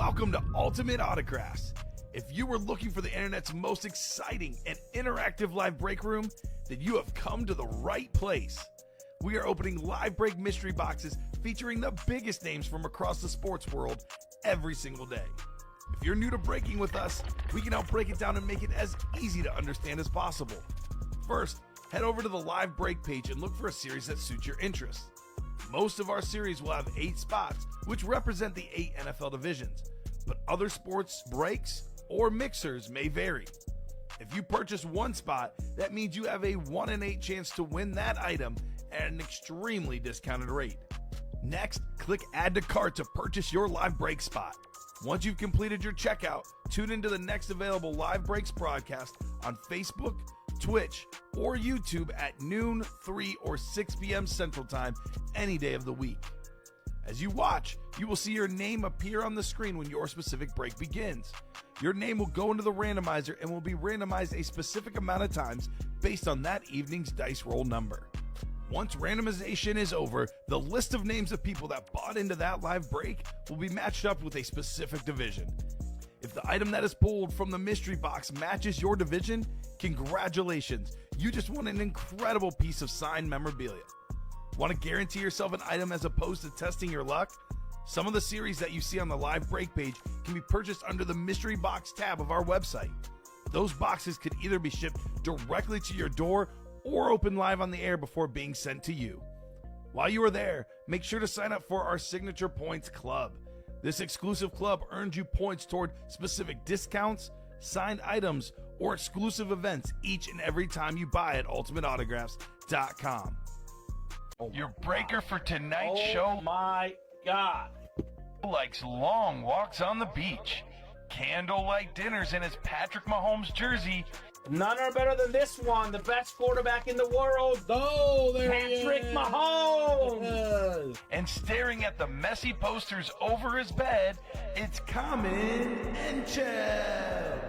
Welcome to Ultimate Autographs. If you were looking for the internet's most exciting and interactive live break room, then you have come to the right place. We are opening live break mystery boxes featuring the biggest names from across the sports world every single day. If you're new to breaking with us, we can help break it down and make it as easy to understand as possible. First, head over to the live break page and look for a series that suits your interests. Most of our series will have 8 spots, which represent the 8 NFL divisions, but other sports breaks or mixers may vary. If you purchase one spot, that means you have a 1 in 8 chance to win that item at an extremely discounted rate. Next, click Add to Cart to purchase your live break spot. Once you've completed your checkout, tune into the next available live breaks broadcast on Facebook, Twitch, or YouTube at noon, 3, or 6 p.m. Central Time any day of the week. As you watch, you will see your name appear on the screen when your specific break begins. Your name will go into the randomizer and will be randomized a specific amount of times based on that evening's dice roll number. Once randomization is over, the list of names of people that bought into that live break will be matched up with a specific division. If the item that is pulled from the mystery box matches your division, congratulations, you just won an incredible piece of signed memorabilia. Want to guarantee yourself an item as opposed to testing your luck? Some of the series that you see on the live break page can be purchased under the mystery box tab of our website. Those boxes could either be shipped directly to your door or open live on the air before being sent to you. While you are there, make sure to sign up for our Signature Points Club. This exclusive club earns you points toward specific discounts, signed items, or exclusive events each and every time you buy at ultimateautographs.com. Your breaker for tonight's show. Oh my God. Likes long walks on the beach, candlelight dinners in his Patrick Mahomes jersey, None are better than this one, the best quarterback in the world. Oh, there Patrick Mahomes. and staring at the messy posters over his bed, it's Kamen Entchev.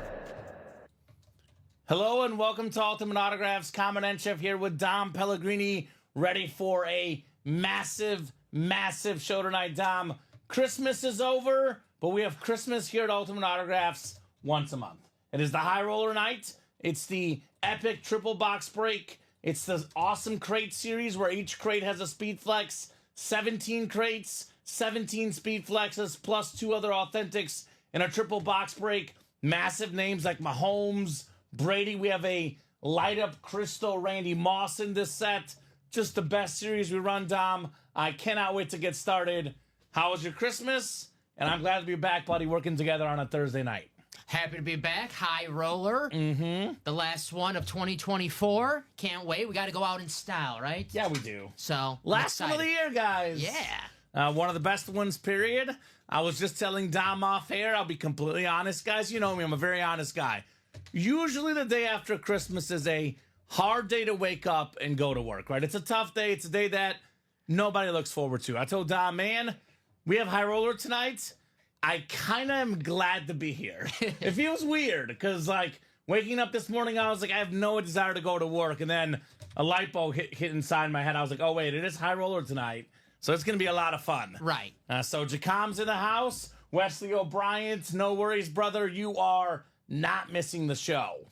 Hello and welcome to Ultimate Autographs. Kamen Entchev here with Dom Pellegrini, ready for a massive, massive show tonight, Dom. Christmas is over, but we have Christmas here at Ultimate Autographs once a month. It is the High Roller Night. It's the epic triple box break. It's the awesome crate series where each crate has a speed flex. 17 crates, 17 speed flexes, plus 2 other authentics in a triple box break. Massive names like Mahomes, Brady. We have a light up crystal Randy Moss in this set. Just the best series we run, Dom. I cannot wait to get started. How was your Christmas? And I'm glad to be back, buddy, working together on a Thursday night. Happy to be back. High Roller. Mm-hmm. The last one of 2024. Can't wait. We got to go out in style, right? Yeah, we do. So, Last one of the year, guys. Yeah. One of the best ones, period. I was just telling Dom off air, I'll be completely honest, guys. You know me, I'm a very honest guy. Usually the day after Christmas is a hard day to wake up and go to work, right? It's a tough day. It's a day that nobody looks forward to. I told Dom, man, we have High Roller tonight. I kind of am glad to be here. It feels weird because, like, waking up this morning, I was like, I have no desire to go to work. And then a light bulb hit inside my head. I was like, oh, wait, it is High Roller tonight. So it's going to be a lot of fun. Right. So Jacom's in the house. Wesley O'Brien's, no worries, brother. You are not missing the show.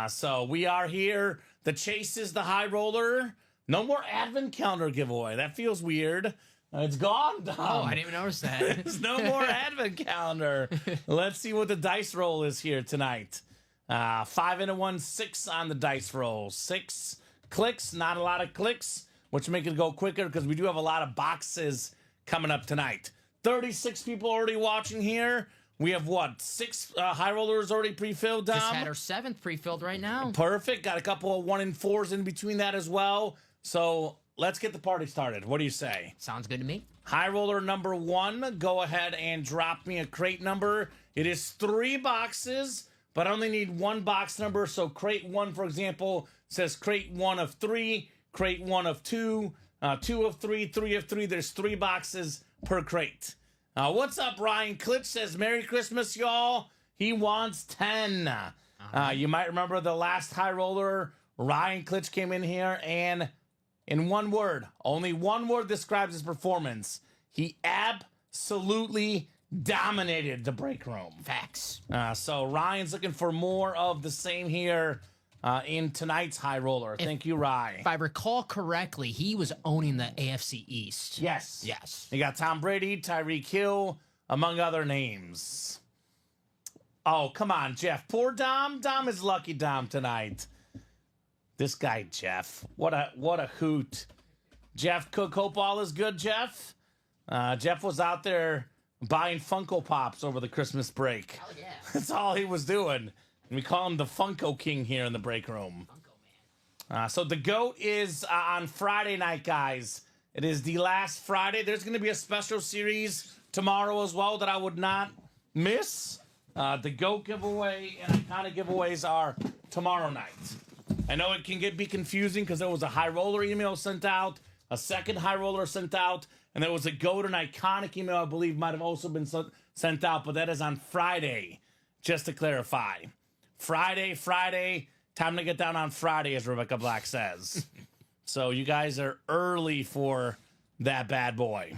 So we are here. The chase is the High Roller. No more Advent calendar giveaway. That feels weird. It's gone, Dom. Oh, I didn't even notice that. There's no more Advent calendar. Let's see what the dice roll is here tonight. 5 and a 1, 6 on the dice roll. 6 clicks, not a lot of clicks, which make it go quicker because we do have a lot of boxes coming up tonight. 36 people already watching here. We have, 6 high rollers already pre-filled, Dom? Just had our 7th pre-filled right now. Perfect. Got a couple of 1 and 4s in between that as well. So let's get the party started. What do you say? Sounds good to me. High roller number 1, go ahead and drop me a crate number. It is 3 boxes, but I only need 1 box number. So crate 1, for example, says crate 1 of 3, crate 1 of 2, 2 of 3, 3 of 3. There's 3 boxes per crate. What's up, Ryan Klitsch says, Merry Christmas, y'all. He wants 10. You might remember the last high roller, Ryan Klitsch came in here and in one word, only one word describes his performance. He absolutely dominated the break room. Facts. So Ryan's looking for more of the same here in tonight's High Roller. Thank you, Ryan. If I recall correctly, he was owning the AFC East. Yes. Yes. You got Tom Brady, Tyreek Hill, among other names. Oh, come on, Jeff. Poor Dom. Dom is lucky Dom tonight. This guy, Jeff. What a hoot. Jeff Cook, hope all is good, Jeff. Jeff was out there buying Funko Pops over the Christmas break. Hell yeah. That's all he was doing. And we call him the Funko King here in the break room. Funko Man. So the GOAT is on Friday night, guys. It is the last Friday. There's going to be a special series tomorrow as well that I would not miss. The GOAT giveaway and iconic giveaways are tomorrow night. I know it can be confusing because there was a High Roller email sent out, a second High Roller sent out, and there was a GOAT and iconic email I believe might have also been sent out, but that is on Friday, just to clarify. Friday, time to get down on Friday, as Rebecca Black says. So you guys are early for that bad boy.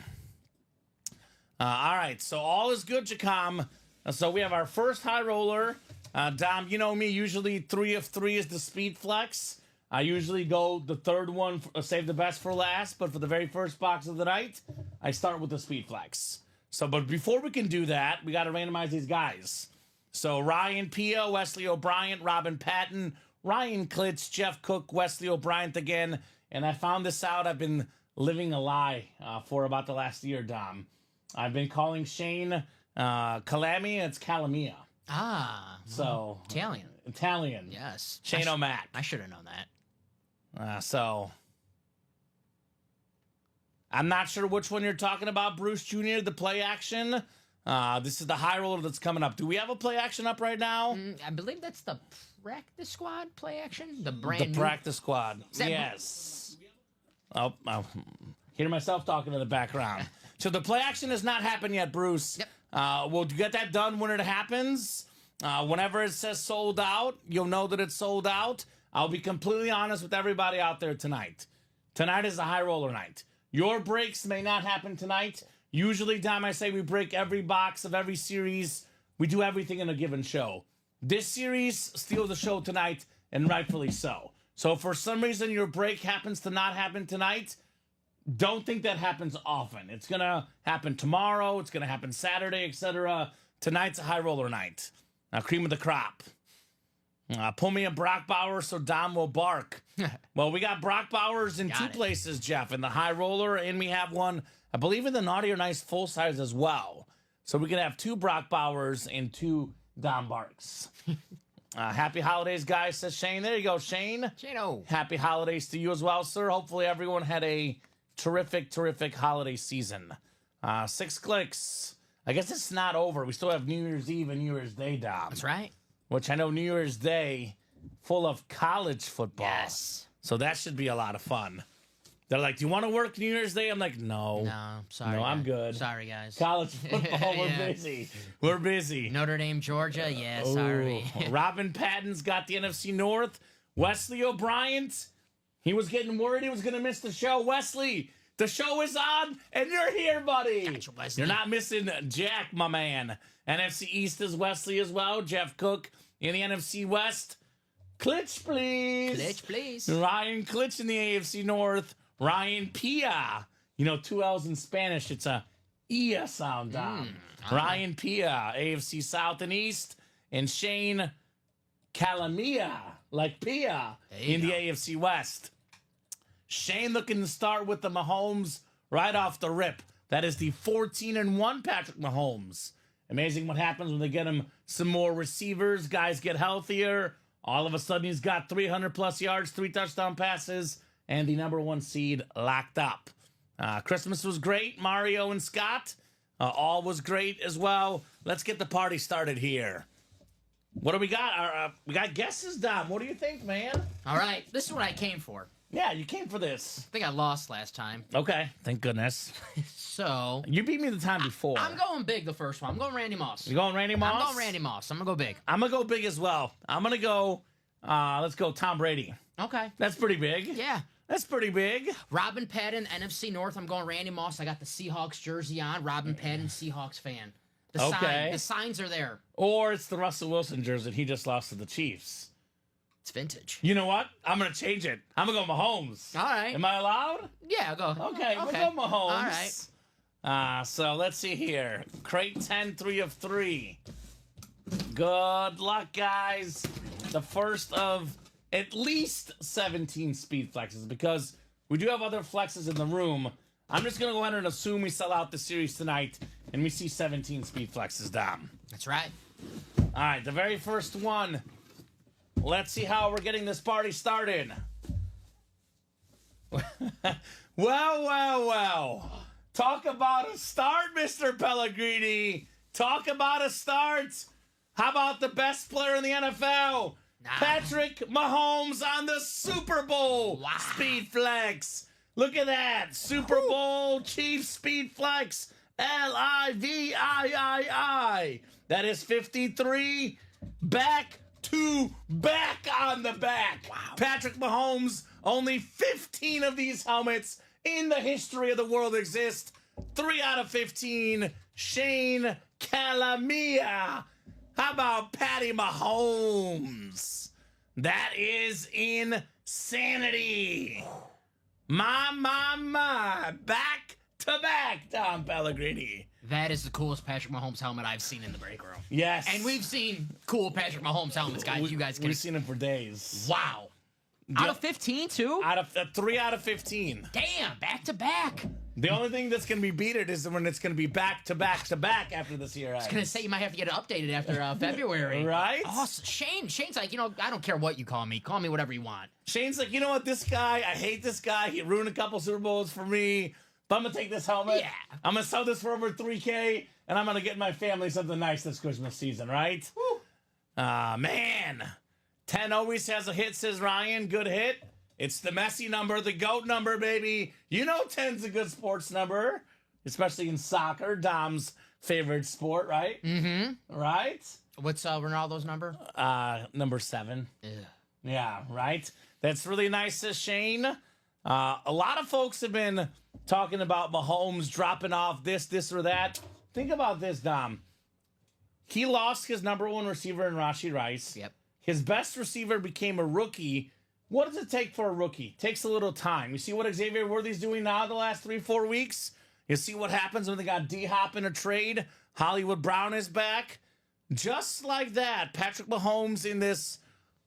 All right, so all is good, Jacom. So we have our first High Roller. Dom, you know me, usually 3 of 3 is the speed flex. I usually go the third one, save the best for last, but for the very first box of the night, I start with the speed flex. So, but before we can do that, we got to randomize these guys. So Ryan Pia, Wesley O'Brien, Robin Patton, Ryan Klitsch, Jeff Cook, Wesley O'Brien again. And I found this out. I've been living a lie for about the last year, Dom. I've been calling Shane Calamia. It's Calamia. Ah. So Italian. Yes. Shane O'Mac. I should have known that. So I'm not sure which one you're talking about, Bruce Jr., the play action. This is the High Roller that's coming up. Do we have a play action up right now? I believe that's the practice squad play action. The brand new Practice squad. Yes. Oh, hear myself talking in the background. So the play action has not happened yet, Bruce. Yep. We'll get that done when it happens. Whenever it says sold out, you'll know that it's sold out. I'll be completely honest with everybody out there tonight. Tonight is a High Roller night. Your breaks may not happen tonight. Usually, Dom, I say we break every box of every series. We do everything in a given show. This series steals the show tonight, and rightfully so. So if for some reason your break happens to not happen tonight, don't think that happens often. It's going to happen tomorrow. It's going to happen Saturday, etc. Tonight's a High Roller night. Cream of the crop. Pull me a Brock Bowers so Dom will bark. Well, we got Brock Bowers in two places, Jeff. In the High Roller, and we have one, I believe, in the Naughty or Nice full size as well. So we can have 2 Brock Bowers and 2 Dom Barks. Happy holidays, guys, says Shane. There you go, Shane. Shane-o. Happy holidays to you as well, sir. Hopefully everyone had a terrific holiday season. 6 clicks. I guess it's not over. We still have New Year's Eve and New Year's Day, Dom. That's right. Which I know New Year's Day full of college football. Yes. So that should be a lot of fun. They're like, do you want to work New Year's Day? I'm like, no. No, sorry. No, I'm guys. good. Sorry, guys. College football, Yeah. we're busy. We're busy. Notre Dame, Georgia. Yeah, sorry. Ooh. Robin Patton's got the NFC North. Wesley O'Brien, he was getting worried he was going to miss the show. Wesley, the show is on, and you're here, buddy. Gotcha, Wesley. You're not missing Jack, my man. NFC East is Wesley as well. Jeff Cook in the NFC West. Klitsch, please. Klitsch, please. Ryan Klitsch in the AFC North. Ryan Pia. You know, 2 L's in Spanish. It's a Ia sound down. Ryan Pia, AFC South and East. And Shane Calamia, like Pia, in the AFC West. Shane looking to start with the Mahomes right off the rip. That is the 14-1 Patrick Mahomes. Amazing what happens when they get him some more receivers. Guys get healthier. All of a sudden, he's got 300-plus yards, 3 touchdown passes, and the number 1 seed locked up. Christmas was great. Mario and Scott, all was great as well. Let's get the party started here. What do we got? We got guesses, Dom. What do you think, man? All right, this is what I came for. Yeah, you came for this. I think I lost last time. Okay, thank goodness. So You beat me the time before. I'm going big the first one. I'm going Randy Moss. You going Randy Moss? I'm going Randy Moss. I'm going to go big. I'm going to go big as well. I'm going to go, let's go Tom Brady. Okay. That's pretty big. Yeah. That's pretty big. Robin Patton, NFC North. I'm going Randy Moss. I got the Seahawks jersey on. Robin Patton, Seahawks fan. The signs are there. Or it's the Russell Wilson jersey. He just lost to the Chiefs. It's vintage. You know what? I'm going to change it. I'm going to go Mahomes. All right. Am I allowed? Yeah, I'll go. Okay, we'll go Mahomes. All right. So let's see here. Crate 10, 3 of 3. Good luck, guys. The first of at least 17 speed flexes, because we do have other flexes in the room. I'm just going to go ahead and assume we sell out the series tonight, and we see 17 speed flexes, Dom. That's right. All right, the very first one. Let's see how we're getting this party started. Well. Talk about a start, Mr. Pellegrini. Talk about a start. How about the best player in the NFL? Patrick Mahomes on the Super Bowl speed flex. Look at that. Super Bowl Chiefs speed flex. Livii. That is 53. Back to back on the back. Wow. Patrick Mahomes, only 15 of these helmets in the history of the world exist. 3 out of 15. Shane Calamia. How about Patty Mahomes? That is insanity. My. Back to back, Tom Pellegrini. That is the coolest Patrick Mahomes helmet I've seen in the break room. Yes. And we've seen cool Patrick Mahomes helmets, guys. You guys can. We've seen him for days. Wow. Out of 15, too? 3 out of 15. Damn, back to back. The only thing that's going to be beat it is when it's going to be back to back to back after this year ends. I was going to say you might have to get it updated after February. Right? Awesome. Shane's like, I don't care what you call me. Call me whatever you want. Shane's like, you know what, this guy, I hate this guy. He ruined a couple Super Bowls for me. But I'm going to take this helmet. Yeah. I'm going to sell this for over $3,000, and I'm going to get my family something nice this Christmas season, right? Woo. Man. 10 always has a hit, says Ryan. Good hit. It's the Messi number, the GOAT number, baby. You know 10's a good sports number, especially in soccer, Dom's favorite sport, right? Mm-hmm. Right? What's Ronaldo's number? Number 7. Ugh. Yeah, right? That's really nice, says Shane. A lot of folks have been talking about Mahomes dropping off this, or that. Think about this, Dom. He lost his number 1 receiver in Rashee Rice. Yep. His best receiver became a rookie. What does it take for a rookie? Takes a little time. You see what Xavier Worthy's doing now the last 3-4 weeks? You see what happens when they got D-Hop in a trade? Hollywood Brown is back. Just like that, Patrick Mahomes in this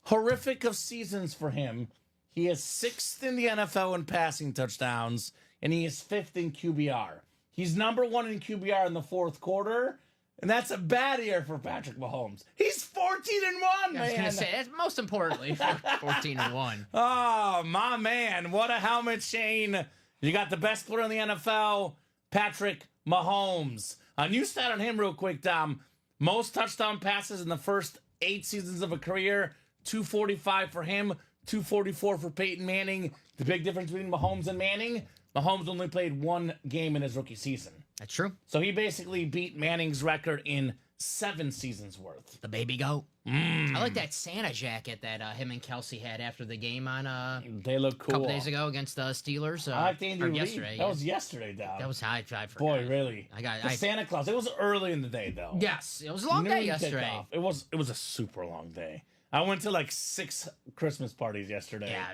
horrific of seasons for him. He is 6th in the NFL in passing touchdowns, and he is 5th in QBR. He's number 1 in QBR in the 4th quarter. And that's a bad year for Patrick Mahomes. He's 14-1, man. I was going to say, that's most importantly, 14-1. Oh, my man. What a helmet, Shane. You got the best player in the NFL, Patrick Mahomes. A new stat on him real quick, Dom. Most touchdown passes in the first 8 seasons of a career. 245 for him, 244 for Peyton Manning. The big difference between Mahomes and Manning, Mahomes only played 1 game in his rookie season. That's true. So he basically beat Manning's record in 7 seasons worth. The baby goat. I like that Santa jacket that him and Kelsey had after the game on they look cool. a couple days ago against the Steelers. I like Andy Reid. Yesterday. That was yesterday, Dom. That was I forgot. Boy, really. I Santa Claus. It was early in the day, though. Yes, it was a long day Noon yesterday. kickoff. It was a super long day. I went to like 6 Christmas parties yesterday. Yeah.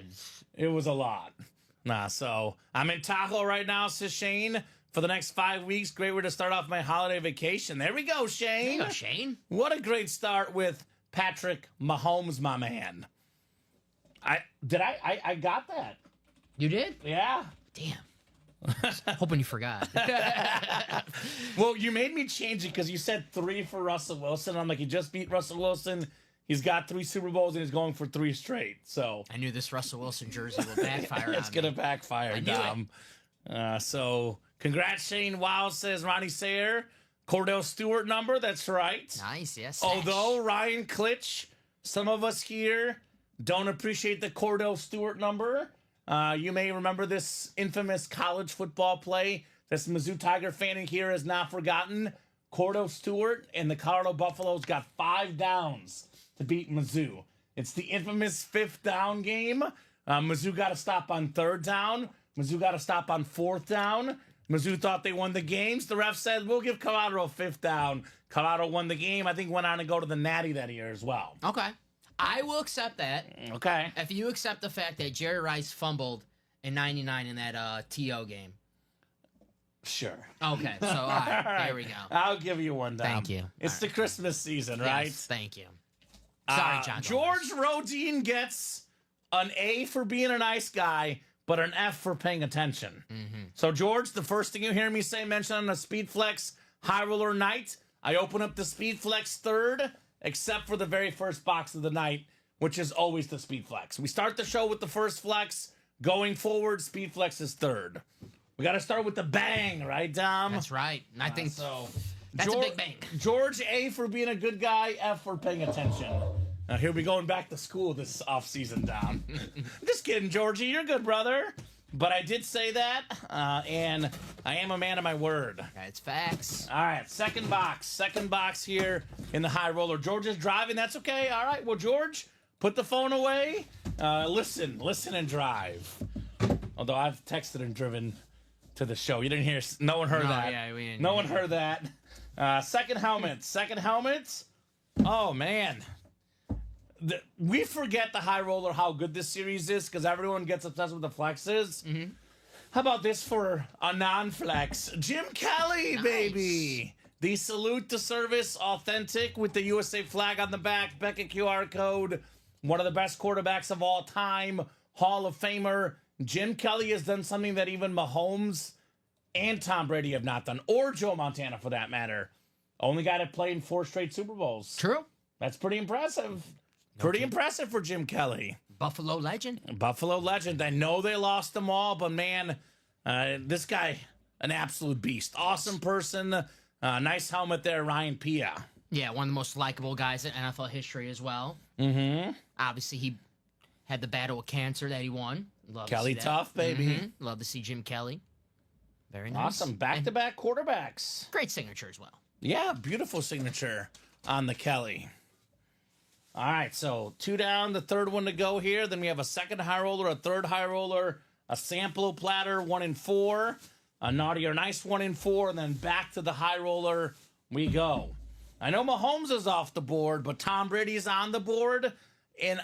It was a lot. So I'm in Tahoe right now, says Shane. For the next 5 weeks, great way to start off my holiday vacation. There we go, Shane. There you go, Shane. What a great start with Patrick Mahomes, my man. I got that. You did? Yeah. Damn. Hoping you forgot. Well, you made me change it because you said 3 for Russell Wilson. I'm like, he just beat Russell Wilson. He's got 3 Super Bowls and he's going for 3 straight. So I knew this Russell Wilson jersey will backfire on it's gonna me. backfire, I knew Dom. So congrats, Shane. Wow, says Ronnie Sayer. Cordell Stewart number. That's right. Nice, yes. Although Ryan Klitsch, some of us here don't appreciate the Cordell Stewart number. You may remember this infamous college football play. This Mizzou Tiger fan in here has not forgotten. Cordell Stewart and the Colorado Buffaloes got 5 downs to beat Mizzou. It's the infamous 5th down game. Mizzou got to stop on 3rd down. Mizzou got to stop on 4th down. Mizzou thought they won the games. The ref said, we'll give Colorado a 5th down. Colorado won the game. I think went on to go to the Natty that year as well. Okay. I will accept that. Okay. If you accept the fact that Jerry Rice fumbled in 99 in that TO game. Sure. Okay, so all right, there we go. I'll give you one, Dom. Thank you. It's the Christmas season, right? Yes, thank you. Sorry, John. George Rodine gets an A for being a nice guy, but an F for paying attention. So, George, the first thing you hear me say mentioned on the Speed Flex High Roller night, I open up the Speed Flex third, except for the very first box of the night, which is always the Speed Flex. We start the show with the first flex. Going forward, Speed Flex is third. We got to start with the bang, right, Dom? That's right. I think so. that's a big bang. George, A for being a good guy, F for paying attention. Now, here we going back to school this offseason, Dom. Just kidding, Georgie. You're good, brother. But I did say that, and I am a man of my word. It's facts. All right, second box. Second box here in the high roller. George is driving. That's okay. All right, well, George, put the phone away. Listen and drive. Although I've texted and driven to the show. You didn't hear. No one heard that. Yeah, we didn't. No one heard that. Second helmet. Second helmet. Oh, man. We forget the high roller how good this series is because everyone gets obsessed with the flexes. How about this for a non-flex? Jim Kelly, baby. The salute to service, authentic with the USA flag on the back, Beckett QR code. One of the best quarterbacks of all time, Hall of Famer. Jim Kelly has done something that even Mahomes and Tom Brady have not done, or Joe Montana for that matter. Only guy to play in 4 straight Super Bowls. True. That's pretty impressive. Pretty impressive for Jim Kelly. Buffalo legend. Buffalo legend. I know they lost them all, but man, this guy, an absolute beast. Awesome person. Nice helmet there, Ryan Pia. Yeah, one of the most likable guys in NFL history as well. Obviously, he had the battle with cancer that he won. Love Kelly to see that. tough, baby. Love to see Jim Kelly. Very nice. Awesome. Back-to-back quarterbacks. Great signature as well. Yeah, beautiful signature on the Kelly. All right, so 2 down, the third one to go here. Then we have a second high roller, a third high roller, a sample platter, 1 in 4, a naughty or nice 1 in 4, and then back to the high roller we go. I know Mahomes is off the board, but Tom Brady's on the board, and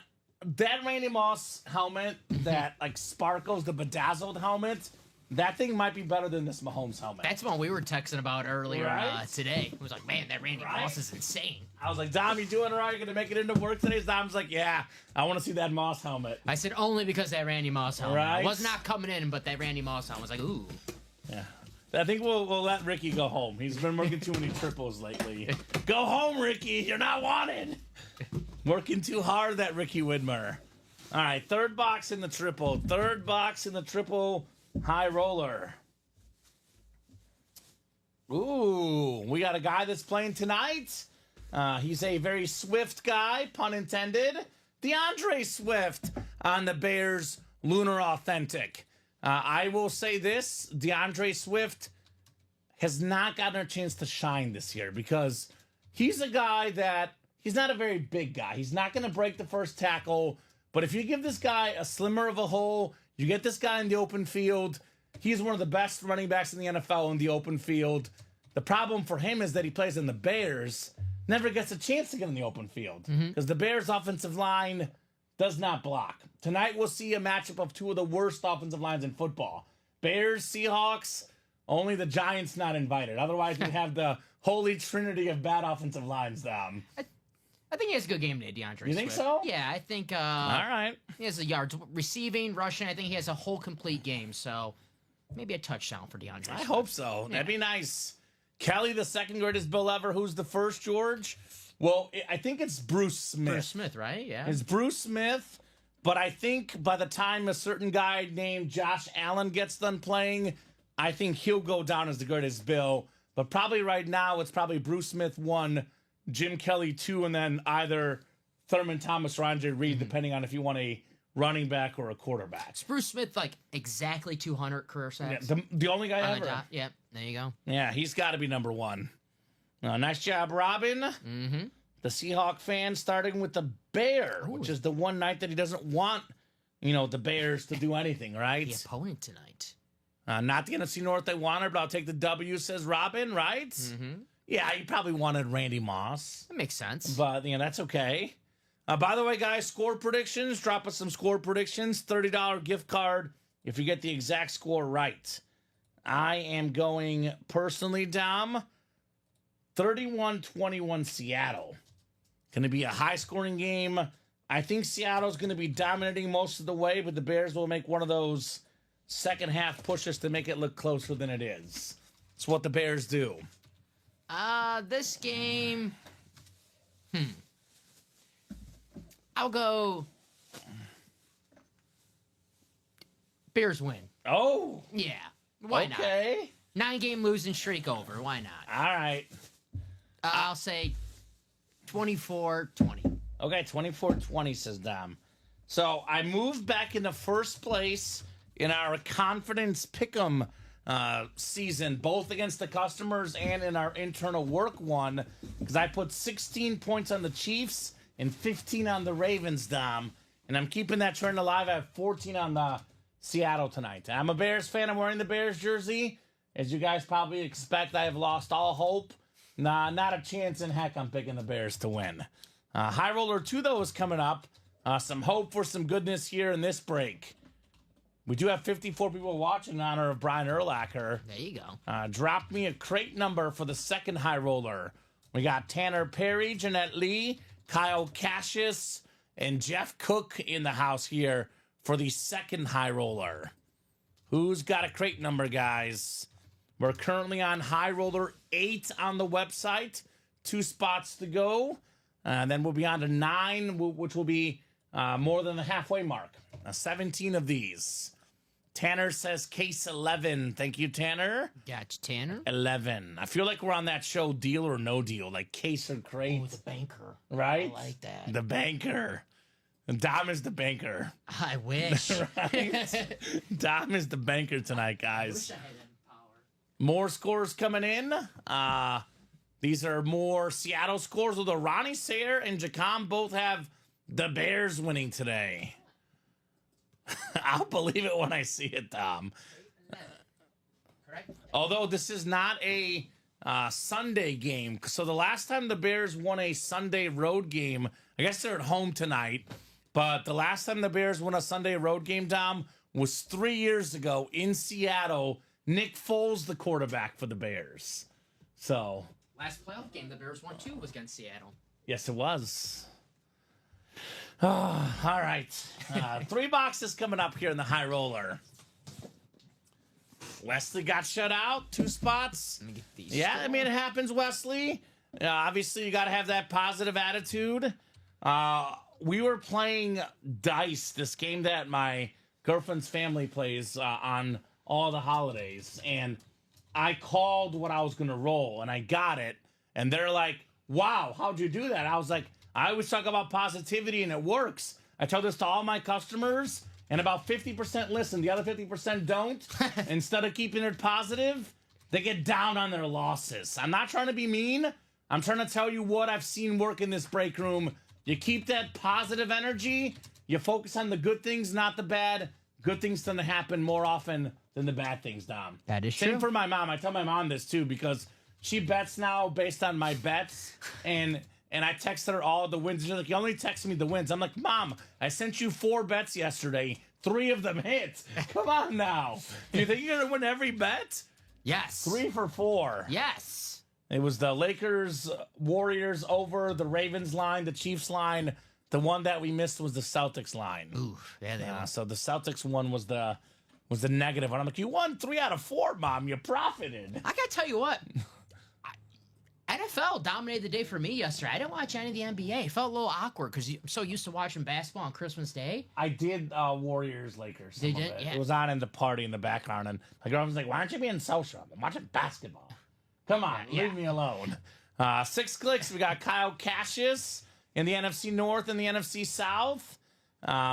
that Randy Moss helmet that like sparkles, the bedazzled helmet, that thing might be better than this Mahomes helmet. That's what we were texting about earlier Right? Today. It was like, man, that Randy Moss is insane. I was like, Dom, you doing all right? You going to make it into work today? Dom's like, yeah, I want to see that Moss helmet. I said only because that Randy Moss helmet. Right? I was not coming in, but that Randy Moss helmet was like, ooh. Yeah. I think we'll let Ricky go home. He's been working too many triples lately. Go home, Ricky. You're not wanted. Working too hard, that Ricky Widmer. All right, third box in the triple. Third box in the triple high roller. Ooh, we got a guy that's playing tonight. He's a very swift guy, pun intended. DeAndre Swift on the Bears Lunar Authentic. I will say this, DeAndre Swift has not gotten a chance to shine this year because he's a guy that, he's not a very big guy. He's not going to break the first tackle, but if you give this guy a slimmer of a hole, you get this guy in the open field, he's one of the best running backs in the NFL in the open field. The problem for him is that he plays in the Bears, never gets a chance to get in the open field because the Bears offensive line does not block. Tonight we'll see a matchup of 2 of the worst offensive lines in football. Bears, Seahawks, only the Giants not invited. Otherwise we have the holy trinity of bad offensive lines down. I think he has a good game today, DeAndre You think Swift. so? Yeah, I think All right. he has the yards receiving, rushing. I think he has a whole complete game, so maybe a touchdown for DeAndre Swift. I hope so. That'd be nice. Kelly, the second greatest Bill ever. Who's the first, George? Well, I think it's Bruce Smith. Bruce Smith, right? Yeah. It's Bruce Smith, but I think by the time a certain guy named Josh Allen gets done playing, I think he'll go down as the greatest Bill. But probably right now, it's probably Bruce Smith 1, Jim Kelly 2, and then either Thurman Thomas or Andre Reed, depending on if you want a running back or a quarterback. Is Bruce Smith like exactly 200 career sacks? Yeah, the only guy On ever. the dot? Yep, there you go. Yeah, he's got to be number 1. Nice job, Robin. The Seahawk fan starting with the Bear, which is the one night that he doesn't want, the Bears to do anything, right? The opponent tonight. Not the NFC North I wanted, but I'll take the W, says Robin, right? Mm-hmm. Yeah, you probably wanted Randy Moss. That makes sense. But, that's okay. By the way, guys, score predictions. Drop us some score predictions. $30 gift card if you get the exact score right. I am going personally, Dom, 31-21 Seattle. Going to be a high-scoring game. I think Seattle's going to be dominating most of the way, but the Bears will make one of those second-half pushes to make it look closer than it is. It's what the Bears do. This game... I'll go... Bears win. Oh! Yeah. Why not? Okay. 9-game losing streak over. Why not? All right. I'll say 24-20. Okay, 24-20, says Dom. So I moved back into first place in our confidence pick'em season, both against the customers and in our internal work one, because I put 16 points on the Chiefs and 15 on the Ravens, Dom. And I'm keeping that trend alive. I have 14 on the Seattle tonight. I'm a Bears fan. I'm wearing the Bears jersey. As you guys probably expect, I have lost all hope. Nah, not a chance in heck I'm picking the Bears to win. High Roller 2, though, is coming up. Some hope for some goodness here in this break. We do have 54 people watching in honor of Brian Urlacher. There you go. Drop me a crate number for the second High Roller. We got Tanner Perry, Jeanette Lee, Kyle Cassius, and Jeff Cook in the house here for the second High Roller. Who's got a crate number, guys? We're currently on High Roller 8 on the website. 2 spots to go. Then we'll be on to 9, which will be more than the halfway mark. 17 of these. Tanner says case 11. Thank you, Tanner. Gotcha, Tanner. 11. I feel like we're on that show Deal or No Deal, like case or crate. Oh, the banker. Right? I like that. The banker. Dom is the banker. I wish. Right? Dom is the banker tonight, guys. Wish I had that power. More scores coming in. These are more Seattle scores, although Ronnie Sayer and Jacom both have the Bears winning today. I'll believe it when I see it, Tom. Correct? Although this is not a Sunday game. So the last time the Bears won a Sunday road game, I guess they're at home tonight, but the last time the Bears won a Sunday road game, Dom, was 3 years ago in Seattle. Nick Foles, the quarterback for the Bears. So... Last playoff game the Bears won, too, was against Seattle. Yes, it was. Oh, all right. 3 boxes coming up here in the High Roller. Wesley got shut out. 2 spots. Let me get these. Yeah, I mean, it happens, Wesley. Obviously, you got to have that positive attitude. We were playing dice, this game that my girlfriend's family plays on all the holidays, and I called what I was going to roll, and I got it, and they're like, wow, how'd you do that? I was like, I always talk about positivity, and it works. I tell this to all my customers, and about 50% listen. The other 50% don't. Instead of keeping it positive, they get down on their losses. I'm not trying to be mean. I'm trying to tell you what I've seen work in this break room. You keep that positive energy. You focus on the good things, not the bad. Good things tend to happen more often than the bad things, Dom. That is Same true. for my mom. I tell my mom this, too, because she bets now based on my bets, and I texted her all the wins. She's like, you only text me the wins. I'm like, Mom, I sent you 4 bets yesterday. 3 of them hit. Come on now. Do you think you're going to win every bet? Yes. 3 for 4. Yes. It was the Lakers, Warriors over, the Ravens line, the Chiefs line. The one that we missed was the Celtics line. Ooh, there they are. So the Celtics one was the negative one. I'm like, you won 3 out of 4, Mom. You profited. I got to tell you what. NFL dominated the day for me yesterday. I didn't watch any of the NBA. It felt a little awkward because I'm so used to watching basketball on Christmas Day. I did Warriors, Lakers. They did? Yeah. It was on in the party in the background. And my girlfriend was like, why aren't you being social? I'm watching basketball. Come on, leave me alone. 6 clicks. We got Kyle Cassius in the NFC North and the NFC South.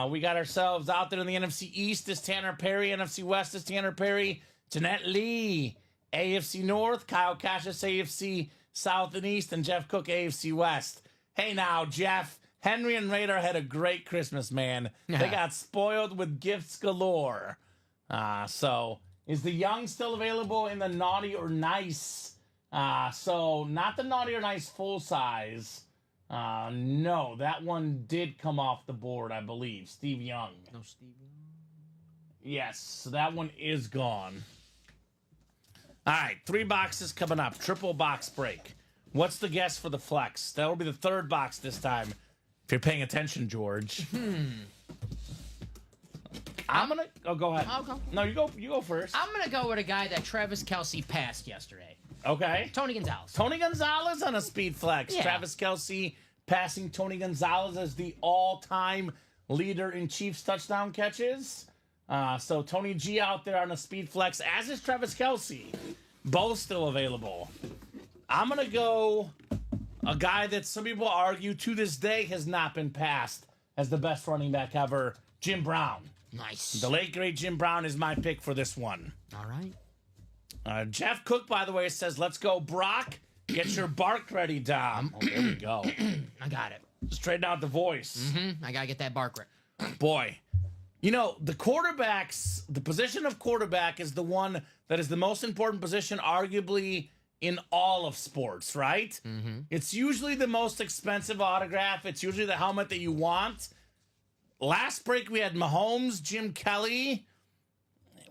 We got ourselves out there in the NFC East is Tanner Perry. NFC West is Tanner Perry. Jeanette Lee, AFC North. Kyle Cassius, AFC South and East. And Jeff Cook, AFC West. Hey now, Jeff. Henry and Radar had a great Christmas, man. They got spoiled with gifts galore. So Is the Young still available in the Naughty or Nice? So not the Naughty or Nice full size. No, that one did come off the board, I believe. Steve Young. No Steve Young. Yes, so that one is gone. All right, 3 boxes coming up. Triple box break. What's the guess for the flex? That will be the 3rd box this time. If you're paying attention, George. I'm gonna. Oh, go ahead. I'll go. No, you go. You go first. I'm gonna go with a guy that Travis Kelce passed yesterday. Okay. Tony Gonzalez. Tony Gonzalez on a speed flex. Yeah. Travis Kelce passing Tony Gonzalez as the all-time leader in Chiefs touchdown catches. So Tony G out there on a speed flex, as is Travis Kelce. Both still available. I'm going to go a guy that some people argue to this day has not been passed as the best running back ever, Jim Brown. Nice. The late, great Jim Brown is my pick for this one. All right. Jeff Cook, by the way, says, let's go, Brock. Get your bark ready, Dom. Oh, there we go. I got it. Straighten out the voice. I gotta get that bark right. Boy. You know, the quarterbacks, the position of quarterback is the one that is the most important position, arguably, in all of sports, right? It's usually the most expensive autograph. It's usually the helmet that you want. Last break, we had Mahomes, Jim Kelly.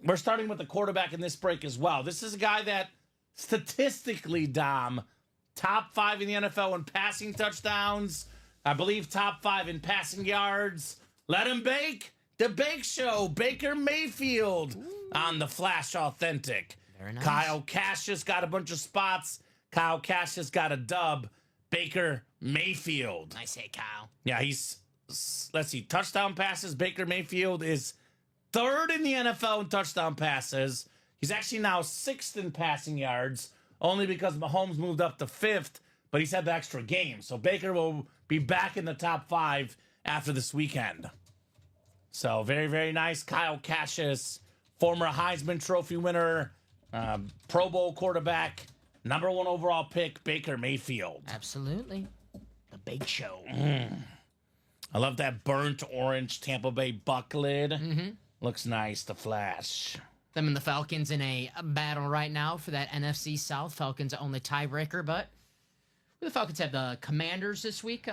We're starting with the quarterback in this break as well. This is a guy that, statistically, Dom, top 5 in the NFL in passing touchdowns. I believe top 5 in passing yards. Let him bake. The Bake Show. Baker Mayfield on the Flash Authentic. Very nice. Kyle Cassius got a bunch of spots. Kyle Cassius got a dub. Baker Mayfield. Nice hit, Kyle. Yeah, he's, let's see, touchdown passes. Baker Mayfield is 3rd in the NFL in touchdown passes. He's actually now 6th in passing yards, only because Mahomes moved up to 5th, but he's had the extra game. So Baker will be back in the top 5 after this weekend. So very, very nice. Kyle Cassius, former Heisman Trophy winner, Pro Bowl quarterback, number 1 overall pick, Baker Mayfield. Absolutely. The Bake Show. I love that burnt orange Tampa Bay buck lid. Looks nice, the Flash. Them and the Falcons in a battle right now for that NFC South. Falcons are only tiebreaker, but the Falcons have the Commanders this week,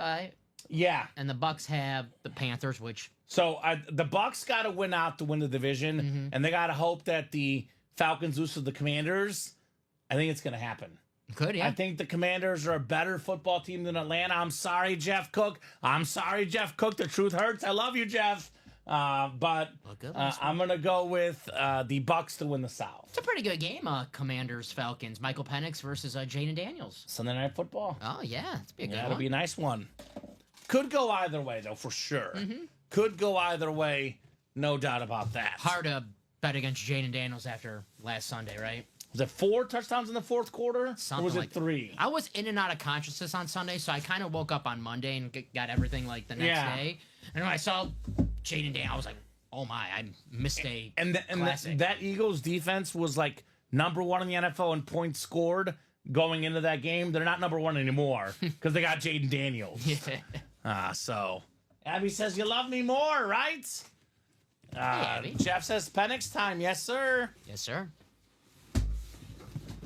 Yeah. and the Bucks have the Panthers, which So the Bucks got to win out to win the division, and they got to hope that the Falcons lose to the Commanders. I think it's going to happen. could, yeah. I think the Commanders are a better football team than Atlanta. I'm sorry, Jeff Cook. The truth hurts. I love you, Jeff. But I'm going to go with the Bucks to win the South. It's a pretty good game, Commanders Falcons. Michael Penix versus Jaden Daniels. Sunday Night Football. Oh yeah, it's be a good That'll one. be a nice one. Could go either way, though, for sure. Could go either way, no doubt about that. Hard to bet against Jaden Daniels after last Sunday, right? Was it 4 touchdowns in the fourth quarter? Something or was it like 3? I was in and out of consciousness on Sunday, so I kind of woke up on Monday and got everything like the next day. And when I saw Jaden Daniels, I was like, "Oh my, I missed a classic." That Eagles defense was like number 1 in the NFL in points scored going into that game. They're not number 1 anymore because they got Jaden Daniels. So Abby says you love me more, right? Abby. Jeff says Penix time. Yes, sir. Yes, sir.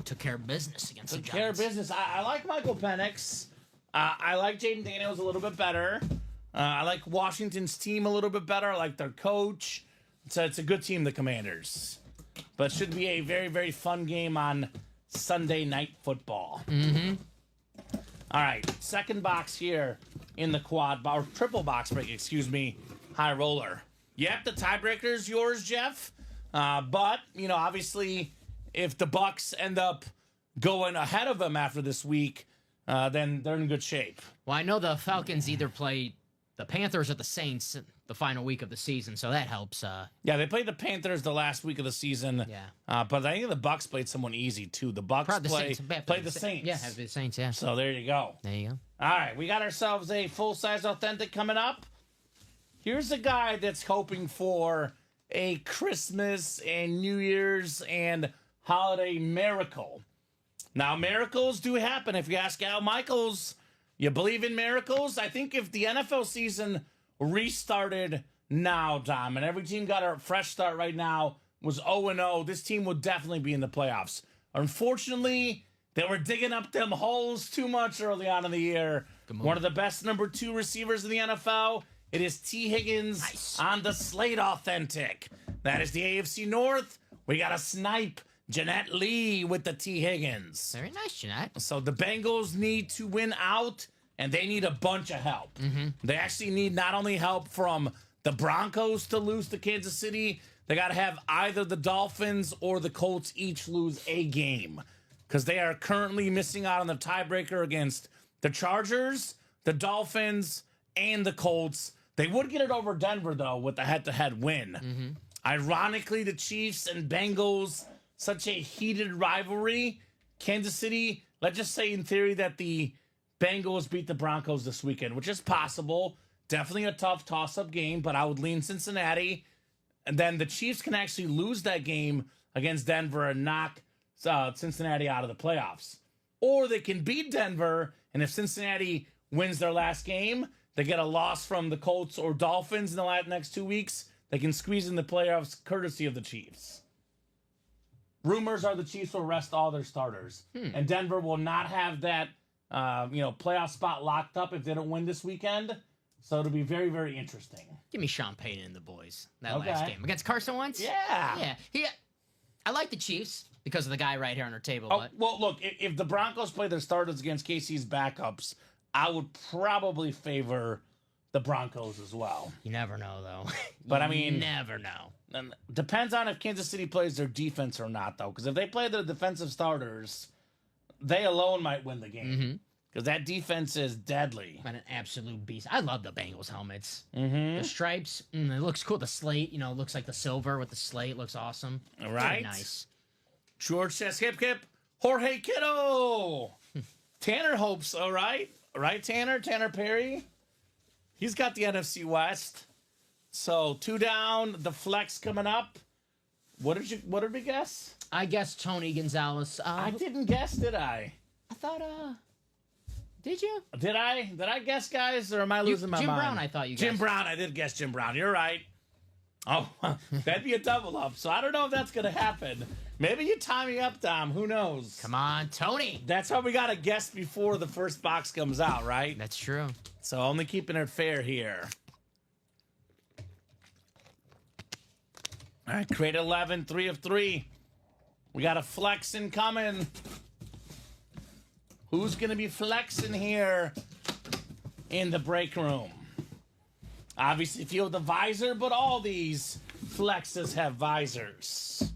Took care of business against the Took care of Giants. business. I like Michael Penix. I like Jaden Daniels a little bit better. I like Washington's team a little bit better. I like their coach. It's a good team, the Commanders. But it should be a very, very fun game on Sunday Night Football. All right, second box here in the or triple box break, excuse me, high roller. Yep, the tiebreaker's yours, Jeff. But, obviously, if the Bucks end up going ahead of them after this week, then they're in good shape. Well, I know the Falcons either play the Panthers or the Saints the final week of the season, so that helps. Yeah, they played the Panthers the last week of the season. Yeah. But I think the Bucks played someone easy, too. The Bucks Probably played the Saints. Yeah, have the Saints, yeah. So there you go. There you go. All right, we got ourselves a full-size authentic coming up. Here's a guy that's hoping for a Christmas and New Year's and holiday miracle. Now, miracles do happen. If you ask Al Michaels, you believe in miracles? I think if the NFL season restarted now, Dom, and every team got a fresh start right now, was 0-0, this team would definitely be in the playoffs. Unfortunately, they were digging up them holes too much early on in the year. One of the best number 2 receivers in the NFL. It is T. Higgins on the slate authentic. That is the AFC North. We got a snipe. Jeanette Lee with the T. Higgins. Very nice, Jeanette. So the Bengals need to win out, and they need a bunch of help. They actually need not only help from the Broncos to lose to Kansas City, they got to have either the Dolphins or the Colts each lose a game, because they are currently missing out on the tiebreaker against the Chargers, the Dolphins, and the Colts. They would get it over Denver, though, with the head-to-head win. Ironically, the Chiefs and Bengals, such a heated rivalry. Kansas City, let's just say in theory that the Bengals beat the Broncos this weekend, which is possible. Definitely a tough toss-up game, but I would lean Cincinnati. And then the Chiefs can actually lose that game against Denver and knock Cincinnati out of the playoffs. Or they can beat Denver, and if Cincinnati wins their last game, they get a loss from the Colts or Dolphins in the next 2 weeks, they can squeeze in the playoffs courtesy of the Chiefs. Rumors are the Chiefs will rest all their starters. And Denver will not have that playoff spot locked up if they don't win this weekend. So it'll be very, very interesting. Give me Sean Payton and the boys. That last game. Against Carson Wentz? Yeah. Yeah. I like the Chiefs because of the guy right here on our table. Oh, well, look, if the Broncos play their starters against KC's backups, I would probably favor the Broncos as well. You never know, though. But I mean, never know. And depends on if Kansas City plays their defense or not, though. Because if they play their defensive starters, they alone might win the game. Because that defense is deadly. And an absolute beast. I love the Bengals helmets. The stripes, it looks cool. The slate, looks like the silver with the slate. Looks awesome. All right. Very nice. George says, hip, hip, Jorge Kittle. Tanner hopes, all right. Right, Tanner? Tanner Perry? He's got the NFC West. So 2 down, the flex coming up. What did we guess? I guessed Tony Gonzalez. I didn't guess, did I? I thought, did you? Did I guess, guys, or am I losing my mind? Jim Brown, I thought you guessed. Jim Brown, I did guess Jim Brown. You're right. Oh, that'd be a double up. So I don't know if that's going to happen. Maybe you tie me up, Dom. Who knows? Come on, Tony. That's why we got to guess before the first box comes out, right? That's true. So only keeping it fair here. All right, crate 11, 3 of 3. We got a flexing coming. Who's going to be flexing here in the break room? Obviously, few with the visor, but all these flexes have visors.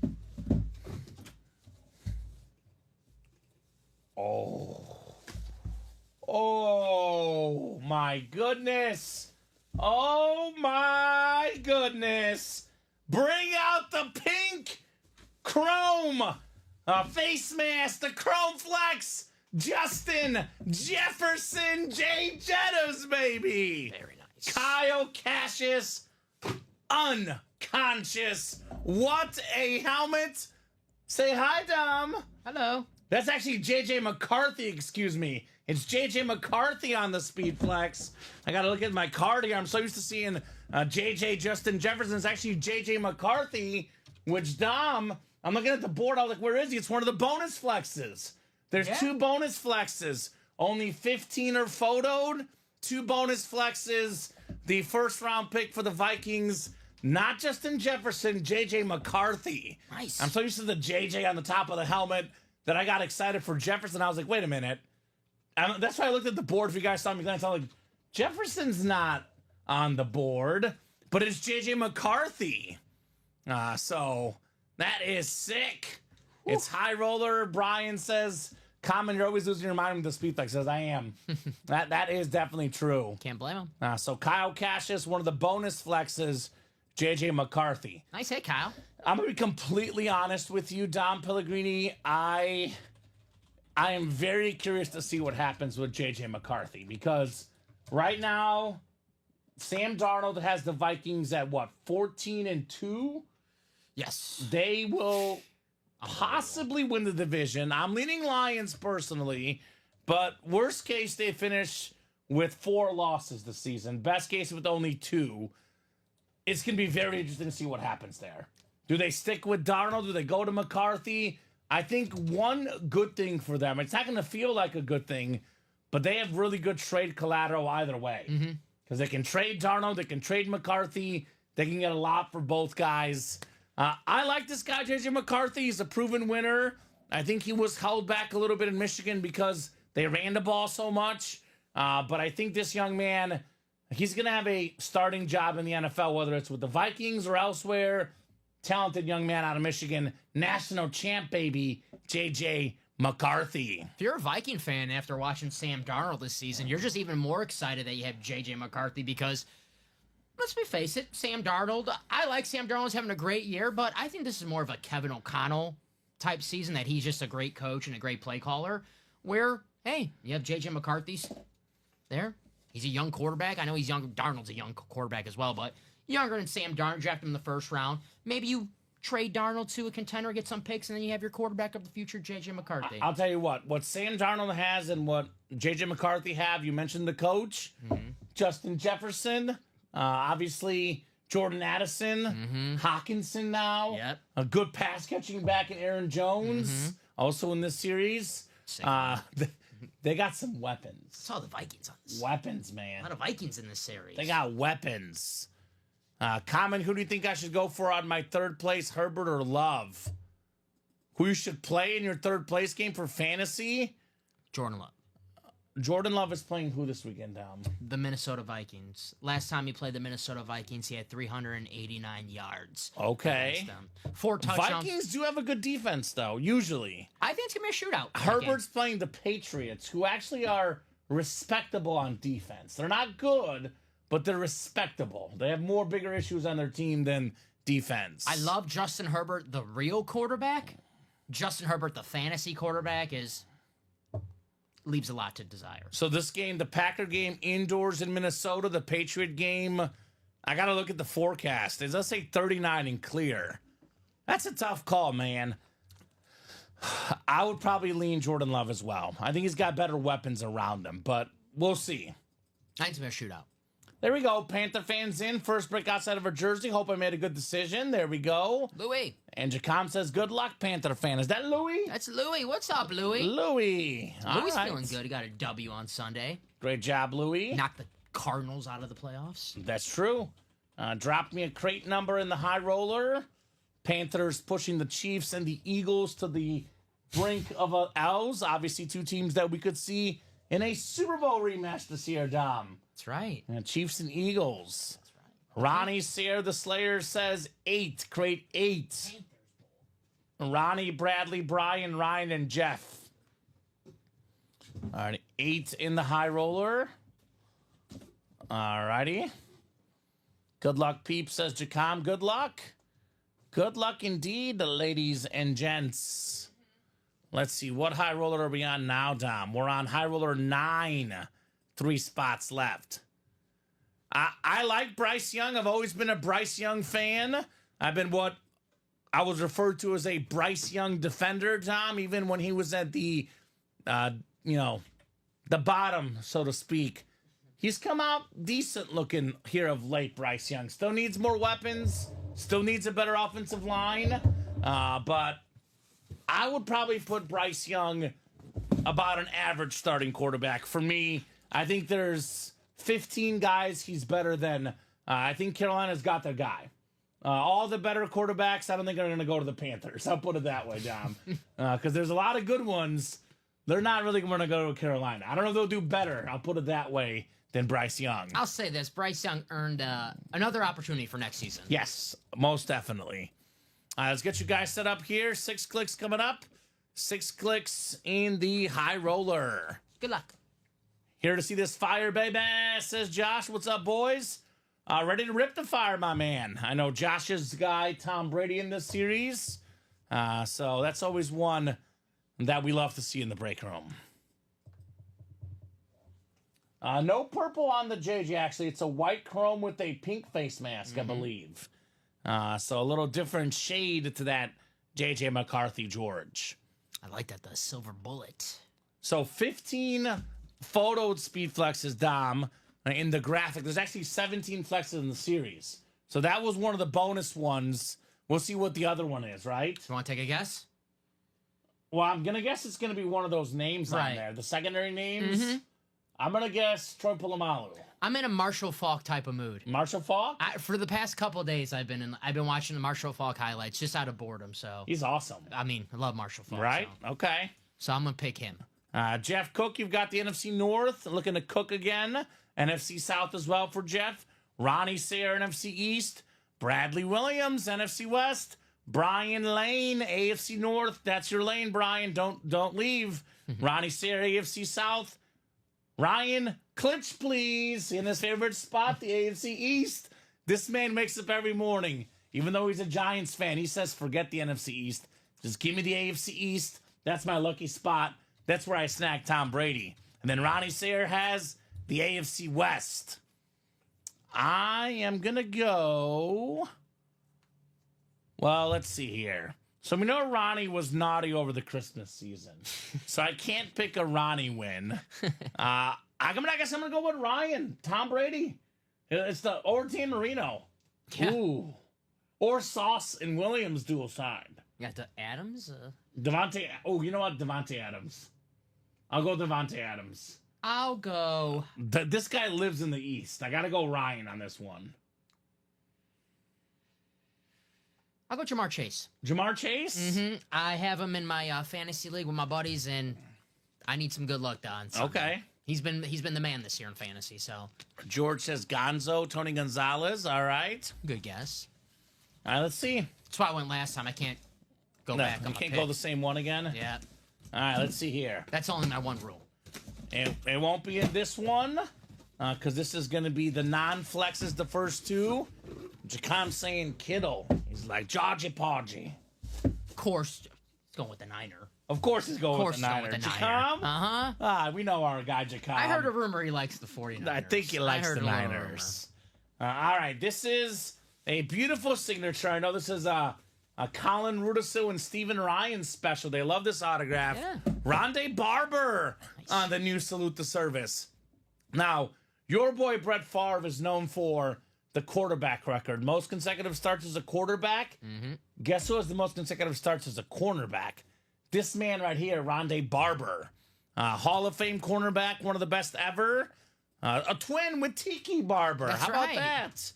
Oh, my goodness. Oh, my goodness. Bring out the pink chrome face mask, the chrome flex. Justin Jefferson J. Jettas, baby. Very nice. Kyle Cassius, unconscious. What a helmet. Say hi, Dom. Hello. That's actually J.J. McCarthy, excuse me. It's J.J. McCarthy on the Speed Flex. I got to look at my card here. I'm so used to seeing J.J. Justin Jefferson. It's actually J.J. McCarthy, which Dom, I'm looking at the board. I was like, where is he? It's one of the bonus flexes. There's 2 bonus flexes. Only 15 are photoed. 2 bonus flexes. The first round pick for the Vikings, not Justin Jefferson, J.J. McCarthy. Nice. I'm so used to the J.J. on the top of the helmet that I got excited for Jefferson. I was like, wait a minute. That's why I looked at the board. If you guys saw me glance, I was like, Jefferson's not on the board, but it's J.J. McCarthy. So that is sick. Ooh. It's high roller. Brian says, Kamen, you're always losing your mind with the speed flex. Says, I am. that is definitely true. Can't blame him. So Kyle Cassius, one of the bonus flexes, J.J. McCarthy. Nice hit, Kyle. I'm going to be completely honest with you, Dom Pellegrini. I am very curious to see what happens with J.J. McCarthy, because right now, Sam Darnold has the Vikings at, 14-2? Yes. They will possibly win the division. I'm leaning Lions personally, but worst case, they finish with 4 losses this season. Best case with only 2. It's going to be very interesting to see what happens there. Do they stick with Darnold? Do they go to McCarthy? I think one good thing for them, it's not going to feel like a good thing, but they have really good trade collateral either way. Because they can trade Darnold, they can trade McCarthy, they can get a lot for both guys. I like this guy, J.J. McCarthy. He's a proven winner. I think he was held back a little bit in Michigan because they ran the ball so much. But I think this young man, he's going to have a starting job in the NFL, whether it's with the Vikings or elsewhere. Talented young man out of Michigan, national champ, baby, J.J. McCarthy. If you're a Viking fan after watching Sam Darnold this season, you're just even more excited that you have J.J. McCarthy because, let's be face it, Sam Darnold, I like Sam Darnold's having a great year, but I think this is more of a Kevin O'Connell type season, that he's just a great coach and a great play caller, where, hey, you have J.J. McCarthy's there. He's a young quarterback. I know he's young. Darnold's a young quarterback as well, but younger than Sam Darnold. Draft him in the first round. Maybe you trade Darnold to a contender, get some picks, and then you have your quarterback of the future, J.J. McCarthy. I'll tell you what Sam Darnold has and what J.J. McCarthy have, you mentioned the coach, Justin Jefferson, obviously Jordan Addison, Hawkinson now, a good pass catching back in Aaron Jones, also in this series. They got some weapons. I saw the Vikings on this. Weapons, man. A lot of Vikings in this series. They got weapons. Kamen, who do you think I should go for on my third place, Herbert or Love? Who you should play in your third place game for fantasy? Jordan Love. Jordan Love is playing who this weekend, Dom? The Minnesota Vikings. Last time he played the Minnesota Vikings, he had 389 yards. Okay. 4 touchdowns. Vikings do have a good defense, though, usually. I think it's going to be a shootout. Herbert's playing the Patriots, who actually are respectable on defense. They're not good, but they're respectable. They have more bigger issues on their team than defense. I love Justin Herbert, the real quarterback. Justin Herbert, the fantasy quarterback, leaves a lot to desire. So this game, the Packer game indoors in Minnesota, the Patriot game, I got to look at the forecast. It does say 39 and clear. That's a tough call, man. I would probably lean Jordan Love as well. I think he's got better weapons around him, but we'll see. I think it's going to shootout. There we go. Panther fans in. First break outside of our jersey. Hope I made a good decision. There we go. Louis. And Jacom says, good luck, Panther fan. Is that Louis? That's Louis. What's up, Louis? Louis. Louis feeling good. He got a W on Sunday. Great job, Louis. Knocked the Cardinals out of the playoffs. That's true. Dropped me a crate number in the high roller. Panthers pushing the Chiefs and the Eagles to the brink of L's. Obviously, two teams that we could see in a Super Bowl rematch this year, Dom. That's right. Chiefs and Eagles. That's right. Ronnie Sayre, the Slayer, says 8. Crate 8. Ronnie, Bradley, Brian, Ryan, and Jeff. All right, 8 in the high roller. All righty. Good luck, Peep, says Jacom. Good luck. Good luck indeed, ladies and gents. Let's see, what high roller are we on now, Dom? We're on high roller 9. 3 spots left. I like Bryce Young. I've always been a Bryce Young fan. I've been what I was referred to as a Bryce Young defender, Tom, even when he was at the, the bottom, so to speak. He's come out decent looking here of late, Bryce Young. Still needs more weapons. Still needs a better offensive line. But I would probably put Bryce Young about an average starting quarterback. For me, I think there's 15 guys he's better than. I think Carolina's got their guy. All the better quarterbacks, I don't think are going to go to the Panthers. I'll put it that way, Dom. Because there's a lot of good ones. They're not really going to go to Carolina. I don't know if they'll do better, I'll put it that way, than Bryce Young. I'll say this. Bryce Young earned another opportunity for next season. Yes, most definitely. Let's get you guys set up here. 6 clicks coming up. 6 clicks in the high roller. Good luck. Here to see this fire, baby, says Josh. What's up, boys? Ready to rip the fire, my man. I know Josh's guy, Tom Brady, in this series. So that's always one that we love to see in the break room. No purple on the JJ, actually. It's a white chrome with a pink face mask, I believe. So a little different shade to that JJ McCarthy George. I like that, the silver bullet. So 15 photoed speed flexes, Dom, in the graphic. There's actually 17 flexes in the series. So that was one of the bonus ones We'll see what the other one is, right? You want to take a guess? Well, I'm going to guess it's going to be one of those names on there. The secondary names. I'm going to guess Troy Polamalu. I'm in a Marshall Faulk type of mood. Marshall Faulk? For the past couple of days, I've been watching the Marshall Faulk highlights just out of boredom. So he's awesome. I mean, I love Marshall Faulk. Right? So. Okay. So I'm going to pick him. Jeff Cook, you've got the NFC North. Looking to Cook again. NFC South as well for Jeff. Ronnie Sayre, NFC East. Bradley Williams, NFC West. Brian Lane, AFC North. That's your lane, Brian. Don't leave. Ronnie Sayre, AFC South. Ryan, clinch, please. In his favorite spot, the AFC East. This man wakes up every morning. Even though he's a Giants fan, he says, forget the NFC East. Just give me the AFC East. That's my lucky spot. That's where I snag Tom Brady. And then Ronnie Sayre has the AFC West. I am going to go... Well, let's see here. So we know Ronnie was naughty over the Christmas season. So I can't pick a Ronnie win. I guess I'm going to go with Ryan. Tom Brady. It's the Team Marino. Yeah. Ooh. Or Sauce and Williams dual side. You got the Adams? Devontae. Oh, you know what? Devontae Adams. I'll go Devontae Adams. I'll go... This guy lives in the East. I got to go Ryan on this one. I'll go Jamar Chase. Jamar Chase? I have him in my fantasy league with my buddies, and I need some good luck done. Okay. He's been the man this year in fantasy, so. George says Gonzo, Tony Gonzalez. All right. Good guess. All right, let's see. That's why I went last time. I can't go back on You my can't pick. go the same one again? Yeah. All right, let's see here. That's only my one rule. It won't be in this one, because this is going to be the non-flexes, the first two. Jacom saying Kittle. He's like, Georgie Podgy. Of course, he's going with the Niner. Of course he's going with the Niner. Going with the Jacom? Niner. We know our guy, Jacom. I heard a rumor he likes the 49ers. I think he likes the Niners. All right, this is a beautiful signature. I know this is a Colin Rudisil and Steven Ryan special. They love this autograph. Yeah. Rondé Barber on the new Salute the Service. Now, your boy Brett Favre is known for the quarterback record. Most consecutive starts as a quarterback. Guess who has the most consecutive starts as a cornerback? This man right here, Rondé Barber. Hall of Fame cornerback, one of the best ever. A twin with Tiki Barber. That's How about right.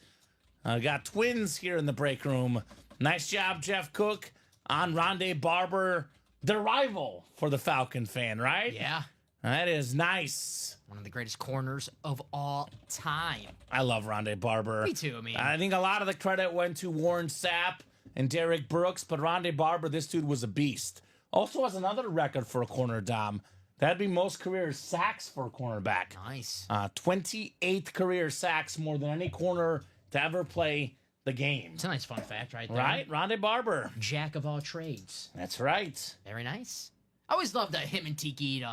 that? Got twins here in the break room. Nice job, Jeff Cook, on Rondé Barber, the rival for the Falcon fan, right? Yeah. That is nice. One of the greatest corners of all time. I love Rondé Barber. Me too, I think a lot of the credit went to Warren Sapp and Derek Brooks, but Rondé Barber, this dude was a beast. Also has another record for a corner, Dom. That'd be most career sacks for a cornerback. Nice. 28th career sacks, more than any corner to ever play the game. It's a nice fun fact right there. Right? Rondé Barber. Jack of all trades. That's right. Very nice. I always loved that him and Tiki,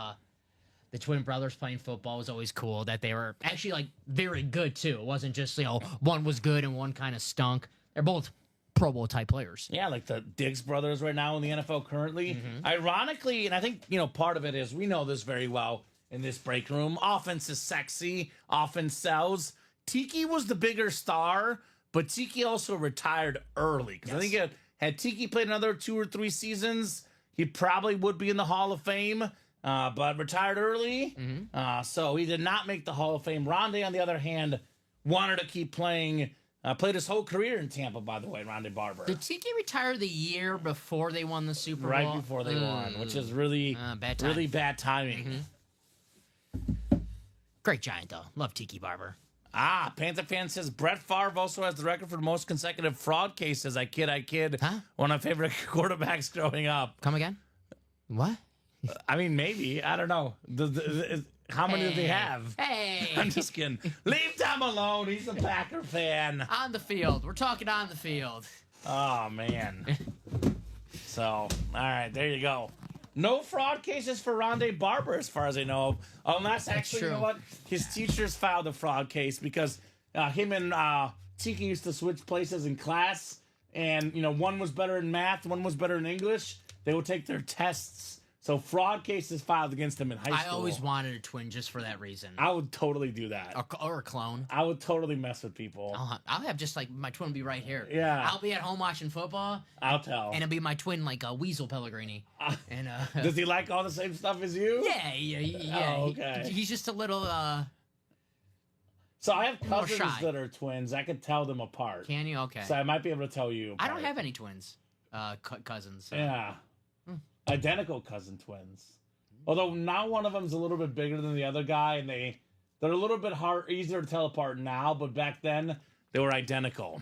the twin brothers playing football was always cool. That they were actually like very good too. It wasn't just, one was good and one kind of stunk. They're both Pro Bowl type players. Yeah, like the Diggs brothers right now in the NFL currently. Ironically, and I think, part of it is we know this very well in this break room. Offense is sexy. Offense sells. Tiki was the bigger star, but Tiki also retired early. Because I think had Tiki played another 2 or 3 seasons, he probably would be in the Hall of Fame. But retired early, so he did not make the Hall of Fame. Rondé, on the other hand, wanted to keep playing. Played his whole career in Tampa, by the way, Rondé Barber. Did Tiki retire the year before they won the Super Bowl? Right before they won, which is really, really bad timing. Great Giant, though. Love Tiki Barber. Panther fan says Brett Favre also has the record for the most consecutive fraud cases. I kid. Huh? One of my favorite quarterbacks growing up. Come again? What? I mean, maybe. I don't know. How many do they have? Hey! I'm just kidding. Leave Tom alone. He's a Packer fan. On the field. We're talking on the field. Oh, man. So, all right, there you go. No fraud cases for Rondé Barber, as far as I know. Unless, actually, true. you know what? His teachers filed a fraud case because him and Tiki used to switch places in class. And, one was better in math, one was better in English. They would take their tests So fraud cases filed against him in high I school. always wanted a twin just for that reason. I would totally do that. Or a clone. I would totally mess with people. I'll have just like my twin be right here. Yeah. I'll be at home watching football. I'll tell. And it'll be my twin like a Weasel Pellegrini. And Does he like all the same stuff as you? Yeah. Oh, okay. He's just a little So I have more cousins shy. that are twins. I could tell them apart. Can you? Okay. So I might be able to tell you apart. I don't have any twins. Cousins. So. Yeah. Identical cousin twins. Although now one of them's a little bit bigger than the other guy, and they're a little bit easier to tell apart now, but back then they were identical.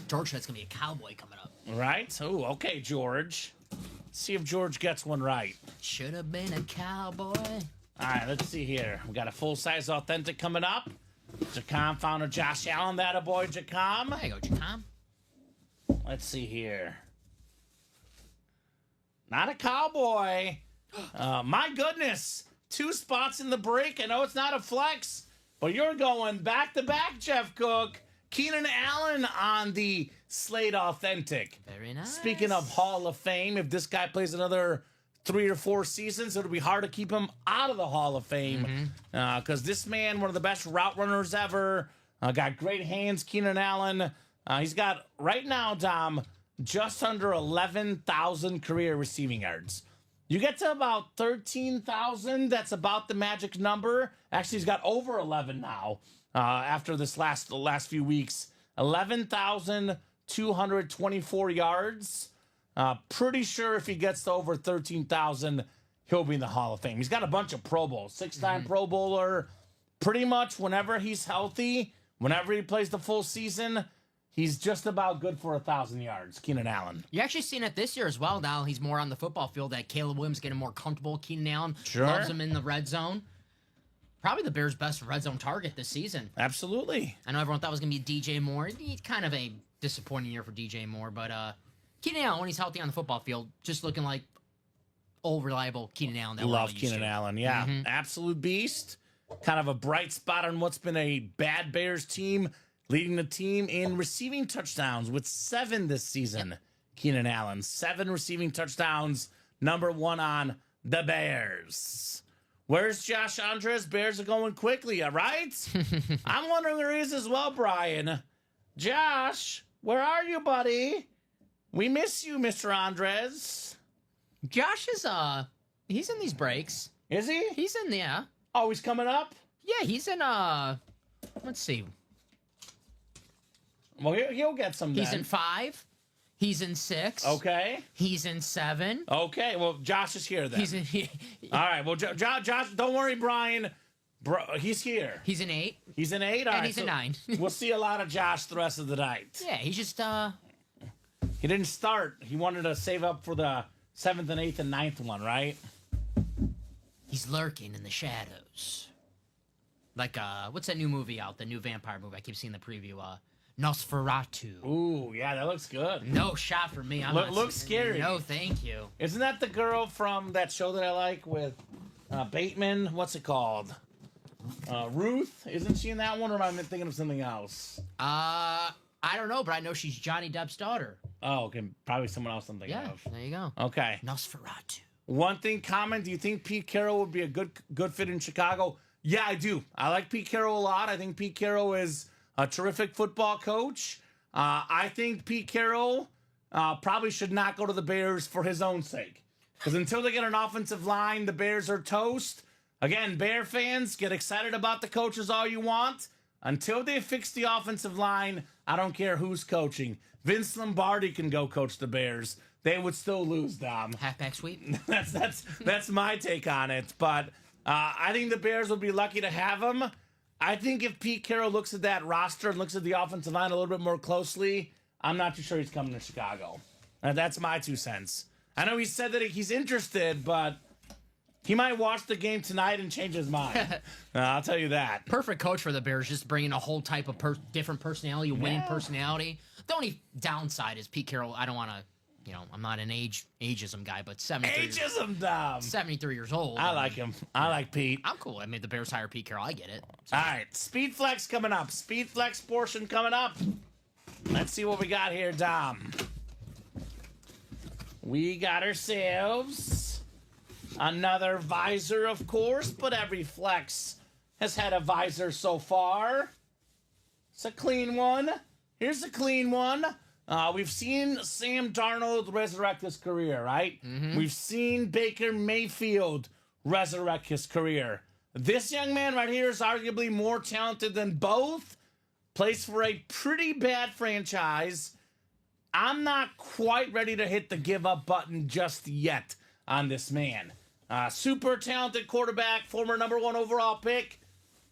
George said it's gonna be a cowboy coming up. Right? Oh, okay, George. See if George gets one right. Should have been a cowboy. All right, let's see here. We got a full-size authentic coming up. Jacom founder Josh Allen, that a boy, Jacom. There you go, Jacom. Let's see here. Not a cowboy. My goodness. 2 spots in the break. I know it's not a flex, but you're going back-to-back, Jeff Cook. Keenan Allen on the Slate Authentic. Very nice. Speaking of Hall of Fame, if this guy plays another 3 or 4 seasons, it'll be hard to keep him out of the Hall of Fame. Because this man, one of the best route runners ever, got great hands, Keenan Allen. He's got, right now, Dom, just under 11,000 career receiving yards. You get to about 13,000, that's about the magic number. Actually, he's got over 11 now after the last few weeks. 11,224 yards. Pretty sure if he gets to over 13,000, he'll be in the Hall of Fame. He's got a bunch of Pro Bowls, 6-time Pro Bowler. Pretty much whenever he's healthy, whenever he plays the full season, he's just about good for 1,000 yards, Keenan Allen. You actually seen it this year as well. Now he's more on the football field. That Caleb Williams getting more comfortable. Keenan Allen loves him in the red zone. Probably the Bears' best red zone target this season. Absolutely. I know everyone thought it was going to be DJ Moore. He's kind of a disappointing year for DJ Moore, but Keenan Allen, when he's healthy on the football field, just looking like old, reliable Keenan Allen. That Love Keenan Allen, yeah. Absolute beast. Kind of a bright spot on what's been a bad Bears team, leading the team in receiving touchdowns with 7 this season. Keenan Allen, 7 receiving touchdowns, number 1 on the Bears. Where's Josh Andres? Bears are going quickly, all right? I'm wondering where he is as well, Brian. Josh, where are you, buddy? We miss you, Mr. Andres. Josh is, he's in these breaks. Is he? He's in there. Oh, he's coming up? Yeah, he's in, let's see. Well, he'll get some He's then. in 5. He's in 6. Okay. He's in 7. Okay, well, Josh is here then. He's in. All right, well, Josh, don't worry, Brian. Bro, he's here. He's in 8. He's in 8? All And right, he's in 9. We'll see a lot of Josh the rest of the night. Yeah, he's just, He didn't start. He wanted to save up for the 7th and 8th and 9th one, right? he's lurking in the shadows. Like, what's that new movie out? The new vampire movie. I keep seeing the preview. Nosferatu. Ooh, yeah, that looks good. No shot for me. I'm not Looks scary. No, thank you. Isn't that the girl from that show that I like with Bateman? What's it called? Ruth? Isn't she in that one, or am I thinking of something else? I don't know, but I know she's Johnny Depp's daughter. Oh, okay, probably someone else I'm thinking Yeah, of. there you go. Okay. Nosferatu. One thing, Common, do you think Pete Carroll would be a good fit in Chicago? Yeah, I do. I like Pete Carroll a lot. I think Pete Carroll is a terrific football coach. I think Pete Carroll probably should not go to the Bears for his own sake. Because until they get an offensive line, the Bears are toast. Again, Bear fans, get excited about the coaches all you want. Until they fix the offensive line, I don't care who's coaching. Vince Lombardi can go coach the Bears. They would still lose, Dom. Halfback sweep. That's my take on it. But I think the Bears would be lucky to have him. I think if Pete Carroll looks at that roster and looks at the offensive line a little bit more closely, I'm not too sure he's coming to Chicago. That's my 2 cents. I know he said that he's interested, but he might watch the game tonight and change his mind. I'll tell you that. Perfect coach for the Bears, just bringing a whole type of different personality, winning personality. The only downside is Pete Carroll. I don't want to, I'm not an ageism guy, but 73. Ageism, Dom. 73 years old. I like him. I like Pete. I'm cool. I mean, the Bears hire Pete Carroll. I get it. All right, Speed Flex coming up. Speed Flex portion coming up. Let's see what we got here, Dom. we got ourselves another visor, of course, but every flex has had a visor so far. It's a clean one. Here's a clean one. We've seen Sam Darnold resurrect his career, right? We've seen Baker Mayfield resurrect his career. This young man right here is arguably more talented than both. Plays for a pretty bad franchise. I'm not quite ready to hit the give up button just yet on this man. Super talented quarterback, former #1 overall pick.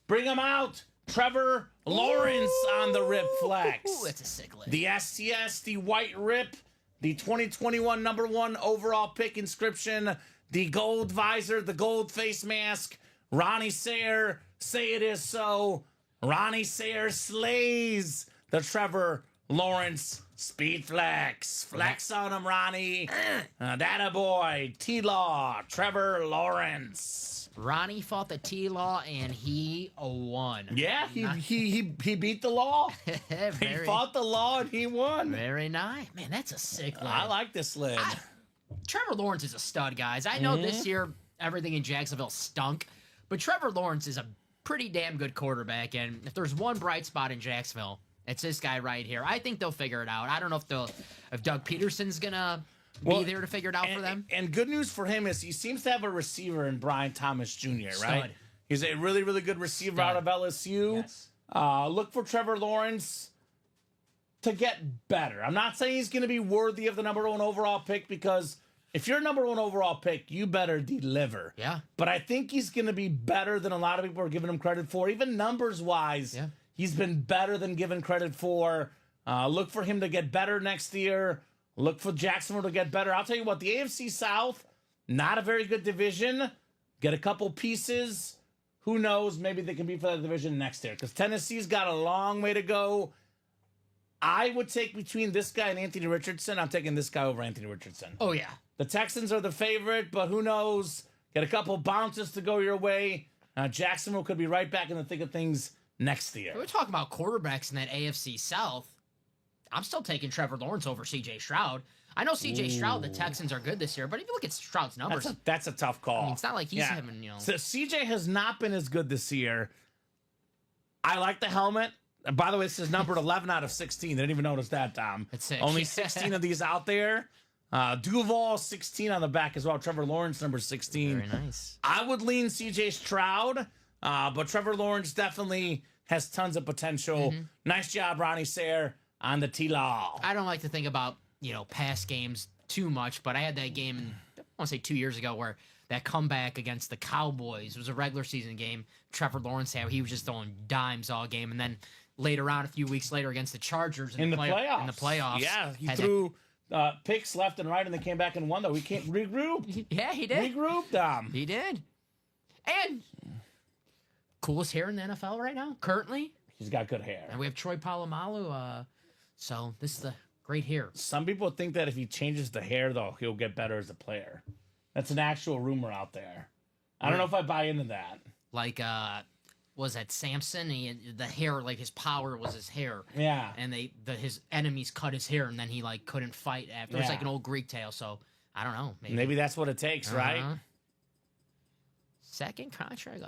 Bring him out. Trevor Lawrence on the rip flex. Ooh, that's a sick list. The STS, the white rip, the 2021 #1 overall pick inscription, the gold visor, the gold face mask. Ronnie Sayer, say it is so. Ronnie Sayer slays the Trevor Lawrence speed flex. Flex on him, Ronnie. That boy. T-Law, Trevor Lawrence. Ronnie fought the T-Law, and he won. Yeah, he beat the law. He fought the law, and he won. Very nice. Man, that's a sick lid. I like this lid. Trevor Lawrence is a stud, guys. I know this year everything in Jacksonville stunk, but Trevor Lawrence is a pretty damn good quarterback, and if there's one bright spot in Jacksonville, it's this guy right here. I think they'll figure it out. I don't know if Doug Peterson's gonna be there to figure it out for them. And good news for him is he seems to have a receiver in Brian Thomas Jr., right? Stud. He's a really, really good receiver out of LSU. Yes. Look for Trevor Lawrence to get better. I'm not saying he's going to be worthy of the #1 overall pick, because if you're a #1 overall pick, you better deliver. Yeah. But I think he's going to be better than a lot of people are giving him credit for. Even numbers-wise, he's been better than given credit for. Look for him to get better next year. Look for Jacksonville to get better. I'll tell you what, the AFC South, not a very good division. Get a couple pieces. Who knows? Maybe they can be for that division next year, because Tennessee's got a long way to go. I would take between this guy and Anthony Richardson. I'm taking this guy over Anthony Richardson. Oh, yeah. The Texans are the favorite, but who knows? Get a couple bounces to go your way. Jacksonville could be right back in the thick of things next year. We're talking about quarterbacks in that AFC South. I'm still taking Trevor Lawrence over C.J. Stroud. I know C.J. Stroud, the Texans are good this year, but if you look at Stroud's numbers, That's a tough call. I mean, it's not like he's having, So CJ has not been as good this year. I like the helmet. And by the way, this is numbered 11 out of 16. They didn't even notice that, Tom. That's sick. Only 16 of these out there. Duval, 16 on the back as well. Trevor Lawrence, number 16. Very nice. I would lean CJ Stroud, but Trevor Lawrence definitely has tons of potential. Nice job, Ronnie Sayer, on the T-Law. I don't like to think about, past games too much, but I had that game, I want to say 2 years ago, where that comeback against the Cowboys was a regular season game. Trevor Lawrence, he was just throwing dimes all game. And then later on, a few weeks later, against the Chargers in the playoffs. In the playoffs. Yeah, he threw picks left and right, and they came back and won, though. We can't regroup. Yeah, he did. Regrouped. He did. And coolest hair in the NFL right now, currently. He's got good hair. And we have Troy Polamalu. So this is the great hair. Some people think that if he changes the hair, though, he'll get better as a player. That's an actual rumor out there. I don't know if I buy into that. Like, was that Samson? The hair, like his power was his hair. Yeah. And his enemies cut his hair, and then he couldn't fight after. It was like an old Greek tale. So I don't know. Maybe that's what it takes, right? Second contract.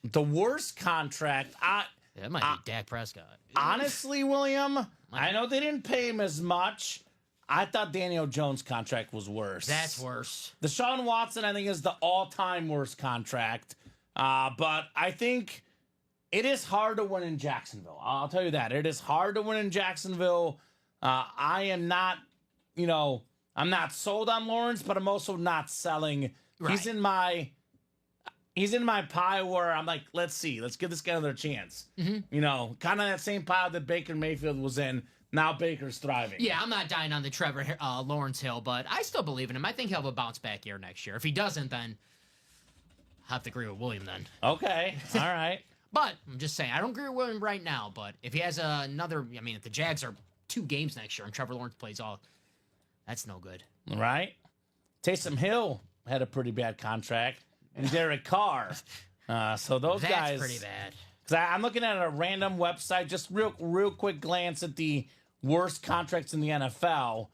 The worst contract. That might be Dak Prescott. Honestly, William, I know they didn't pay him as much. I thought Daniel Jones' contract was worse. That's worse. Deshaun Watson, I think, is the all-time worst contract. But I think it is hard to win in Jacksonville. I'll tell you that. It is hard to win in Jacksonville. I am not, I'm not sold on Lawrence, but I'm also not selling. Right. He's in my pile where I'm like, let's see. Let's give this guy another chance. Kind of that same pile that Baker Mayfield was in. Now Baker's thriving. Yeah, I'm not dying on the Trevor Lawrence hill, but I still believe in him. I think he'll have a bounce back year next year. If he doesn't, then I have to agree with William then. Okay, all right. But I'm just saying, I don't agree with William right now, but if he has another, if the Jags are 2 games next year and Trevor Lawrence plays all, that's no good. Right? Taysom Hill had a pretty bad contract, and Derek Carr. So those guys. That's pretty bad. Because I'm looking at a random website, just real quick glance at the worst contracts in the NFL.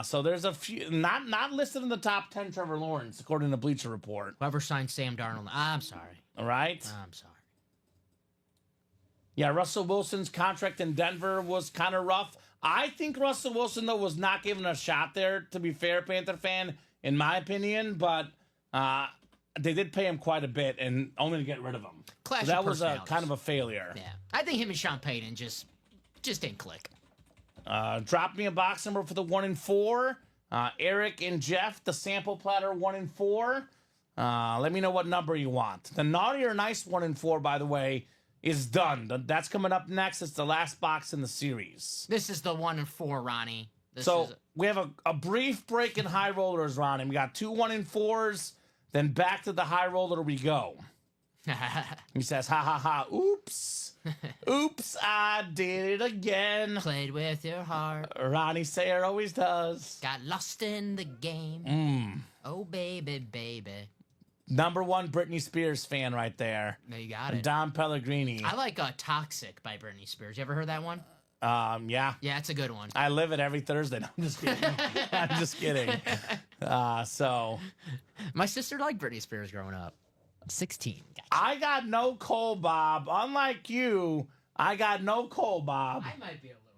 So there's a few not listed in the top 10 Trevor Lawrence according to Bleacher Report. Whoever signed Sam Darnold, I'm sorry. All right. I'm sorry. Yeah, Russell Wilson's contract in Denver was kind of rough. I think Russell Wilson, though, was not given a shot there, to be fair, Panther fan, in my opinion. But they did pay him quite a bit and only to get rid of him. Clash So that of was a personalities. kind of a failure. Yeah. I think him and Sean Payton just didn't click. Drop me a box number for the 1 and 4. Eric and Jeff, the sample platter 1 and 4. Let me know what number you want. The naughty or nice 1 and 4, by the way, is done. That's coming up next. It's the last box in the series. This is the 1 and 4, Ronnie. We have a brief break in high rollers, Ronnie. We got 2 1 and 4s, then back to the high roller we go. He says, ha ha ha, oops. Oops, I did it again. Played with your heart. Ronnie Sayer always does. Got lost in the game. Oh, baby, baby. Number 1 Britney Spears fan right there. There you got it. Dom Pellegrini. I like Toxic by Britney Spears. You ever heard that one? Yeah. Yeah, it's a good one. I live it every Thursday. No, I'm just kidding. I'm just kidding. My sister liked Britney Spears growing up. 16. Gotcha. I got no coal, Bob. Unlike you, I got no coal, Bob. I might be a little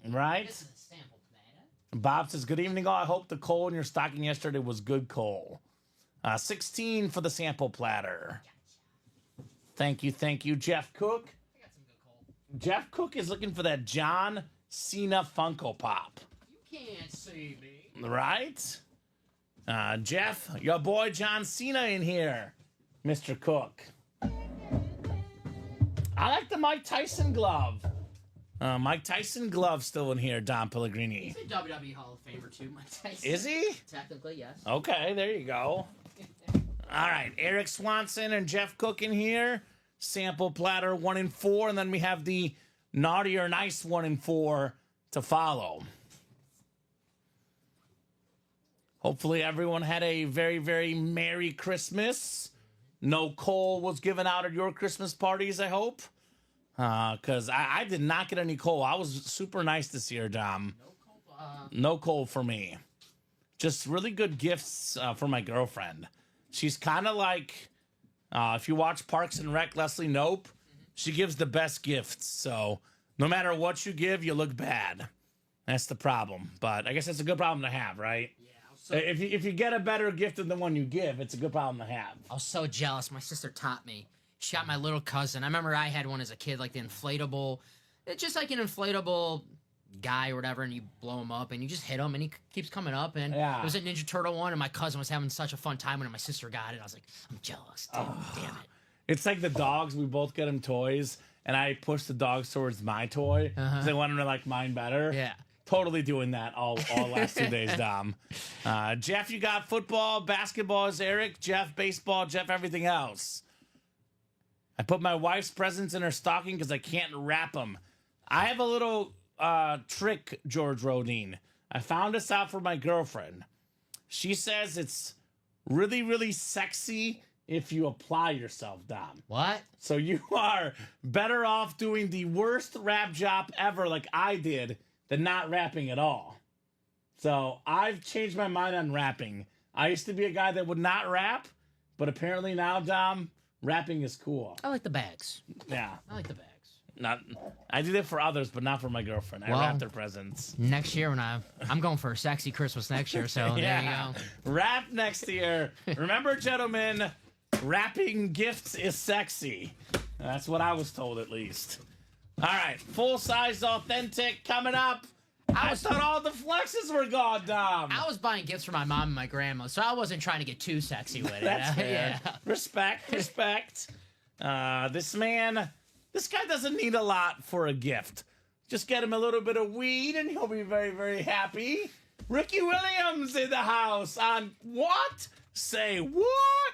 nasally. Right? This is a sample platter. Bob says, good evening, all. I hope the coal in your stocking yesterday was good coal. 16 for the sample platter. Thank you, Jeff Cook. I got some good coal. Jeff Cook is looking for that John Cena Funko Pop. You can't see me. Right? Jeff, your boy John Cena in here, Mr. Cook. I like the Mike Tyson glove. Mike Tyson glove still in here, Don Pellegrini. He's a WWE Hall of Famer too, Mike Tyson. Is he? Technically, yes. Okay, there you go. All right, Eric Swanson and Jeff Cook in here. Sample platter 1 and 4, and then we have the naughty or nice 1 and 4 to follow. Hopefully everyone had a very, very Merry Christmas. No coal was given out at your Christmas parties, I hope. Because I did not get any coal. I was super nice this year, Dom. No coal for me. Just really good gifts for my girlfriend. She's kind of like, if you watch Parks and Rec, Leslie Knope, she gives the best gifts. So no matter what you give, you look bad. That's the problem. But I guess it's a good problem to have, right? Yeah. If you get a better gift than the one you give, it's a good problem to have. I was so jealous. My sister taught me. She got my little cousin. I remember I had one as a kid, like the inflatable. It's just like an inflatable guy or whatever, and you blow him up, and you just hit him, and he keeps coming up. And Yeah. it was a Ninja Turtle one, and my cousin was having such a fun time when my sister got it. I was like, I'm jealous. Damn it. It's like the dogs. We both get them toys, and I push the dogs towards my toy because I want them to like mine better. Yeah. Totally doing that all last 2 days, Dom. Jeff, you got football, basketball is Eric, Jeff, baseball, Jeff, everything else. I put my wife's presents in her stocking because I can't wrap them. I have a little trick, George Rodine. I found this out for my girlfriend. She says it's really, really sexy if you apply yourself, Dom. What? So you are better off doing the worst wrap job ever like I did than not rapping at all. So I've changed my mind on rapping. I used to be a guy that would not rap, but apparently now, Dom, rapping is cool. I like the bags. Yeah. I like the bags. I did it for others, but not for my girlfriend. I Well, wrap their presents. Next year when I'm going for a sexy Christmas next year, so there you go. Rap next year. Remember, gentlemen, wrapping gifts is sexy. That's what I was told, at least. All right, full-size authentic coming up. I thought all the flexes were gone, Dom. I was buying gifts for my mom and my grandma, so I wasn't trying to get too sexy with it. That's fair. Yeah. Respect. This guy doesn't need a lot for a gift. Just get him a little bit of weed and he'll be very, very happy. Ricky Williams in the house on what? Say what?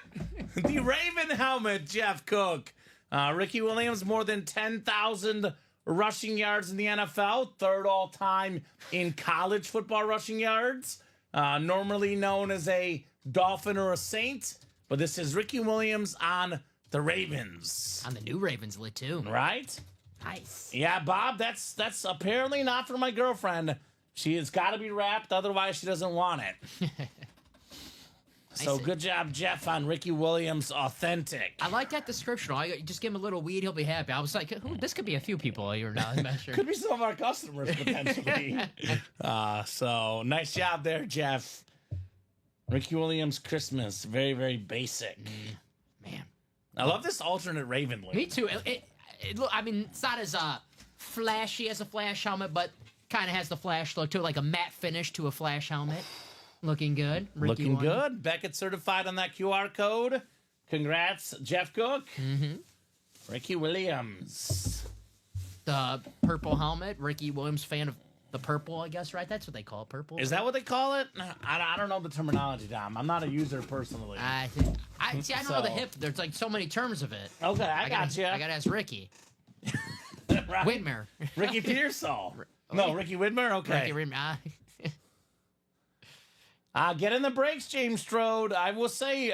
The Raven helmet, Jeff Cook. Ricky Williams, more than 10,000 rushing yards in the NFL, third all-time in college football rushing yards. Normally known as a Dolphin or a Saint, but this is Ricky Williams on the Ravens. On the new Ravens lit too. Right? Nice. Yeah, Bob, that's apparently not for my girlfriend. She has got to be wrapped, otherwise she doesn't want it. So see. good job, Jeff, on Ricky Williams Authentic. I like that description. Just give him a little weed, he'll be happy. I was like, this could be a few people here now. I'm not sure. Could be some of our customers, potentially. So nice job there, Jeff. Ricky Williams Christmas. Very, very basic. Man. I love this alternate Raven look. Me too. I mean, it's not as flashy as a Flash helmet, but kind of has the Flash look to it, like a matte finish to a Flash helmet. Looking good. Ricky Looking won. good. Beckett certified on that QR code. Congrats, Jeff Cook. Ricky Williams. The purple helmet. Ricky Williams, fan of the purple, I guess, right? That's what they call it, purple. Is that what they call it? I don't know the terminology, Dom. I'm not a user personally. I don't know the hip. There's like so many terms of it. Okay, I got you. I gotta ask Ricky. Right. Whitmer. Ricky Pearsall. No, Ricky Widmer? Okay. Ricky Whitmer. Get in the breaks, James Strode. I will say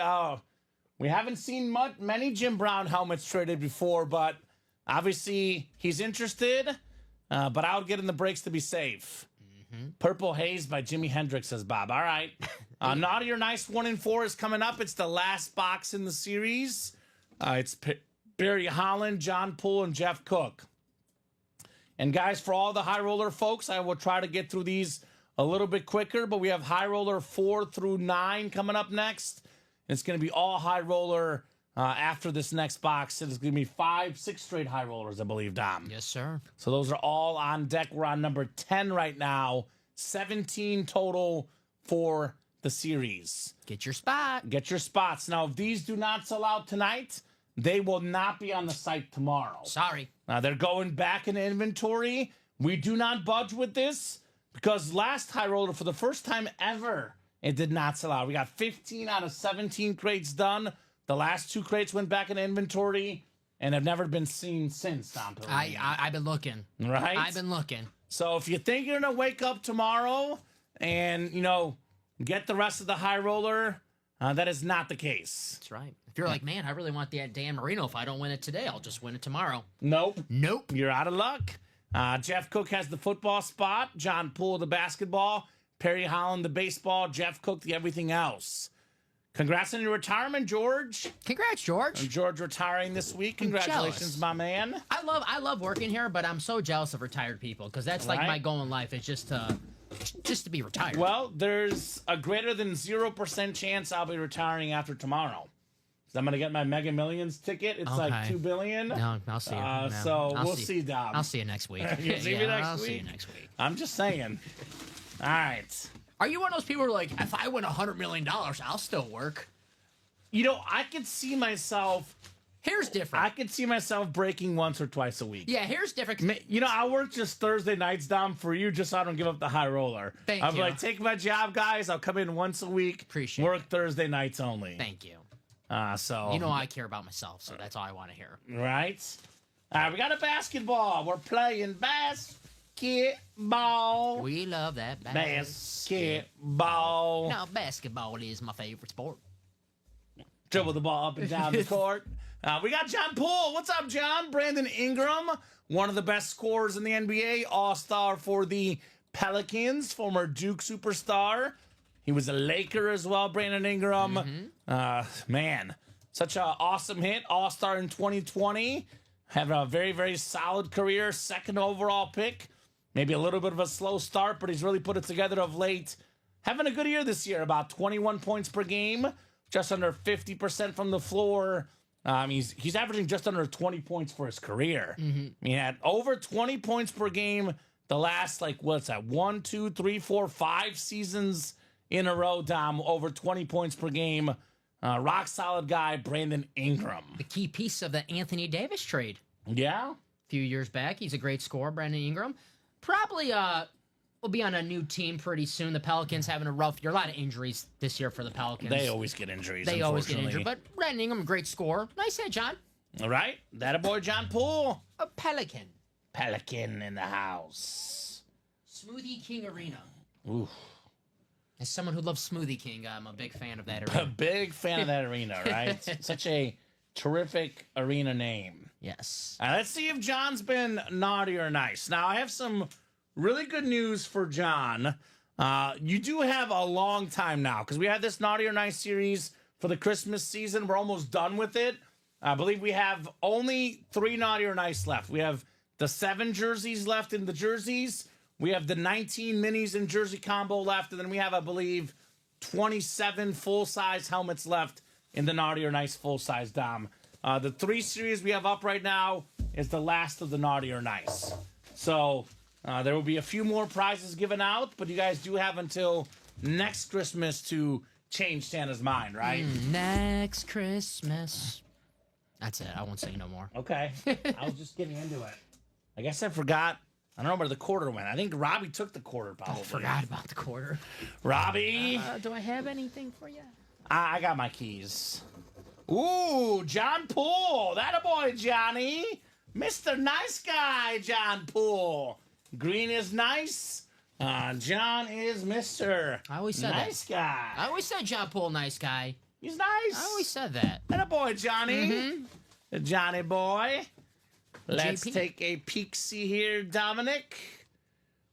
we haven't seen many Jim Brown helmets traded before, but obviously he's interested. But I would get in the breaks to be safe. Purple Haze by Jimi Hendrix, says Bob. All right. Naughty or Nice 1 and 4 is coming up. It's the last box in the series. It's Barry Holland, John Poole, and Jeff Cook. And guys, for all the high roller folks, I will try to get through these a little bit quicker, but we have high roller 4 through 9 coming up next. It's going to be all high roller after this next box. It's going to be 5-6 straight high rollers, I believe, Dom. Yes, sir. So those are all on deck. We're on number 10 right now. 17 total for the series. Get your spot. Get your spots. Now, if these do not sell out tonight, they will not be on the site tomorrow. Sorry. They're going back in inventory. We do not budge with this because last high roller, for the first time ever, it did not sell out. We got 15 out of 17 crates done. The last 2 crates went back in inventory and have never been seen since, Tom. I've been looking. Right? I've been looking. So if you think you're going to wake up tomorrow and, get the rest of the high roller, that is not the case. That's right. If you're like, man, I really want that Dan Marino. If I don't win it today, I'll just win it tomorrow. Nope. Nope. You're out of luck. Jeff Cook has the football spot. John Poole, the basketball. Perry Holland, the baseball. Jeff Cook, the everything else. Congrats on your retirement, George. Congrats, George. And George retiring this week. Congratulations, my man. I love working here, but I'm so jealous of retired people because that's like my goal in life is just to be retired. Well, there's a greater than 0% chance I'll be retiring after tomorrow. So I'm going to get my Mega Millions ticket. It's like $2 billion. No, I'll see you. No. So we'll see, Dom. I'll see you next week. You'll see me next I'll week? see you next week. I'm just saying. All right. Are you one of those people who are like, if I win $100 million, I'll still work? I could see myself. Here's different. I could see myself breaking once or twice a week. Yeah, here's different. I work just Thursday nights, Dom, for you, just so I don't give up the high roller. Thank I'm you. like, take my job, guys. I'll come in once a week. Appreciate work it. Thursday nights only. Thank you. So I care about myself, so that's all I want to hear. Right. All right, we got a basketball. We're playing basketball. We love that Basketball. No, basketball is my favorite sport. Dribble the ball up and down the court. We got John Poole. What's up, John? Brandon Ingram, one of the best scorers in the NBA, all-star for the Pelicans, former Duke superstar. He was a Laker as well, Brandon Ingram. Man, such an awesome hit. All-star in 2020. Having a very, very solid career. Second overall pick. Maybe a little bit of a slow start, but he's really put it together of late. Having a good year this year. About 21 points per game. Just under 50% from the floor. He's averaging just under 20 points for his career. He had over 20 points per game the last, 1, 2, 3, 4, 5 seasons in a row, Dom. Over 20 points per game. Rock solid guy, Brandon Ingram. The key piece of the Anthony Davis trade. Yeah? A few years back. He's a great scorer, Brandon Ingram. Probably will be on a new team pretty soon. The Pelicans having a rough year. A lot of injuries this year for the Pelicans. They always get injuries, They always get injured. But Brandon Ingram, a great scorer. Nice hit, John. All right. That a boy, John Poole. A Pelican. Pelican in the house. Smoothie King Arena. Ooh. As someone who loves Smoothie King, I'm a big fan of that A arena. big fan of that arena, right? Such a terrific arena name. Yes. Let's see if John's been naughty or nice. Now, I have some really good news for John. You do have a long time now because we had this Naughty or Nice series for the Christmas season. We're almost done with it. I believe we have only 3 Naughty or Nice left. We have the 7 jerseys left in the jerseys. We have the 19 minis in jersey combo left. And then we have, I believe, 27 full-size helmets left in the Naughty or Nice full-size, Dom. The 3 series we have up right now is the last of the Naughty or Nice. So there will be a few more prizes given out, but you guys do have until next Christmas to change Santa's mind, right? Next Christmas. That's it. I won't say no more. Okay. I was just getting into it. I guess I forgot. I don't know where the quarter went. I think Robbie took the quarter, probably. I forgot about the quarter. Robbie. Do I have anything for you? I got my keys. Ooh, John Poole. That a boy, Johnny. Mr. Nice Guy, John Poole. Green is nice. John is Mr. I always said Nice that. Guy. I always said John Poole, nice guy. He's nice. I always said that. That a boy, Johnny. The Johnny boy. Let's JP. take a peek-see here, Dominic.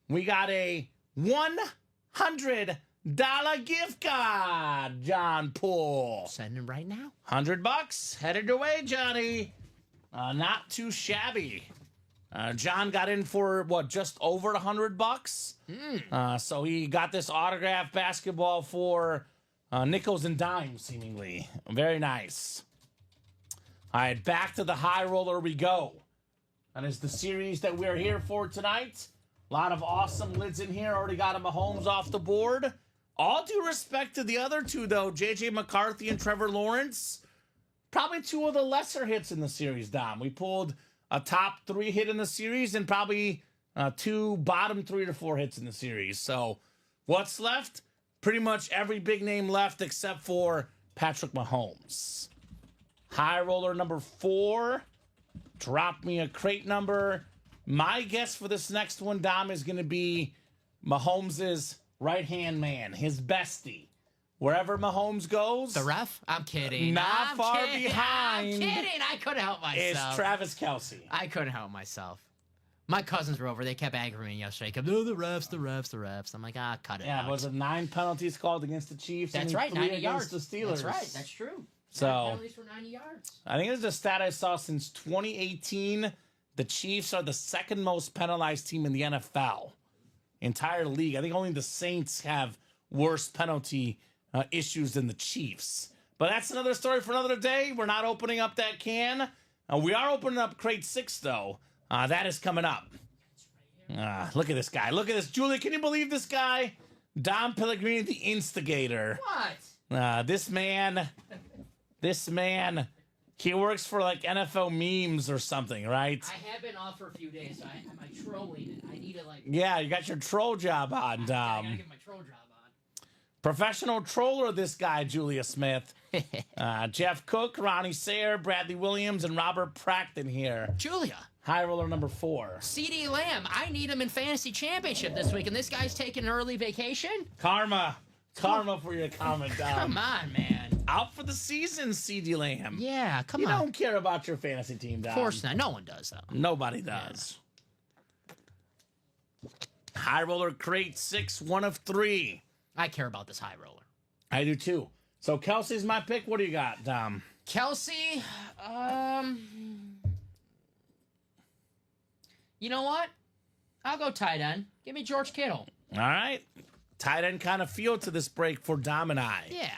We got a $100 gift card, John Poole. Sending right now. $100 headed your way, Johnny. Not too shabby. John got in for what, just over $100. So he got this autographed basketball for nickels and dimes, seemingly. Very nice. All right, back to the high roller we go. That is the series that we're here for tonight. A lot of awesome lids in here. Already got a Mahomes off the board. All due respect to the other two, though, J.J. McCarthy and Trevor Lawrence. Probably 2 of the lesser hits in the series, Dom. We pulled a top 3 hit in the series and probably 2 bottom 3 to 4 hits in the series. So what's left? Pretty much every big name left except for Patrick Mahomes. High roller number 4. Drop me a crate number. My guess for this next one, Dom, is going to be Mahomes' right-hand man, his bestie. Wherever Mahomes goes, The ref? I'm kidding. Not I'm far kidding. behind I'm kidding. I couldn't help is myself. Travis Kelce. I couldn't help myself. My cousins were over. They kept aggravating me yesterday. Kept, oh, the refs. I'm like, cut it out. Was it 9 penalties called against the Chiefs? That's and right, 3 90 against yards. the Steelers. That's right. That's true. So- 9 penalties for 90 yards. I think it's a stat I saw since 2018. The Chiefs are the second most penalized team in the NFL. Entire league. I think only the Saints have worse penalty issues than the Chiefs. But that's another story for another day. We're not opening up that can. We are opening up crate 6, though. That is coming up. Look at this guy. Look at this. Julie, can you believe this guy? Dom Pellegrini, the instigator. What? This man, he works for like NFL memes or something, right? I have been off for a few days, so am I trolling? I need to like. Yeah, you got your troll job on, I gotta Dom. get my troll job on. Professional troller, this guy, Julia Smith. Jeff Cook, Ronnie Sayer, Bradley Williams, and Robert Practon here. Julia. High roller number 4. CD Lamb. I need him in fantasy championship this week, and this guy's taking an early vacation. Karma for your comment, Dom. Come on, man. Out for the season, CD Lamb. Yeah, come You on. don't care about your fantasy team, Dom. Of course not. No one does, though. Nobody does. High roller crate 6, 1 of 3. I care about this high roller. I do too. So Kelsey's my pick. What do you got, Dom? Kelsey, you know what? I'll go tight end. Give me George Kittle. All right. Tight end kind of feel to this break for Dom and I. Yeah,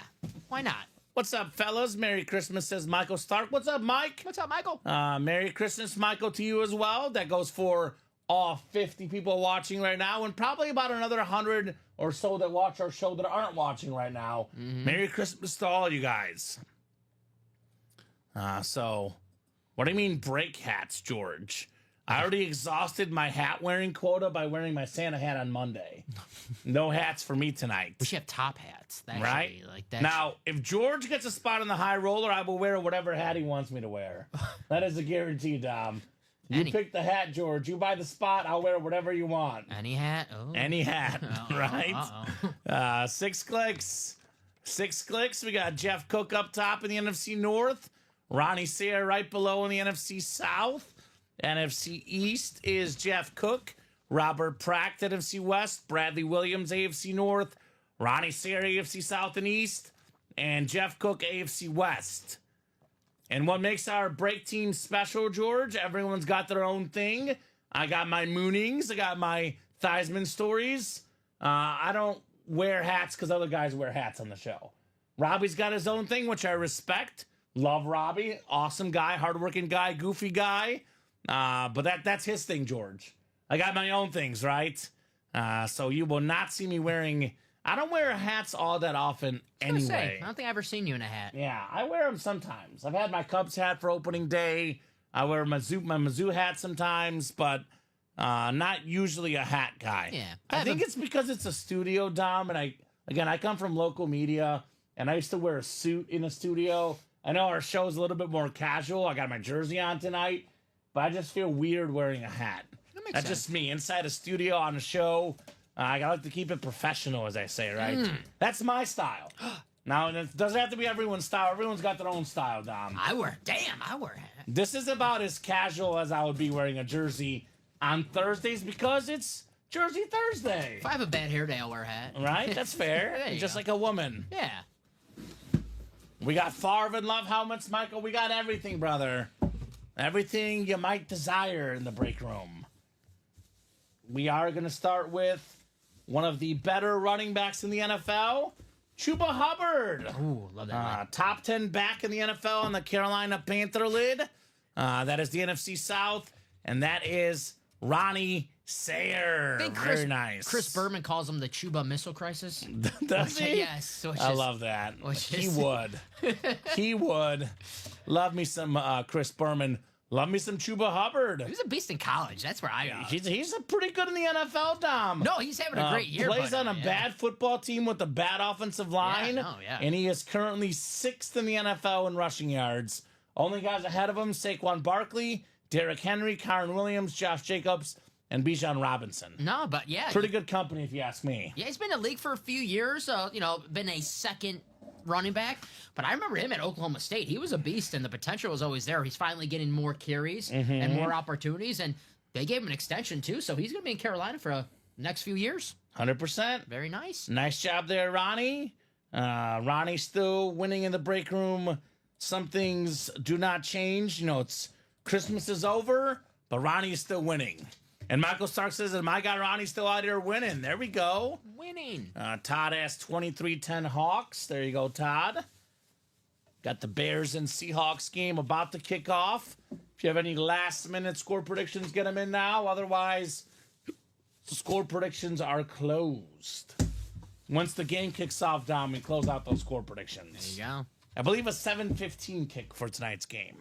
why not? What's up, fellas? Merry Christmas, says Michael Stark. What's up, Mike? What's up, Michael? Merry Christmas, Michael, to you as well. That goes for all 50 people watching right now, and probably about another 100 or so that watch our show that aren't watching right now. Merry Christmas to all you guys. So, what do you mean break hats, George? I already exhausted my hat wearing quota by wearing my Santa hat on Monday. No hats for me tonight. We should have top hats. That Right? should be like that. Now, if George gets a spot on the high roller, I will wear whatever hat he wants me to wear. That is a guarantee, Dom. You pick the hat, George. You buy the spot, I'll wear whatever you want. Any hat? Oh. Any hat, right? 6 clicks. 6 clicks. We got Jeff Cook up top in the NFC North. Ronnie Sayer right below in the NFC South. NFC East is Jeff Cook. Robert Pratt, NFC West, Bradley Williams, AFC North, Ronnie Sayre, AFC South and East, and Jeff Cook, AFC West. And what makes our break team special, George, everyone's got their own thing. I got my Moonings. I got my Theismann stories. I don't wear hats because other guys wear hats on the show. Robbie's got his own thing, which I respect. Love Robbie. Awesome guy, hardworking guy, goofy guy. But that's his thing, George. I got my own things, right? So you will not see me wearing... I don't wear hats all that often anyway. I don't think I've ever seen you in a hat. Yeah, I wear them sometimes. I've had my Cubs hat for opening day. I wear my Mizzou hat sometimes, but not usually a hat guy. Yeah. I think it's because it's a studio, Dom, and I come from local media, and I used to wear a suit in a studio. I know our show's a little bit more casual. I got my jersey on tonight, but I just feel weird wearing a hat. That's just me. Inside a studio on a show, I like to keep it professional, as I say, right? That's my style. Now, it doesn't have to be everyone's style. Everyone's got their own style, Dom. I wear a hat. This is about as casual as I would be wearing a jersey on Thursdays because it's Jersey Thursday. If I have a bad hair day, I'll wear a hat. Right? That's fair. Just like a woman. Yeah. We got Favre and Love helmets, Michael. We got everything, brother. Everything you might desire in the break room. We are going to start with one of the better running backs in the NFL, Chuba Hubbard. Ooh, love that. Top 10 back in the NFL on the Carolina Panther lid. That is the NFC South, and that is Ronnie Sayre. Very nice. Chris Berman calls him the Chuba Missile Crisis. Does he? Yes. I love that. He would. He would. Love me some Chris Berman. Love me some Chuba Hubbard. He was a beast in college. That's where I got. He's a pretty good in the NFL, Dom. No, he's having a great year. Plays on a bad football team with a bad offensive line. Yeah. And he is currently 6th in the NFL in rushing yards. Only guys ahead of him, Saquon Barkley, Derrick Henry, Kyron Williams, Josh Jacobs, and Bijan Robinson. No, but yeah. Pretty good company, if you ask me. Yeah, he's been in the league for a few years. Been a second running back. But I remember him at Oklahoma State. He was a beast, and the potential was always there. He's finally getting more carries and more opportunities, and they gave him an extension, too, so he's going to be in Carolina for the next few years. 100%. Very nice. Nice job there, Ronnie. Ronnie's still winning in the break room. Some things do not change. It's Christmas is over, but Ronnie is still winning. And Michael Stark says that my guy Ronnie's still out here winning. There we go. Winning. Todd asked 23-10 Hawks. There you go, Todd. Got the Bears and Seahawks game about to kick off. If you have any last-minute score predictions, get them in now. Otherwise, the score predictions are closed. Once the game kicks off, Dom, we close out those score predictions. There you go. I believe a 7:15 kick for tonight's game.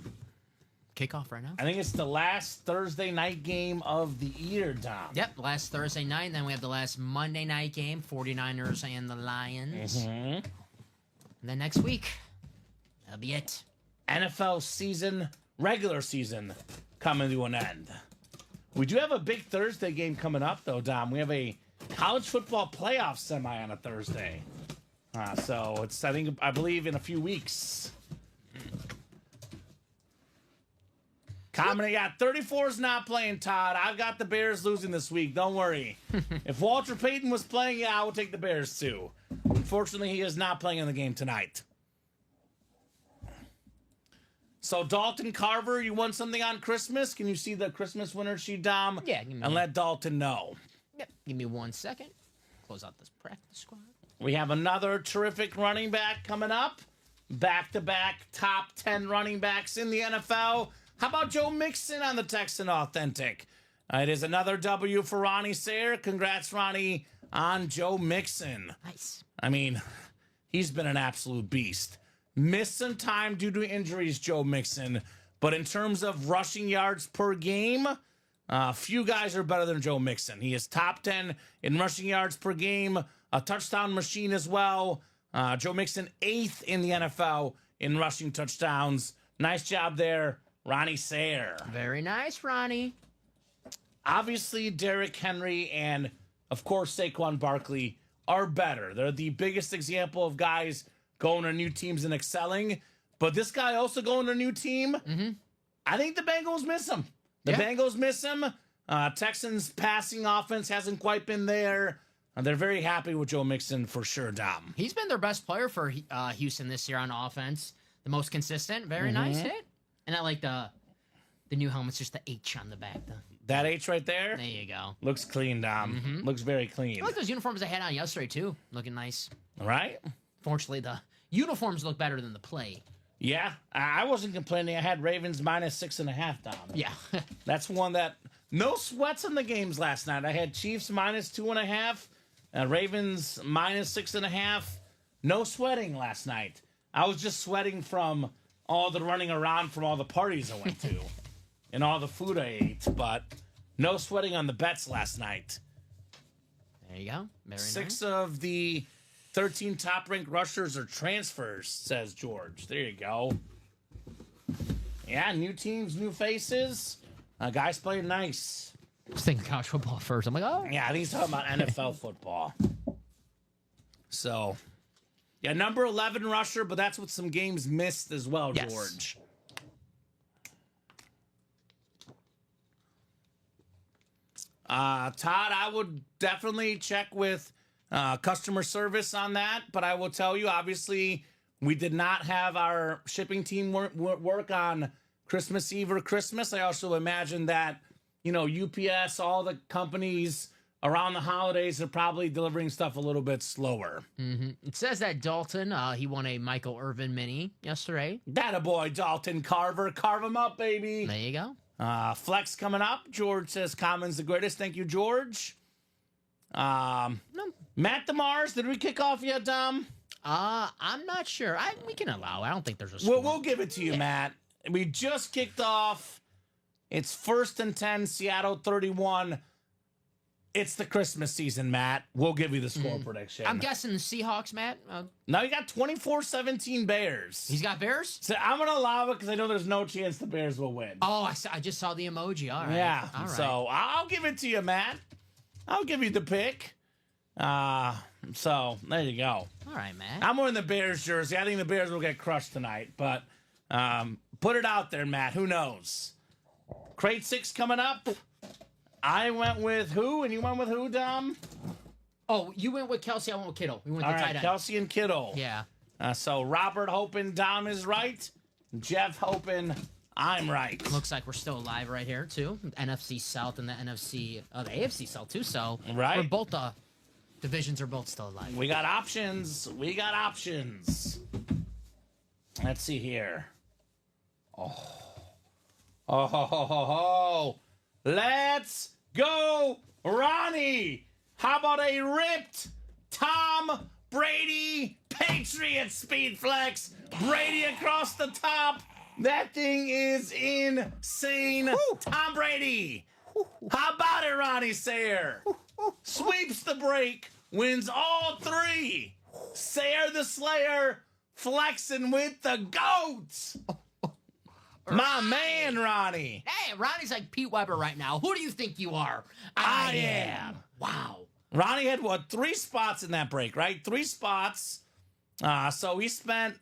Kickoff right now? I think it's the last Thursday night game of the year, Dom. Yep, last Thursday night. Then we have the last Monday night game, 49ers and the Lions. And then next week, that'll be it. NFL season, regular season, coming to an end. We do have a big Thursday game coming up, though, Dom. We have a college football playoff semi on a Thursday. So it's, I believe, in a few weeks. Kamen, 34 is not playing, Todd. I've got the Bears losing this week. Don't worry. If Walter Payton was playing, I would take the Bears, too. Unfortunately, he is not playing in the game tonight. So, Dalton Carver, you won something on Christmas? Can you see the Christmas winner sheet, Dom? Yeah. Give me and let Dalton know. Yep. Give me 1 second. Close out this practice squad. We have another terrific running back coming up. Back-to-back top 10 running backs in the NFL. How about Joe Mixon on the Texan Authentic? It is another W for Ronnie Sayre. Congrats, Ronnie, on Joe Mixon. Nice. I mean, he's been an absolute beast. Missed some time due to injuries, Joe Mixon. But in terms of rushing yards per game, few guys are better than Joe Mixon. He is top 10 in rushing yards per game, a touchdown machine as well. Joe Mixon, 8th in the NFL in rushing touchdowns. Nice job there, Ronnie Sayre. Very nice, Ronnie. Obviously, Derrick Henry and, of course, Saquon Barkley are better. They're the biggest example of guys going to new teams and excelling. But this guy also going to a new team. I think the Bengals miss him. The Bengals miss him. Texans passing offense hasn't quite been there. They're very happy with Joe Mixon for sure, Dom. He's been their best player for Houston this year on offense. The most consistent. Very nice hit. And I like the new helmet's just the H on the back. That H right there? There you go. Looks clean, Dom. Looks very clean. I like those uniforms I had on yesterday, too. Looking nice. Right? Fortunately, the uniforms look better than the play. Yeah, I wasn't complaining. I had Ravens minus 6.5, Dom. Yeah. That's one that... No sweats in the games last night. I had Chiefs minus 2.5, Ravens minus 6.5. No sweating last night. I was just sweating from all the running around from all the parties I went to and all the food I ate, but no sweating on the bets last night. There you go. Very Six nice. of the 13 top-ranked rushers are transfers, says George. There you go. Yeah, new teams, new faces. Guys playing nice. I was thinking college football first. I'm like, oh. Yeah, I think he's talking about NFL football. So, yeah, number 11 rusher, but that's with some games missed as well, Yes. George. Todd, I would definitely check with customer service on that, but I will tell you, obviously, we did not have our shipping team work on Christmas Eve or Christmas. I also imagine that, UPS, all the companies around the holidays are probably delivering stuff a little bit slower. It says that Dalton, he won a Michael Irvin mini yesterday. That a boy, Dalton Carver. Carve him up, baby. There you go. Flex coming up. George says Kamen's the greatest. Thank you, George. Matt DeMars, did we kick off yet, Dom? I'm not sure. We can allow. I don't think there's a score. Well, we'll give it to you, Matt. We just kicked off. It's 1st and 10, Seattle 31. It's the Christmas season, Matt. We'll give you the score prediction. I'm guessing the Seahawks, Matt. Now you got 24-17 Bears. He's got Bears? So I'm going to allow it because I know there's no chance the Bears will win. Oh, I just saw the emoji. All right. Yeah. All right. So I'll give it to you, Matt. I'll give you the pick. So there you go. All right, Matt. I'm wearing the Bears jersey. I think the Bears will get crushed tonight, but put it out there, Matt. Who knows? Crate 6 coming up. I went with who, and you went with who, Dom? Oh, you went with Kelsey. I went with Kittle. We went All with the tight right, end. Kelsey and Kittle. Yeah. So Robert hoping Dom is right. Jeff hoping I'm right. Looks like we're still alive right here, too. NFC South and the AFC South, too. So Right. we're both divisions are both still alive. We got options. We got options. Let's see here. Oh. Let's go, Ronnie. How about a ripped Tom Brady Patriots speed flex? Brady across the top. That thing is insane. Woo. Tom Brady. How about it, Ronnie Sayer? Sweeps the break, wins all 3. Sayer the Slayer flexing with the goats. My man, Ronnie. Hey, Ronnie's like Pete Weber right now. Who do you think you are? I am. Wow. Ronnie had, 3 spots in that break, right? 3 spots. So he spent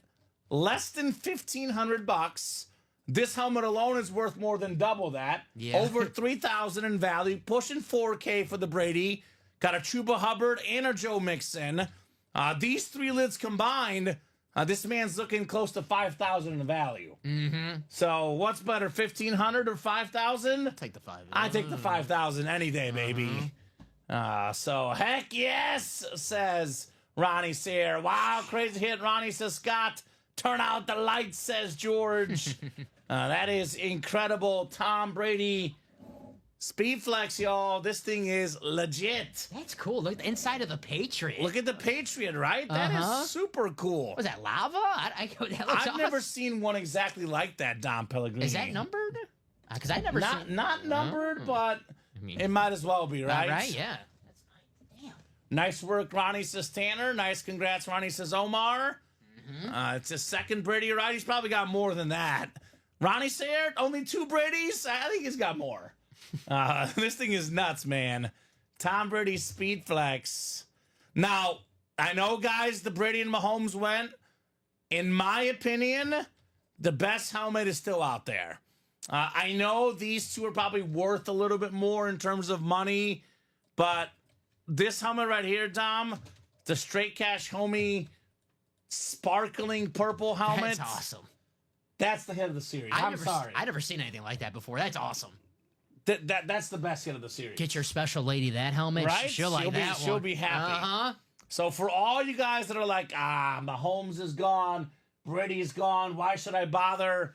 less than $1,500. This helmet alone is worth more than double that. Yeah. Over $3,000 in value, pushing $4K for the Brady. Got a Chuba Hubbard and a Joe Mixon. These 3 lids combined, this man's looking close to $5,000 in value. So what's better, $1,500 or $5,000? Take the 5. I take the $5,000 any day, baby. So heck yes, says Ronnie Sayer. Wow, crazy hit. Ronnie says Scott. Turn out the lights, says George. That is incredible. Tom Brady speed flex, y'all. This thing is legit. That's cool. Look at the inside of the Patriot. Look at the Patriot, right? That is super cool. Was that lava? That looks I've awesome. never seen one exactly like that, Dom Pellegrini. Is that numbered? Because I never seen. Not numbered, but mean, it might as well be, right? Right? Yeah. That's nice. Damn. Nice work, Ronnie, says Tanner. Nice congrats, Ronnie, says Omar. It's his second Brady, right? He's probably got more than that. Ronnie Sayer, only 2 Bradys? I think he's got more. This thing is nuts, man. Tom Brady speed flex. Now, I know, guys, the Brady and Mahomes went. In my opinion, the best helmet is still out there. I know these two are probably worth a little bit more in terms of money, but this helmet right here, Dom, the straight cash homie sparkling purple helmet. That's awesome. That's the hit of the series. I'm sorry. I've never seen anything like that before. That's awesome. That's the best hit of the series. Get your special lady that helmet. Right? She'll like that one. She'll be happy. Uh-huh. So for all you guys that are like, Mahomes is gone, Brady's gone, why should I bother?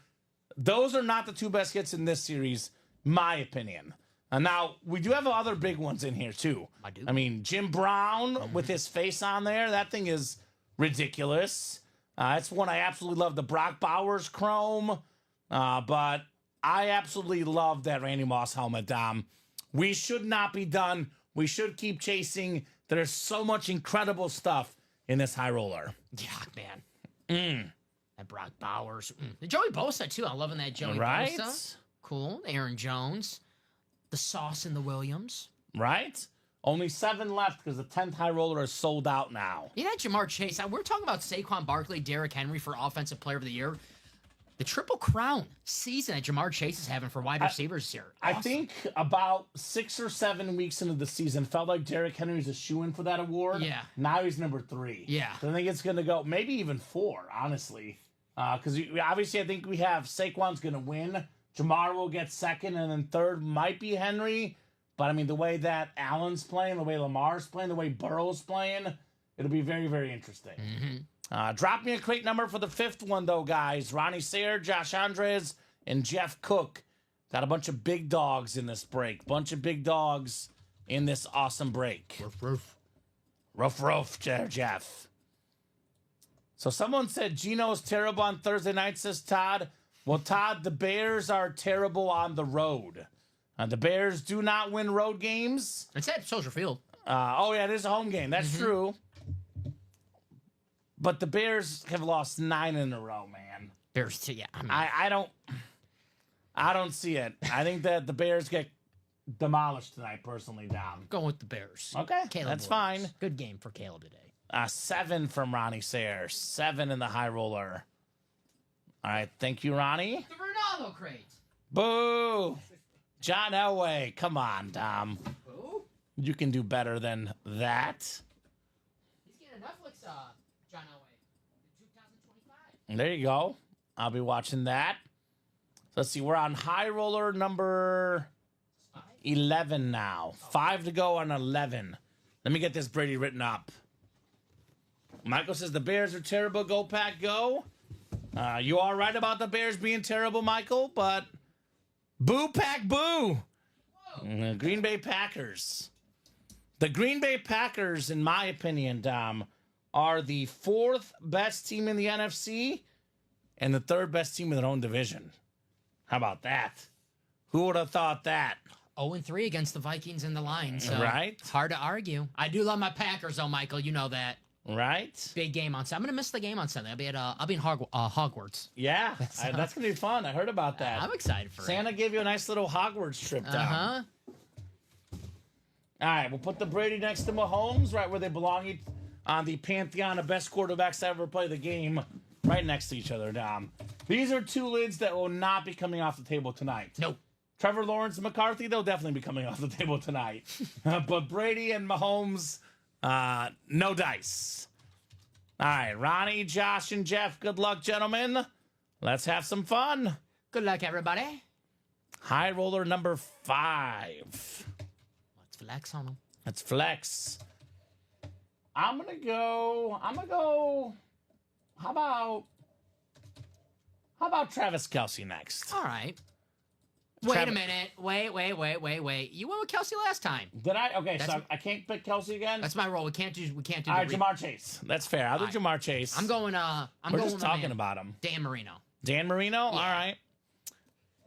Those are not the two best hits in this series, my opinion. And now, we do have other big ones in here, too. I do. I mean, Jim Brown with his face on there, that thing is ridiculous. It's one I absolutely love, the Brock Bowers Chrome. But I absolutely love that Randy Moss helmet, Dom. We should not be done. We should keep chasing. There's so much incredible stuff in this high roller. Yeah, man. That Brock Bowers. The Joey Bosa, too. I'm loving that Joey Bosa. Cool. Aaron Jones. The Sauce and the Williams. Right? Only 7 left because the 10th high roller is sold out now. You know, Jamar Chase. We're talking about Saquon Barkley, Derrick Henry for Offensive Player of the Year. The Triple Crown season that Jamar Chase is having for wide receivers here. Awesome. I think about 6 or 7 weeks into the season, felt like Derrick Henry was a shoo-in for that award. Yeah. Now he's number 3. Yeah. So I think it's going to go maybe even 4, honestly. Because obviously I think we have Saquon's going to win. Jamar will get 2nd, and then 3rd might be Henry. But, I mean, the way that Allen's playing, the way Lamar's playing, the way Burrow's playing, it'll be very, very interesting. Mm-hmm. Drop me a crate number for the 5th one, though, guys. Ronnie Sayre, Josh Andres, and Jeff Cook. Got a bunch of big dogs in this break. Bunch of big dogs in this awesome break. Rough, Jeff. So someone said Gino's terrible on Thursday night, says Todd. Well, Todd, the Bears are terrible on the road. The Bears do not win road games. It's at Soldier Field. It is a home game. That's true. But the Bears have lost 9 in a row, man. Bears, yeah. I don't see it. I think that the Bears get demolished tonight, personally, Dom. Going with the Bears. Okay, Caleb that's Williams. fine. Good game for Caleb today. 7 from Ronnie Sayre. 7 in the high roller. All right, thank you, Ronnie. The Ronaldo crate. Boo! John Elway. Come on, Dom. Who? You can do better than that. He's getting a Netflix, John Elway. 2025. There you go. I'll be watching that. Let's see. We're on high roller number 11 now. 5 to go on 11. Let me get this Brady written up. Michael says the Bears are terrible. Go, Pack, go. You are right about the Bears being terrible, Michael, but boo, Pack, boo. Green Bay Packers. The Green Bay Packers, in my opinion, Dom, are the 4th best team in the NFC and the 3rd best team in their own division. How about that? Who would have thought that? 0-3 against the Vikings and the Lions. So right? It's hard to argue. I do love my Packers, though, Michael. You know that. Right? Big game on Sunday. I'm going to miss the game on Sunday. I'll be in Hogwarts. Yeah, that's going to be fun. I heard about that. I'm excited for Santa gave you a nice little Hogwarts trip down. Uh-huh. All right, we'll put the Brady next to Mahomes, right where they belong on the pantheon of best quarterbacks to ever play the game, right next to each other, Dom. These are 2 lids that will not be coming off the table tonight. Nope. Trevor Lawrence and McCarthy, they'll definitely be coming off the table tonight. But Brady and Mahomes, no dice. All right, Ronnie, Josh, and Jeff, good luck, gentlemen. Let's have some fun. Good luck, everybody. High roller number 5. Let's flex on them. Let's flex. I'm gonna go. How about Travis Kelce next? All right. Wait a minute. Wait. You went with Kelsey last time. Did I? Okay, so I can't pick Kelce again. That's my role. We can't do. All right, Jamar Chase. That's fair. I'll do Jamar Chase. I'm going. We're just talking about him. Dan Marino. Dan Marino. Yeah. All right.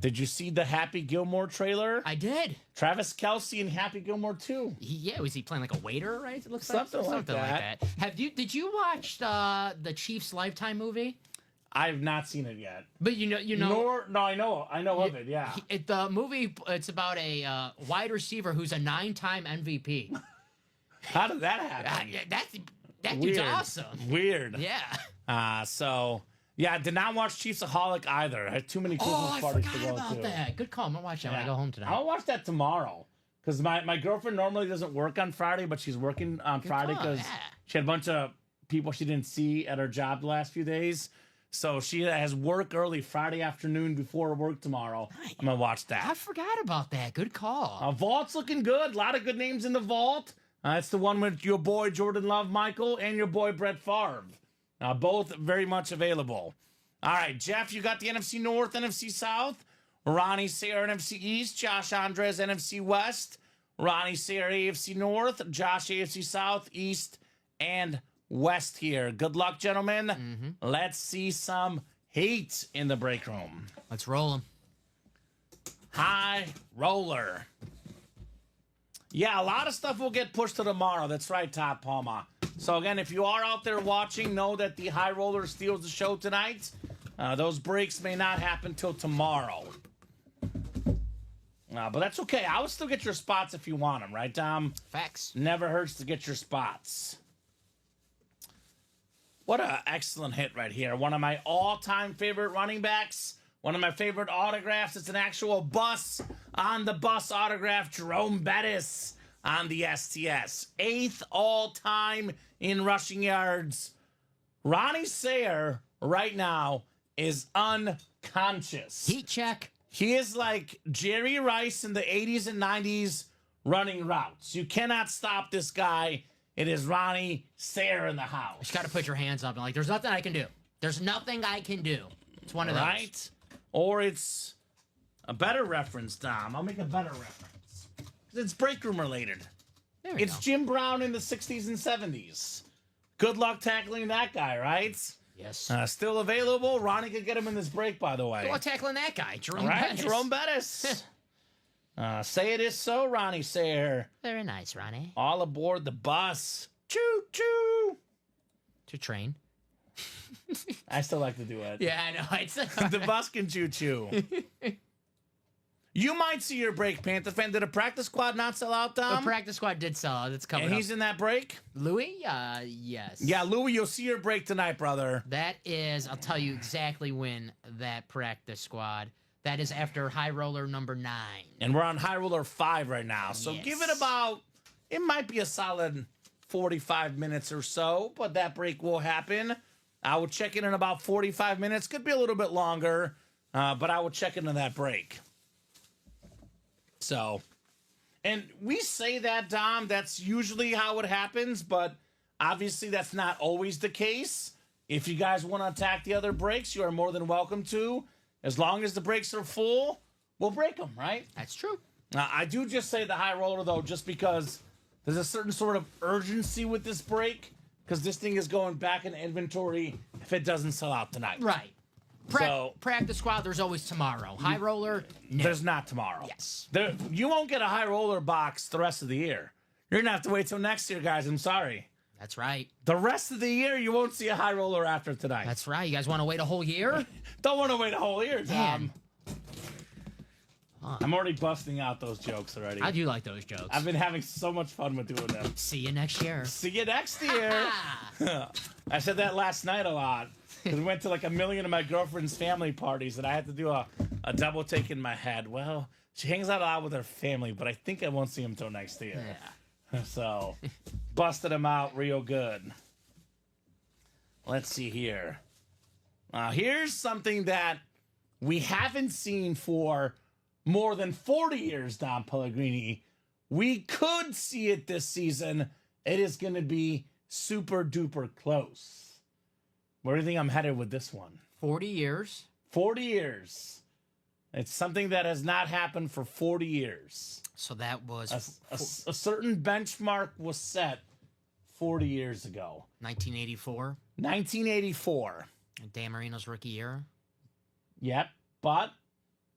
Did you see the Happy Gilmore trailer? I did. Travis Kelce and Happy Gilmore too. Yeah, was he playing like a waiter? Right. It looks something like that. Did you watch the Chiefs Lifetime movie? I have not seen it yet. But you know. I know of it. Yeah. The movie. It's about a wide receiver who's a 9-time MVP. How did that happen? That dude's awesome. Weird. Yeah. So Yeah, I did not watch Chiefsaholic either. I had too many Christmas Oh, I parties to forgot go about to. that. Good call. I'm gonna watch that when I go home tonight. I'll watch that tomorrow. Because my girlfriend normally doesn't work on Friday, but she's working on Friday call, because she had a bunch of people she didn't see at her job the last few days. So she has work early Friday afternoon before work tomorrow. Nice. I'm going to watch that. I forgot about that. Good call. Vault's looking good. A lot of good names in the Vault. It's the one with your boy Jordan Love, Michael, and your boy Brett Favre. Both very much available. All right, Jeff, you got the NFC North, NFC South. Ronnie Sayre, NFC East. Josh Andres, NFC West. Ronnie Sayre, AFC North. Josh, AFC South, East, and West here. Good luck, gentlemen. Let's see some heat in the break room. Let's roll them. High roller. Yeah, a lot of stuff will get pushed to tomorrow. That's right, Todd Palma. So again, if you are out there watching, know that the high roller steals the show tonight. Those breaks may not happen till tomorrow. But that's okay. I would still get your spots if you want them, right, Dom? Facts. Never hurts to get your spots. What an excellent hit right here. One of my all-time favorite running backs. One of my favorite autographs. It's an actual bus on the bus autograph. Jerome Bettis on the STS. 8th all-time in rushing yards. Ronnie Sayre right now is unconscious. Heat check. He is like Jerry Rice in the 80s and 90s running routes. You cannot stop this guy. It is Ronnie Sayre in the house. Just got to put your hands up and like, there's nothing I can do. There's nothing I can do. It's one of those. Right? Or it's a better reference, Dom. I'll make a better reference. It's break room related. There we It's go. Jim Brown in the 60s and 70s. Good luck tackling that guy, right? Yes. Still available. Ronnie could get him in this break, by the way. Good luck tackling that guy. Jerome All right, Bettis. Jerome Bettis. Say it is so, Ronnie Sayre. Very nice, Ronnie. All aboard the bus. Choo choo. To train. I still like to do it. Yeah, I know. It's The bus can choo choo. You might see your break, Panther fan. Did a practice squad not sell out, the Dom? practice squad did sell out. It's coming And up. he's in that break? Louis? Yes. Yeah, Louie, you'll see your break tonight, brother. That is, I'll tell you exactly when that practice squad. That is after high roller number 9. And we're on High Roller 5 right now. So Yes. give it about, it might be a solid 45 minutes or so, but that break will happen. I will check in about 45 minutes. Could be a little bit longer, but I will check into that break. So, and we say that, Dom, that's usually how it happens, but obviously that's not always the case. If you guys want to attack the other breaks, you are more than welcome to. As long as the breaks are full, we'll break them, right? That's true. I do just say the high roller, though, just because there's a certain sort of urgency with this break, because this thing is going back in inventory if it doesn't sell out tonight. Right. So- Practice squad, there's always tomorrow. High roller, no. There's not tomorrow. Yes. You won't get a high roller box the rest of the year. You're going to have to wait till next year, guys. I'm sorry. That's right. The rest of the year, you won't see a high roller after tonight. That's right. You guys want to wait a whole year? Don't want to wait a whole year, Tom. Man. I'm already busting out those jokes already. I do like those jokes. I've been having so much fun with doing them. See you next year. See you next year. I said that last night a lot. Because we went to like a million of my girlfriend's family parties, and I had to do a double take in my head. Well, she hangs out a lot with her family, but I think I won't see him till next year. Yeah. So, busted him out real good. Let's see here. Here's something that we haven't seen for more than 40 years, Don Pellegrini. We could see it this season. It is going to be super duper close. Where do you think I'm headed with this one? 40 years. 40 years. It's something that has not happened for 40 years. So that was A certain benchmark was set 40 years ago. 1984. 1984. Dan Marino's rookie year. Yep, but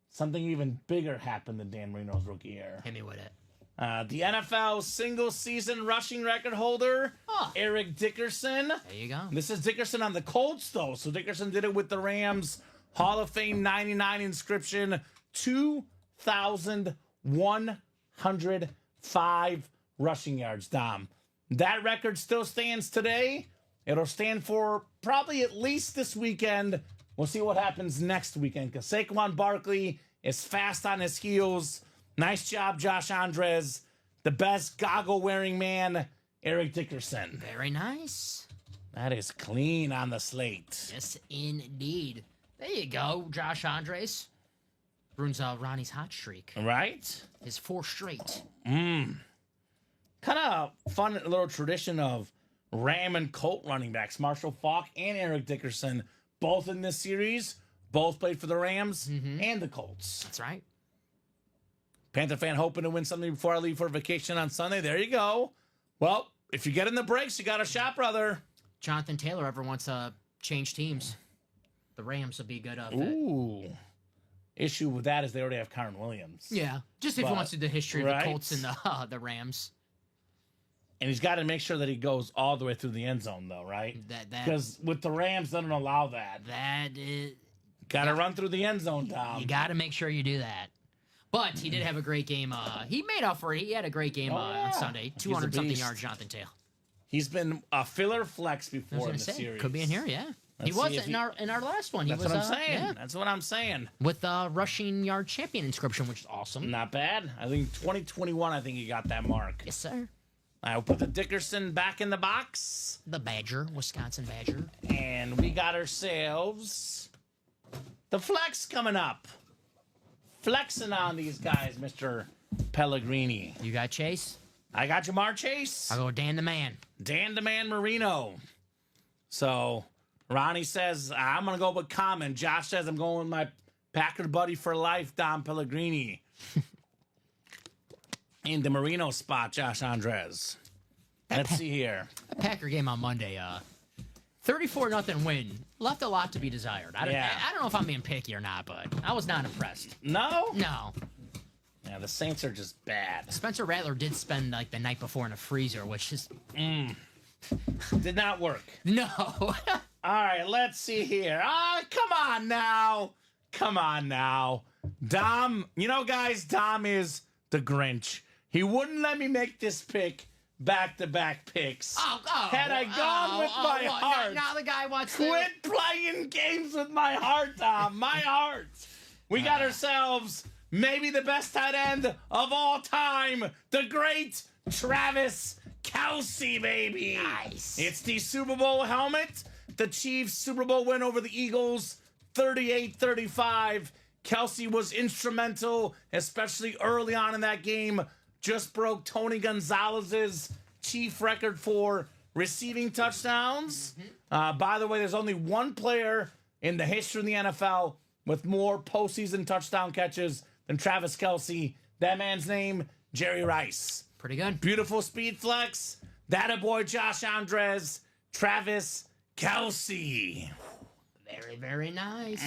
something even bigger happened than Dan Marino's rookie year. Hit me with it. The NFL single-season rushing record holder, Eric Dickerson. There you go. This is Dickerson on the Colts, though. So Dickerson did it with the Rams. Hall of Fame 99 inscription, 2,105 rushing yards, Dom. That record still stands today. It'll stand for probably at least this weekend. We'll see what happens next weekend because Saquon Barkley is fast on his heels. Nice job, Josh Andres. The best goggle-wearing man, Eric Dickerson. Very nice. That is clean on the slate. Yes, indeed. There you go, Josh Andres. Ruins Ronnie's hot streak. Right? His 4 straight. Kind of fun little tradition of Ram and Colt running backs. Marshall Faulk and Eric Dickerson, both in this series. Both played for the Rams and the Colts. That's right. Panther fan hoping to win something before I leave for vacation on Sunday. There you go. Well, if you get in the breaks, you got a shot, brother. Jonathan Taylor ever wants to change teams. The Rams would be a good fit. Ooh. Issue with that is they already have Kyron Williams. Yeah. Just if he wants to do the history of right. the Colts and the Rams. And he's got to make sure that he goes all the way through the end zone, though, right? Because with the Rams, they don't allow that. That is... Got to run through the end zone, Dom. You got to make sure you do that. But he did have a great game. He made up for it. He had a great game on Sunday. 200-something yards, Jonathan Taylor. He's been a filler flex before in the series. Could be in here, yeah. He wasn't in our last one. That's what I'm saying. Yeah. That's what I'm saying. With rushing yard champion inscription, which is awesome. Not bad. I think 2021, I think he got that mark. Yes, sir. I'll put the Dickerson back in the box. The Badger, Wisconsin Badger. And we got ourselves the flex coming up. Flexing on these guys, Mr. Pellegrini. You got Chase? I got Jamar Chase. I'll go Dan the Man. Dan the Man Marino. So Ronnie says, I'm going to go with Kamen. Josh says, I'm going with my Packer buddy for life, Dom Pellegrini. In the Marino spot, Josh Andres. Let's see here. The Packer game on Monday, 34-0 win. Left a lot to be desired. I don't know if I'm being picky or not, but I was not impressed. No? No. Yeah, the Saints are just bad. Spencer Rattler did spend like the night before in a freezer, which is... Did not work. No. All right, let's see here. Come on now. Come on now. Dom, you know, guys, Dom is the Grinch. He wouldn't let me make this pick back-to-back picks. Had I gone with my heart. Now the guy wants to... Quit playing games with my heart, Dom. My heart. We got ourselves maybe the best tight end of all time. The great Travis Kelce, baby. Nice. It's the Super Bowl helmet. The Chiefs' Super Bowl win over the Eagles, 38-35. Kelce was instrumental, especially early on in that game. Just broke Tony Gonzalez's Chief record for receiving touchdowns. By the way, there's only one player in the history of the NFL with more postseason touchdown catches than Travis Kelce. That man's name, Jerry Rice. Pretty good. Beautiful speed flex. That a boy, Josh Andres, Travis Kelce. Very, very nice.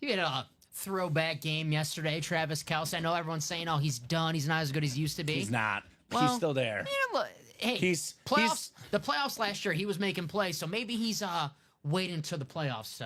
You You had a throwback game yesterday, Travis Kelce. I know everyone's saying, oh, he's done. He's not as good as he used to be. He's not. Well, he's still there. Yeah, hey, the playoffs last year, he was making plays, so maybe he's waiting till the playoffs.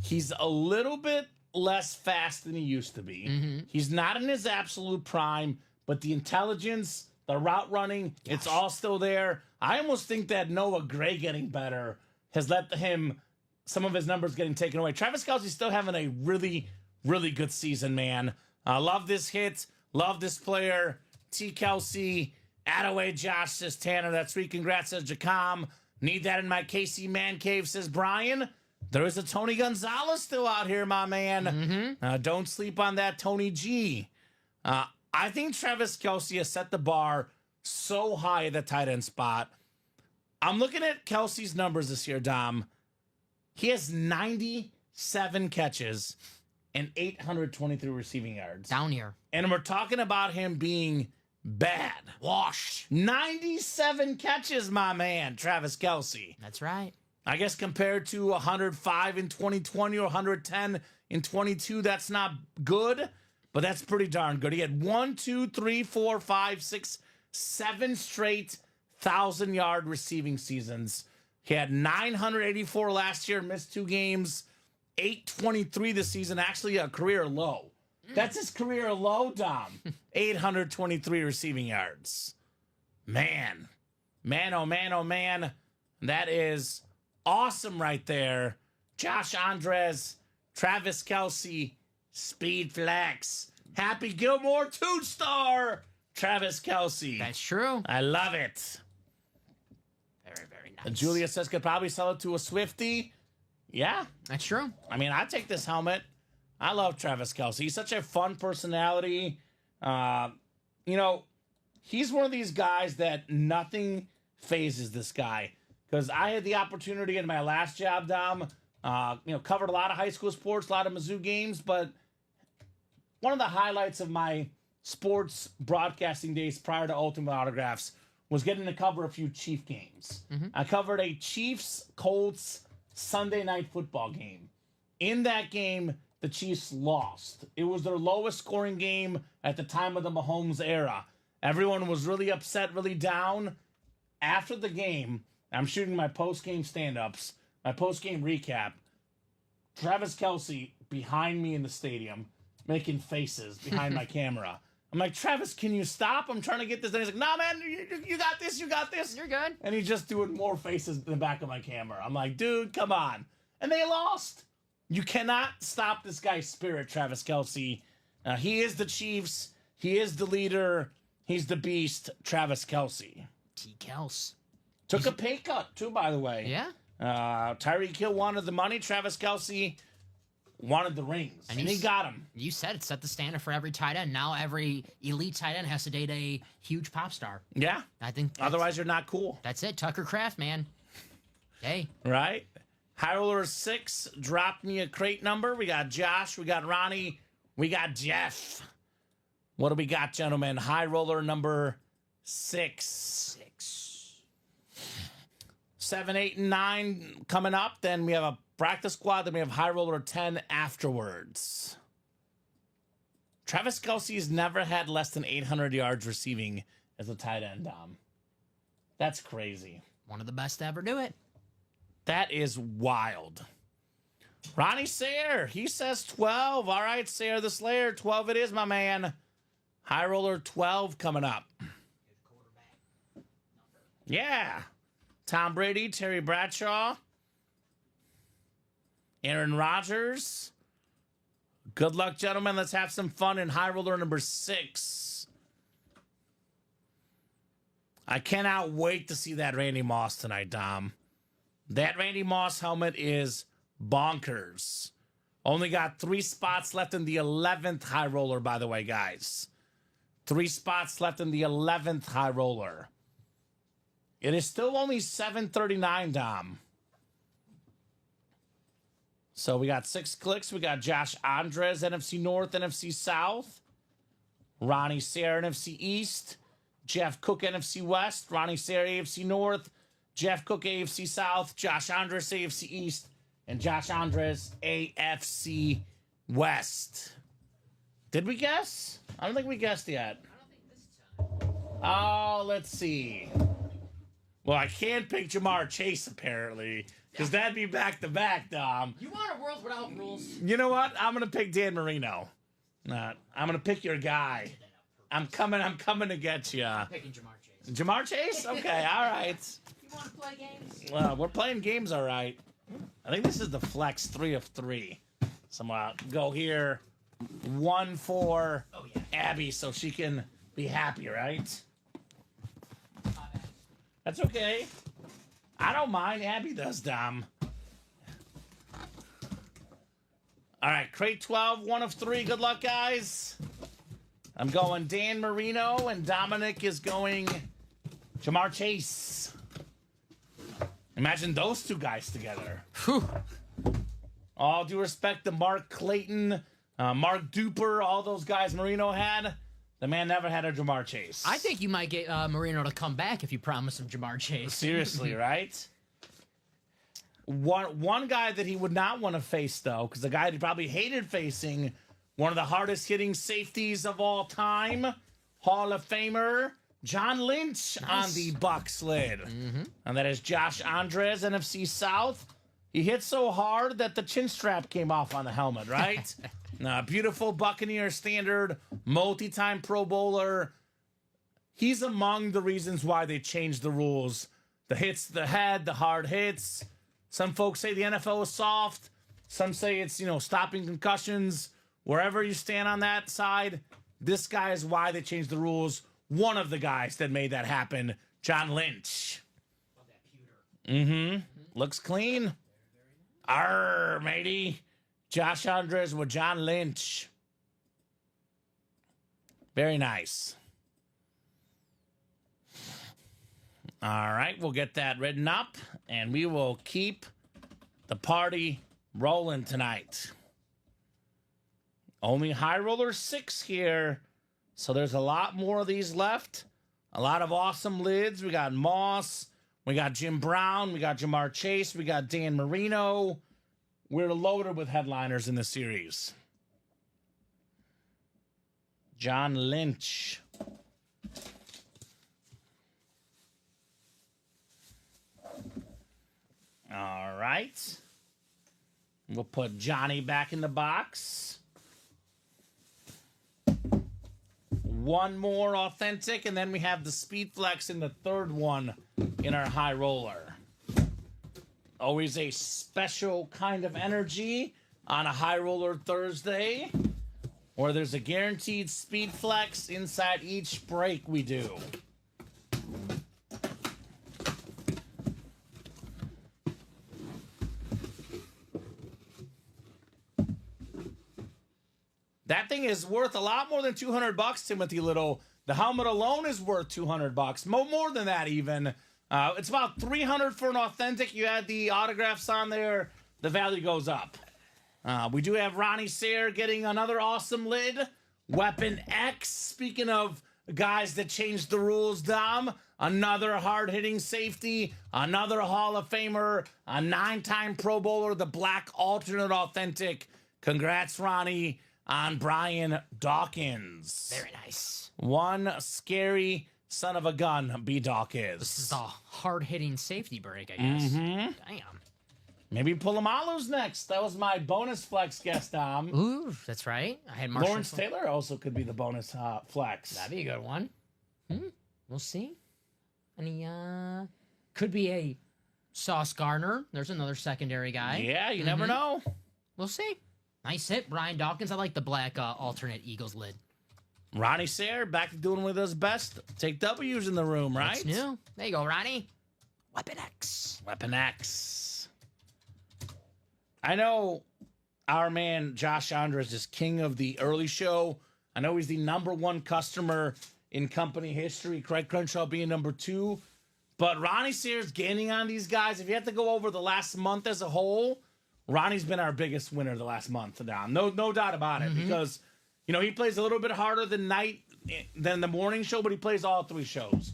He's a little bit less fast than he used to be. He's not in his absolute prime, but the intelligence, the route running, it's all still there. I almost think that Noah Gray getting better has let him, some of his numbers getting taken away. Travis Kelce's still having a really, really good season, man. Love this hit. Love this player. T. Kelce. Attaway Josh, says Tanner. That's sweet. Congrats, says Jacom. Need that in my KC Man Cave, says Brian. There is a Tony Gonzalez still out here, my man. Don't sleep on that Tony G. I think Travis Kelce has set the bar so high at the tight end spot. I'm looking at Kelce's numbers this year, Dom. He has 97 catches and 823 receiving yards. Down here. And we're talking about him being bad. Washed. 97 catches, my man, Travis Kelce. That's right. I guess compared to 105 in 2020 or 110 in 22, that's not good, but that's pretty darn good. He had 7 straight 1,000-yard receiving seasons. He had 984 last year, missed 2 games, 823 this season, actually a career low. That's his career low, Dom. 823 receiving yards. Man, Man, oh man, oh man. That is awesome right there. Josh Andres, Travis Kelce, Speed Flex. Happy Gilmore 2-star. Travis Kelce. That's true. I love it. Very, very nice. Julia says could probably sell it to a Swiftie. Yeah. That's true. I mean, I'd take this helmet. I love Travis Kelce. He's such a fun personality. You know, he's one of these guys that nothing phases this guy. Because I had the opportunity in my last job, Dom, covered a lot of high school sports, a lot of Mizzou games, but one of the highlights of my sports broadcasting days prior to Ultimate Autographs was getting to cover a few Chief games. I covered a Chiefs-Colts Sunday night football game. In that game, the Chiefs lost. It was their lowest scoring game at the time of the Mahomes era. Everyone was really upset, really down. After the game, I'm shooting my post-game stand-ups, my post-game recap. Travis Kelce behind me in the stadium, making faces behind my camera. I'm like, Travis, can you stop? I'm trying to get this. And he's like, nah, man, you got this, you got this. You're good. And he's just doing more faces in the back of my camera. I'm like, dude, come on. And they lost. You cannot stop this guy's spirit, Travis Kelce. He is the Chiefs. He is the leader. He's the beast, Travis Kelce. T. Kels. Took a pay cut, too, by the way. Yeah. Tyreek Hill wanted the money. Travis Kelce wanted the rings. And he got them. You said it set the standard for every tight end. Now every elite tight end has to date a huge pop star. Yeah. I think otherwise, you're not cool. That's it. Tucker Kraft, man. Hey. Right? High Roller 6 dropped me a crate number. We got Josh. We got Ronnie. We got Jeff. What do we got, gentlemen? High Roller number 6. 7, 8, and 9 coming up. Then we have a practice squad. Then we have High Roller 10 afterwards. Travis Kelce's never had less than 800 yards receiving as a tight end, Dom. That's crazy. One of the best to ever do it. That is wild. Ronnie Sayre, he says 12. All right, Sayre the Slayer, 12 it is, my man. High Roller 12 coming up. Yeah. Tom Brady, Terry Bradshaw, Aaron Rodgers. Good luck, gentlemen. Let's have some fun in High Roller number 6. I cannot wait to see that Randy Moss tonight, Dom. That Randy Moss helmet is bonkers. Only got 3 spots left in the 11th High Roller, by the way, guys. 3 spots left in the 11th High Roller. It is still only 7:39, Dom. So we got 6 clicks. We got Josh Andres, NFC North, NFC South. Ronnie Sayre, NFC East. Jeff Cook, NFC West. Ronnie Sayre, AFC North. Jeff Cook, AFC South. Josh Andres, AFC East. And Josh Andres, AFC West. Did we guess? I don't think we guessed yet. Oh, let's see. Well, I can't pick Jamar Chase, apparently, because that'd be back-to-back, Dom. You want a world without rules? You know what? I'm going to pick Dan Marino. I'm going to pick your guy. I'm coming to get you. I'm picking Jamar Chase. Jamar Chase? Okay, all right. You want to play games? Well, we're playing games, all right. I think this is the flex 3 of 3. So I'm going to go here. 1 for Abby so she can be happy, right? That's okay. I don't mind. Abby does, Dom. All right, crate 12, 1 of 3. Good luck, guys. I'm going Dan Marino, and Dominic is going Jamar Chase. Imagine those 2 guys together. Whew. All due respect to Mark Clayton, Mark Duper, all those guys Marino had. The man never had a Jamar Chase. I think you might get Marino to come back if you promise him Jamar Chase. Seriously, right? One guy that he would not want to face, though, because the guy he probably hated facing, one of the hardest hitting safeties of all time, Hall of Famer John Lynch on the Bucs lid. And that is Josh Andres, NFC South. He hit so hard that the chin strap came off on the helmet, right? Beautiful Buccaneer standard, multi-time Pro Bowler. he's among the reasons why they changed the rules. The hits to the head, the hard hits. Some folks say the NFL is soft. Some say it's, stopping concussions. Wherever you stand on that side, this guy is why they changed the rules. One of the guys that made that happen, John Lynch. Looks clean. Arr, matey. Josh Andres with John Lynch. Very nice. All right, we'll get that written up, and we will keep the party rolling tonight. Only High Roller 6 here, so there's a lot more of these left. A lot of awesome lids. We got Moss, we got Jim Brown, we got Jamar Chase, we got Dan Marino. We're loaded with headliners in this series. John Lynch. All right. We'll put Johnny back in the box. One more authentic, and then we have the Speed Flex in the third one in our high roller. Always a special kind of energy on a high roller Thursday, where there's a guaranteed Speed Flex inside each break we do. That thing is worth a lot more than $200, Timothy Little. The helmet alone is worth $200. More than that, even. It's about $300 for an authentic. You add the autographs on there, the value goes up. We do have Ronnie Sayre getting another awesome lid. Weapon X. Speaking of guys that changed the rules, Dom. Another hard-hitting safety. Another Hall of Famer. A 9-time Pro Bowler. The black alternate authentic. Congrats, Ronnie, on Brian Dawkins. Very nice. One scary son of a gun, B. Dawkins. This is a hard-hitting safety break, I guess. Damn. Maybe Polamalu's next. That was my bonus flex guest, Dom. Ooh, that's right. I had Marshall. Lawrence Taylor also could be the bonus flex. That'd be a good one. We'll see. Any, could be a Sauce Gardner. There's another secondary guy. Yeah, you never know. We'll see. Nice hit, Brian Dawkins. I like the black alternate Eagles lid. Ronnie Sayre back to doing what he does best. Take W's in the room, right? That's new. There you go, Ronnie. Weapon X. Weapon X. I know our man Josh Andres is king of the early show. I know he's the #1 customer in company history. Craig Crenshaw being #2. But Ronnie Sayre's gaining on these guys. If you have to go over the last month as a whole, Ronnie's been our biggest winner the last month down. No doubt about it. Because, he plays a little bit harder than the morning show, but he plays all 3 shows.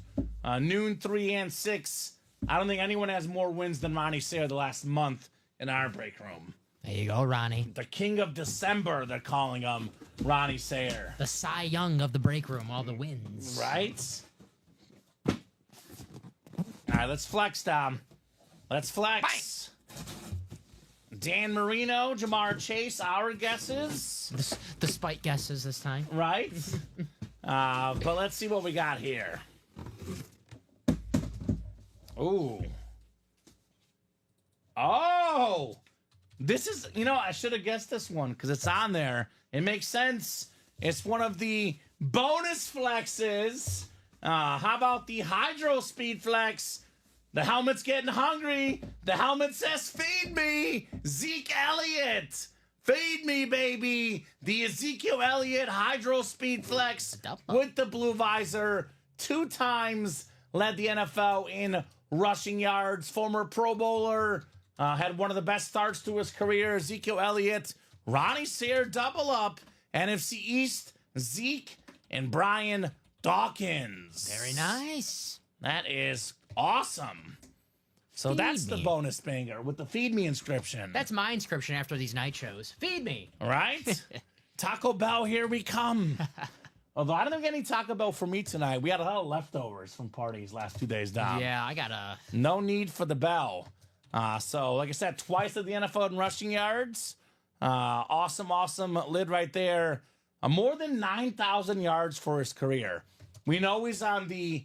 Noon, 3, and 6. I don't think anyone has more wins than Ronnie Sayre the last month in our break room. There you go, Ronnie. The King of December, they're calling him, Ronnie Sayre. The Cy Young of the break room, all the wins. Right? All right, let's flex, Dom. Let's flex. Dan Marino, Jamar Chase, our guesses. Despite guesses this time. Right? But let's see what we got here. Ooh. Oh! This is, I should have guessed this one because it's on there. It makes sense. It's one of the bonus flexes. How about the Hydro Speed Flex? The helmet's getting hungry. The helmet says, feed me. Zeke Elliott. Feed me, baby. The Ezekiel Elliott Hydro Speed Flex with the blue visor. 2 times led the NFL in rushing yards. Former Pro Bowler. Had one of the best starts to his career. Ezekiel Elliott. Ronnie Sayre double up. NFC East, Zeke and Brian Dawkins. Very nice. That is awesome. So that's the bonus banger with the Feed Me inscription. That's my inscription after these night shows. Feed me. Right? Taco Bell, here we come. Although I don't think any Taco Bell for me tonight. We had a lot of leftovers from parties last 2 days, Dom. Yeah, I got a... No need for the bell. So, like I said, twice at the NFL in rushing yards. Awesome lid right there. More than 9,000 yards for his career. We know he's on the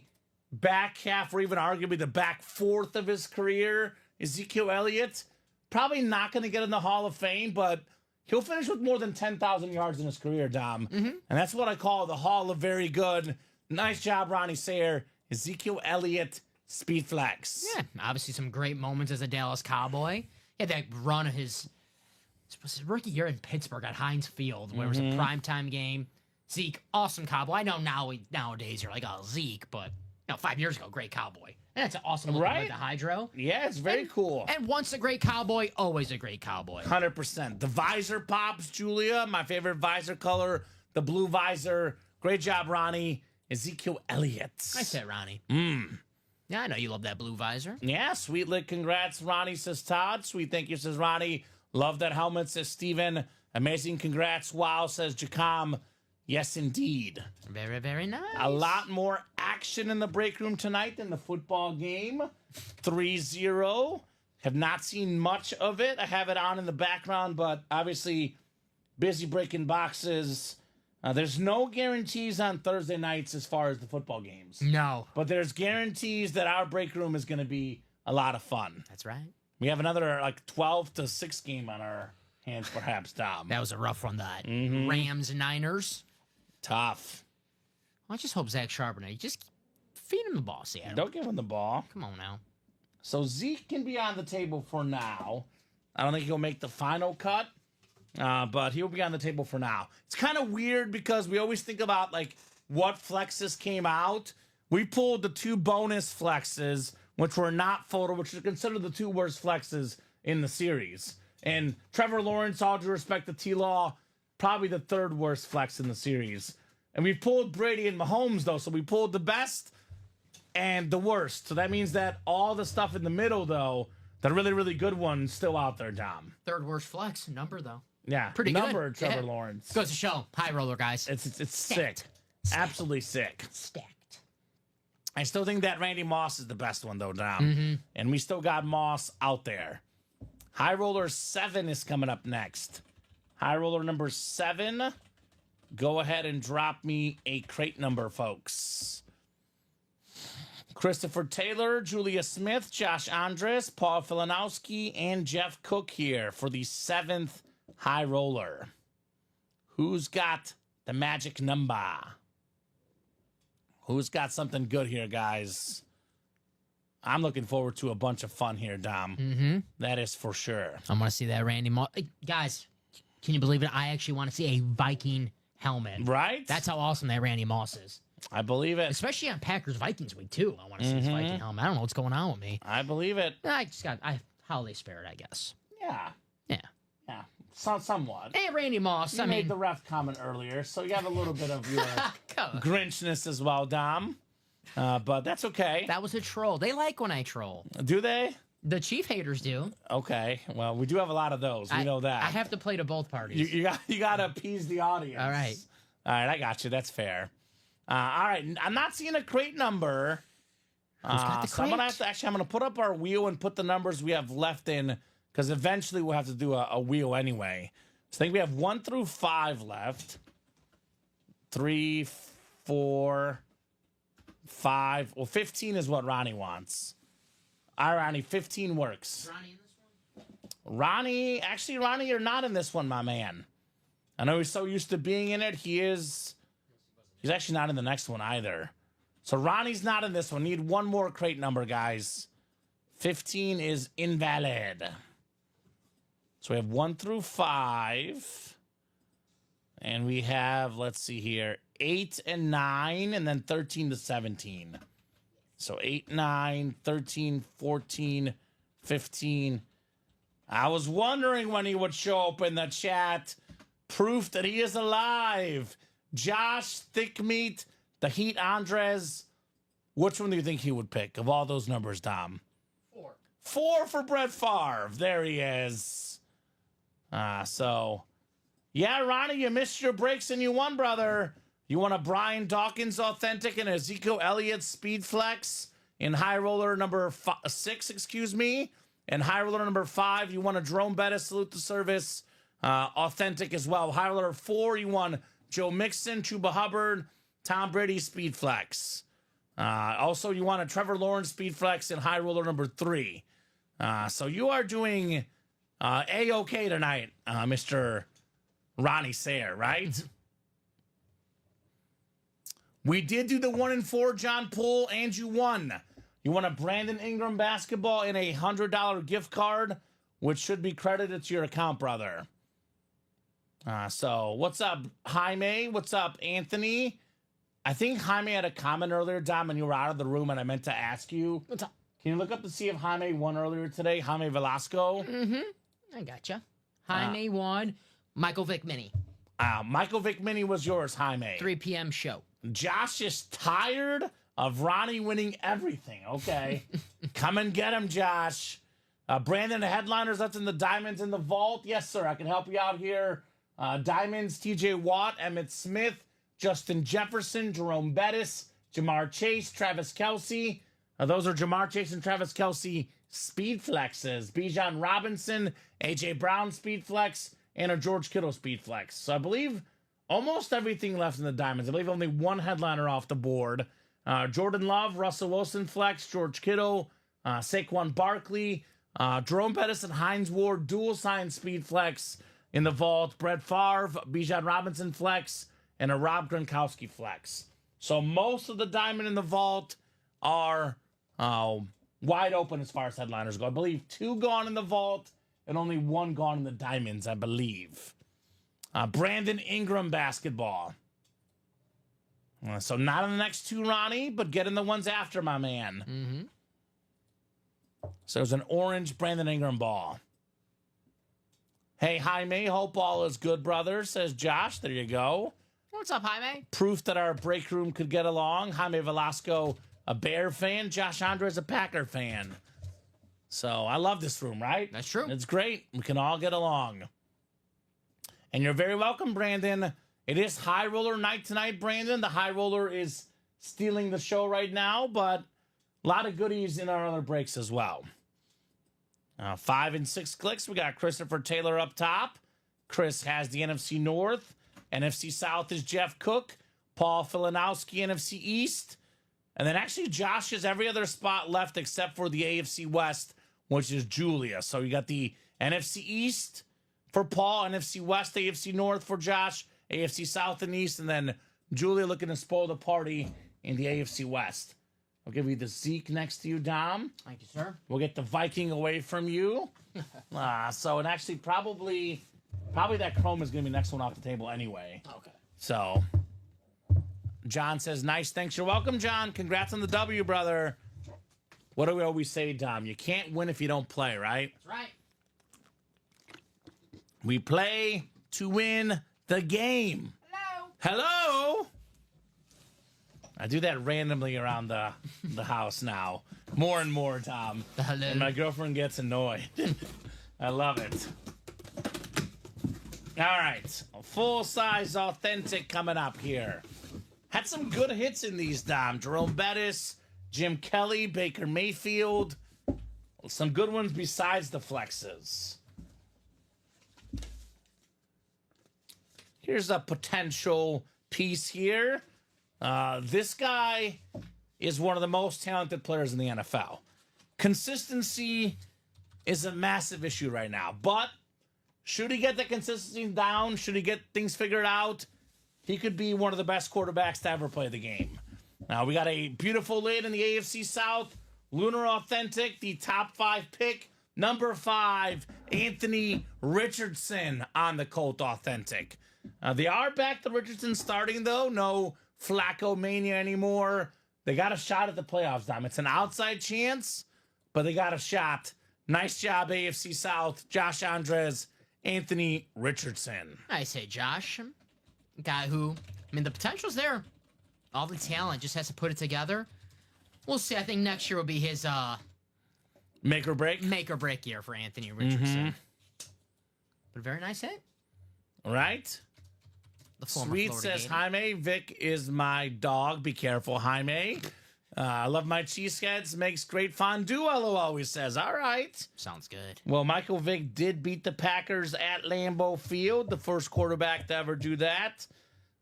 back half, or even arguably the back fourth of his career. Ezekiel Elliott, probably not going to get in the Hall of Fame, but he'll finish with more than 10,000 yards in his career, Dom. And that's what I call the Hall of Very Good. Nice job, Ronnie Sayer. Ezekiel Elliott, speed flex. Yeah, obviously some great moments as a Dallas Cowboy. He had that run of his rookie year in Pittsburgh at Heinz Field, where it was a primetime game. Zeke, awesome Cowboy. I know nowadays you're like, oh, Zeke, but 5 years ago, great Cowboy. And that's an awesome looking Right? the Hydro. Yeah, it's very cool. And once a great Cowboy, always a great Cowboy. 100%. The visor pops, Julia. My favorite visor color, the blue visor. Great job, Ronnie. Ezekiel Elliott. I said Ronnie. Yeah, I know you love that blue visor. Yeah, sweet lick. Congrats, Ronnie, says Todd. Sweet thank you, says Ronnie. Love that helmet, says Steven. Amazing congrats. Wow, says Jacom. Yes, indeed. Very, very nice. A lot more action in the break room tonight than the football game. 3-0. Have not seen much of it. I have it on in the background, but obviously busy breaking boxes. There's no guarantees on Thursday nights as far as the football games. No. But there's guarantees that our break room is going to be a lot of fun. That's right. We have another 12-6 game on our hands, perhaps, Dom. That was a rough one, that. Rams, Niners. Tough. I just hope Zach Charbonnet, just feed him the ball, Seattle. Don't give him the ball. Come on now. So Zeke can be on the table for now. I don't think he'll make the final cut, but he'll be on the table for now. It's kind of weird because we always think about what flexes came out. We pulled the 2 bonus flexes, which were not photo, which are considered the 2 worst flexes in the series. And Trevor Lawrence, all due respect to T-Law, probably the 3rd worst flex in the series. And we pulled Brady and Mahomes, though, so we pulled the best and the worst. So that means that all the stuff in the middle, though, the really, really good one's still out there, Dom. 3rd worst flex number, though. Yeah. Pretty number good. Trevor Yeah. Lawrence. Goes to show. High roller, guys. It's sick. Absolutely sick. Stacked. I still think that Randy Moss is the best one, though, Dom. And we still got Moss out there. High Roller 7 is coming up next. High Roller number 7. Go ahead and drop me a crate number, folks. Christopher Taylor, Julia Smith, Josh Andres, Paul Filanowski, and Jeff Cook here for the 7th High Roller. Who's got the magic number? Who's got something good here, guys? I'm looking forward to a bunch of fun here, Dom. That is for sure. I want to see that Randy Moss. Guys, can you believe it? I actually want to see a Viking helmet. Right? That's how awesome that Randy Moss is. I believe it. Especially on Packers-Vikings week, too. I want to see this Viking helmet. I don't know what's going on with me. I believe it. Holiday spirit, I guess. Yeah. Yeah. Yeah. Somewhat. Hey, Randy Moss. You made the ref comment earlier, so you have a little bit of your Grinchness as well, Dom. But that's okay. That was a troll. They like when I troll. Do they? The Chief haters do. Okay. Well, we do have a lot of those. We know that. I have to play to both parties. You got to appease the audience. All right. All right, I got you. That's fair. All right, I'm not seeing a crate number. Who's got the So I'm crate? going to put up our wheel and put the numbers we have left in, because eventually we'll have to do a wheel anyway. So I think we have 1 through 5 left. 3, 4, 5. Well, 15 is what Ronnie wants. All right, Ronnie, 15 works. Ronnie in this one? Ronnie, you're not in this one, my man. I know he's so used to being in it. He's actually not in the next one either. So Ronnie's not in this one. Need one more crate number, guys. 15 is invalid. So we have 1 through 5. And we have, let's see here, 8 and 9, and then 13 to 17. So 8, 9, 13, 14, 15. I was wondering when he would show up in the chat. Proof that he is alive. Josh, Thick Meat, the Heat Andres. Which one do you think he would pick of all those numbers, Dom? 4. 4 for Brett Favre. There he is. Yeah, Ronnie, you missed your breaks and you won, brother. You want a Brian Dawkins authentic and Ezekiel Elliott speed flex in high roller number 6, and high roller number 5, you want a Jerome Bettis salute the service authentic as well. High roller 4, you want Joe Mixon, Chuba Hubbard, Tom Brady speed flex. Also, you want a Trevor Lawrence speed flex in high roller number 3. So you are doing A-OK tonight, Mr. Ronnie Sayer, right? We did do the 1 and 4 John Poole, and you won. You won a Brandon Ingram basketball and a $100 gift card, which should be credited to your account, brother. So what's up, Jaime? What's up, Anthony? I think Jaime had a comment earlier, Dom, and you were out of the room, and I meant to ask you. What's up? Can you look up to see if Jaime won earlier today? Jaime Velasco? I gotcha. Jaime won. Michael Vick Mini. Michael Vick Mini was yours, Jaime. 3 p.m. show. Josh is tired of Ronnie winning everything. Okay. Come and get him, Josh. Brandon, the headliners, that's in the Diamonds in the Vault. Yes, sir. I can help you out here. Diamonds, TJ Watt, Emmitt Smith, Justin Jefferson, Jerome Bettis, Jamar Chase, Travis Kelce. Those are Jamar Chase and Travis Kelce speed flexes. Bijan Robinson, A.J. Brown speed flex, and a George Kittle speed flex. So I believe almost everything left in the Diamonds. I believe only one headliner off the board. Jordan Love, Russell Wilson flex, George Kittle, Saquon Barkley, Jerome Bettis and Hines Ward dual sign speed flex in the Vault. Brett Favre, Bijan Robinson flex, and a Rob Gronkowski flex. So most of the Diamond in the Vault are wide open as far as headliners go. I believe 2 gone in the Vault and only 1 gone in the Diamonds, I believe. Brandon Ingram basketball. So not in the next 2, Ronnie, but get in the ones after, my man. So there's an orange Brandon Ingram ball. Hey, Jaime, hope all is good, brother, says Josh. There you go. What's up, Jaime? Proof that our break room could get along. Jaime Velasco, a Bear fan. Josh Andres, a Packer fan. So I love this room, right? That's true. It's great. We can all get along. And you're very welcome, Brandon. It is high roller night tonight, Brandon. The high roller is stealing the show right now, but a lot of goodies in our other breaks as well. 5 and 6 clicks. We got Christopher Taylor up top. Chris has the NFC North. NFC South is Jeff Cook. Paul Filanowski, NFC East. And then actually Josh has every other spot left except for the AFC West, which is Julia. So you got the NFC East for Paul, NFC West, AFC North for Josh, AFC South and East, and then Julia looking to spoil the party in the AFC West. I'll give you the Zeke next to you, Dom. Thank you, sir. We'll get the Viking away from you. And actually probably that Chrome is going to be next one off the table anyway. Okay. So John says, nice. Thanks. You're welcome, John. Congrats on the W, brother. What do we always say, Dom? You can't win if you don't play, right? That's right. We play to win the game. Hello. I do that randomly around the house now. More and more, Tom. Hello. And my girlfriend gets annoyed. I love it. All right. A full-size authentic coming up here. Had some good hits in these, Dom. Jerome Bettis, Jim Kelly, Baker Mayfield. Some good ones besides the flexes. Here's a potential piece here. This guy is one of the most talented players in the NFL. Consistency is a massive issue right now. But should he get the consistency down, should he get things figured out, he could be one of the best quarterbacks to ever play the game. Now, we got a beautiful lid in the AFC South. Lunar Authentic, the top 5 pick. Number 5, Anthony Richardson on the Colt Authentic. They are back to Richardson starting, though. No Flacco mania anymore. They got a shot at the playoffs, Dom. It's an outside chance, but they got a shot. Nice job, AFC South. Josh Andres, Anthony Richardson. I say Josh. Guy who, the potential's there. All the talent, just has to put it together. We'll see. I think next year will be his make or break year for Anthony Richardson. But a very nice hit. Right? The former Sweet Florida says, Gator. Jaime, Vic is my dog. Be careful, Jaime. I love my cheeseheads. Makes great fondue, Elo always says. All right. Sounds good. Well, Michael Vick did beat the Packers at Lambeau Field, the first quarterback to ever do that.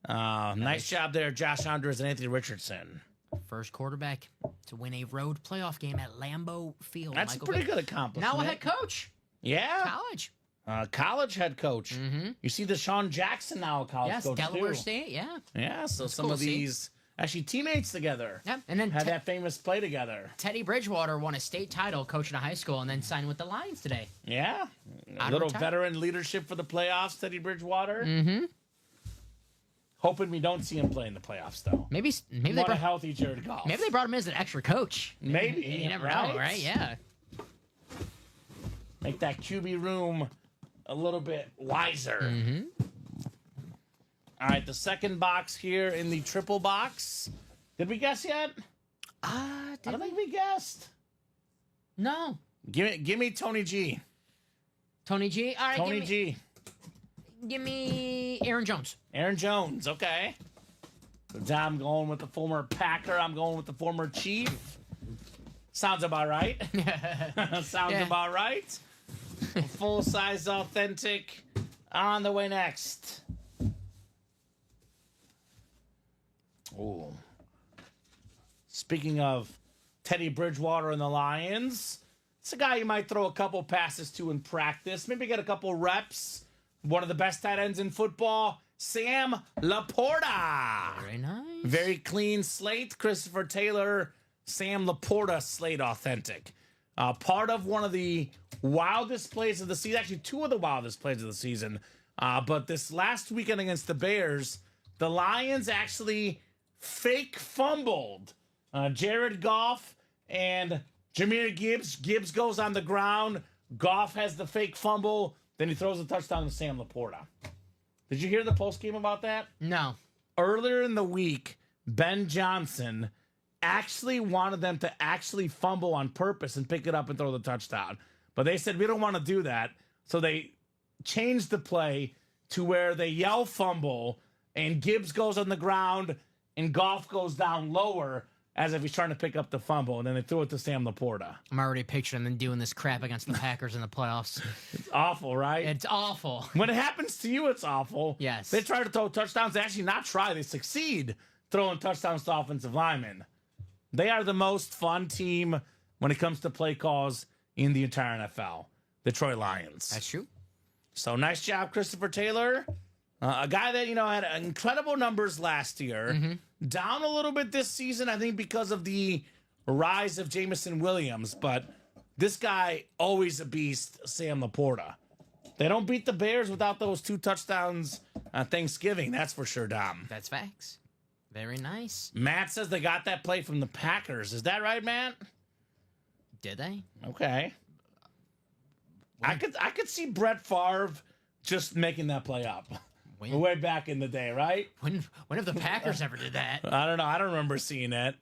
Nice job there, Josh Andrews and Anthony Richardson. First quarterback to win a road playoff game at Lambeau Field. That's a pretty good accomplishment. Now a head coach. Yeah. College. College head coach. Mm-hmm. You see Deshaun Jackson now a college Yes, coach Delaware too. State, yeah. Yeah, so That's some cool of to see. these actually teammates together. Yeah, and then had that famous play together. Teddy Bridgewater won a state title coaching a high school and then signed with the Lions today. Yeah. A Out of little retirement. veteran leadership for the playoffs, Teddy Bridgewater. Mm-hmm. Hoping we don't see him play in the playoffs, though. Maybe they What a brought, healthy Jared Goff. maybe they brought him as an extra coach. Maybe. You never right? know, right? Yeah. Make that QB room a little bit wiser. Mm-hmm. All right, the second box here in the triple box. Did we guess yet? I don't think we guessed. No. Give me Tony G. Tony G. All right, Tony G. give me Aaron Jones. Aaron Jones, okay. So I'm going with the former Packer. I'm going with the former Chief. Sounds about right. Sounds Yeah. about right. Full-size authentic on the way next. Ooh. Speaking of Teddy Bridgewater and the Lions, it's a guy you might throw a couple passes to in practice. Maybe get a couple reps. One of the best tight ends in football, Sam Laporta. Very nice. Very clean slate. Christopher Taylor, Sam Laporta slate authentic. Part of one of the wildest plays of the season, actually two of the wildest plays of the season. But this last weekend against the Bears, the Lions actually fake fumbled. Jared Goff and Jahmyr Gibbs. Gibbs goes on the ground. Goff has the fake fumble. Then he throws a touchdown to Sam Laporta. Did you hear the post game about that? No. Earlier in the week, Ben Johnson actually wanted them to actually fumble on purpose and pick it up and throw the touchdown. But they said, we don't want to do that. So they changed the play to where they yell fumble and Gibbs goes on the ground and Goff goes down lower as if he's trying to pick up the fumble. And then they threw it to Sam Laporta. I'm already picturing them doing this crap against the Packers in the playoffs. It's awful, right? It's awful. When it happens to you, it's awful. Yes. They try to throw touchdowns. They actually not try. They succeed throwing touchdowns to offensive linemen. They are the most fun team when it comes to play calls in the entire NFL. Detroit Lions. That's true. So nice job, Christopher Taylor. A guy that, had incredible numbers last year. Mm-hmm. Down a little bit this season, I think, because of the rise of Jamison Williams. But this guy, always a beast, Sam Laporta. They don't beat the Bears without those 2 touchdowns on Thanksgiving. That's for sure, Dom. That's facts. Very nice. Matt says they got that play from the Packers. Is that right, Matt? Did they? Okay. I could see Brett Favre just making that play up. When? Way back in the day, right? When have the Packers ever did that? I don't know. I don't remember seeing it.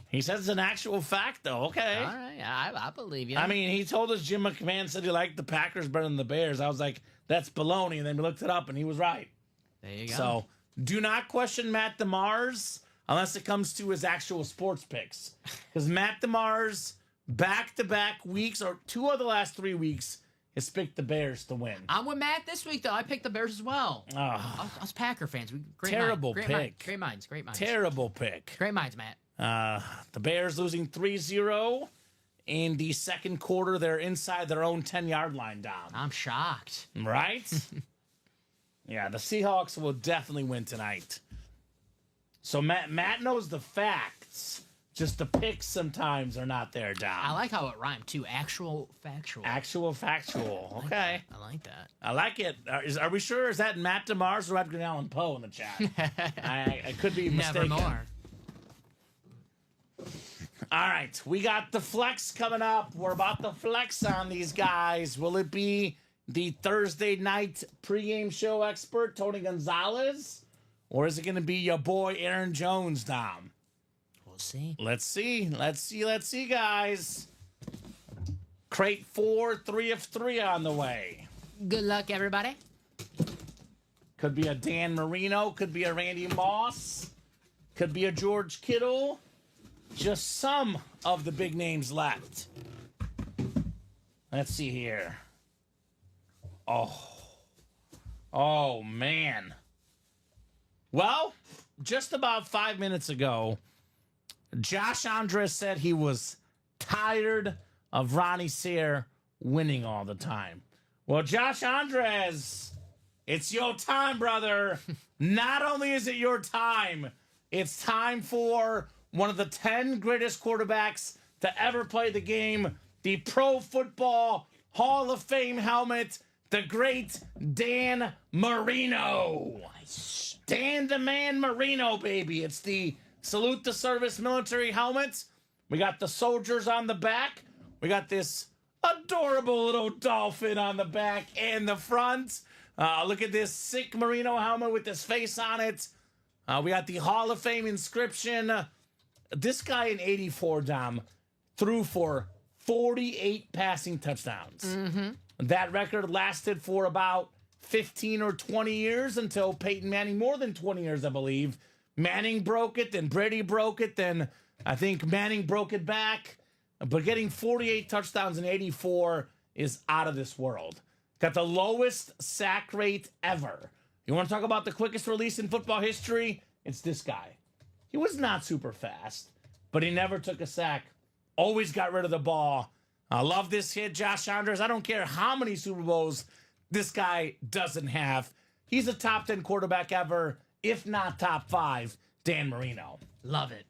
He says it's an actual fact, though. Okay. All right, I believe you. I mean, he told us Jim McMahon said he liked the Packers better than the Bears. I was like, that's baloney. And then we looked it up, and he was right. there you go. So do not question Matt DeMars unless it comes to his actual sports picks. Because Matt DeMars, back-to-back weeks, or 2 of the last 3 weeks, has picked the Bears to win. I'm with Matt this week, though. I picked the Bears as well. Us Packer fans. Terrible pick. Great minds. Great minds. Terrible pick. Great minds, Matt. The Bears losing 3-0 in the second quarter. They're inside their own 10-yard line, Dom. I'm shocked. Right? Yeah, the Seahawks will definitely win tonight. So Matt knows the facts. Just the picks sometimes are not there, Dom. I like how it rhymed, too. Actual, factual. Actual factual. Okay. I like that. I like it. Are we sure? Is that Matt DeMars or Edgar Allan Poe in the chat? I could be mistaken. Nevermore. All right, we got the flex coming up. We're about to flex on these guys. Will it be the Thursday night pregame show expert, Tony Gonzalez? Or is it going to be your boy, Aaron Jones, Dom? We'll see. Let's see, guys. Crate 4, 3 of 3 on the way. Good luck, everybody. Could be a Dan Marino. Could be a Randy Moss. Could be a George Kittle. Just some of the big names left. Let's see here. Oh, man. Well, just about 5 minutes ago, Josh Andres said he was tired of Ronnie Sayre winning all the time. Well, Josh Andres, it's your time, brother. Not only is it your time, it's time for one of the 10 greatest quarterbacks to ever play the game, the Pro Football Hall of Fame helmet, the great Dan Marino. Dan the Man Marino, baby. It's the Salute the Service military helmet. We got the soldiers on the back. We got this adorable little dolphin on the back and the front. Look at this sick Marino helmet with his face on it. We got the Hall of Fame inscription. This guy in 84, Dom, threw for 48 passing touchdowns. Mm-hmm. That record lasted for about 15 or 20 years until Peyton Manning, more than 20 years, I believe. Manning broke it, then Brady broke it, then I think Manning broke it back. But getting 48 touchdowns in 84 is out of this world. Got the lowest sack rate ever. You want to talk about the quickest release in football history? It's this guy. He was not super fast, but he never took a sack. Always got rid of the ball. I love this hit, Josh Andres. I don't care how many Super Bowls this guy doesn't have. He's a top 10 quarterback ever, if not top 5, Dan Marino. Love it.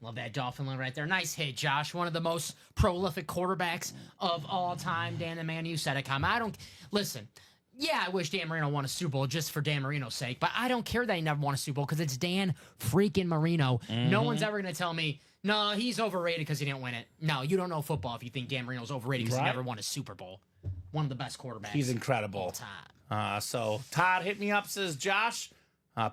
Love that dolphin line right there. Nice hit, Josh. One of the most prolific quarterbacks of all time. Dan the Man, you said it, Kamen. I don't... Listen, yeah, I wish Dan Marino won a Super Bowl just for Dan Marino's sake, but I don't care that he never won a Super Bowl because it's Dan freaking Marino. No one's ever going to tell me, no, he's overrated because he didn't win it. No, you don't know football if you think Dan Marino's overrated because he never won a Super Bowl. One of the best quarterbacks. He's incredible. All time. So Todd hit me up, says Josh.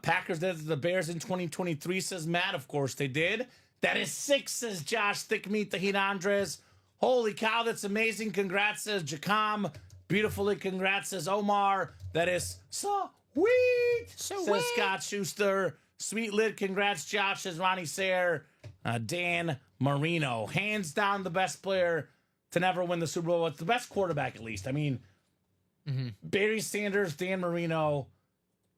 Packers did the Bears in 2023, says Matt. Of course they did. That is 6, says Josh. Thick meat, the Heat Andres. Holy cow, that's amazing. Congrats, says Jacom. Beautifully, congrats, says Omar. That is sweet, says Scott Schuster. Sweet lid, congrats, Josh, says Ronnie Sayre. Dan Marino, hands down the best player to never win the Super Bowl. It's the best quarterback, at least. I mean, Barry Sanders, Dan Marino,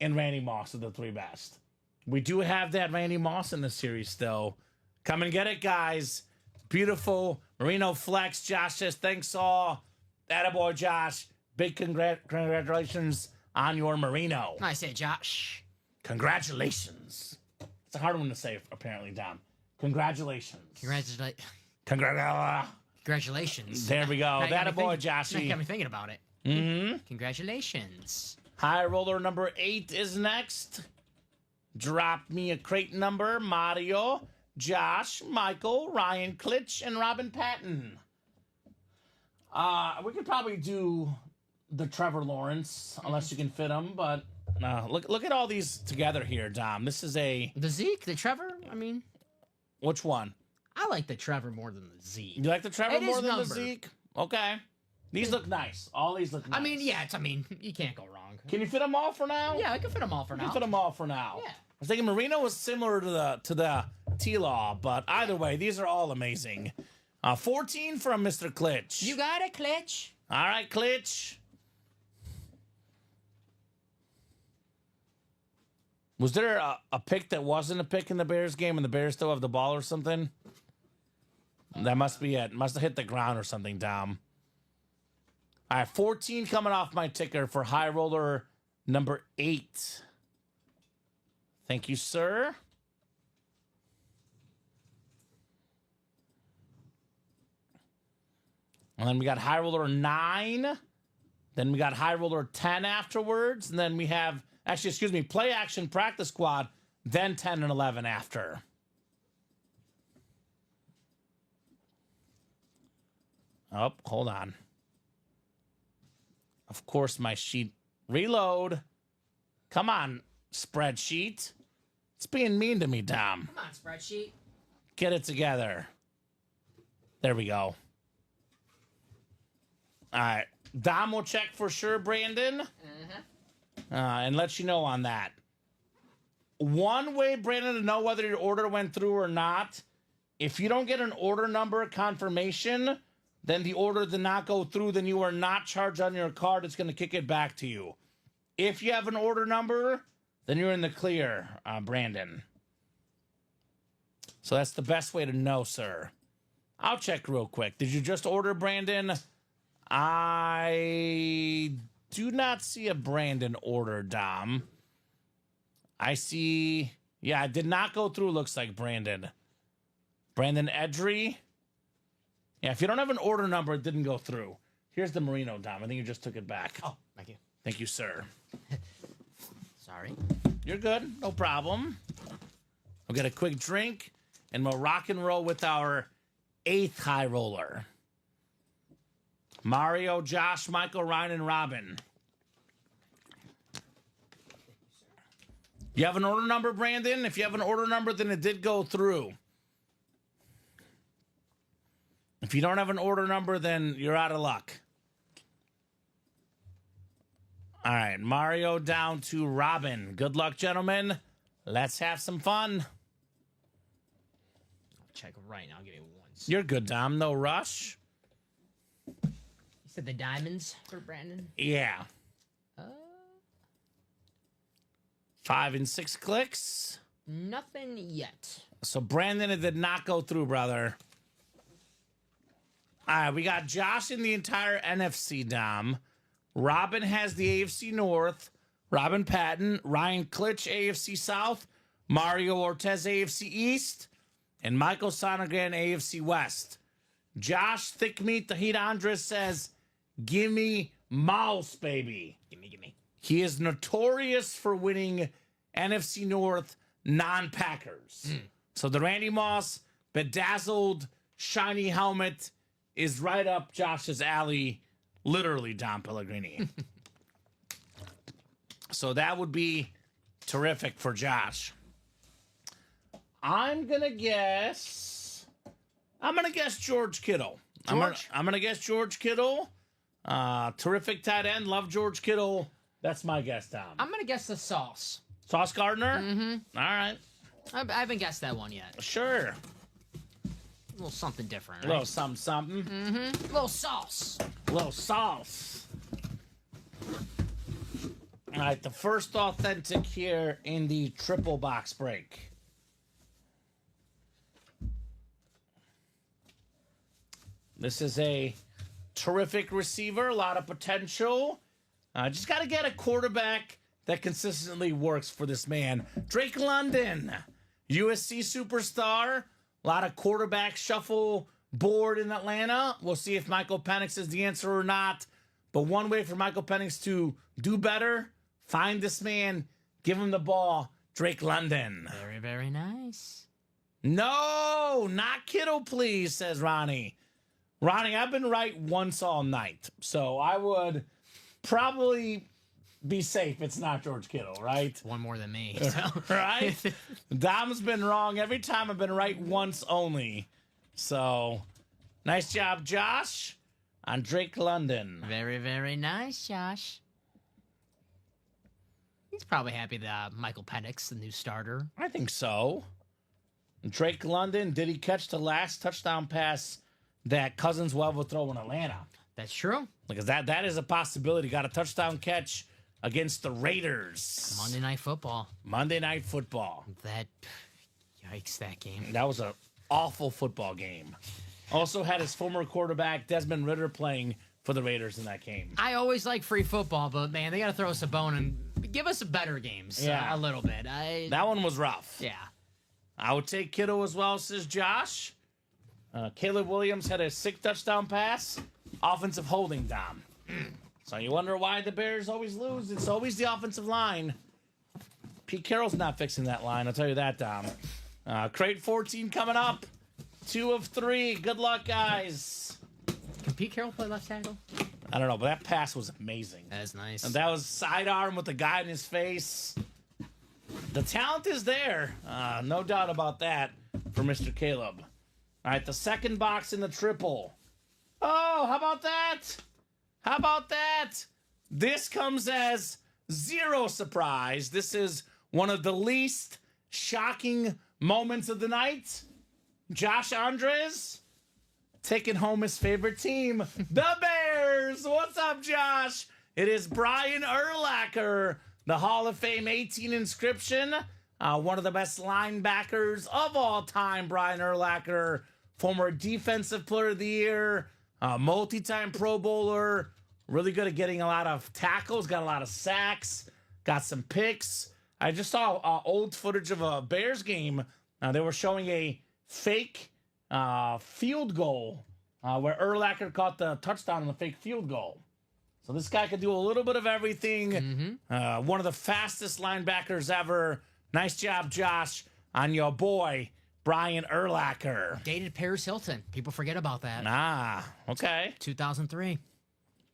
and Randy Moss are the 3 best. We do have that Randy Moss in the series still. Come and get it, guys. Beautiful. Marino flex. Josh says, thanks all. Attaboy, Josh. Big congratulations on your Marino. Nice hit, Josh. Congratulations. It's a hard one to say, apparently, Dom. Congratulations. Congratulations. There we go. Attaboy, Joshy. You got me thinking about it. Mm-hmm. Congratulations. High roller number 8 is next. Drop me a crate number. Mario, Josh, Michael, Ryan Klitsch, and Robin Patton. We could probably do the Trevor Lawrence, unless you can fit them, but look at all these together here, Dom. This is a... The Zeke, the Trevor, I mean... Which one? I like the Trevor more than the Zeke. You like the Trevor more than the Zeke? Okay. These look nice. All these look nice. I mean, yeah, you can't go wrong. Can you fit them all for now? Yeah, I can fit them all for now. You can fit them all for now. Yeah. I was thinking Marino was similar to the T-Law, but either way, these are all amazing. 14 from Mr. Klitsch. You got it, Klitsch. All right, Klitsch. Was there a pick that wasn't a pick in the Bears game and the Bears still have the ball or something? That must be it. Must have hit the ground or something, Dom. All right, 14 coming off my ticker for high roller number 8. Thank you, sir. And then we got high roller 9. Then we got high roller 10 afterwards. And then we have, actually, excuse me, play action practice squad, then 10 and 11 after. Oh, hold on. Of course, my sheet reload. Come on, spreadsheet. It's being mean to me, Dom. Come on, spreadsheet. Get it together. There we go. All right. Dom will check for sure, Brandon. And let you know on that. One way, Brandon, to know whether your order went through or not, if you don't get an order number confirmation, then the order did not go through, then you are not charged on your card. It's going to kick it back to you. If you have an order number, then you're in the clear, Brandon. So that's the best way to know, sir. I'll check real quick. Did you just order, Brandon? I do not see a Brandon order, Dom. I see... Yeah, it did not go through, looks like, Brandon. Brandon Edry. Yeah, if you don't have an order number, it didn't go through. Here's the Merino, Dom. I think you just took it back. Oh, thank you. Thank you, sir. Sorry. You're good. No problem. We'll get a quick drink, and we'll rock and roll with our 8th high roller. Mario, Josh, Michael, Ryan, and Robin. You have an order number, Brandon? If you have an order number, then it did go through. If you don't have an order number, then you're out of luck. All right, Mario down to Robin. Good luck, gentlemen. Let's have some fun. I'll check right now. I'll give you 1 second. You're good, Dom. No rush. You said the diamonds for Brandon? Yeah. 5 and 6 clicks. Nothing yet. So, Brandon, it did not go through, brother. All right, we got Josh in the entire NFC, Dom. Robin has the AFC North. Robin Patton, Ryan Klitsch, AFC South. Mario Ortez, AFC East. And Michael Sonegran, AFC West. Josh Thick Meat, the Heat Andres says, give me Mouse, baby. Give me. He is notorious for winning NFC North non-Packers. So the Randy Moss bedazzled shiny helmet is right up Josh's alley, literally, Dom Pellegrini. So that would be terrific for Josh. I'm gonna guess George Kittle. George? I'm gonna guess George Kittle. Terrific tight end. Love George Kittle. That's my guess, Tom. I'm going to guess the Sauce. Sauce Gardner? Mm-hmm. All right. I haven't guessed that one yet. Sure. A little something different, A right? little something. A little sauce. A little sauce. All right, the first authentic here in the triple box break. This is a terrific receiver, a lot of potential. Just got to get a quarterback that consistently works for this man. Drake London, USC superstar. A lot of quarterback shuffle board in Atlanta. We'll see if Michael Penix is the answer or not. But one way for Michael Penix to do better, find this man, give him the ball. Drake London. Very, very nice. No, not Kittle, please, says Ronnie. Ronnie, I've been right once all night. So I would probably be safe. It's not George Kittle, right? One more than me. So. Right? Dom's been wrong every time. I've been right once only. So, nice job, Josh, on Drake London. Very, very nice, Josh. He's probably happy that Michael Penix, the new starter. I think so. Drake London, did he catch the last touchdown pass that Cousins will ever throw in Atlanta? That's true. Because that is a possibility. Got a touchdown catch against the Raiders. Monday Night Football. Monday Night Football. Yikes, that game. That was an awful football game. Also had his former quarterback, Desmond Ridder, playing for the Raiders in that game. I always like free football, but, man, they got to throw us a bone and give us better games. Yeah. A little bit. That one was rough. Yeah. I would take Kittle as well, says Josh. Caleb Williams had a sick touchdown pass. Offensive holding, Dom. So you wonder why the Bears always lose. It's always the offensive line. Pete Carroll's not fixing that line, I'll tell you that, Dom. Crate 14 coming up. 2 of 3. Good luck, guys. Can Pete Carroll play left tackle? I don't know, but that pass was amazing. That is nice. And that was sidearm with the guy in his face. The talent is there. No doubt about that for Mr. Caleb. All right, the second box in the triple. Oh, how about that? How about that? This comes as zero surprise. This is one of the least shocking moments of the night. Josh Andres taking home his favorite team, the Bears. What's up, Josh? It is Brian Urlacher, the Hall of Fame 18 inscription. One of the best linebackers of all time, Brian Urlacher, former Defensive Player of the Year, multi-time Pro Bowler, really good at getting a lot of tackles, got a lot of sacks, got some picks. I just saw old footage of a Bears game. They were showing a fake field goal where Urlacher caught the touchdown on the fake field goal. So this guy could do a little bit of everything. One of the fastest linebackers ever. Nice job, Josh, on your boy, Brian Urlacher. Dated Paris Hilton. People forget about that. Ah, okay. 2003.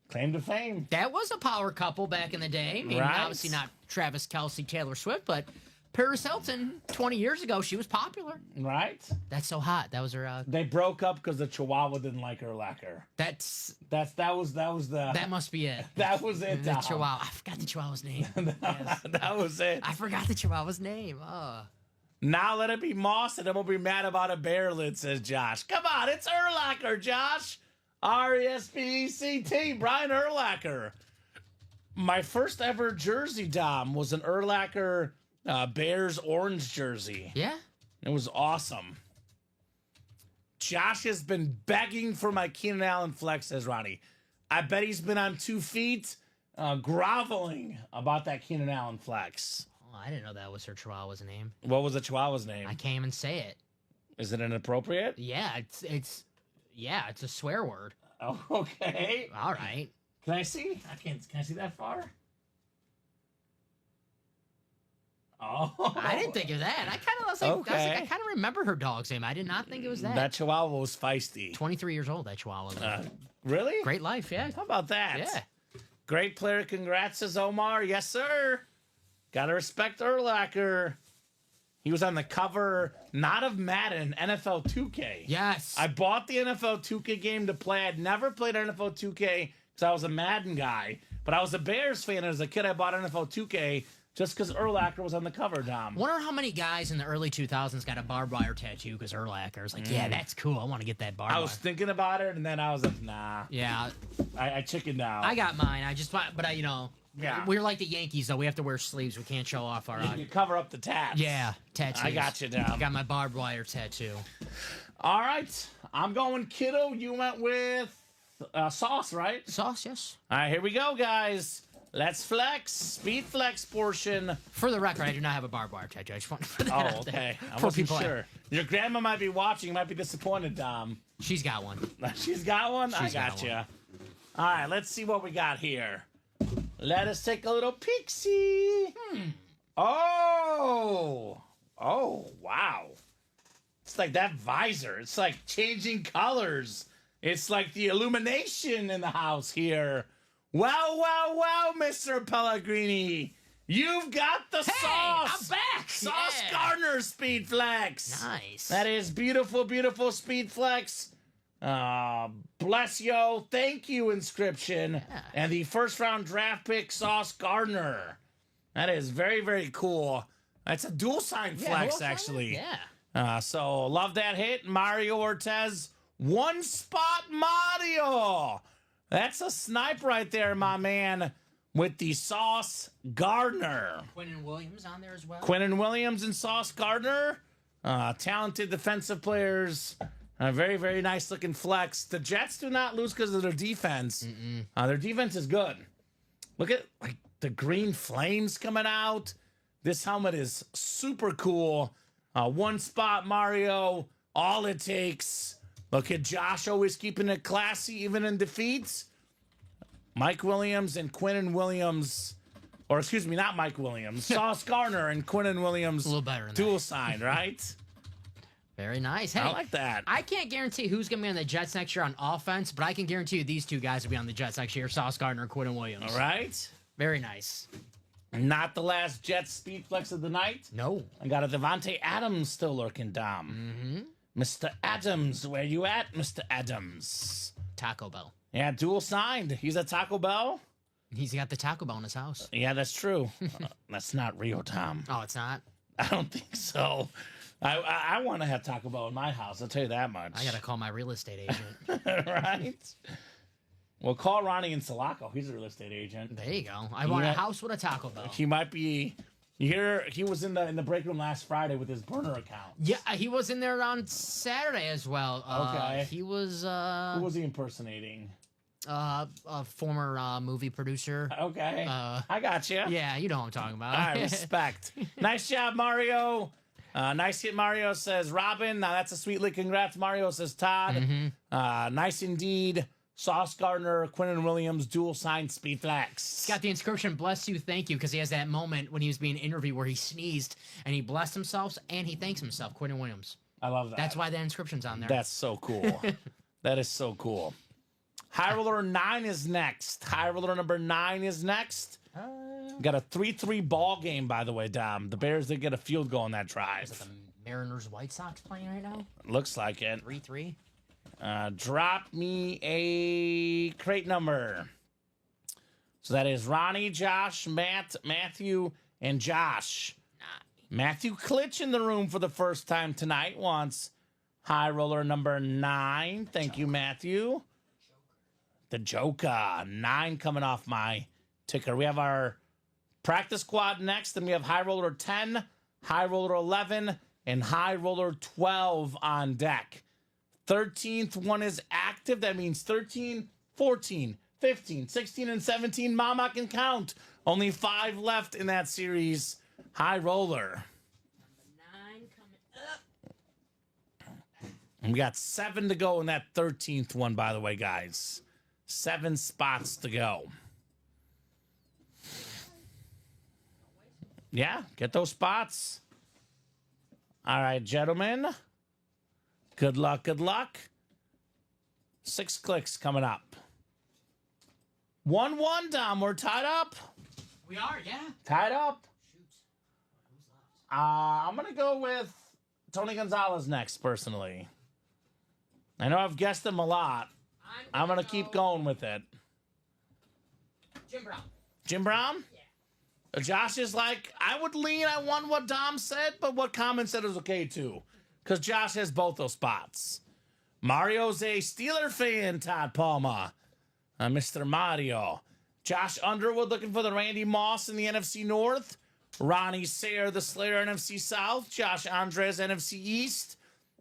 Claim to fame. That was a power couple back in the day. I mean, Right. obviously not Travis Kelce, Taylor Swift, but Paris Hilton, 20 years ago, she was popular. Right? That's so hot. That was her. They broke up because the Chihuahua didn't like Urlacher. That That must be it. was it. The Dom. Chihuahua. I forgot the Chihuahua's name. Yes. That was it. I forgot the Chihuahua's name. Oh. Now let it be Moss, and then we'll be mad about a bear lid, says Josh. Come on, it's Urlacher, Josh. Respect, Brian Urlacher. My first ever jersey, Dom, was an Urlacher Bears orange jersey. Yeah. It was awesome. Josh has been begging for my Keenan Allen flex, says Ronnie. I bet he's been on 2 feet groveling about that Keenan Allen flex. Oh, I didn't know that was her Chihuahua's name. What was the Chihuahua's name? I can't even say it. Is it inappropriate? Yeah, it's a swear word. Oh, okay. All right. Can I see? Can I see that far? Oh, I didn't think of that. I kind of was like, Okay. I kind of remember her dog's name. I did not think it was that. that Chihuahua was feisty. 23 years old, that Chihuahua. Really? Great life, yeah. How about that? Yeah. Great player. Congrats, says Omar. Yes, sir. Gotta respect Urlacher. He was on the cover, not of Madden, NFL 2K. Yes. I bought the NFL 2K game to play. I'd never played NFL 2K because I was a Madden guy. But I was a Bears fan. As a kid, I bought NFL 2K just because Urlacher was on the cover, Dom. Wonder how many guys in the early 2000s got a barbed wire tattoo because Urlacher's like, yeah, that's cool. I want to get that barbed I wire. was thinking about it, and then I was like, nah. Yeah, I chickened out. I got mine. But Yeah. we're like the Yankees, though. We have to wear sleeves. We can't show off our. You cover up the tats. Yeah, tattoos. I got you, Dom. I got my barbed wire tattoo. All right. I'm going kiddo. You went with sauce, right? Sauce, yes. All right, here we go, guys. Let's flex. Speed flex portion. For the record, I do not have a barbed wire tattoo. I just want to put that Oh, out there okay. I for wasn't people. sure. Your grandma might be watching. Might be disappointed, Dom. She's got one. She's got one? She's I got got you. one. All right, let's see what we got here. Let us take a little peek-see. Oh, wow. It's like that visor. It's like changing colors. It's like the illumination in the house here. Wow, Mr. Pellegrini. You've got the sauce. I'm back. Sauce Yeah. Gardner Speed Flex. Nice. That is beautiful Speed Flex. Bless yo. Thank you, Inscription. Yeah. And the first round draft pick, Sauce Gardner. That is very cool. That's a dual sign flex, actually. Yeah. So love that hit. Mario Ortiz, one spot Mario. That's a snipe right there, my man, with the Sauce Gardner. Quinnen Williams on there as well. Quinnen Williams and Sauce Gardner. Talented defensive players. Very nice looking flex. The Jets do not lose because of their defense. Their defense is good. Look at like the green flames coming out. This helmet is super cool. One spot Mario. All it takes. Look at Josh always keeping it classy even in defeats. Mike Williams and Quinnen Williams. Or excuse me, not Mike Williams. Sauce Gardner and Quinnen Williams. A little better than dual that. sign, right? Very nice. Hey, I like that. I can't guarantee who's going to be on the Jets next year on offense, but I can guarantee you these two guys will be on the Jets next year, Sauce Gardner and Quinnen Williams. All right. Very nice. Not the last Jets speed flex of the night. No. I got a Devontae Adams still lurking, Dom. Mr. Adams, where you at, Mr. Adams? Taco Bell. Yeah, dual signed. He's at Taco Bell? He's got the Taco Bell in his house. Yeah, that's true. That's not real, Tom. Oh, it's not? I don't think so. I want to have Taco Bell in my house. I'll tell you that much. I got to call my real estate agent. Right? Well, call Ronnie in Sulaco. He's a real estate agent. There you go. I want a house with a Taco Bell. He might be. You hear he was in the break room last Friday with his burner account. Yeah, he was in there on Saturday as well. Okay. He was. Who was he impersonating? A former movie producer. Okay. I got you. Yeah, you know what I'm talking about. All right, respect. Nice job, Mario. Nice hit, Mario, says Robin. Now that's a sweet lick. Congrats, Mario, says Todd. Nice indeed. Sauce Gardner, Quinton Williams, dual sign speed flex. He's got the inscription, bless you, thank you, because he has that moment when he was being interviewed where he sneezed and he blessed himself and he thanks himself, Quinton Williams. I love that. That's why that inscription's on there. That's so cool. That is so cool. High Roller 9 is next. High Roller number 9 is next. Got a 3-3 ball game, by the way, Dom. The Bears did get a field goal on that drive. Is it the Mariners White Sox playing right now? Looks like it. 3-3. Drop me a crate number. So that is Ronnie, Josh, Matthew, and Josh. Matthew Klitsch in the room for the first time tonight wants High Roller number 9. Thank you, Matthew. The Joker. 9 coming off my ticker. We have our practice squad next. Then we have High Roller 10, High Roller 11, and High Roller 12 on deck. 13th one is active. That means 13, 14, 15, 16, and 17. Mama can count. Only 5 left in that series. High Roller. Number 9 coming up. And we got 7 to go in that 13th one, by the way, guys. 7 spots to go. Yeah, get those spots. All right, gentlemen. Good luck, good luck. 6 clicks coming up. 1-1, Dom. We're tied up. We are, yeah. Tied up. Shoot. Who's left? I'm going to go with Tony Gonzalez next, personally. I know I've guessed him a lot. I'm going to keep going with it. Jim Brown. Jim Brown? Yeah. Josh is like, I would lean on what Dom said, but what Kamen said is okay, too. Because Josh has both those spots. Mario's a Steeler fan, Todd Palma. Mr. Mario. Josh Underwood looking for the Randy Moss in the NFC North. Ronnie Sayre, the Slayer, NFC South. Josh Andres, NFC East.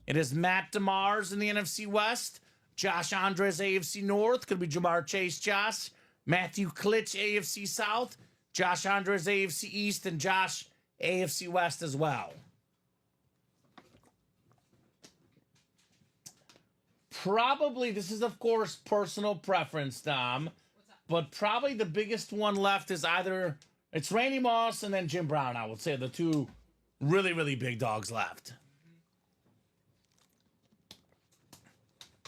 It is Matt DeMars in the NFC West. Josh Andres, AFC North. Could be Jamar Chase, Josh. Matthew Klitsch, AFC South. Josh Andres, AFC East. And Josh, AFC West as well. Probably, this is, of course, personal preference, Dom. But probably the biggest one left is either, it's Randy Moss and then Jim Brown, I would say. The two really, really big dogs left.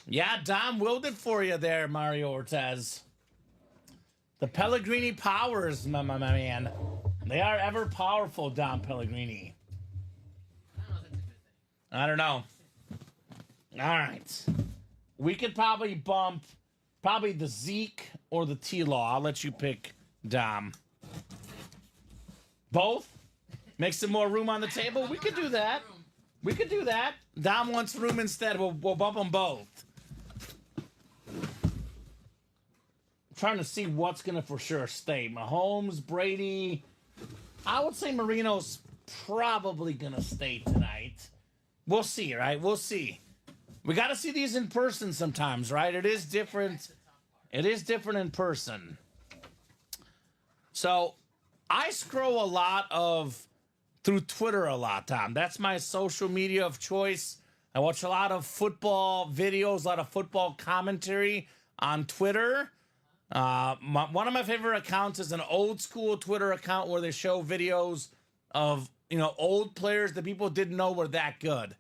Yeah, Dom willed it for you there, Mario Ortez. The Pellegrini powers, my man. They are ever powerful, Dom Pellegrini. I don't know. All right. We could probably bump the Zeke or the T-Law. I'll let you pick, Dom. Both? Make some more room on the table? We could do that. We could do that. Dom wants room instead. We'll bump them both. I'm trying to see what's going to for sure stay. Mahomes, Brady. I would say Marino's probably going to stay tonight. We'll see, right? We'll see. We got to see these in person sometimes, right? It is different. It is different in person. So I scroll through Twitter a lot, Tom. That's my social media of choice. I watch a lot of football videos, a lot of football commentary on Twitter. One of my favorite accounts is an old school Twitter account where they show videos of, old players that people didn't know were that good.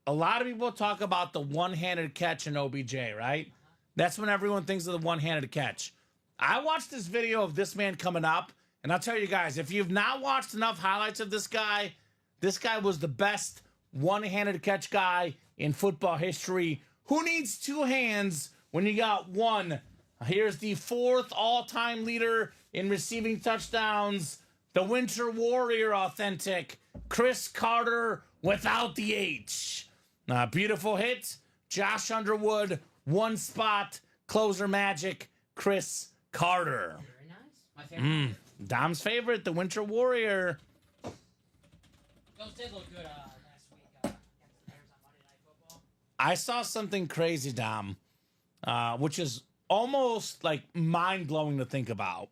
A lot of people talk about the one-handed catch in OBJ, right? That's when everyone thinks of the one-handed catch. I watched this video of this man coming up, and I'll tell you guys, if you've not watched enough highlights of this guy was the best one-handed catch guy in football history. Who needs 2 hands when you got one? Here's the 4th all-time leader in receiving touchdowns, the Winter Warrior authentic, Chris Carter without the H. Beautiful hit. Josh Underwood, 1 spot. closer magic, Chris Carter. Very nice. My favorite. Dom's favorite, the Winter Warrior. Those did look good last week against the Bears on Monday Night Football. I saw something crazy, Dom, which is almost like mind-blowing to think about.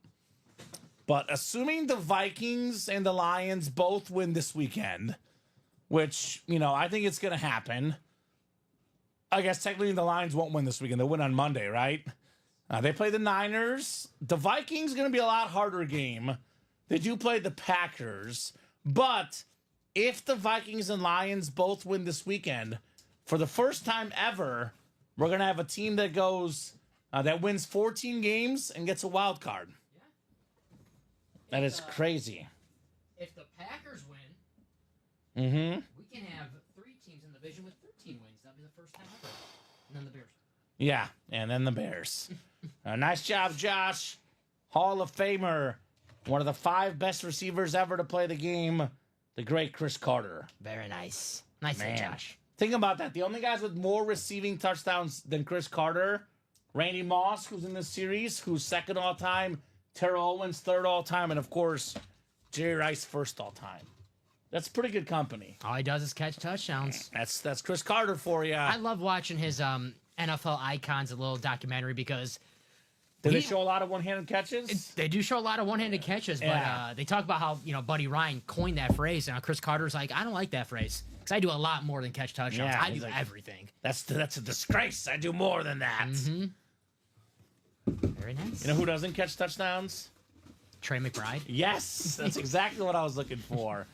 But assuming the Vikings and the Lions both win this weekend, which, I think it's going to happen. I guess technically the Lions won't win this weekend. They'll win on Monday, right? They play the Niners. The Vikings going to be a lot harder game. They do play the Packers. But if the Vikings and Lions both win this weekend, for the first time ever, we're going to have a team that goes, that wins 14 games and gets a wild card. Yeah. That is crazy. If the Packers win, Mm-hmm. we can have 3 teams in the division with 13 wins. That'll be the first time ever. And then the Bears. Yeah, and then the Bears. Nice job, Josh. Hall of Famer. One of the 5 best receivers ever to play the game. The great Chris Carter. Very nice. Nice hit, Man. Josh. Think about that. The only guys with more receiving touchdowns than Chris Carter, Randy Moss, who's in this series, who's second all time, Terrell Owens third all time, and of course, Jerry Rice first all time. That's pretty good company. All he does is catch touchdowns. That's Chris Carter for you. I love watching his NFL Icons, a little documentary, because Did they show a lot of one-handed catches? they do show a lot of one-handed catches, Yeah. but they talk about how Buddy Ryan coined that phrase, and Chris Carter's like, I don't like that phrase because I do a lot more than catch touchdowns. Yeah, I he's do like, everything. That's a disgrace. I do more than that. Mm-hmm. Very nice. You know who doesn't catch touchdowns? Trey McBride. Yes, that's exactly what I was looking for.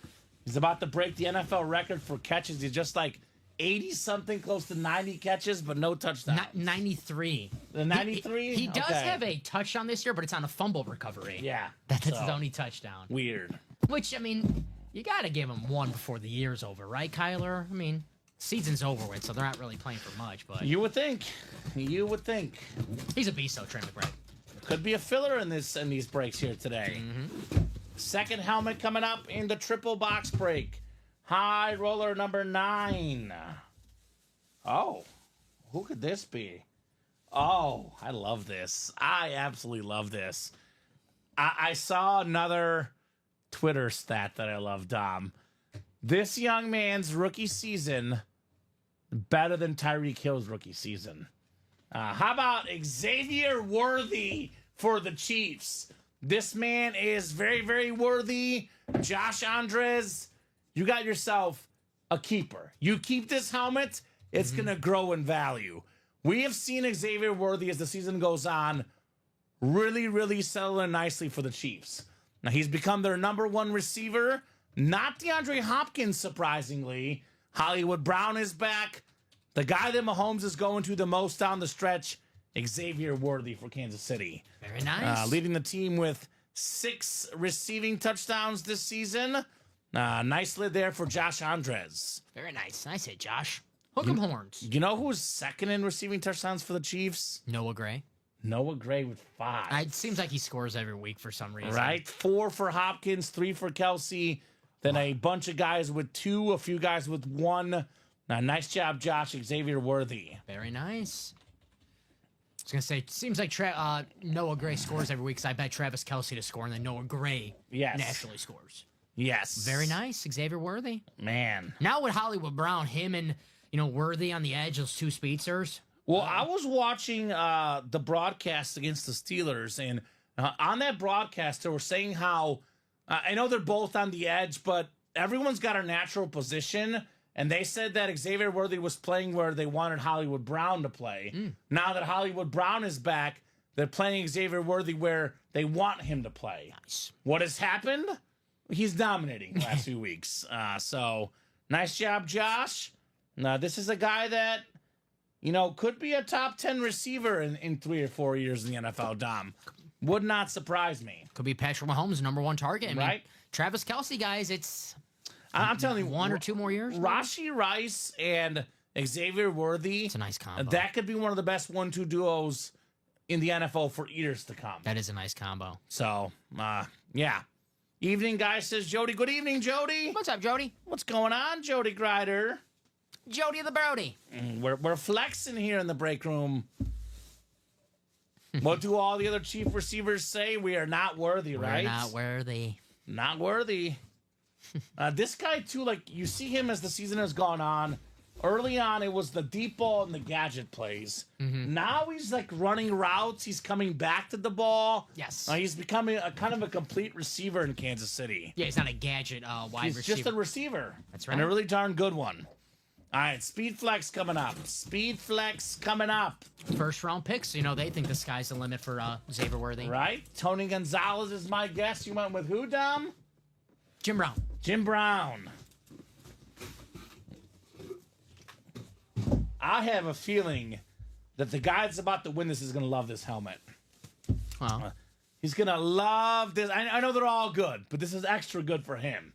He's about to break the NFL record for catches. He's just like 80-something, close to 90 catches, but no touchdowns. 93. The 93? He does Okay. have a touchdown this year, but it's on a fumble recovery. Yeah. That's his so, only touchdown. Weird. Which, I mean, you got to give him one before the year's over, right, Kyler? I mean, season's over with, so they're not really playing for much, but You would think. You would think. he's a beast, though, Trey McBride. Could be a filler in these breaks here today. Second helmet coming up in the triple box break. High roller number 9. Oh, who could this be? Oh, I love this. I absolutely love this. I saw another Twitter stat that I love, Dom. This young man's rookie season better than Tyreek Hill's rookie season. How about Xavier Worthy for the Chiefs? This man is very, very worthy. Josh Andres, you got yourself a keeper. You keep this helmet, it's going to grow in value. We have seen Xavier Worthy as the season goes on really, really settle in nicely for the Chiefs. Now, he's become their number 1 receiver. Not DeAndre Hopkins, surprisingly. Hollywood Brown is back. The guy that Mahomes is going to the most down the stretch, Xavier Worthy for Kansas City. Very nice. Leading the team with 6 receiving touchdowns this season. Nice lid there for Josh Andres. Very nice. Nice hit, Josh. Hook 'em horns. You know who's second in receiving touchdowns for the Chiefs? Noah Gray. Noah Gray with 5. It seems like he scores every week for some reason. Right? 4 for Hopkins, 3 for Kelsey. Then a bunch of guys with 2, a few guys with 1. Nice job, Josh. Xavier Worthy. Very nice. I was going to say, it seems like Noah Gray scores every week because I bet Travis Kelsey to score, and then Noah Gray naturally scores. Yes. Very nice. Xavier Worthy. Man. Now with Hollywood Brown, him and, Worthy on the edge, those 2 speedsters. Well, I was watching the broadcast against the Steelers, and on that broadcast, they were saying how, I know they're both on the edge, but everyone's got a natural position, and they said that Xavier Worthy was playing where they wanted Hollywood Brown to play. Now that Hollywood Brown is back, they're playing Xavier Worthy where they want him to play. Nice. What has happened? He's dominating the last few weeks. So, nice job, Josh. This is a guy that, could be a top 10 receiver in 3 or 4 years in the NFL, Dom. Would not surprise me. Could be Patrick Mahomes' number 1 target. I mean, Right. Travis Kelsey, guys, it's I'm telling you, 1 or 2 more years. Rashee Rice and Xavier Worthy. It's a nice combo. That could be one of the best 1-2 duos in the NFL for years to come. That is a nice combo. So, yeah. Evening, guy, says Jody. Good evening, Jody. What's up, Jody? What's going on, Jody Grider? Jody the Brody. We're flexing here in the break room. What do all the other Chief receivers say? We are not worthy, right? We're not worthy. Not worthy. This guy, too, like, you see him as the season has gone on. Early on, it was the deep ball and the gadget plays. Now he's, like, running routes. He's coming back to the ball. Yes. He's becoming a kind of a complete receiver in Kansas City. Yeah, he's not a gadget wide He's receiver. just a receiver. That's right. And a really darn good one. All right, Speed Flex coming up. Speed Flex coming up. First round picks. You know, they think the sky's the limit for Xavier Worthy. Right? Tony Gonzalez is my guess. You went with who, Dom? Jim Brown. Jim Brown. I have a feeling that the guy that's about to win this is going to love this helmet. Well, He's going to love this. I know they're all good, but this is extra good for him.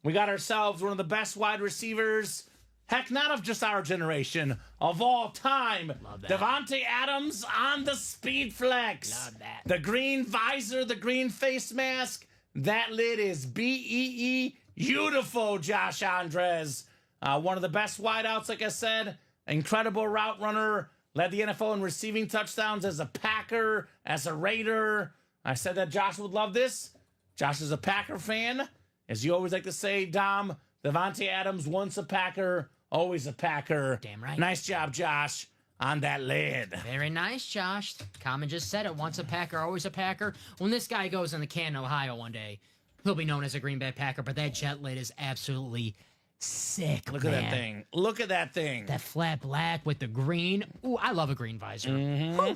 We got ourselves one of the best wide receivers, heck, not of just our generation, of all time. Love that. Devontae Adams on the Speed Flex. Love that. The green visor, the green face mask. That lid is BEE. Beautiful, Josh Andres. One of the best wideouts, like I said. Incredible route runner. Led the NFL in receiving touchdowns as a Packer, as a Raider. I said that Josh would love this. Josh is a Packer fan. As you always like to say, Dom, Devontae Adams, once a Packer, always a Packer. Damn right. Nice job, Josh, on that lid. very nice, Josh. Kamen just said it. Once a Packer, always a Packer. When this guy goes in the Canton, Ohio one day, he'll be known as a Green Bay Packer, but that jet lid is absolutely sick, Look at that thing. Look at that thing. That flat black with the green. Ooh, I love a green visor. Mm-hmm.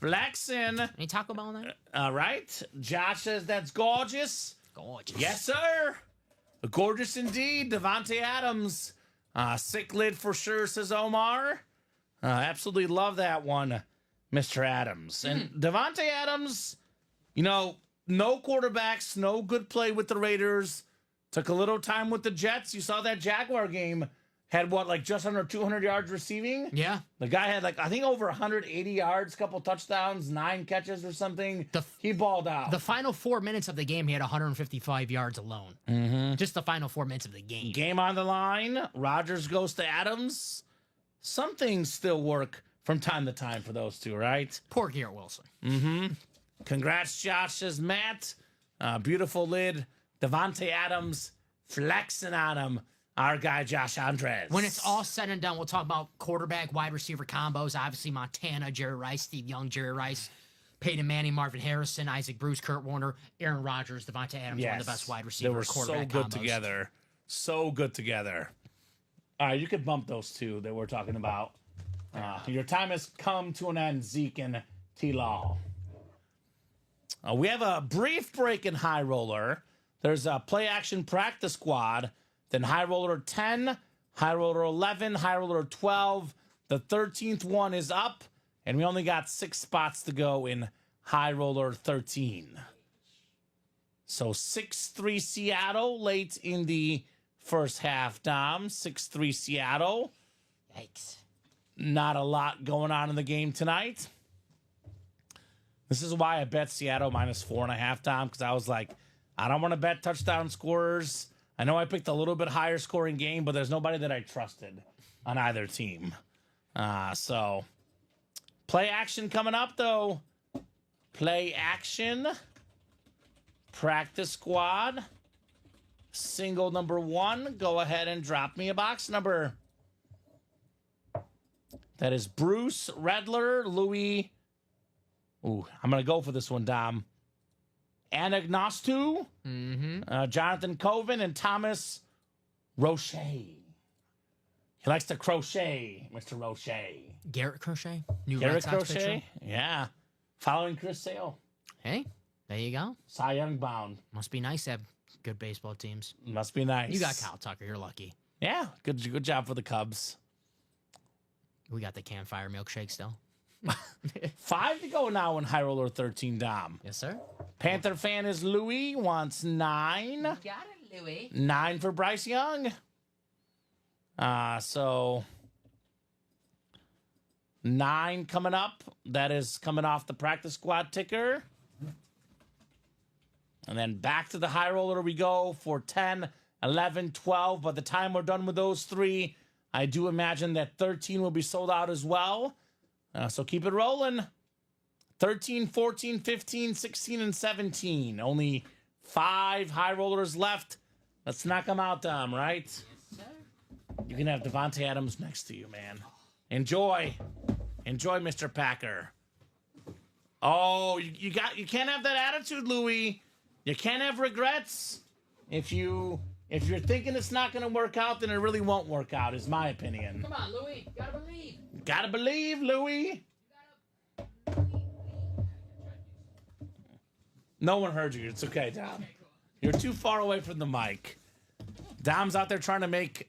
Flexing. Any Taco Bell on that? All right. Josh says that's gorgeous. Gorgeous. Yes, sir. Gorgeous indeed. Devontae Adams. Sick lid for sure, says Omar. Absolutely love that one, Mr. Adams. And Devontae Adams, you know, no quarterbacks, no good play with the Raiders. Took a little time with the Jets. You saw that Jaguar game. Had what, like just under 200 yards receiving? Yeah. The guy had like, I think over 180 yards, couple touchdowns, 9 catches or something. He balled out. The final 4 minutes of the game, he had 155 yards alone. Mm-hmm. Just the final 4 minutes of the game. Game on the line. Rodgers goes to Adams. Some things still work from time to time for those two, right? Poor Garrett Wilson. Mm-hmm. Congrats, Josh, says Matt. Beautiful lid. Devontae Adams flexing on him. Our guy, Josh Andres. When it's all said and done, we'll talk about quarterback, wide receiver combos. Obviously, Montana, Jerry Rice, Steve Young, Jerry Rice, Peyton Manning, Marvin Harrison, Isaac Bruce, Kurt Warner, Aaron Rodgers, Devontae Adams, one of the best wide receiver they were quarterback so good combos. together. So good together. All right, you could bump those two that we're talking about. Your time has come to an end, Zeke and T-Law. We have a brief break in High Roller. There's a play action practice squad. Then High Roller 10, High Roller 11, High Roller 12. The 13th one is up, and we only got 6 spots to go in High Roller 13. So 6-3 Seattle late in the first half, Dom. 6-3 Seattle. Yikes. Not a lot going on in the game tonight. This is why I bet Seattle minus 4.5, Dom, because I was like, I don't want to bet touchdown scorers. I know I picked a little bit higher scoring game, but there's nobody that I trusted on either team. So, play action coming up, though. Play action. Practice squad. Single number 1. Go ahead and drop me a box number. That is Bruce Redler, Louis. Ooh, I'm going to go for this one, Dom. Anagnostu, Jonathan Coven, and Thomas Roche. He likes to crochet, Mr. Roche. Garrett Crochet? New Garrett Red Sox Crochet? pitcher? Yeah. Following Chris Sale. Hey, there you go. Cy Young bound. Must be nice to have good baseball teams. Must be nice. You got Kyle Tucker. You're lucky. Yeah, good job for the Cubs. We got the campfire milkshake still. 5 to go now in High Roller 13, Dom. Yes, sir. Panther fan is Louis, wants 9. Got it, Louis. 9 for Bryce Young. So 9 coming up. That is coming off the practice squad ticker. And then back to the High Roller we go for 10, 11, 12. By the time we're done with those 3, I do imagine that 13 will be sold out as well. So keep it rolling. 13, 14, 15, 16, and 17. Only 5 high rollers left. Let's knock them out, Dom, right? Yes, sir. You can have Devontae Adams next to you, man. Enjoy. Enjoy, Mr. Packer. Oh, you can't have that attitude, Louie. You can't have regrets. If you're thinking it's not going to work out, then it really won't work out, is my opinion. Come on, Louie. You gotta believe. Gotta believe, Louie. No one heard you. It's okay, Dom. Okay, cool. You're too far away from the mic. Dom's out there trying to make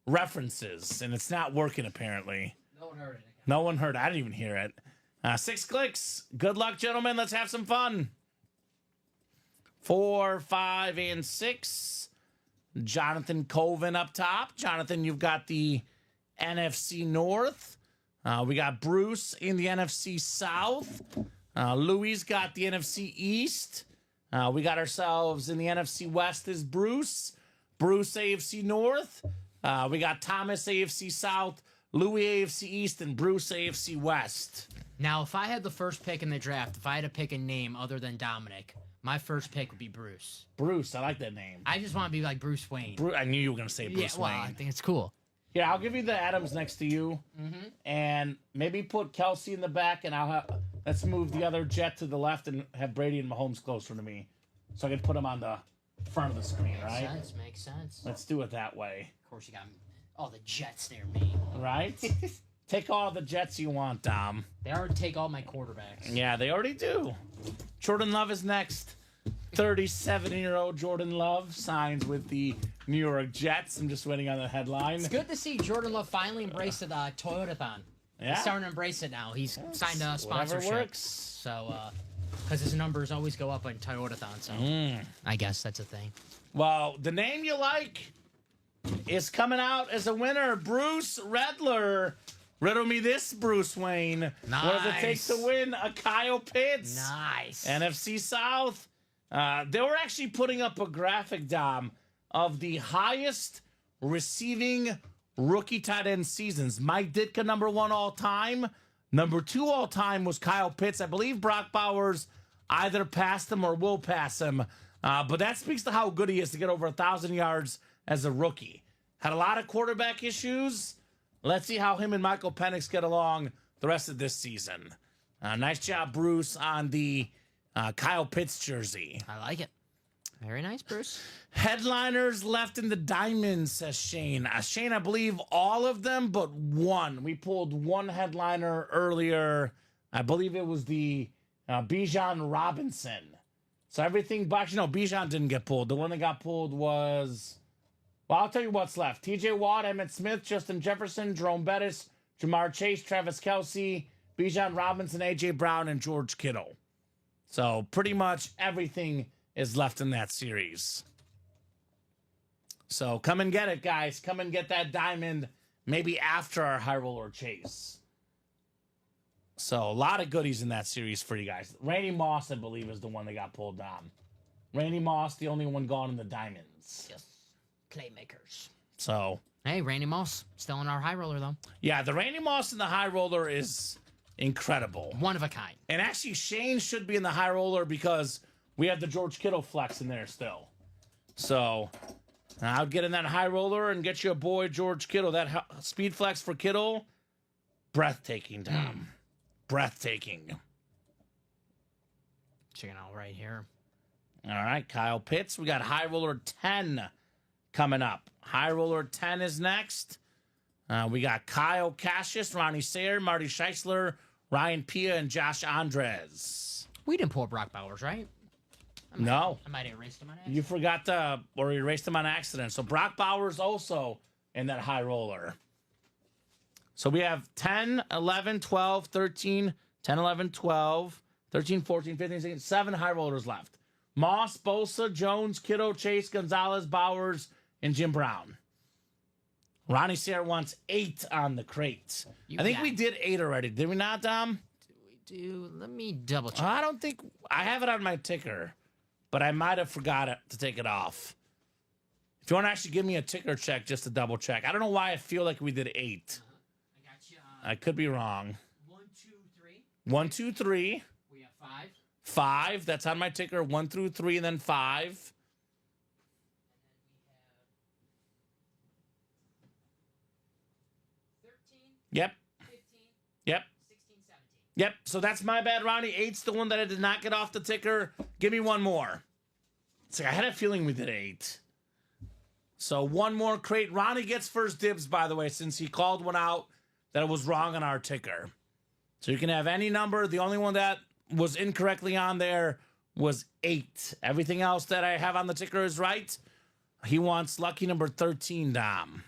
references, and it's not working, apparently. No one heard it. No one heard. I didn't even hear it. 6 clicks. Good luck, gentlemen. Let's have some fun. 4, 5, and 6. Jonathan Colvin up top. Jonathan, you've got the NFC North. We got Bruce in the NFC South. Louis got the NFC East. We got ourselves in the NFC West is Bruce. Bruce AFC North. We got Thomas AFC South. Louis AFC East and Bruce AFC West. Now, if I had the first pick in the draft, if I had to pick a name other than Dominic, my first pick would be Bruce. Bruce, I like that name. I just want to be like Bruce Wayne. I knew you were going to say Bruce well, Wayne. I think it's cool. Here, I'll give you the Adams next to you. And maybe put Kelsey in the back, and let's move the other Jet to the left and have Brady and Mahomes closer to me. So I can put them on the front of the screen, right? Makes sense. Let's do it that way. Of course, you got all the Jets near me. Right? Take all the Jets you want, Dom. They already take all my quarterbacks. Yeah, they already do. Jordan Love is next. 37-year-old Jordan Love signs with the New York Jets. I'm just waiting on the headline. It's good to see Jordan Love finally embrace the Toyotathon. Yeah. He's starting to embrace it now. He's signed a sponsorship. Whatever works. So, because his numbers always go up on Toyotathon. So, I guess that's a thing. Well, the name you like is coming out as a winner. Bruce Redler. Riddle me this, Bruce Wayne. Nice. What does it take to win a Kyle Pitts? Nice. NFC South. They were actually putting up a graphic, Dom, of the highest receiving rookie tight end seasons. Mike Ditka, number 1 all time. Number 2 all time was Kyle Pitts. I believe Brock Bowers either passed him or will pass him. But that speaks to how good he is to get over 1,000 yards as a rookie. Had a lot of quarterback issues. Let's see how him and Michael Penix get along the rest of this season. Nice job, Bruce, on the Kyle Pitts jersey. I like it. Very nice, Bruce. Headliners left in the diamond, says Shane. Shane, I believe all of them but one. We pulled one headliner earlier. I believe it was the Bijan Robinson. So everything, but actually, no, Bijan didn't get pulled. The one that got pulled was, well, I'll tell you what's left. TJ Watt, Emmitt Smith, Justin Jefferson, Jerome Bettis, Jamar Chase, Travis Kelce, Bijan Robinson, A.J. Brown, and George Kittle. So pretty much everything is left in that series. So come and get it, guys. Come and get that diamond maybe after our high roller chase. So a lot of goodies in that series for you guys. Randy Moss, I believe, is the one that got pulled down. Randy Moss, the only one gone in the diamonds. Yes. Playmakers. So. Hey, Randy Moss, still in our high roller, though. Yeah, the Randy Moss in the high roller is incredible. One of a kind. And actually, Shane should be in the high roller because we have the George Kittle flex in there still. So I'll get in that high roller and get you a boy, George Kittle. That speed flex for Kittle, breathtaking, Tom. Breathtaking. Checking out right here. All right, Kyle Pitts. We got high roller 10 coming up. High roller 10 is next. We got Kyle Cassius, Ronnie Sayre, Marty Scheisler, Ryan Pia, and Josh Andres. We didn't pull Brock Bowers, right? No. I might have erased him on accident. You forgot or erased him on accident. So Brock Bowers also in that high roller. So we have 10, 11, 12, 13, 10, 11, 12, 13, 14, 15, 16, 7 high rollers left. Moss, Bosa, Jones, Kittle, Chase, Gonzalez, Bowers, and Jim Brown. Ronnie Sayre wants 8 on the crate. I think we did 8 already. Did we not, Dom? Did we do? Let me double check. I don't think I have it on my ticker, but I might have forgot it to take it off. If you want to actually give me a ticker check just to double check. I don't know why I feel like we did 8. I got you. I could be wrong. 1, 2, 3. 1, 2, 3. We have 5. 5. That's on my ticker. 1 through 3, and then 5. And then we have 13, Yep. 15, Yep. 16, 17. Yep. So that's my bad, Ronnie. 8's the one that I did not get off the ticker. Give me one more. It's like I had a feeling we did 8. So one more crate. Ronnie gets first dibs, by the way, since he called one out that was wrong on our ticker. So you can have any number. The only one that was incorrectly on there was 8. Everything else that I have on the ticker is right. He wants lucky number 13, Dom.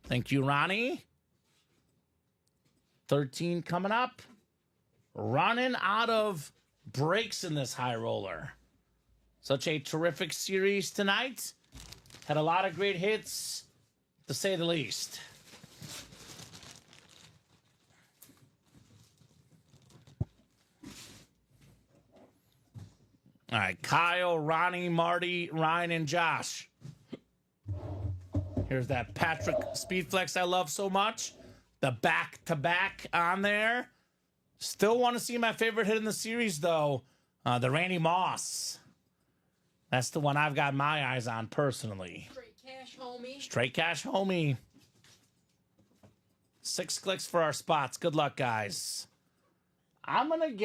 Thank you, Ronnie. 13 coming up. Running out of breaks in this high roller. Such a terrific series tonight. Had a lot of great hits, to say the least. All right, Kyle, Ronnie, Marty, Ryan, and Josh. Here's that Patrick Speedflex I love so much. The back-to-back on there. Still want to see my favorite hit in the series, though. The Randy Moss. That's the one I've got my eyes on personally. Straight cash, homie. Straight cash, homie. 6 clicks for our spots. Good luck, guys. I'm going to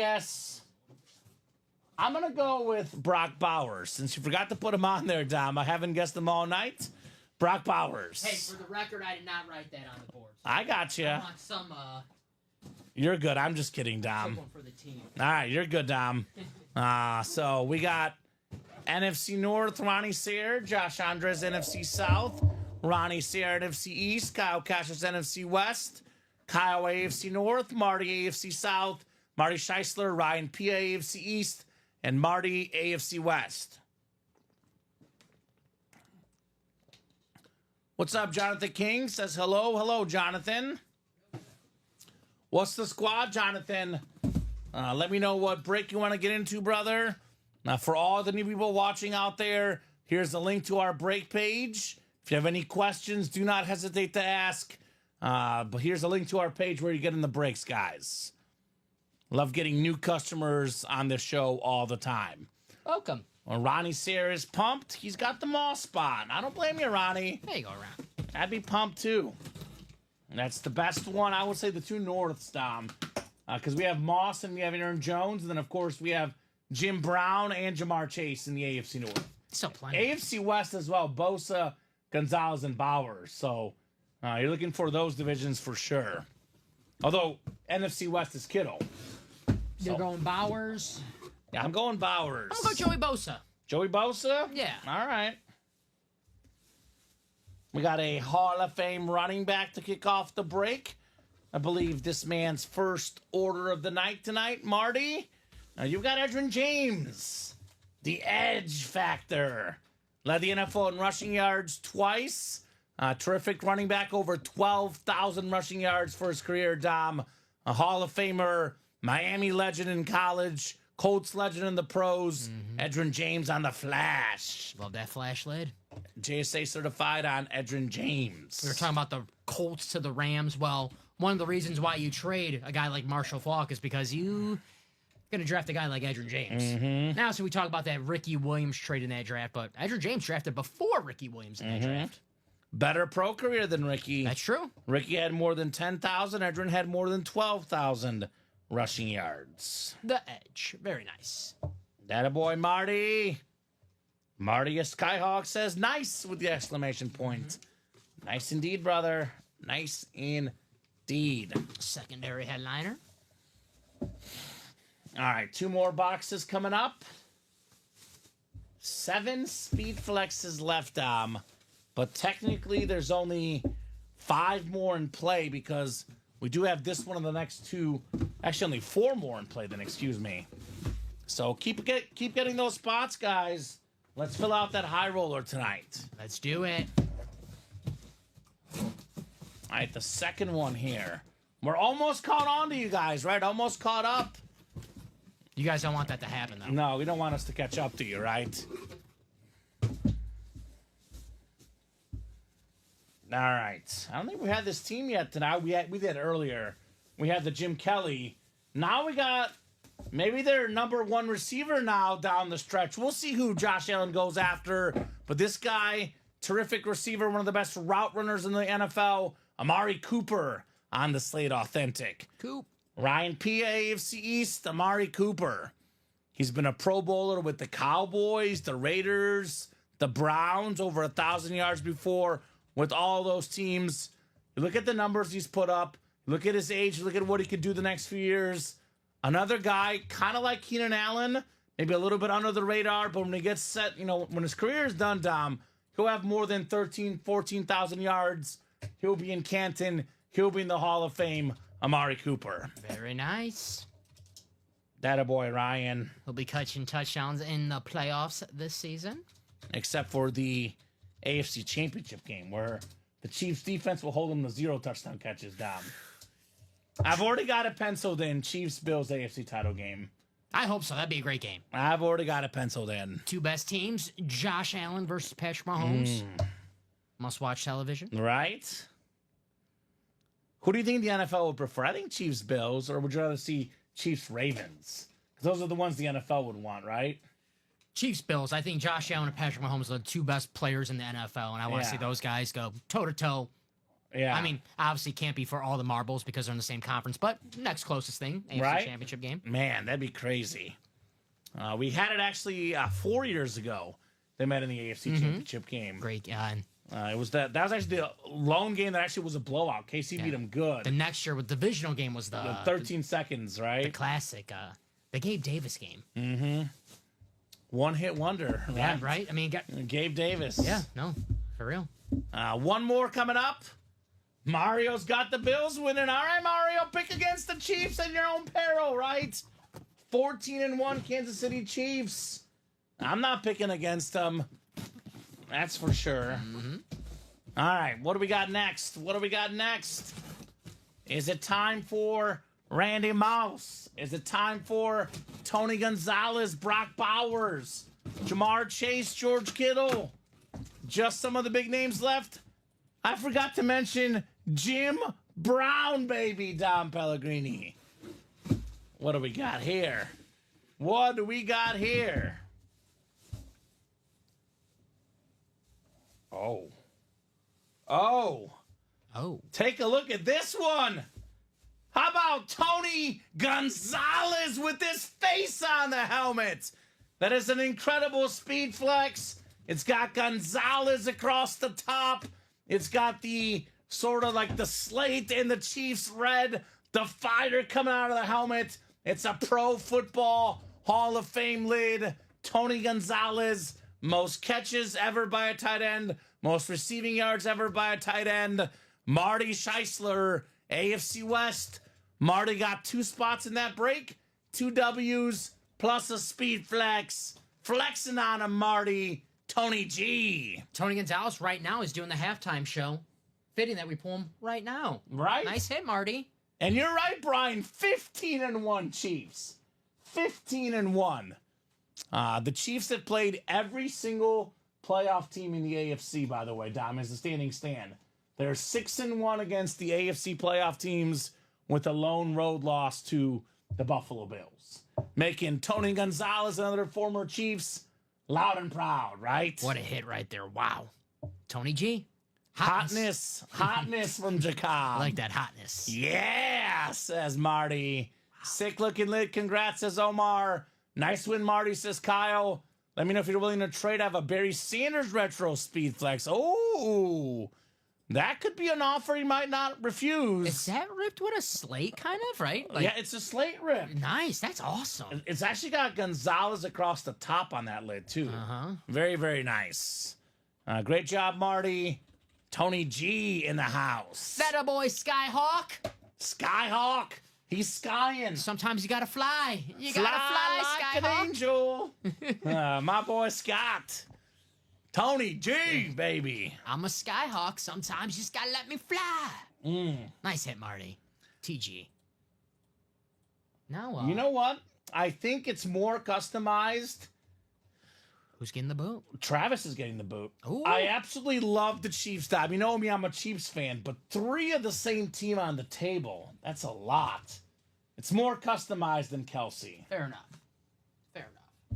go with Brock Bowers. Since you forgot to put him on there, Dom. I haven't guessed him all night. Brock Bowers. Hey, for the record, I did not write that on the board. So I got you. I want some You're good. I'm just kidding, Dom. one for the team. All right, you're good, Dom. So we got NFC North, Ronnie Sayre, Josh Andres, NFC South, Ronnie Sayre, NFC East, Kyle Cassius, NFC West, Kyle AFC North, Marty AFC South, Marty Scheisler, Ryan P AFC East, and Marty AFC West. What's up, Jonathan King? Says hello. Hello, Jonathan. What's the squad, Jonathan? Let me know what break you want to get into, brother. For all the new people watching out there, here's a link to our break page. If you have any questions, do not hesitate to ask. But here's a link to our page where you get in the breaks, guys. Love getting new customers on this show all the time. Welcome. Well, Ronnie Sayre is pumped. He's got the mall spot. I don't blame you, Ronnie. There you go, around. I'd be pumped, too. And that's the best one. I would say the 2 Norths, Dom. Because we have Moss and we have Aaron Jones. And then, of course, we have Jim Brown and Jamar Chase in the AFC North. So plenty. AFC West as well. Bosa, Gonzalez, and Bowers. So you're looking for those divisions for sure. Although NFC West is Kittle. You're going Bowers. Yeah, I'm going Bowers. I'm going to go Joey Bosa. Joey Bosa? Yeah. All right. We got a Hall of Fame running back to kick off the break. I believe this man's first order of the night tonight, Marty. You've got Edgerrin James, the edge factor. Led the NFL in rushing yards twice. Terrific running back, over 12,000 rushing yards for his career, Dom. A Hall of Famer, Miami legend in college, Colts legend in the pros. Edgerrin James on the flash. Love that flash lid. JSA certified on Edgerrin James. We were talking about the Colts to the Rams. Well, one of the reasons why you trade a guy like Marshall Faulk is because you going to draft a guy like Edgerrin James. Now, so we talk about that Ricky Williams trade in that draft, but Edgerrin James drafted before Ricky Williams in that draft. Better pro career than Ricky. That's true. Ricky had more than 10,000. Edgerrin had more than 12,000 rushing yards. The edge. Very nice. That a boy, Marty. Marty, a Skyhawk, says nice with the exclamation point. Nice indeed, brother. Nice indeed. Secondary headliner. All right, 2 more boxes coming up. 7 speed flexes left, but technically there's only 5 more in play because we do have this one and the next 2. Actually, only 4 more in play then, excuse me. So keep getting those spots, guys. Let's fill out that high roller tonight. Let's do it. All right, the second one here. We're almost caught on to you guys, right? Almost caught up. You guys don't want that to happen, though. No, we don't want us to catch up to you, right? All right. I don't think we had this team yet tonight. We did earlier. we had the Jim Kelly. Now we got maybe their number one receiver now down the stretch. We'll see who Josh Allen goes after. But this guy, terrific receiver, one of the best route runners in the NFL, Amari Cooper on the Slate Authentic. Coop. Ryan P. AFC East, Amari Cooper. He's been a Pro Bowler with the Cowboys, the Raiders, the Browns, over 1,000 yards before with all those teams. You look at the numbers he's put up. Look at his age. Look at what he could do the next few years. Another guy, kind of like Keenan Allen, maybe a little bit under the radar, but when he gets set, when his career is done, Dom, he'll have more than 14,000 yards. He'll be in Canton. He'll be in the Hall of Fame, Amari Cooper. Very nice. That a boy, Ryan. He'll be catching touchdowns in the playoffs this season. Except for the AFC Championship game, where the Chiefs defense will hold him to 0 touchdown catches, Dom. I've already got it penciled in. Chiefs-Bills AFC title game. I hope so. That'd be a great game. I've already got it penciled in. Two best teams, Josh Allen versus Patrick Mahomes. Must-watch television. Right? Who do you think the NFL would prefer? I think Chiefs-Bills, or would you rather see Chiefs-Ravens? Because those are the ones the NFL would want, right? Chiefs-Bills. I think Josh Allen and Patrick Mahomes are the two best players in the NFL, and I want to see those guys go toe-to-toe. Yeah. I mean, obviously can't be for all the marbles because they're in the same conference, but next closest thing, AFC Championship game. Man, that'd be crazy. We had it actually 4 years ago. They met in the AFC Championship game. Great guy. It was that was actually the lone game that actually was a blowout. KC beat them good. The next year with divisional game was the 13 seconds, right? The classic, the Gabe Davis game. Mm-hmm. One-hit wonder. Right? Yeah, right? I mean, Gabe Davis. Yeah, no, for real. One more coming up. Mario's got the Bills winning. All right, Mario, pick against the Chiefs at your own peril, right? 14-1 Kansas City Chiefs. I'm not picking against them. That's for sure. All right, what do we got next? Is it time for Randy Mouse? Is it time for Tony Gonzalez, Brock Bowers, Jamar Chase, George Kittle? Just some of the big names left. I forgot to mention Jim Brown, baby, Dom Pellegrini. What do we got here? Oh. Take a look at this one. How about Tony Gonzalez with his face on the helmet? That is an incredible speed flex. It's got Gonzalez across the top. It's got the sort of like the slate in the Chiefs red, the fighter coming out of the helmet. It's a Pro Football Hall of Fame lid. Tony Gonzalez, most catches ever by a tight end, most receiving yards ever by a tight end. Marty Scheisler, AFC West. Marty got 2 spots in that break, 2 W's, plus a speed flex. Flexing on him, Marty. Tony G. Tony Gonzalez right now is doing the halftime show. Fitting that we pull him right now. Right? Nice hit, Marty. And you're right, Brian. 15-1 Chiefs. 15-1. The Chiefs have played every single playoff team in the AFC, by the way, Dom, as the standing stand. They're 6-1 against the AFC playoff teams with a lone road loss to the Buffalo Bills. Making Tony Gonzalez and other former Chiefs loud and proud, right? What a hit right there. Wow. Tony G. Hotness from Jacob. I like that hotness. Yeah, says Marty. Sick looking lid. Congrats, says Omar. Nice win, Marty, says Kyle. Let me know if you're willing to trade. I have a Barry Sanders retro speed flex. Oh, that could be an offer he might not refuse. Is that ripped with a slate, kind of, right? Yeah, it's a slate rip. Nice. That's awesome. It's actually got Gonzalez across the top on that lid, too. Very, very nice. Great job, Marty. Tony G in the house. That a boy, Skyhawk. Skyhawk. He's skying. Sometimes you gotta fly. You gotta fly, like Skyhawk. an angel. My boy Scott. Tony G, baby. I'm a Skyhawk. Sometimes you just gotta let me fly. Nice hit, Marty. TG. Now, you know what? I think it's more customized Who's getting the boot? Travis is getting the boot. Ooh. I absolutely love the Chiefs, Dom. You know me, I'm a Chiefs fan, but 3 of the same team on the table, that's a lot. It's more customized than Kelsey. Fair enough.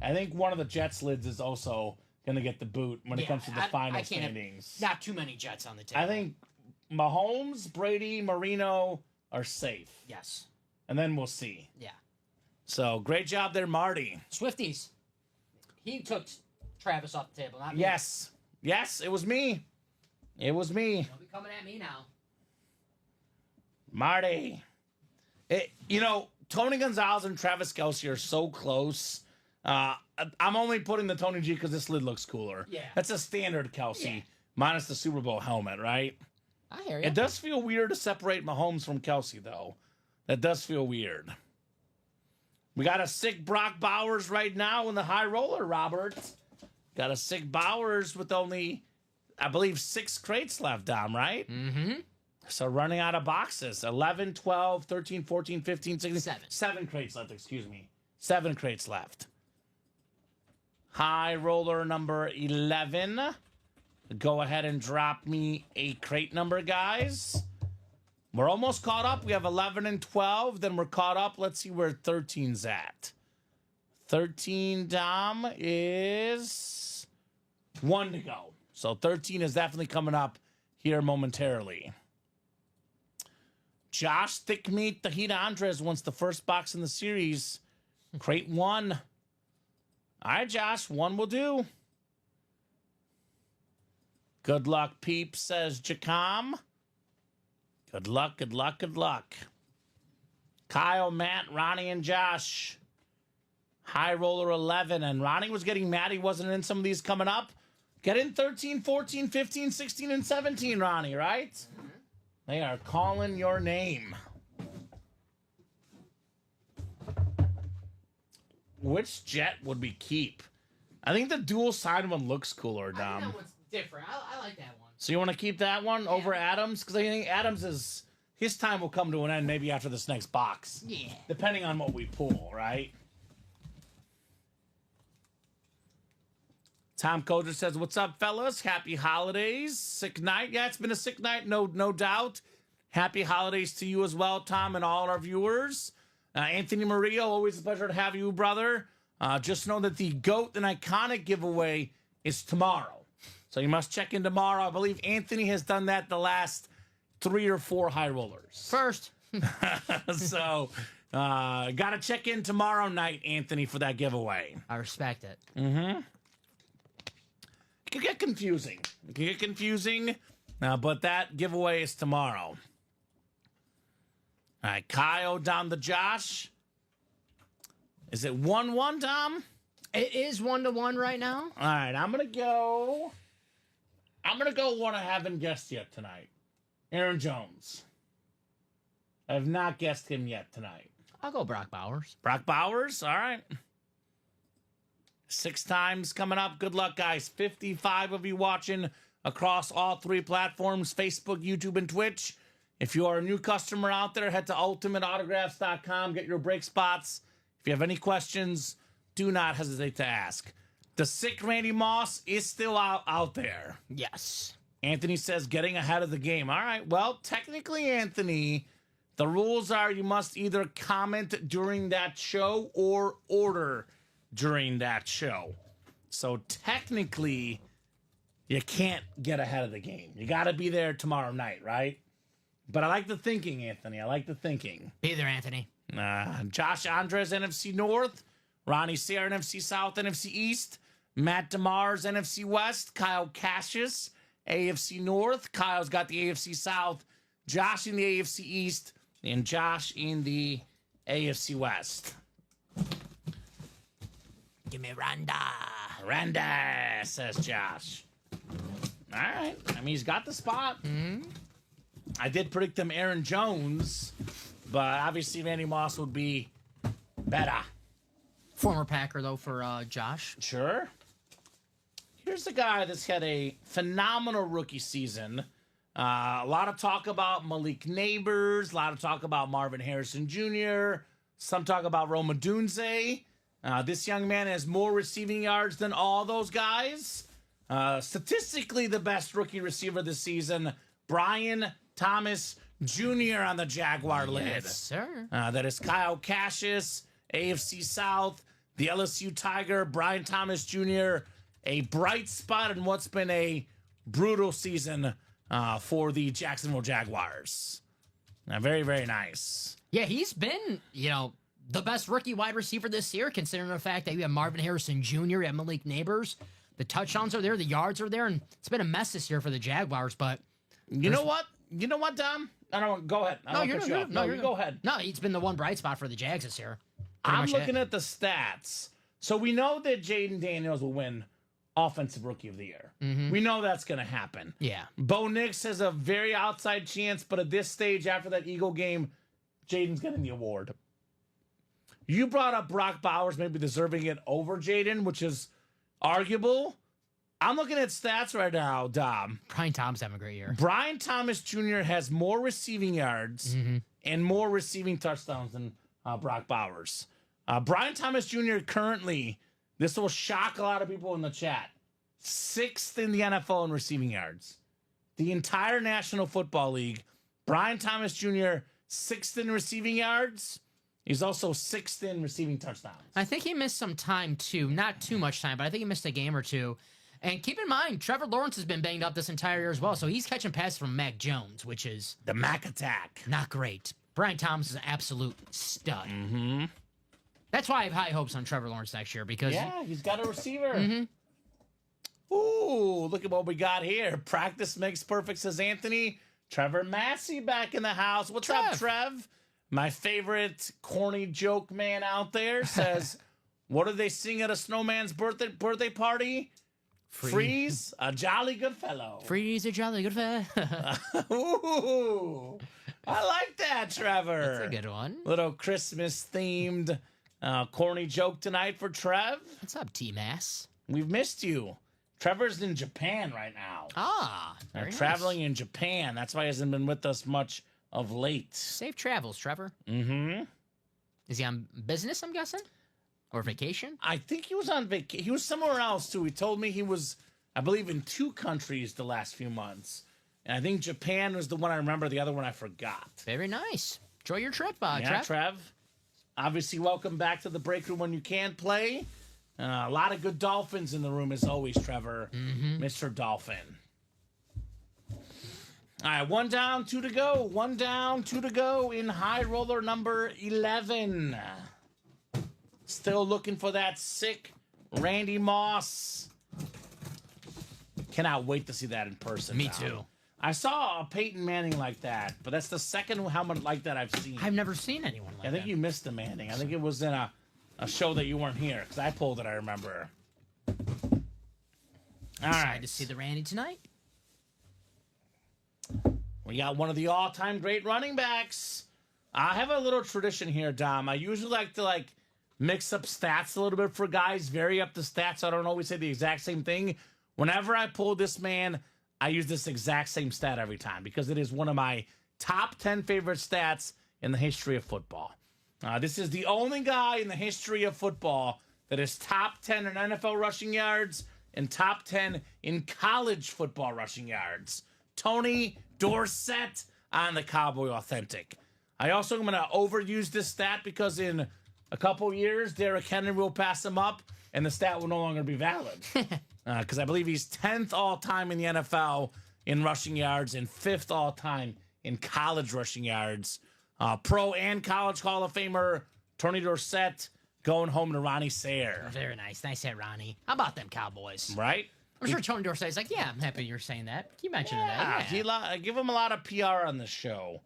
I think one of the Jets lids is also going to get the boot when it comes to the final standings. Not too many Jets on the table. I think Mahomes, Brady, Marino are safe. Yes. And then we'll see. Yeah. So, great job there, Marty. Swifties. He took Travis off the table, not me. Yes. Yes, it was me. It was me. Don't be coming at me now. Marty. Tony Gonzalez and Travis Kelce are so close. I'm only putting the Tony G because this lid looks cooler. Yeah. That's a standard Kelce, minus the Super Bowl helmet, right? I hear you. It does feel weird to separate Mahomes from Kelce, though. That does feel weird. We got a sick Brock Bowers right now in the high roller, Robert. Got a sick Bowers with only, I believe, 6 crates left, Dom, right? Mm-hmm. So running out of boxes. 11, 12, 13, 14, 15, 16. 7. 7 crates left, excuse me. 7 crates left. High roller number 11. Go ahead and drop me a crate number, guys. We're almost caught up. We have 11 and 12. Then we're caught up. Let's see where 13's at. 13, Dom, is 1 to go. So 13 is definitely coming up here momentarily. Josh Thick Meat, the Heat Andres wants the first box in the series. Crate 1. All right, Josh, 1 will do. Good luck, peeps, says Jacom. Good luck, good luck, good luck. Kyle, Matt, Ronnie, and Josh. High roller 11. And Ronnie was getting mad he wasn't in some of these coming up. Get in 13, 14, 15, 16, and 17, Ronnie, right? Mm-hmm. They are calling your name. Which jet would we keep? I think the dual side one looks cooler, Dom. I think that one's different. I like that one. So you want to keep that one over Adams? Because I think Adams is... His time will come to an end maybe after this next box. Yeah. Depending on what we pull, right? Tom Coder says, what's up, fellas? Happy holidays. Sick night. Yeah, it's been a sick night, no doubt. Happy holidays to you as well, Tom, and all our viewers. Anthony Murillo, always a pleasure to have you, brother. Just know that the GOAT and Iconic giveaway is tomorrow. So you must check in tomorrow. I believe Anthony has done that the last 3 or 4 high rollers. First. So, got to check in tomorrow night, Anthony, for that giveaway. I respect it. Mm-hmm. It can get confusing. But that giveaway is tomorrow. All right, Kyle down to Josh. Is it 1-1, Tom? It is 1-1 right now. All right, I'm gonna go one I haven't guessed yet tonight. Aaron Jones. I have not guessed him yet tonight. I'll go Brock Bowers. Brock Bowers, all right. 6 times coming up. Good luck, guys. 55 of you watching across all 3 platforms, Facebook, YouTube, and Twitch. If you are a new customer out there, head to ultimateautographs.com. Get your break spots. If you have any questions, do not hesitate to ask. The sick Randy Moss is still out there. Yes. Anthony says getting ahead of the game. All right. Well, technically, Anthony, the rules are you must either comment during that show or order during that show. So technically, you can't get ahead of the game. You got to be there tomorrow night, right? But I like the thinking, Anthony. I like the thinking. Be there, Anthony. Josh Andres, NFC North. Ronnie Sayre, NFC South, NFC East. Matt DeMars, NFC West. Kyle Cassius, AFC North. Kyle's got the AFC South. Josh in the AFC East. And Josh in the AFC West. Give me Randa. Randa, says Josh. All right. I mean, he's got the spot. Mm-hmm. I did predict him Aaron Jones, but obviously Randy Moss would be better. Former Packer, though, for Josh. Sure. Here's the guy that's had a phenomenal rookie season. A lot of talk about Malik Neighbors, a lot of talk about Marvin Harrison Jr., some talk about Roma Dunze. This young man has more receiving yards than all those guys. Statistically, the best rookie receiver this season, Brian Thomas Jr. on the Jaguar lid. Yes, sir. That is Kyle Cassius, AFC South, the LSU Tiger, Brian Thomas Jr., a bright spot in what's been a brutal season for the Jacksonville Jaguars. Very, very nice. Yeah, he's been, the best rookie wide receiver this year, considering the fact that you have Marvin Harrison Jr. and Malik Neighbors. The touchdowns are there, the yards are there, and it's been a mess this year for the Jaguars, but... You know what, Dom? I don't go ahead. Go ahead. No, it's been the one bright spot for the Jags this year. I'm looking at the stats. So we know that Jaden Daniels will win Offensive Rookie of the Year. Mm-hmm. We know that's going to happen. Yeah. Bo Nix has a very outside chance, but at this stage, after that Eagle game, Jaden's getting the award. You brought up Brock Bowers maybe deserving it over Jaden, which is arguable. I'm looking at stats right now, Dom. Brian Thomas having a great year. Brian Thomas Jr. has more receiving yards and more receiving touchdowns than Brock Bowers. Brian Thomas Jr. currently, this will shock a lot of people in the chat, 6th in the NFL in receiving yards. The entire National Football League, Brian Thomas Jr., 6th in receiving yards. He's also 6th in receiving touchdowns. I think he missed some time, too. Not too much time, but I think he missed a game or two. And keep in mind, Trevor Lawrence has been banged up this entire year as well, so he's catching passes from Mac Jones, which is... the Mac attack. Not great. Brian Thomas is an absolute stud. Mm-hmm. That's why I have high hopes on Trevor Lawrence next year, because... Yeah, he's got a receiver. Mm-hmm. Ooh, look at what we got here. Practice makes perfect, says Anthony. Trevor Massey back in the house. What's up, Trev? My favorite corny joke man out there says, what do they sing at a snowman's birthday party? Freeze, a jolly good fellow. Freeze, a jolly good fellow. Ooh, I like that, Trevor. That's a good one. Little Christmas-themed corny joke tonight for Trev. What's up, T-Mass? We've missed you. Trevor's in Japan right now. Very traveling nice. in Japan. That's why he hasn't been with us much of late. Safe travels, Trevor. Mm-hmm. Is he on business, I'm guessing? Or vacation? I think he was on vacation. He was somewhere else, too. He told me he was, I believe, in 2 countries the last few months. And I think Japan was the one I remember. The other one I forgot. Very nice. Enjoy your trip, yeah, Trev. Trev. Obviously, welcome back to the break room when you can play. A lot of good Dolphins in the room, as always, Trevor. Mr. Dolphin. All right, 1 down, 2 to go. 1 down, 2 to go in high roller number 11. Still looking for that sick Randy Moss. Cannot wait to see that in person. Me now. too. I saw a Peyton Manning like that, but that's the second helmet like that I've seen. I've never seen anyone like that. I think you missed the Manning. I think it was in a show that you weren't here, because I pulled it, I remember. All right. To see the Randy tonight. We got one of the all-time great running backs. I have a little tradition here, Dom. I usually like to, mix up stats a little bit for guys, vary up the stats so I don't always say the exact same thing. Whenever I pull this man, I use this exact same stat every time because it is one of my top 10 favorite stats in the history of football. This is the only guy in the history of football that is top 10 in NFL rushing yards and top 10 in college football rushing yards. Tony Dorsett on the Cowboy Authentic. I also am going to overuse this stat because in a couple years, Derrick Henry will pass him up, and the stat will no longer be valid. Because I believe he's 10th all-time in the NFL in rushing yards and 5th all-time in college rushing yards. Pro and college Hall of Famer Tony Dorsett going home to Ronnie Sayre. Very nice. Nice hit, Ronnie. How about them Cowboys? Right? I'm sure Tony Dorsett's like, yeah, I'm happy you're saying that. You mentioned that. Yeah. I give him a lot of PR on this show,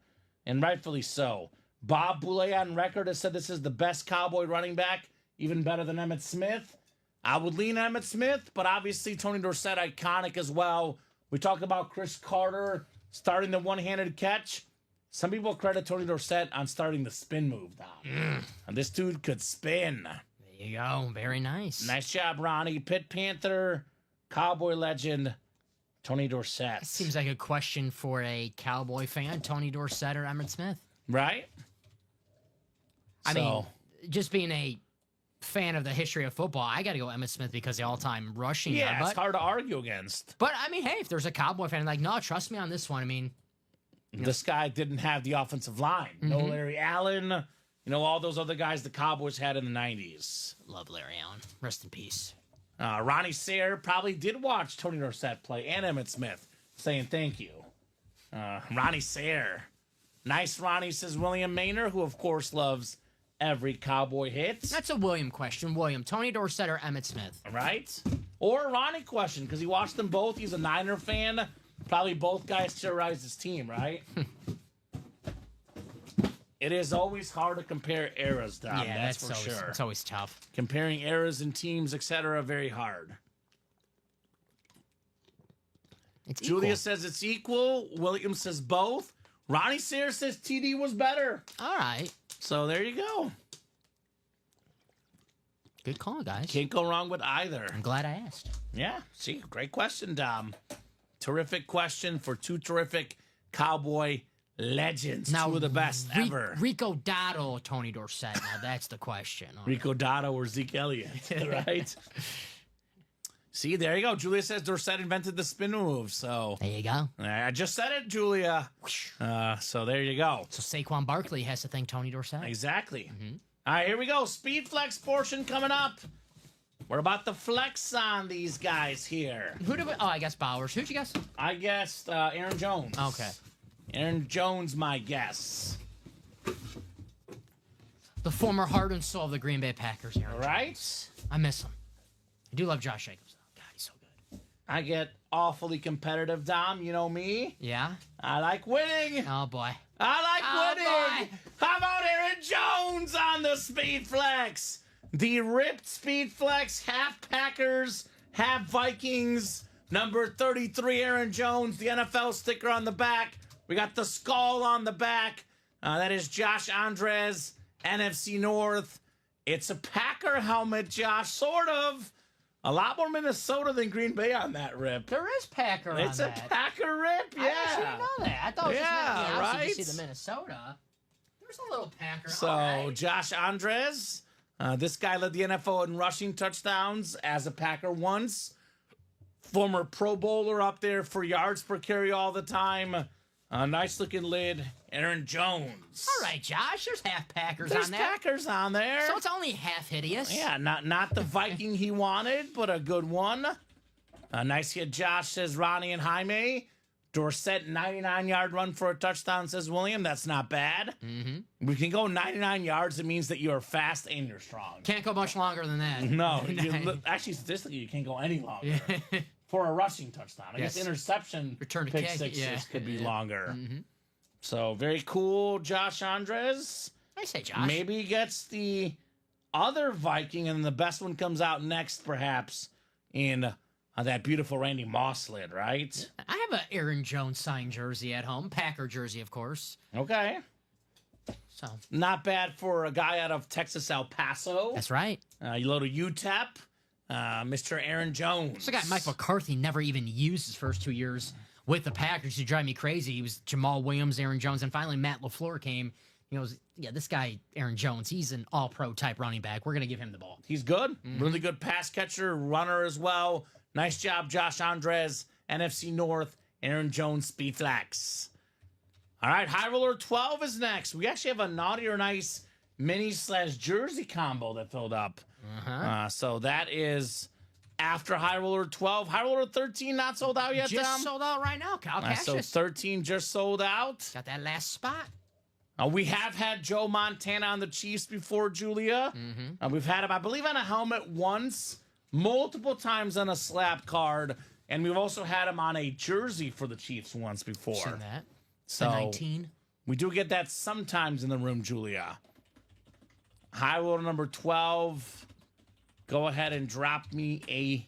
and rightfully so. Bob Boulay on record has said this is the best Cowboy running back, even better than Emmitt Smith. I would lean Emmitt Smith, but obviously Tony Dorsett, iconic as well. We talk about Chris Carter starting the one-handed catch. Some people credit Tony Dorsett on starting the spin move now. And this dude could spin. There you go. Very nice. Nice job, Ronnie. Pit Panther, Cowboy legend, Tony Dorsett. Seems like a question for a Cowboy fan, Tony Dorsett or Emmitt Smith. Right? I mean, just being a fan of the history of football, I got to go Emmitt Smith because the all-time rushing. Yeah, yard. it's hard to argue against. But I mean, hey, if there's a Cowboy fan like, no, trust me on this one. I mean, This guy didn't have the offensive line. No Larry Allen. All those other guys the Cowboys had in the 90s. love Larry Allen. Rest in peace. Ronnie Sayre probably did watch Tony Dorsett play and Emmitt Smith, saying thank you. Ronnie Sayre. Nice Ronnie, says William Maynor, who, of course, loves every Cowboy hit. That's a William question. William, Tony Dorsett or Emmitt Smith? Right? Or a Ronnie question, because he watched them both. He's a Niner fan. Probably both guys terrorized his team, right? It is always hard to compare eras, Dom. Yeah, that's for always, sure. It's always tough. Comparing eras and teams, etc., very hard. It's Julia equal. says it's equal. William says both. Ronnie Sayre says TD was better. All right. So there you go. Good call, guys. Can't go wrong with either. I'm glad I asked. Yeah, see, great question, Dom. Terrific question for two terrific Cowboy legends. Now, Two of the best ever. Rico Dotto or Tony Dorsett. Now, that's the question. Rico Dotto or Zeke Elliott, right? See, there you go. Julia says Dorsett invented the spin move. So There you go. I just said it, Julia. So there you go. So Saquon Barkley has to thank Tony Dorsett. Exactly. All right, here we go. Speed flex portion coming up. We're about to flex on these guys here. Who did we? Oh, I guess Bowers. Who'd you guess? I guessed Aaron Jones. Okay. Aaron Jones, my guess. The former heart and soul of the Green Bay Packers. Aaron All right. I miss him. I do love Josh Jacobs, though. God, he's so good. I get awfully competitive, Dom. You know me. Yeah? I like winning. Oh, boy. I like Oh, winning. How about Aaron Jones on the Speed Flex? The ripped Speed Flex, half Packers, half Vikings. Number 33, Aaron Jones, the NFL sticker on the back. We got the skull on the back. That is Josh Andres, NFC North. It's a Packer helmet, Josh, sort of. A lot more Minnesota than Green Bay on that rip. There is Packer on It's a that. Packer rip, yeah. I actually didn't know that. I thought it was Yeah, just right? you see the Minnesota. There's a little Packer. So, All right. Josh Andres, this guy led the NFL in rushing touchdowns as a Packer once. Former Pro Bowler up there for yards per carry all the time. Nice looking lid. Aaron Jones. All right, Josh. There's half Packers There's on that. Packers on there. So it's only half hideous. Yeah, not the Viking he wanted, but a good one. Nice hit, Josh, says Ronnie and Jaime. Dorsett, 99-yard run for a touchdown, says William. That's not bad. Mm-hmm. We can go 99 yards. It means that you're fast and you're strong. Can't go much longer than that. No, actually, statistically, you can't go any longer for a rushing touchdown. I guess Yes. interception, Return to pick kick, sixes yeah. could be longer. Mm-hmm. So very cool, Josh Andres. I say Josh. Maybe he gets the other Viking, and the best one comes out next, perhaps, in that beautiful Randy Moss lid, right? I have an Aaron Jones signed jersey at home. Packer jersey, of course. Okay. So Not bad for a guy out of Texas, El Paso. that's right. You load a UTEP, Mr. Aaron Jones. So guy Mike McCarthy never even used his first 2 years with the Packers to drive me crazy. He was Jamal Williams, Aaron Jones, and finally Matt LaFleur came. He goes, yeah, this guy, Aaron Jones, he's an all-pro type running back. We're going to give him the ball. He's good. Really good pass catcher, runner as well. Nice job, Josh Andres, NFC North, Aaron Jones, Speed Flex. All right, High Roller 12 is next. We actually have a naughty or nice mini/jersey combo that filled up. So that is after High Roller 12. High Roller 13 not sold out yet, Just Tom? sold out right now, Kyle So Cassius. 13 just sold out. Got that last spot. We have had Joe Montana on the Chiefs before, Julia. We've had him, I believe, on a helmet once, multiple times on a slap card, and we've also had him on a jersey for the Chiefs once before. Seen that. So The 19. we do get that sometimes in the room, Julia. High roller number 12. Go ahead and drop me a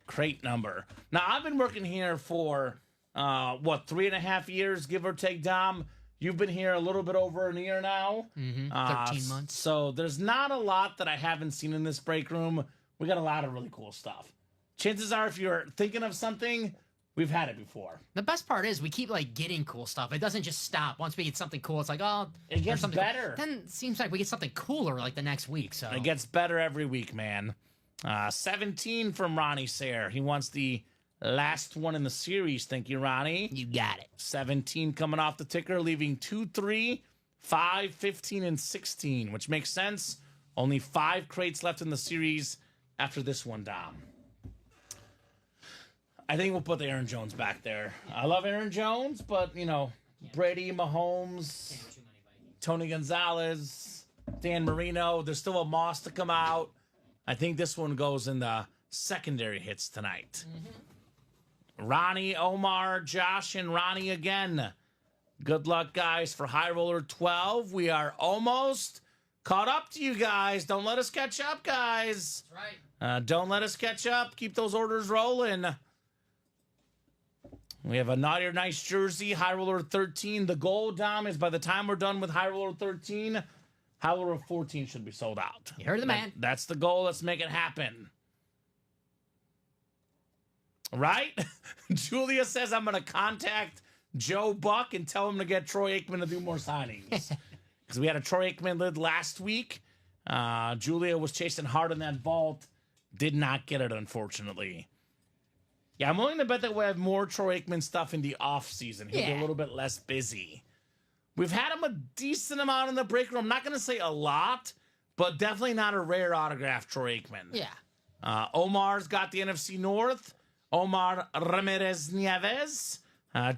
crate number. Now, I've been working here for, 3.5 years, give or take, Dom? You've been here a little bit over a year now. 13 months. So there's not a lot that I haven't seen in this break room. We got a lot of really cool stuff. Chances are, if you're thinking of something, We've had it before. The best part is we keep like getting cool stuff. It doesn't just stop. Once we get something cool, it's like, oh, it gets something better. Cool. Then it seems like we get something cooler like the next week. So it gets better every week, man. 17 from Ronnie Sayre. He wants the last one in the series. Thank you, Ronnie. You got it. 17 coming off the ticker, leaving 2, 3, 5, 15, and 16, which makes sense. Only 5 crates left in the series after this one, Dom. I think we'll put the Aaron Jones back there. I love Aaron Jones, but, you know, Brady, Mahomes, Tony Gonzalez, Dan Marino, there's still a Moss to come out. I think this one goes in the secondary hits tonight. Ronnie, Omar, Josh, and Ronnie again. Good luck, guys, for High Roller 12. We are almost caught up to you guys. Don't let us catch up, guys. That's right. Don't let us catch up. Keep those orders rolling. We have a Naughty or Nice jersey, High Roller 13. The goal, Dom, is by the time we're done with High Roller 13, High Roller 14 should be sold out. You heard the man. That's the goal. Let's make it happen. Right? Julia says I'm going to contact Joe Buck and tell him to get Troy Aikman to do more signings. Because we had a Troy Aikman lid last week. Julia was chasing hard in that vault. Did not get it, unfortunately. Yeah, I'm willing to bet that we'll have more Troy Aikman stuff in the offseason. He'll be a little bit less busy. We've had him a decent amount in the break room. I'm not going to say a lot, but definitely not a rare autograph, Troy Aikman. Yeah. Omar's got the NFC North. Omar Ramirez Nieves.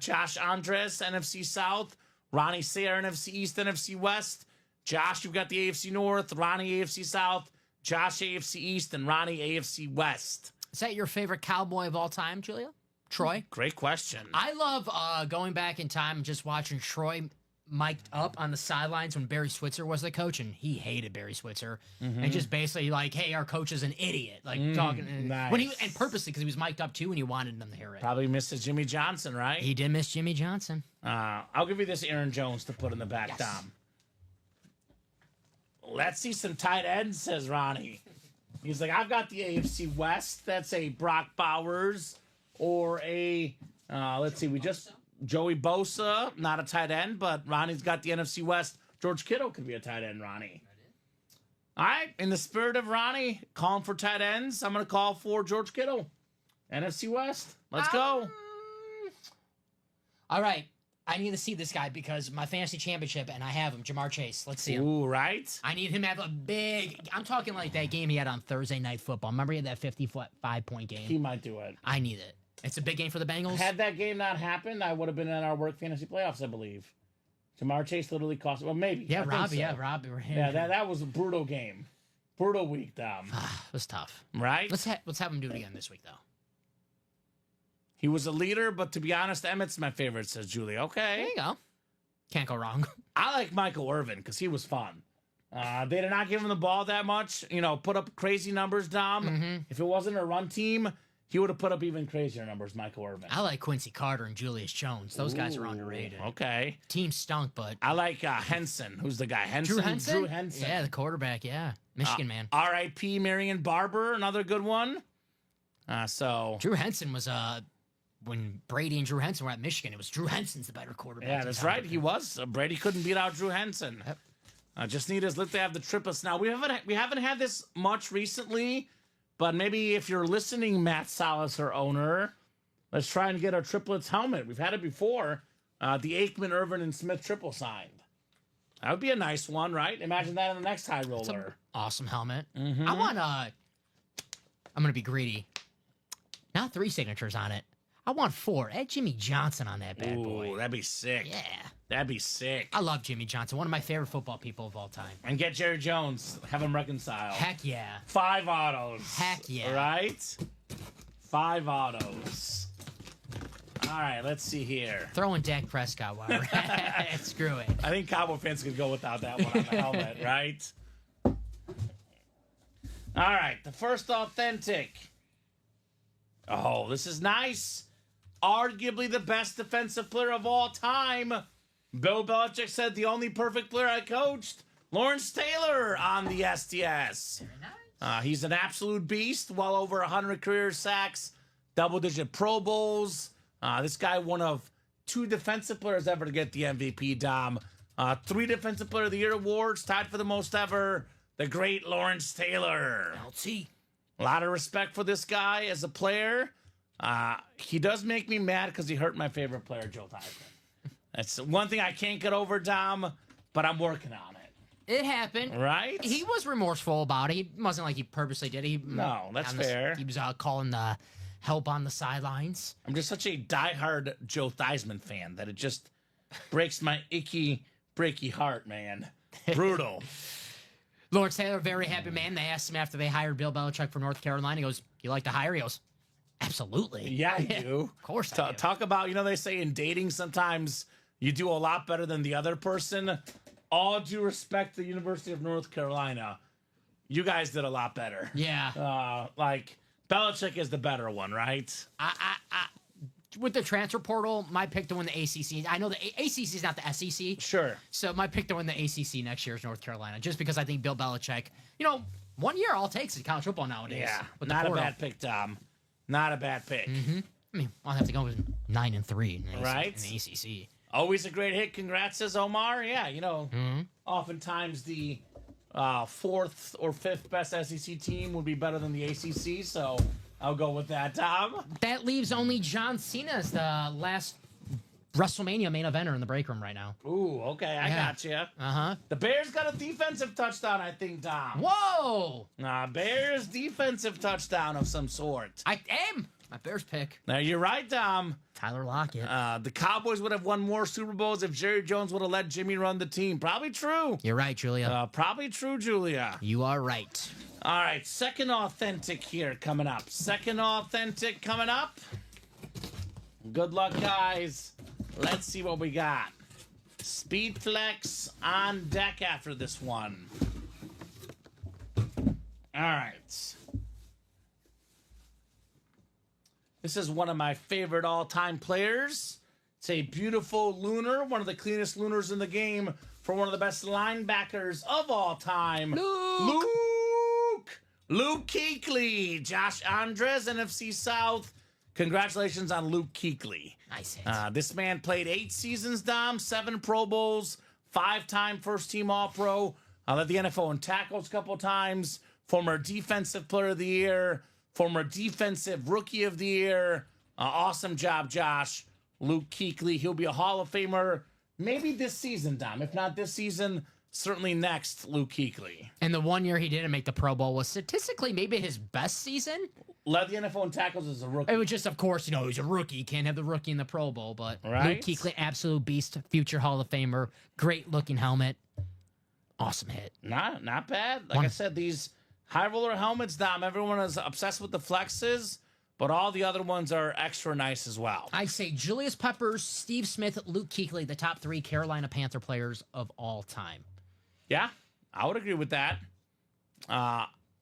Josh Andres, NFC South. Ronnie Sayre, NFC East, NFC West. Josh, you've got the AFC North. Ronnie, AFC South. Josh, AFC East. And Ronnie, AFC West. Is that your favorite cowboy of all time, Julia? Troy? Great question. I love going back in time and just watching Troy mic'd up on the sidelines when Barry Switzer was the coach, and he hated Barry Switzer, and just basically like, "Hey, our coach is an idiot," like talking nice. and purposely because he was mic'd up too, and he wanted them to hear it. Probably misses Jimmy Johnson, right? He did miss Jimmy Johnson. I'll give you this Aaron Jones to put in the back, Yes. Dom. Let's see some tight ends, says Ronnie. He's like, I've got the AFC West. That's a Brock Bowers or a, let's see, Joey Bosa, not a tight end, but Ronnie's got the NFC West. George Kittle could be a tight end, Ronnie. All right, in the spirit of Ronnie calling for tight ends, I'm going to call for George Kittle. NFC West. Let's go. All right. I need to see this guy because my fantasy championship, and I have him, Jamar Chase. Let's see him. Ooh, right? I need him to have a big... I'm talking like that game he had on Thursday Night Football. Remember he had that 55-point game? He might do it. I need it. It's a big game for the Bengals. Had that game not happened, I would have been in our work fantasy playoffs, I believe. Jamar Chase literally cost... Well, maybe. Yeah, I think Robbie. so. Yeah, Robbie. Yeah, that was a brutal game. Brutal week, Dom. It was tough. Right? Let's have him do it again this week, though. He was a leader, but to be honest, Emmett's my favorite, says Julie. Okay. There you go. Can't go wrong. I like Michael Irvin because he was fun. They did not give him the ball that much. You know, put up crazy numbers, Dom. If it wasn't a run team, he would have put up even crazier numbers, Michael Irvin. I like Quincy Carter and Julius Jones. Those guys are underrated. Okay. Team stunk, but... I like Henson. Who's the guy? Henson? Drew Henson? Drew Henson. Yeah, the quarterback, yeah. Michigan man. R.I.P. Marion Barber, another good one. Drew Henson was... When Brady and Drew Henson were at Michigan, it was Drew Henson's the better quarterback. Yeah, that's right. He was. Brady couldn't beat out Drew Henson. Yep. Just need us. Let they have the triplets. Now we haven't had this much recently, but maybe if you're listening, Matt Salas, our owner, let's try and get a triplets helmet. We've had it before. The Aikman, Irvin, and Smith triple signed. That would be a nice one, right? Imagine that in the next high roller. Awesome helmet. I want I'm gonna be greedy. Not 3 signatures on it. I want 4. Add Jimmy Johnson on that bad boy. Ooh, that'd be sick. Yeah. That'd be sick. I love Jimmy Johnson. One of my favorite football people of all time. And get Jerry Jones. Have them reconcile. Heck yeah. 5 autos. Heck yeah. Right? 5 autos. All right, let's see here. Throw in Dak Prescott while we're at it. Screw it. I think Cowboy fans could go without that one on the helmet, right? All right, the first authentic. Oh, this is nice. Arguably the best defensive player of all time. Bill Belichick said the only perfect player I coached, Lawrence Taylor on the SDS. Very nice. He's an absolute beast, well over 100 career sacks, double-digit Pro Bowls, This guy, one of 2 defensive players ever to get the MVP, Dom. 3 Defensive Player of the Year awards, tied for the most ever. The great Lawrence Taylor. LT. A lot of respect for this guy as a player. He does make me mad because he hurt my favorite player, Joe Theismann. That's one thing I can't get over, Dom, but I'm working on it. It happened. Right? He was remorseful about it. He wasn't like he purposely did it. No, that's fair. He was calling the help on the sidelines. I'm just such a diehard Joe Theismann fan that it just breaks my icky, breaky heart, man. Brutal. Lawrence Taylor, very happy man. They asked him after they hired Bill Belichick for North Carolina. He goes, "You like the hire?" He goes, "Absolutely." Yeah, I do. Of course I do. Talk about, they say in dating sometimes you do a lot better than the other person. All due respect to the University of North Carolina, you guys did a lot better. Yeah. Like, Belichick is the better one, right? With the transfer portal, my pick to win the ACC. I know the ACC is not the SEC. Sure. So my pick to win the ACC next year is North Carolina, just because I think Bill Belichick, 1 year all takes in college football nowadays. Yeah. With the Not a portal. bad pick, Tom. Not a bad pick. I mean, I'll have to go with 9-3 in the Right. in the ACC. Always a great hit. Congrats, says Omar. Yeah, oftentimes the 4th or 5th best SEC team would be better than the ACC, so I'll go with that, Tom. That leaves only John Cena as the last WrestleMania main eventer in the break room right now. Ooh, okay, I got you. Uh-huh. The Bears got a defensive touchdown, I think, Tom. Whoa! Bears defensive touchdown of some sort. I am my Bears pick. Now, you're right, Tom. Tyler Lockett. The Cowboys would have won more Super Bowls if Jerry Jones would have let Jimmy run the team. Probably true. You're right, Julia. Probably true, Julia. You are right. All right, second authentic here coming up. Second authentic coming up. Good luck, guys. Let's see what we got. Speed Flex on deck after this one. All right. This is one of my favorite all-time players. It's a beautiful lunar, one of the cleanest lunars in the game for one of the best linebackers of all time. Luke Kuechly. Josh Andres, NFC South. Congratulations on Luke Kuechly. Nice hit. This man played 8 seasons, Dom, 7 Pro Bowls, 5-time first-team All-Pro, led the NFL in tackles a couple times, former Defensive Player of the Year, former Defensive Rookie of the Year. Awesome job, Josh. Luke Kuechly. He'll be a Hall of Famer maybe this season, Dom. If not this season, certainly next, Luke Kuechly. And the 1 year he didn't make the Pro Bowl was statistically maybe his best season. Led the NFL in tackles as a rookie. It was just, of course, he's a rookie. You can't have the rookie in the Pro Bowl, but Right. Luke Kuechly, absolute beast, future Hall of Famer, great looking helmet, awesome hit. Not bad. Like I said, these high roller helmets, Dom, everyone is obsessed with the flexes, but all the other ones are extra nice as well. I'd say Julius Peppers, Steve Smith, Luke Kuechly, the top 3 Carolina Panther players of all time. Yeah, I would agree with that.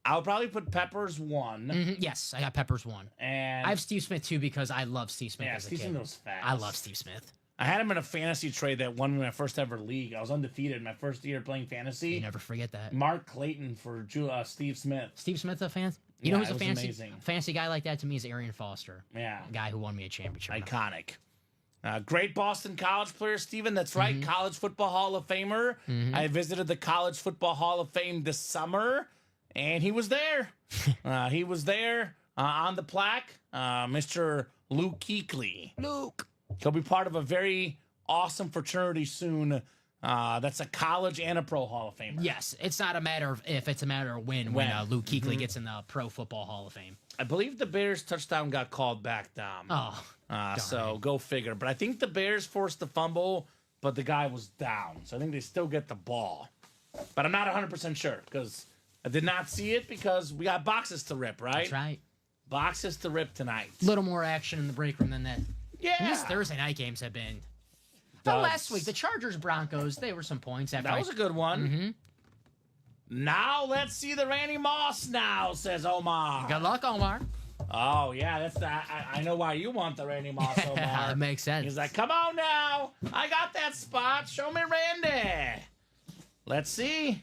I would probably put Peppers 1. Yes, I got Peppers 1. And I have Steve Smith 2 because I love Steve Smith as a Steve kid. Smith was fast. I love Steve Smith. I had him in a fantasy trade that won me my first ever league. I was undefeated in my first year playing fantasy. You never forget that. Mark Clayton for Steve Smith. Steve Smith, a fan? Yeah, You know who's it a was amazing. fantasy guy like that to me is Arian Foster. Yeah. A guy who won me a championship. Iconic. Great Boston College player, Steven. That's right. College Football Hall of Famer. I visited the College Football Hall of Fame this summer, and he was there. He was there on the plaque. Mr. Luke Kuechly. Luke. He'll be part of a very awesome fraternity soon. That's a college and a pro Hall of Famer. Yes, it's not a matter of if, it's a matter of when Luke Kuechly gets in the Pro Football Hall of Fame. I believe the Bears touchdown got called back, Dom. Oh, so go figure. But I think the Bears forced the fumble, but the guy was down. So I think they still get the ball. But I'm not 100% sure because I did not see it because we got boxes to rip, right? that's right. Boxes to rip tonight. A little more action in the break room than that. Yeah. And these Thursday night games have been. Duds. Last week, the Chargers Broncos, they were some points. That was a good one. Now let's see the Randy Moss now, says Omar. Good luck, Omar. Oh, yeah, that's I know why you want the Randy Moss, Omar. That makes sense. He's like, come on now. I got that spot. Show me Randy. Let's see.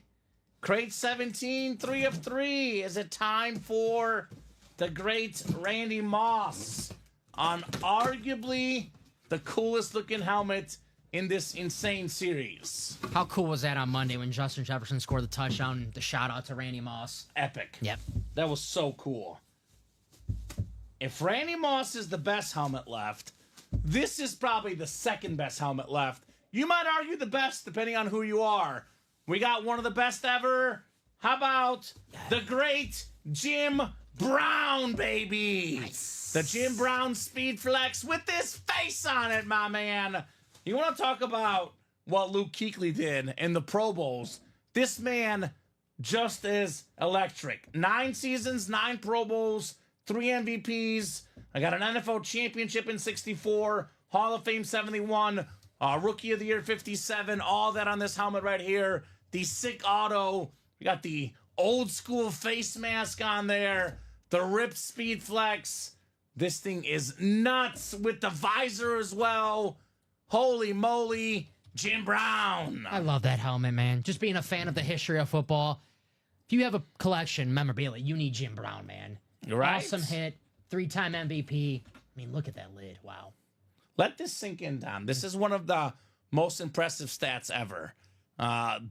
Crate 17, 3 of 3. Is it time for the great Randy Moss on arguably the coolest looking helmet in this insane series. How cool was that on Monday when Justin Jefferson scored the touchdown? The shout out to Randy Moss. Epic. Yep. That was so cool. If Randy Moss is the best helmet left, this is probably the second best helmet left. You might argue the best, depending on who you are. We got one of the best ever. How about the great Jim Brown, baby? Nice. The Jim Brown Speed Flex with this face on it, my man. You want to talk about what Luke Kuechly did in the Pro Bowls? This man just is electric. 9 seasons, 9 Pro Bowls, 3 MVPs. I got an NFL championship in 64, Hall of Fame 71, Rookie of the Year 57, all that on this helmet right here. The sick auto. We got the old school face mask on there. The ripped Speed Flex. This thing is nuts with the visor as well. Holy moly, Jim Brown. I love that helmet, man. Just being a fan of the history of football. If you have a collection memorabilia, you need Jim Brown, man. Right? Awesome hit, 3-time MVP. I mean, look at that lid. Wow. Let this sink in, Dom. This is one of the most impressive stats ever.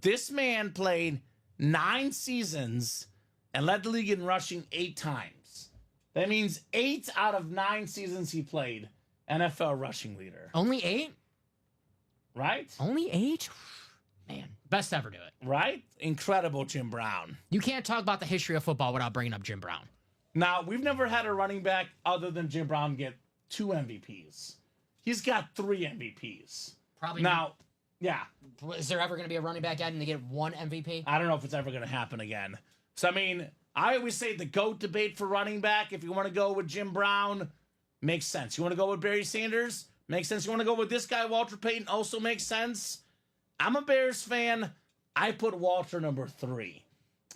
This man played 9 seasons and led the league in rushing 8 times. That means 8 out of 9 seasons he played, NFL rushing leader. Only 8? Right? Only 8? Man, best ever do it. Right? Incredible, Jim Brown. You can't talk about the history of football without bringing up Jim Brown. Now, we've never had a running back other than Jim Brown get 2 MVPs. He's got 3 MVPs. Probably. Now, yeah. Is there ever going to be a running back adding to get 1 MVP? I don't know if it's ever going to happen again. So, I mean, I always say the GOAT debate for running back, if you want to go with Jim Brown, makes sense. You want to go with Barry Sanders? Makes sense. You want to go with this guy, Walter Payton? Also makes sense. I'm a Bears fan. I put Walter number 3.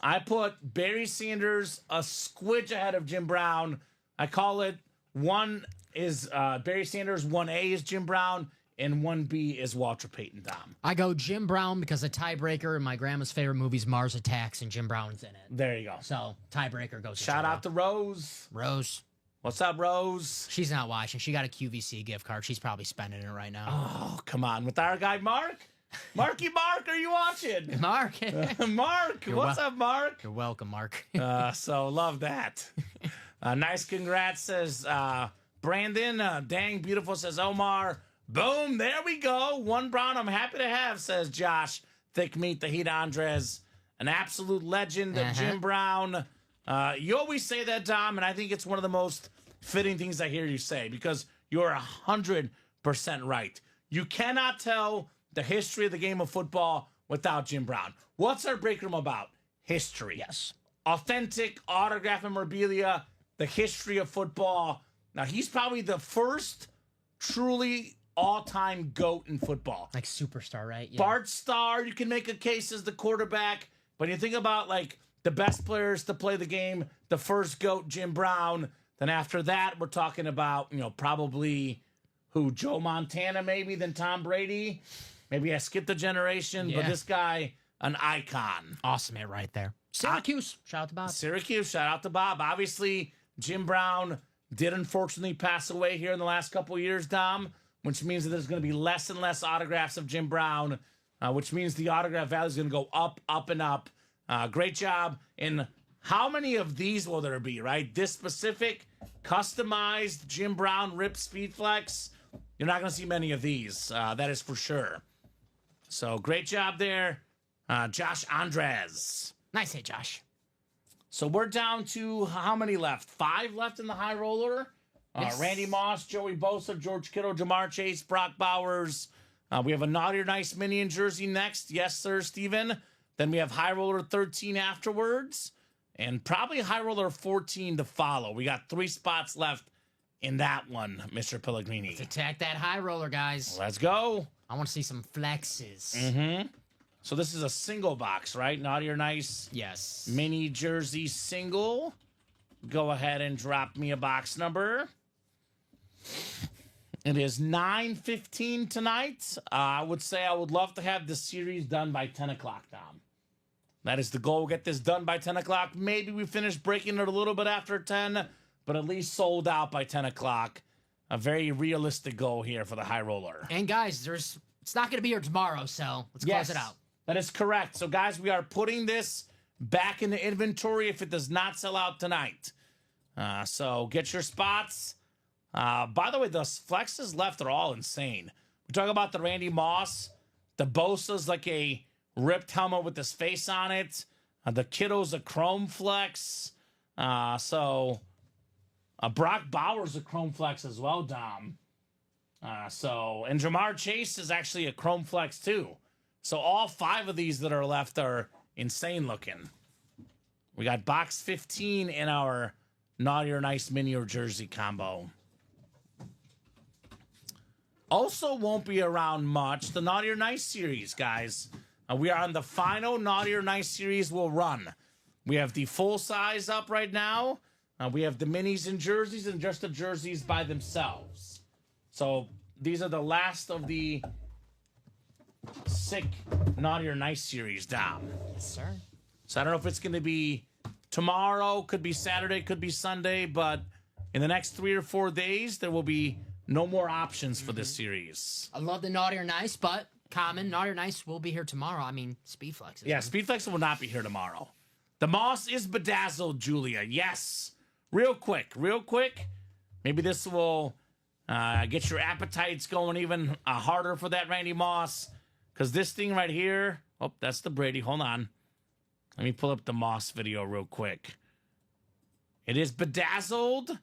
I put Barry Sanders a squidge ahead of Jim Brown. I call it 1 is Barry Sanders, 1A is Jim Brown, and 1B is Walter Payton, Dom. I go Jim Brown because a tiebreaker in my grandma's favorite movie is Mars Attacks, and Jim Brown's in it. There you go. So, tiebreaker goes to Shout Jim out to Rose. Brown. Rose. What's up, Rose? She's not watching. She got a QVC gift card. She's probably spending it right now. Oh, come on. With our guy, Mark? Mark, are you watching? Mark. Mark, what's up, Mark? You're welcome, Mark. So love that. Nice congrats, says Brandon. Dang beautiful, says Omar. Boom, there we go. 1 Brown I'm happy to have, says Josh. Thick meat, the Heat Andres. An absolute legend, Jim Brown. You always say that, Dom, and I think it's one of the most fitting things I hear you say because you're 100% right. You cannot tell the history of the game of football without Jim Brown. What's our break room about? History. Yes. Authentic autograph memorabilia, the history of football. Now, he's probably the first truly all-time GOAT in football. Like superstar, right? Yeah. Bart Starr, you can make a case as the quarterback, but you think about like the best players to play the game, the first GOAT, Jim Brown. Then after that, we're talking about, probably who? Joe Montana, maybe, then Tom Brady. Maybe I skipped a generation, but this guy, an icon. Awesome hit right there. Syracuse. Shout out to Bob. Syracuse, shout out to Bob. Obviously, Jim Brown did unfortunately pass away here in the last couple of years, Dom, which means that there's going to be less and less autographs of Jim Brown, which means the autograph value is going to go up, up, and up. Great job. And how many of these will there be, right? This specific customized Jim Brown Rip Speed Flex, you're not going to see many of these. That is for sure. So great job there, Josh Andres. Nice hit, Josh. So we're down to how many left? 5 left in the high roller. Yes. Randy Moss, Joey Bosa, George Kittle, Jamar Chase, Brock Bowers. We have a Naughty or Nice mini in Jersey next. Yes, sir, Steven. Then we have high roller 13 afterwards. And probably high roller 14 to follow. We got 3 spots left in that one, Mr. Pellegrini. Let's attack that high roller, guys. Let's go. I want to see some flexes. Mm-hmm. So this is a single box, right? Naughty or Nice. Yes. Mini Jersey single. Go ahead and drop me a box number. It is 9:15 tonight. I would say I would love to have this series done by 10 o'clock, Dom. That is the goal. Get this done by 10 o'clock. Maybe we finish breaking it a little bit after 10, but at least sold out by 10 o'clock. a very realistic goal here for the high roller. And guys, it's not going to be here tomorrow, so let's close it out. That is correct. So, guys, we are putting this back in the inventory if it does not sell out tonight. So get your spots. By the way, the flexes left are all insane. We talk about the Randy Moss. The Bosa's like a ripped helmet with his face on it. The Kiddo's a chrome flex. Brock Bauer's a chrome flex as well, Dom. And Jamar Chase is actually a chrome flex too. So all 5 of these that are left are insane looking. We got box 15 in our Naughty or Nice mini or jersey combo. Also won't be around much, the Naughty or Nice series, guys. We are on the final Naughty or Nice series we'll run. We have the full size up right now. We have the minis and jerseys and just the jerseys by themselves. So these are the last of the sick Naughty or Nice series, Dom. Yes, sir. So I don't know if it's going to be tomorrow, could be Saturday, could be Sunday, but in the next 3 or 4 days, there will be no more options for this series. I love the Naughty or Nice, but Common, Naughty or Nice will be here tomorrow. I mean, Speedflex. Yeah, Speedflex will not be here tomorrow. The Moss is bedazzled, Julia. Yes. Real quick. Maybe this will get your appetites going even harder for that Randy Moss. Because this thing right here, oh, that's the Brady. Hold on. Let me pull up the Moss video real quick. It is bedazzled.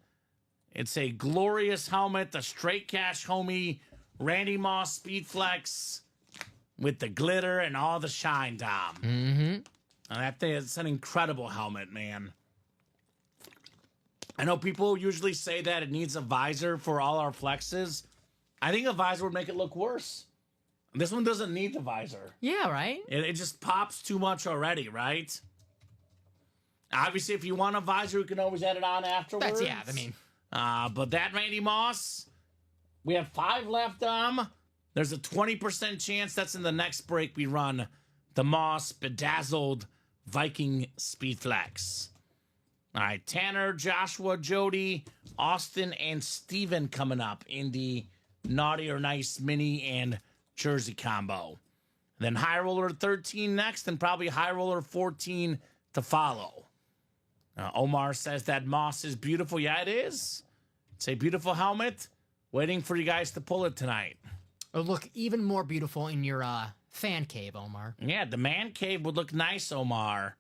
It's a glorious helmet, the straight cash homie, Randy Moss Speedflex with the glitter and all the shine, Dom. Mm-hmm. And that thing is an incredible helmet, man. I know people usually say that it needs a visor for all our flexes. I think a visor would make it look worse. This one doesn't need the visor. Yeah, right? It just pops too much already, right? Obviously, if you want a visor, you can always add it on afterwards. But that Randy Moss, we have 5 left, There's a 20% chance that's in the next break we run. The Moss Bedazzled Viking Speedflex. All right, Tanner, Joshua, Jody, Austin, and Steven coming up in the Naughty or Nice mini and jersey combo. Then High Roller 13 next, and probably High Roller 14 to follow. Omar says that Moss is beautiful. Yeah, it is. It's a beautiful helmet. Waiting for you guys to pull it tonight. It'll look even more beautiful in your fan cave, Omar. Yeah, the man cave would look nice, Omar.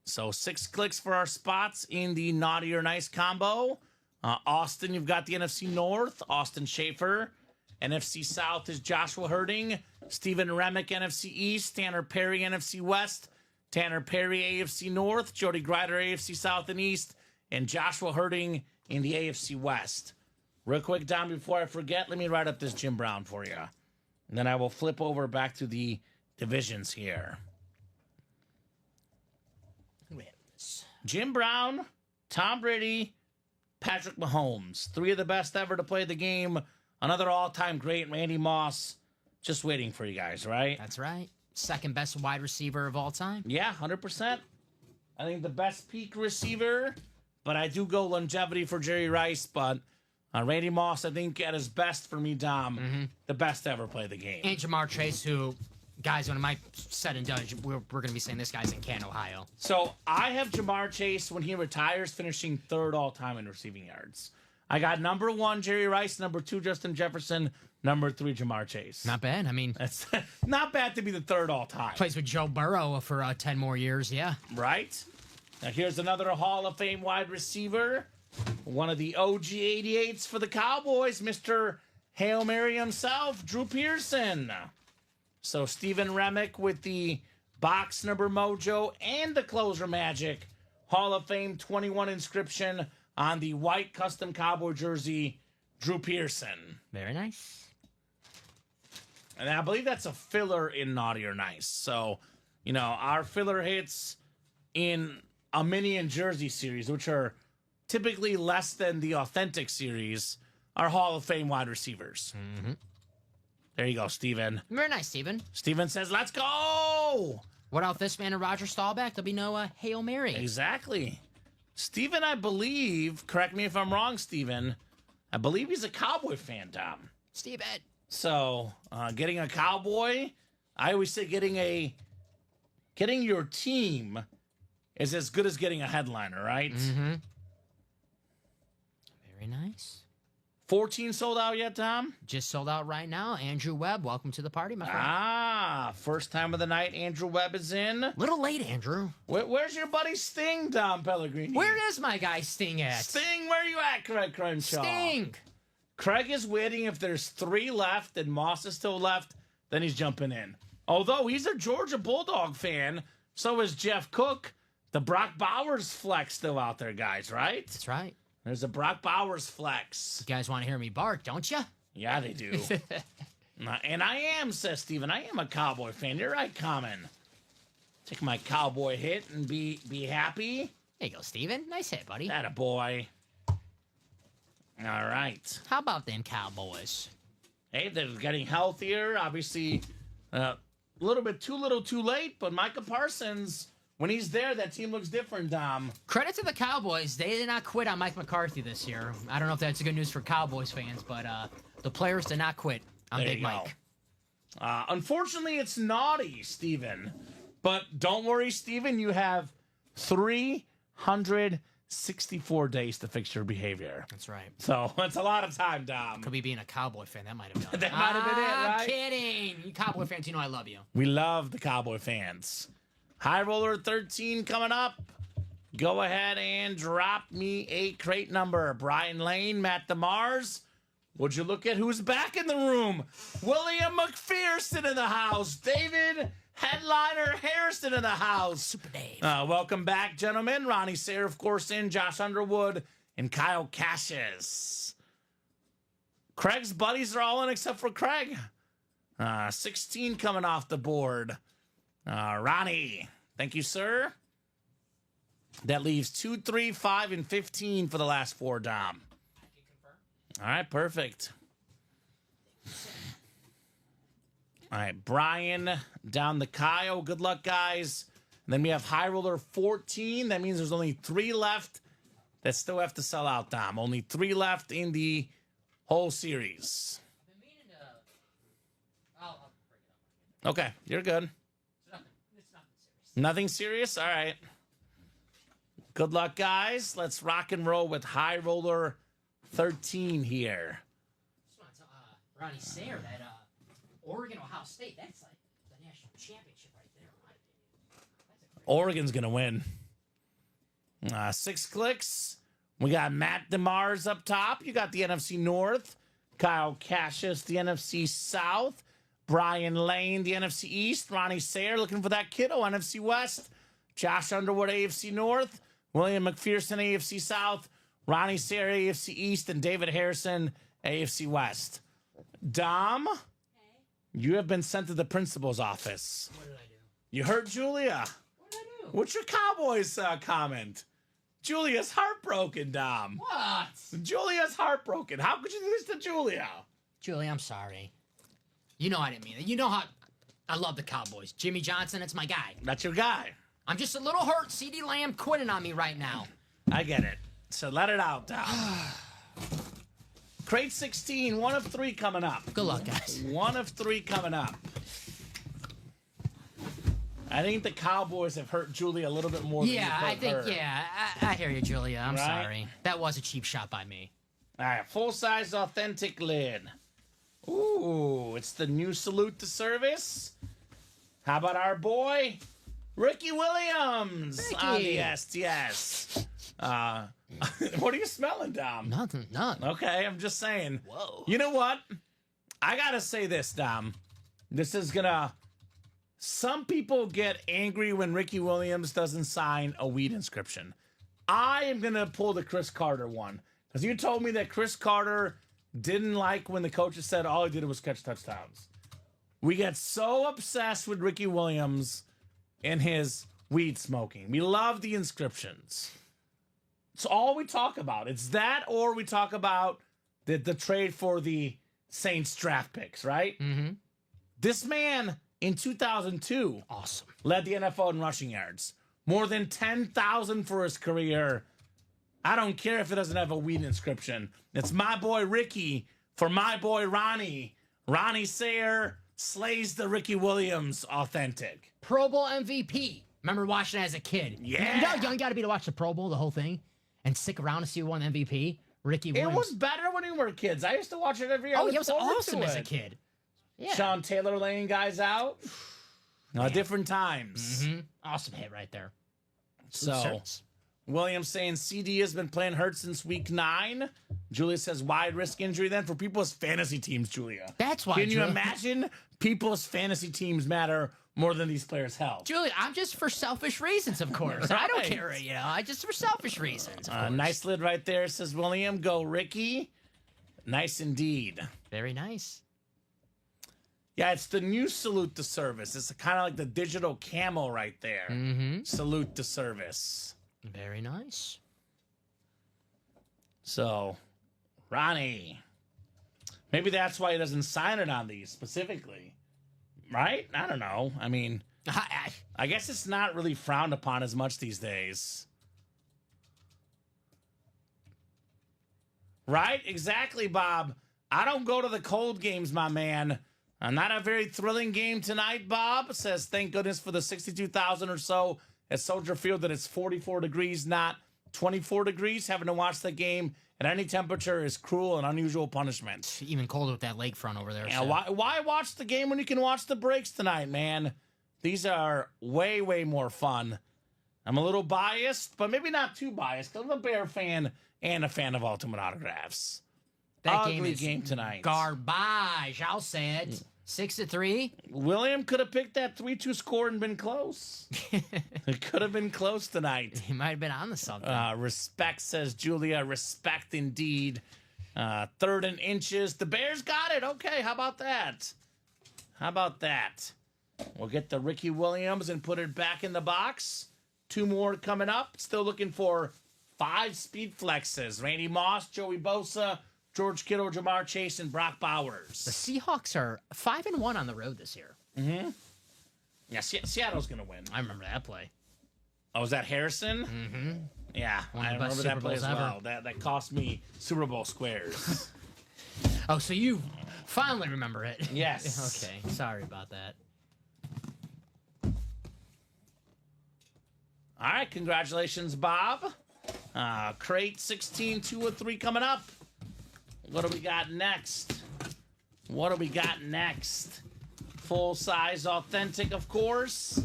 So 6 clicks for our spots in the Naughty or Nice combo. Austin, you've got the NFC North, Austin Schaefer. NFC South is Joshua Herding. Stephen Remick, NFC East. Tanner Perry, NFC West. Tanner Perry, AFC North. Jody Grider, AFC South and East. And Joshua Herding in the AFC West. Real quick, Don, before I forget, let me write up this Jim Brown for you. And then I will flip over back to the divisions here. Jim Brown, Tom Brady, Patrick Mahomes. 3 of the best ever to play the game. Another all-time great, Randy Moss. Just waiting for you guys, right? That's right. Second best wide receiver of all time. Yeah, 100%. I think the best peak receiver, but I do go longevity for Jerry Rice. But Randy Moss, I think at his best for me, Dom, the best to ever play the game. And Jamar Chase, who, guys, when I said and done, we're going to be saying this guy's in Canton, Ohio. So I have Jamar Chase when he retires finishing 3rd all-time in receiving yards. I got number 1, Jerry Rice, number 2, Justin Jefferson, number 3, Jamar Chase. Not bad. I mean, That's not bad to be the 3rd all-time. Plays with Joe Burrow for 10 more years, yeah. Right? Now here's another Hall of Fame wide receiver. One of the OG 88s for the Cowboys, Mr. Hail Mary himself, Drew Pearson. So Stephen Remick with the box number mojo and the closer magic. Hall of Fame 21 inscription on the white custom Cowboy jersey, Drew Pearson. Very nice. And I believe that's a filler in Naughty or Nice. So, you know, our filler hits in a mini and jersey series, which are typically less than the authentic series, are Hall of Fame wide receivers. Mm-hmm. There you go, Steven. Very nice, Steven. Steven says, let's go! Without this man and Roger Staubach, there'll be no Hail Mary. Exactly. Steven, I believe, correct me if I'm wrong, Steven, I believe he's a Cowboy fan, Dom. Steve Ed. So, getting a Cowboy, I always say getting your team is as good as getting a headliner, right? Mm-hmm. Very nice. 14 sold out yet, Tom? Just sold out right now. Andrew Webb, welcome to the party, my friend. Ah, first time of the night, Andrew Webb is in. Little late, Andrew. Where's your buddy Sting, Dom Pellegrini? Where is my guy Sting at? Sting, where you at, Craig Crenshaw? Sting. Craig is waiting. If there's 3 left and Moss is still left, then he's jumping in. Although he's a Georgia Bulldog fan, so is Jeff Cook. The Brock Bowers flex still out there, guys, right? That's right. There's a Brock Bowers flex. You guys want to hear me bark, don't you? Yeah, they do. And I am, says Steven, I am a Cowboy fan. You're right, Kamen. Take my Cowboy hit and be happy. There you go, Steven. Nice hit, buddy. Atta boy. All right. How about them Cowboys? Hey, they're getting healthier. Obviously, a little bit too little too late, but Micah Parsons, when he's there, that team looks different, Dom. Credit to the Cowboys. They did not quit on Mike McCarthy this year. I don't know if that's good news for Cowboys fans, but the players did not quit on There Big you Mike. go. Unfortunately, it's naughty, Steven. But don't worry, Steven. You have 364 days to fix your behavior. That's right. So that's a lot of time, Dom. Could be being a Cowboy fan. That might have done it. That might have been it, right? I'm kidding. You Cowboy fans, you know I love you. We love the Cowboy fans. High Roller 13 coming up. Go ahead and drop me a crate number. Brian Lane, Matt DeMars. Would you look at who's back in the room? William McPherson in the house. David Headliner Harrison in the house. Super Dave. Welcome back, gentlemen. Ronnie Sayre, of course, in. Josh Underwood and Kyle Cassius. Craig's buddies are all in except for Craig. 16 coming off the board. Ronnie, thank you, sir. That leaves 2, 3, 5, and 15 for the last 4, Dom. All right, perfect. All right, Brian down the Kyle. Good luck, guys. And then we have High Roller 14. That means there's only 3 left that still have to sell out, Dom. Only 3 left in the whole series. I've been meaning to... I'll break it up. Okay, you're good. It's nothing serious. Nothing serious? All right. Good luck, guys. Let's rock and roll with High Roller 13 here. Just want to tell Ronnie Sayre that Oregon, Ohio State, that's like the national championship right there, in my opinion. That's a crazy... Oregon's going to win. 6 clicks. We got Matt DeMars up top. You got the NFC North. Kyle Cassius, the NFC South. Brian Lane, the NFC East. Ronnie Sayre looking for that kiddo, NFC West. Josh Underwood, AFC North. William McPherson, AFC South. Ronnie Sayre, AFC East. And David Harrison, AFC West. Dom, you have been sent to the principal's office. What did I do? You heard Julia. What did I do? What's your Cowboys comment? Julia's heartbroken, Dom. What? Julia's heartbroken. How could you do this to Julia? Julie, I'm sorry. You know I didn't mean it. You know how I love the Cowboys. Jimmy Johnson, it's my guy. That's your guy. I'm just a little hurt. CeeDee Lamb quitting on me right now. I get it. So let it out, Dom. Crate 16, 1 of 3 coming up. Good luck, guys. 1 of 3 coming up. I think the Cowboys have hurt Julia a little bit more than Yeah, you I think, hurt her. yeah. I hear you, Julia. I'm Right? sorry. That was a cheap shot by me. All right, full-size authentic lid. Ooh, it's the new salute to service. How about our boy, Ricky Williams on the STS? What are you smelling, Dom? Nothing, none. Okay, I'm just saying. Whoa. You know what? I gotta say this, Dom. This is gonna... Some people get angry when Ricky Williams doesn't sign a weed inscription. I am gonna pull the Chris Carter one. Because you told me that Chris Carter didn't like when the coaches said all he did was catch touchdowns. We get so obsessed with Ricky Williams and his weed smoking. We love the inscriptions. It's all we talk about. It's that, or we talk about the trade for the Saints draft picks, right? Mm-hmm. This man in 2002 Awesome. led the NFL in rushing yards. More than 10,000 for his career. I don't care if it doesn't have a weed inscription. It's my boy Ricky for my boy Ronnie. Ronnie Sayer slays the Ricky Williams authentic. Pro Bowl MVP. Remember watching it as a kid? Yeah. You know how young you got to be to watch the Pro Bowl, the whole thing, and stick around to see who won MVP? Ricky Williams. It was better when we were kids. I used to watch it every year. Oh, it was awesome as a kid. Yeah. Sean Taylor laying guys out. Different times. Awesome hit right there. So, Williams saying CD has been playing hurt since week 9. Julia says wide risk injury then for people's fantasy teams, Julia. That's why. Can you imagine people's fantasy teams matter more than these players' health? Julia, I'm just for selfish reasons, of course. I don't care, I just for selfish reasons. Nice lid right there, says William. Go, Ricky. Nice indeed. Very nice. Yeah, it's the new salute to service. It's kind of like the digital camo right there. Salute to service. Very nice. So, Ronnie. Maybe that's why he doesn't sign it on these specifically. Right? I don't know. I mean, I guess it's not really frowned upon as much these days. Right? Exactly, Bob. I don't go to the cold games, my man. Not a very thrilling game tonight, Bob. Says, thank goodness for the 62,000 or so at Soldier Field that it's 44 degrees, not 24 degrees. Having to watch the game at any temperature is cruel and unusual punishment. Even colder with that lakefront over there. Yeah, why watch the game when you can watch the breaks tonight, man? These are way, way more fun. I'm a little biased, but maybe not too biased. I'm a Bear fan and a fan of Ultimate Autographs. That Ugly game tonight. Garbage, I'll say it. 6-3. William could have picked that 3-2 score and been close. It could have been close tonight. He might have been on to something. Respect, says Julia. Respect indeed. 3rd and inches. The Bears got it. Okay, how about that? How about that? We'll get the Ricky Williams and put it back in the box. 2 more coming up. Still looking for 5 speed flexes. Randy Moss, Joey Bosa, George Kittle, Jamar Chase, and Brock Bowers. The Seahawks are 5-1 on the road this year. Yeah, Seattle's going to win. I remember that play. Oh, was that Harrison? Yeah, I remember that play as well. That cost me Super Bowl squares. Oh, so you finally remember it. Yes. Okay, sorry about that. All right, congratulations, Bob. Crate 16, 2 of 3 coming up. What do we got next? What do we got next? Full-size authentic, of course.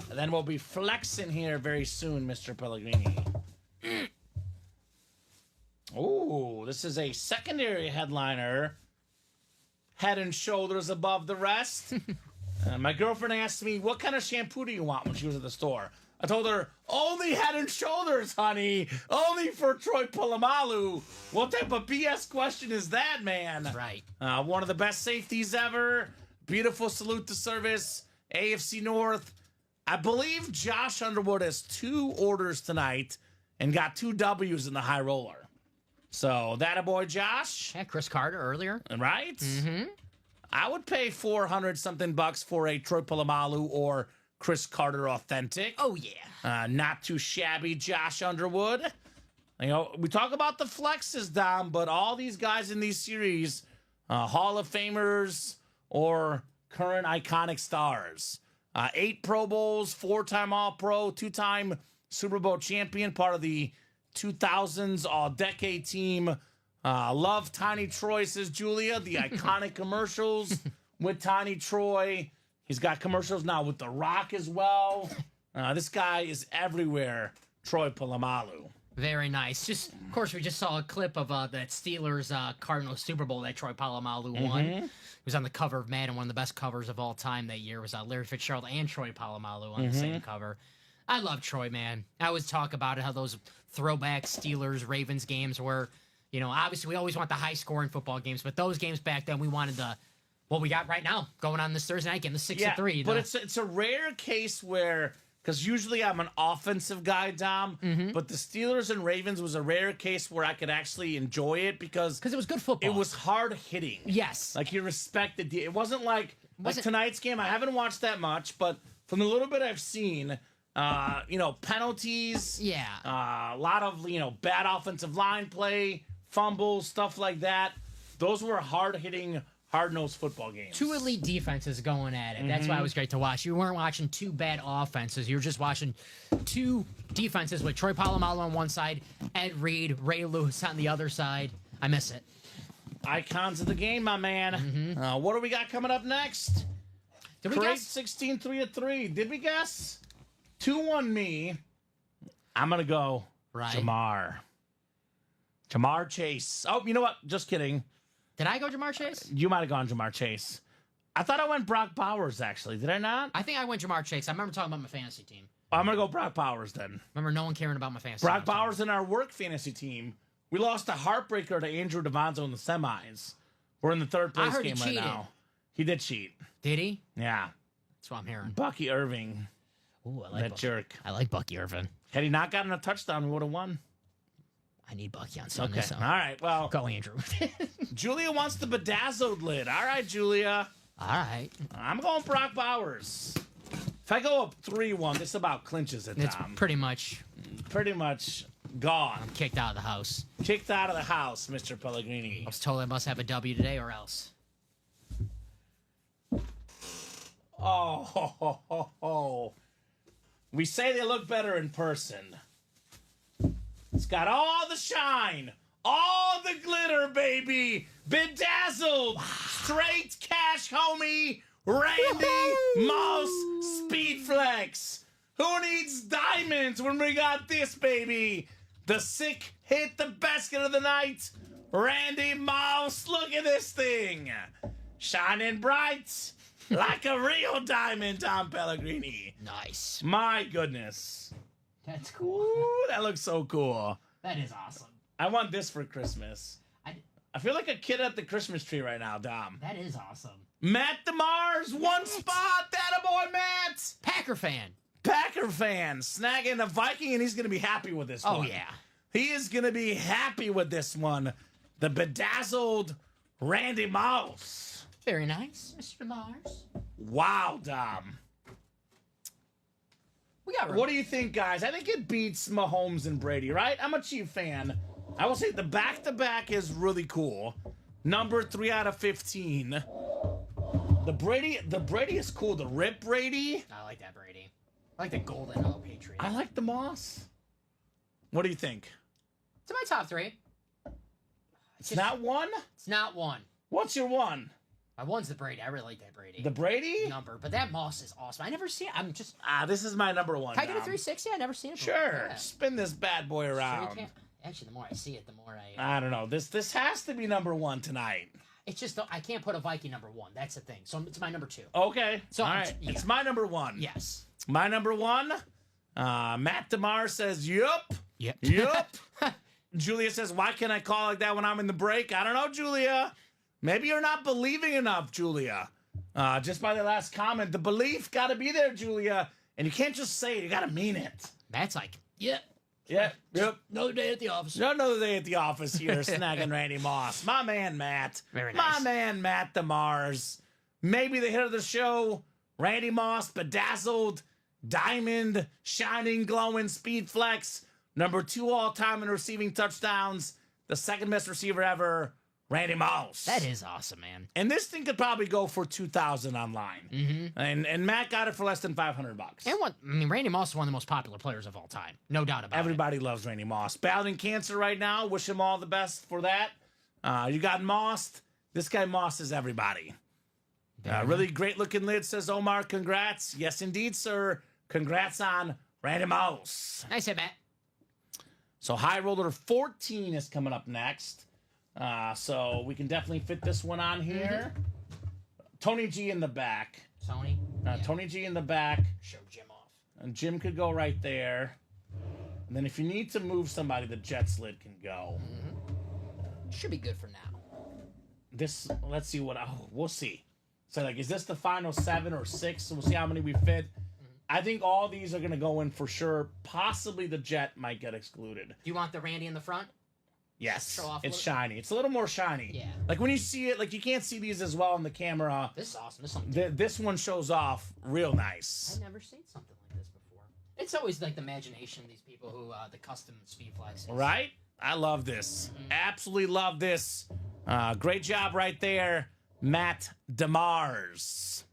And then we'll be flexing here very soon, Mr. Pellegrini. Ooh, this is a secondary headliner. Head and shoulders above the rest. My girlfriend asked me, what kind of shampoo do you want when she was at the store? I told her, only Head and Shoulders, honey. Only for Troy Polamalu. What type of BS question is that, man? Right. One of the best safeties ever. Beautiful salute to service. AFC North. I believe Josh Underwood has 2 orders tonight and got 2 W's in the high roller. So, that a boy, Josh. Yeah, Chris Carter earlier. Right? I would pay 400 something bucks for a Troy Polamalu or Chris Carter authentic. Oh, yeah. Not too shabby, Josh Underwood. You know, we talk about the flexes, Dom, but all these guys in these series, Hall of Famers or current iconic stars. 8 Pro Bowls, 4-time All-Pro, 2-time Super Bowl champion, part of the 2000s All-Decade team. Love Tiny Troy, says Julia. The iconic commercials with Tiny Troy. He's got commercials now with The Rock as well. This guy is everywhere, Troy Polamalu. Very nice. Just, of course, we just saw a clip of that Steelers Cardinals Super Bowl that Troy Polamalu won. He was on the cover of Madden. One of the best covers of all time that year was Larry Fitzgerald and Troy Polamalu on the same cover. I love Troy, man. I always talk about it, how those throwback Steelers-Ravens games were, you know, obviously we always want the high-scoring football games, but those games back then we wanted the, what we got right now going on this Thursday night game, the 6-3. But it's a rare case where, because usually I'm an offensive guy, Dom, but the Steelers and Ravens was a rare case where I could actually enjoy it because it was good football. It was hard hitting. Yes. Like you respected it wasn't like tonight's game. I haven't watched that much, but from the little bit I've seen, Penalties. Yeah. A lot of, bad offensive line play, fumbles, stuff like that. Those were hard-hitting, hard-nosed football games. Two elite defenses going at it. That's why it was great to watch. You weren't watching two bad offenses. You were just watching two defenses with Troy Polamalu on one side, Ed Reed, Ray Lewis on the other side. I miss it. Icons of the game, my man. What do we got coming up next? Did we Craig guess? 16, 3-3. Did we guess? 2-1 me. I'm going to go Right. Jamar Chase. Oh, you know what? Just kidding. Did I go Jamar Chase? You might have gone Jamar Chase. I thought I went Brock Bowers, actually. Did I not? I think I went Jamar Chase. I remember talking about my fantasy team. I'm going to go Brock Bowers then. Remember no one caring about my fantasy Brock team. Bowers in our work fantasy team. We lost a heartbreaker to Andrew Devonzo in the semis. We're in the third place heard he game right cheated. now. He did cheat. Did he? Yeah. That's what I'm hearing. Bucky Irving. Ooh, I like That Bucky. jerk. I like Bucky Irvin. Had he not gotten a touchdown, we would have won. I need Bucky on Sunday. Okay. So. All right. Well, Go, Andrew. Julia wants the bedazzled lid. All right, Julia. All right. I'm going Brock Bowers. If I go up 3-1, this about clinches it, It's Tom. pretty much Pretty much gone. kicked out of the house. Kicked out of the house, Mr. Pellegrini. I was told I must have a W today or else. Oh, ho, ho, ho, ho. We say they look better in person. It's got all the shine, all the glitter, baby. Bedazzled, straight cash, homie. Randy Moss Speed Flex. Who needs diamonds when we got this, baby? The sick hit the basket of the night. Randy Moss, look at this thing. Shining bright like a real diamond, Tom Pellegrini. Nice. My goodness. That's cool. Ooh, that looks so cool. That is awesome. I want this for Christmas. I, I feel like a kid at the Christmas tree right now, Dom. that is awesome. Matt DeMars, one spot. Attaboy, Matt. Packer fan. Packer fan snagging a Viking, and he's going to be happy with this one. Oh, yeah. He is going to be happy with this one. The bedazzled Randy Moss. Very nice, Mr. Mars. Wow, Dom. We got What do you think, guys? I think it beats Mahomes and Brady, right? I'm a Chief fan. I will say the back-to-back is really cool. Number 3 out of 15. The Brady is cool. The Rip Brady. I like that Brady. I like the golden Patriot. I like the Moss. What do you think? It's in my top three. It's not one? It's not one. What's your one? My one's the Brady. I really like that Brady. The Brady? Number. But that Moss is awesome. I never see it. I'm just... This is my number one. Can I get a Dom. 360? I never seen it before. Sure. Yeah. Spin this bad boy Sure you around. can't. Actually, the more I see it, the more I... I don't know. This has to be number one tonight. It's just... I can't put a Viking number one. That's the thing. So it's my number two. Okay. So all I'm- right. yeah. It's my number one. Yes. My number one. Matt DeMar says, yup. Yep. Yup. Julia says, why can't I call like that when I'm in the break? I don't know, Julia. Maybe you're not believing enough, Julia. Just by the last comment, the belief got to be there, Julia. And you can't just say it. You got to mean it. Matt's like, yeah. Yep. Another day at the office. Another day at the office here, snagging Randy Moss. My man, Matt. Very My nice. man, Matt DeMars. Maybe the hit of the show, Randy Moss, bedazzled, diamond, shining, glowing, speed flex. Number 2 all-time in receiving touchdowns. The second best receiver ever, Randy Moss. That is awesome, man. And this thing could probably go for $2,000 online. Mm-hmm. And Matt got it for less than $500. And Randy Moss is one of the most popular players of all time. No doubt about Everybody loves Randy Moss. Battling cancer right now. Wish him all the best for that. You got Moss. This guy Moss is everybody. Really great looking lid, says Omar. Congrats. Yes, indeed, sir. Congrats on Randy Moss. it. Nice hit, Matt. So High Roller 14 is coming up next. So we can definitely fit this one on here. Tony G in the back. Tony. Yeah. Tony G in the back. Show Jim off. And Jim could go right there. And then if you need to move somebody, the Jets lid can go. Should be good for now. Let's see we'll see. So, like, is this the final 7 or 6? So we'll see how many we fit. I think all these are going to go in for sure. Possibly the Jet might get excluded. Do you want the Randy in the front? Yes. Show off a It's little? shiny. It's a little more shiny. Yeah. Like, when you see it, like, you can't see these as well on the camera. This is awesome. This is something This one shows off real nice. I've never seen something like this before. It's always like the imagination of these people who the custom speed flexes. Right? I love this. Absolutely love this. Great job right there, Matt DeMars.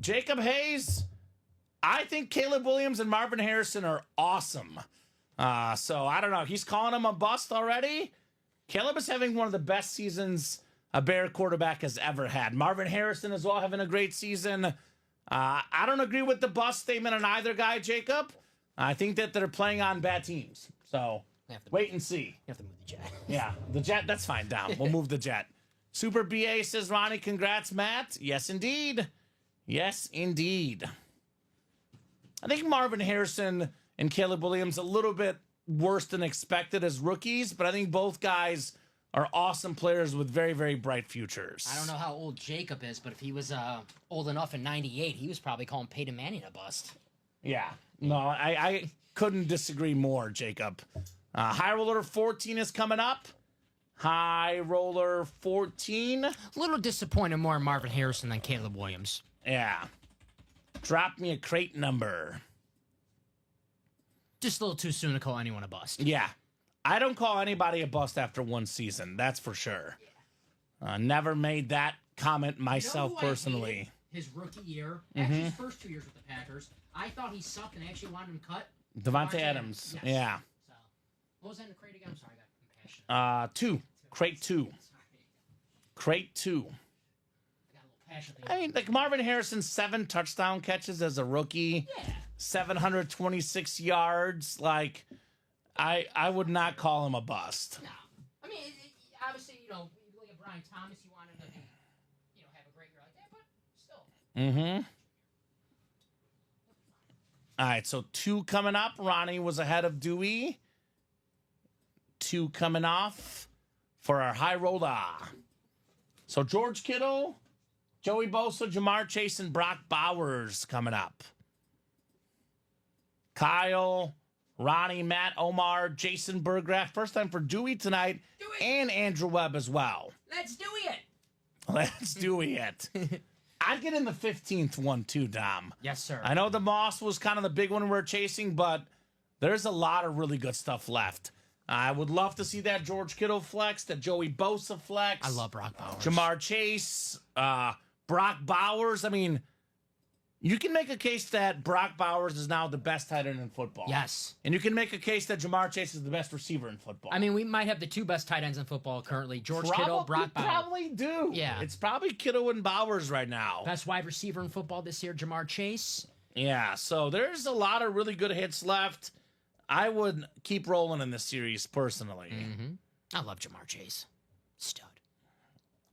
Jacob Hayes, I think Caleb Williams and Marvin Harrison are awesome. So I don't know. He's calling him a bust already. Caleb is having one of the best seasons a Bear quarterback has ever had. Marvin Harrison as well having a great season. I don't agree with the bust statement on either guy, Jacob. I think that they're playing on bad teams. So wait and see. You have to move the jet. Yeah, the jet, that's fine, Dom. We'll move the jet. Super BA says, Ronnie, congrats, Matt. Yes, indeed. Yes, indeed. I think Marvin Harrison and Caleb Williams a little bit worse than expected as rookies, but I think both guys are awesome players with very, very bright futures. I don't know how old Jacob is, but if he was old enough in '98, he was probably calling Peyton Manning a bust. Yeah. No, I couldn't disagree more, Jacob. High Roller 14 is coming up. High Roller 14. A little disappointed more in Marvin Harrison than Caleb Williams. Yeah. Drop me a crate number. Just a little too soon to call anyone a bust. Yeah. I don't call anybody a bust after one season. That's for sure. Never made that comment myself personally. His rookie year, actually his first 2 years with the Packers, I thought he sucked and actually wanted him cut. Devontae Adams. Yes. Yeah. So, what was that in the crate again? I'm sorry, I got impassioned. 2. Crate 2. Sorry. Crate 2. I got a little passion. I mean, like Marvin Harrison, 7 touchdown catches as a rookie. Yeah. 726 yards. Like, I would not call him a bust. No. I mean, obviously, you look at Brian Thomas, you wanted him to, have a great year like that, but still. Mm-hmm. All right, so 2 coming up. Ronnie was ahead of Dewey. 2 coming off for our high roller. So George Kittle, Joey Bosa, Jamar Chase, and Brock Bowers coming up. Kyle, Ronnie, Matt, Omar, Jason Burgraff. First time for Dewey tonight. And Andrew Webb as well. Let's do it. Let's do it. I'd get in the 15th one too, Dom. Yes, sir. I know the Moss was kind of the big one we're chasing, but there's a lot of really good stuff left. I would love to see that George Kittle flex, that Joey Bosa flex. I love Brock Bowers. Jamar Chase, Brock Bowers. I mean, you can make a case that Brock Bowers is now the best tight end in football. Yes. And you can make a case that Jamar Chase is the best receiver in football. I mean, we might have the 2 best tight ends in football currently. George Kittle, Brock Bowers. Probably do. Yeah. It's probably Kittle and Bowers right now. Best wide receiver in football this year, Jamar Chase. Yeah, so there's a lot of really good hits left. I would keep rolling in this series personally. Mm-hmm. I love Jamar Chase. Stud.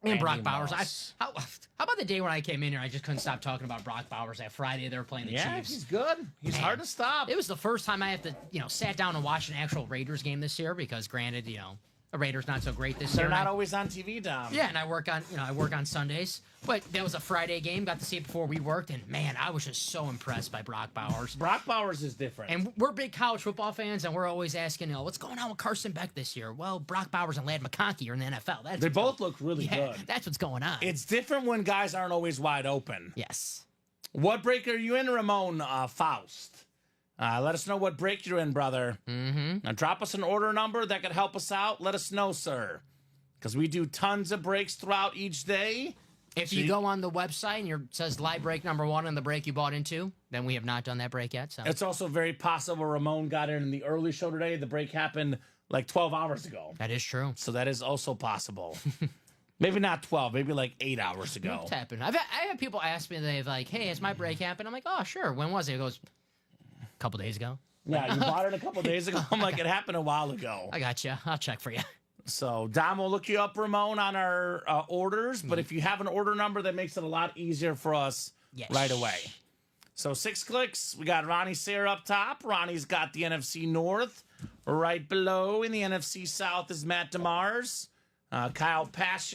And Brock Bowers. How about the day when I came in here, I just couldn't stop talking about Brock Bowers. That Friday they were playing the Yeah, Chiefs. he's good. He's hard to stop. It was the first time I have to, sat down and watched an actual Raiders game this year because, granted, the Raiders not so great this year. They're not always on TV, Dom. Yeah, and I work on Sundays. But that was a Friday game. Got to see it before we worked, and man, I was just so impressed by Brock Bowers. Brock Bowers is different. And we're big college football fans, and we're always asking, what's going on with Carson Beck this year? Well, Brock Bowers and Ladd McConkey are in the NFL. They both look really good. That's what's going on. It's different when guys aren't always wide open. Yes. What break are you in, Ramon Faust? Let us know what break you're in, brother. Mm-hmm. Now, drop us an order number that could help us out. Let us know, sir. Because we do tons of breaks throughout each day. If you go on the website and it says live break number 1 and the break you bought into, then we have not done that break yet. So it's also very possible Ramon got in the early show today. The break happened like 12 hours ago. that is true. So that is also possible. Maybe not 12, maybe like 8 hours ago. It's happened. I had people ask me, they've like, hey, has my break happened? I'm like, oh, sure. When was it? It goes, a couple days ago. Yeah, you bought it a couple days ago. I'm like, it happened a while ago. I got you. I'll check for you. So Dom will look you up, Ramon, on our orders. But if you have an order number, that makes it a lot easier for us right away. So 6 clicks. We got Ronnie Sayre up top. Ronnie's got the NFC North. Right below in the NFC South is Matt DeMars. Kyle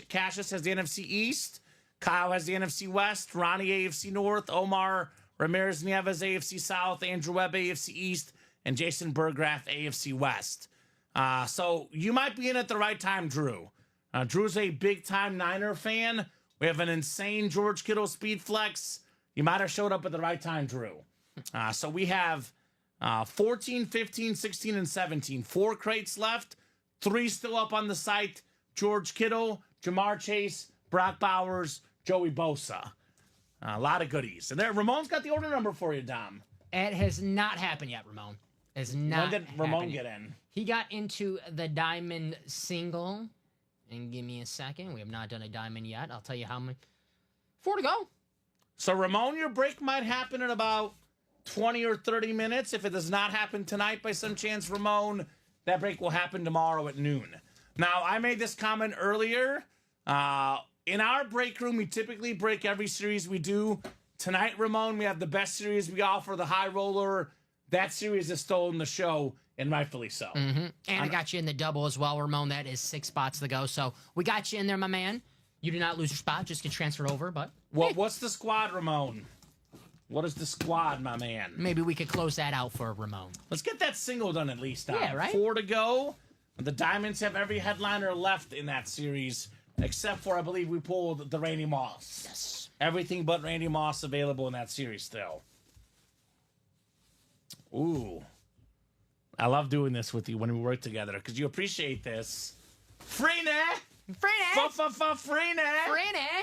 Cassius has the NFC East. Kyle has the NFC West. Ronnie AFC North. Omar Ramirez Nieves AFC South. Andrew Webb AFC East. And Jason Burgraff AFC West. So you might be in at the right time, Drew. Drew's a big-time Niner fan. We have an insane George Kittle speed flex. You might have showed up at the right time, Drew. So we have 14, 15, 16, and 17. 4 crates left. 3 still up on the site. George Kittle, Jamar Chase, Brock Bowers, Joey Bosa. A lot of goodies. And there, Ramon's got the order number for you, Dom. It has not happened yet, Ramon. Has not. When did Ramon get in? He got into the diamond single. And give me a second. We have not done a diamond yet. I'll tell you how many. 4 to go. So, Ramon, your break might happen in about 20 or 30 minutes. If it does not happen tonight by some chance, Ramon, that break will happen tomorrow at noon. Now, I made this comment earlier. In our break room, we typically break every series we do. Tonight, Ramon, we have the best series we offer, the High Roller. That series has stolen the show, and rightfully so. Mm-hmm. And I got you in the double as well, Ramon. That is 6 spots to go. So we got you in there, my man. You did not lose your spot. Just get transferred over, but... What's the squad, Ramon? What is the squad, my man? Maybe we could close that out for Ramon. Let's get that single done at least. Dom. Yeah, right? 4 to go. The Diamonds have every headliner left in that series, except for, I believe, we pulled the Randy Moss. Yes. Everything but Randy Moss available in that series still. Ooh. I love doing this with you when we work together, because you appreciate this. Freeney! Freeney!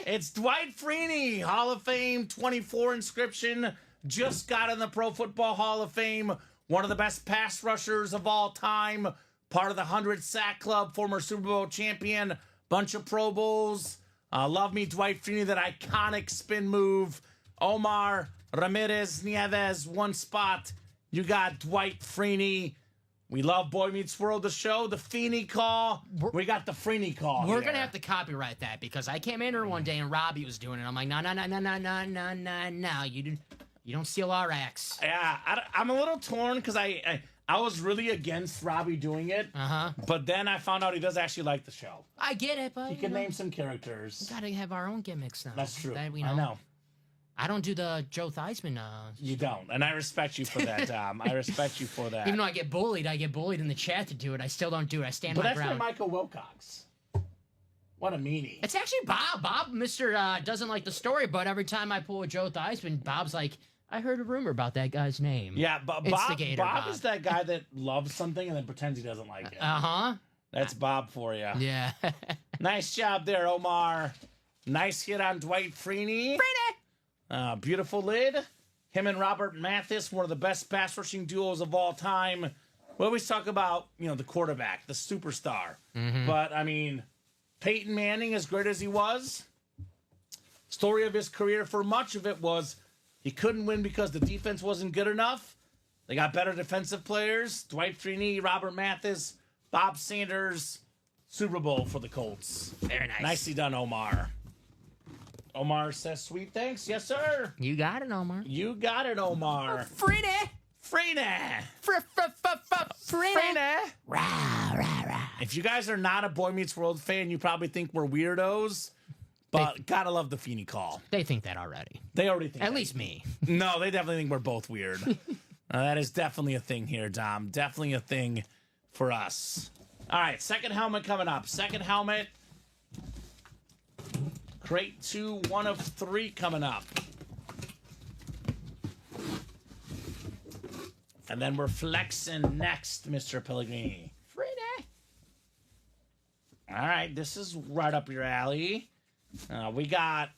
It's Dwight Freeney, Hall of Fame 24 inscription. Just got in the Pro Football Hall of Fame. One of the best pass rushers of all time. Part of the 100 Sack Club, former Super Bowl champion. Bunch of Pro Bowls. Love me, Dwight Freeney, that iconic spin move. Omar Ramirez Nieves, 1 spot. You got Dwight Freeney. We love Boy Meets World, the show, the Feeney call. We got the Freeney call. We're going to have to copyright that because I came in here one day and Robbie was doing it. I'm like, no. You don't steal our acts. Yeah, I'm a little torn because I was really against Robbie doing it. Uh-huh. But then I found out he does actually like the show. I get it, but... He can name some characters. We got to have our own gimmicks now. That's true. That, I know. I don't do the Joe Theismann. You don't, and I respect you for that, Dom. I respect you for that. Even though I get bullied in the chat to do it. I still don't do it. I stand but my that's ground. for Michael Wilcox. What a meanie. It's actually Bob. Bob, doesn't like the story, but every time I pull a Joe Theismann, Bob's like, I heard a rumor about that guy's name. Yeah, but Bob is that guy that loves something and then pretends he doesn't like it. Uh-huh. That's Bob for you. Yeah. Nice job there, Omar. Nice hit on Dwight Freeney. Beautiful lid. Him and Robert Mathis, one of the best pass rushing duos of all time. We always talk about, the quarterback, the superstar. Mm-hmm. But, I mean, Peyton Manning, as great as he was, story of his career for much of it was he couldn't win because the defense wasn't good enough. They got better defensive players. Dwight Freeney, Robert Mathis, Bob Sanders, Super Bowl for the Colts. Very nice. Nicely done, Omar. Omar says, sweet thanks. Yes, sir. You got it, Omar. You got it, Omar. Freeney. Freeney. Freeney. Rah, rah, rah. If you guys are not a Boy Meets World fan, you probably think we're weirdos. But gotta love the Feeney call. They think that already. They already think At least me. No, they definitely think we're both weird. That is definitely a thing here, Dom. Definitely a thing for us. All right, second helmet coming up. Second helmet. Crate 2, 1 of 3 coming up. And then we're flexing next, Mr. Pellegrini. Freeney. All right, this is right up your alley. We got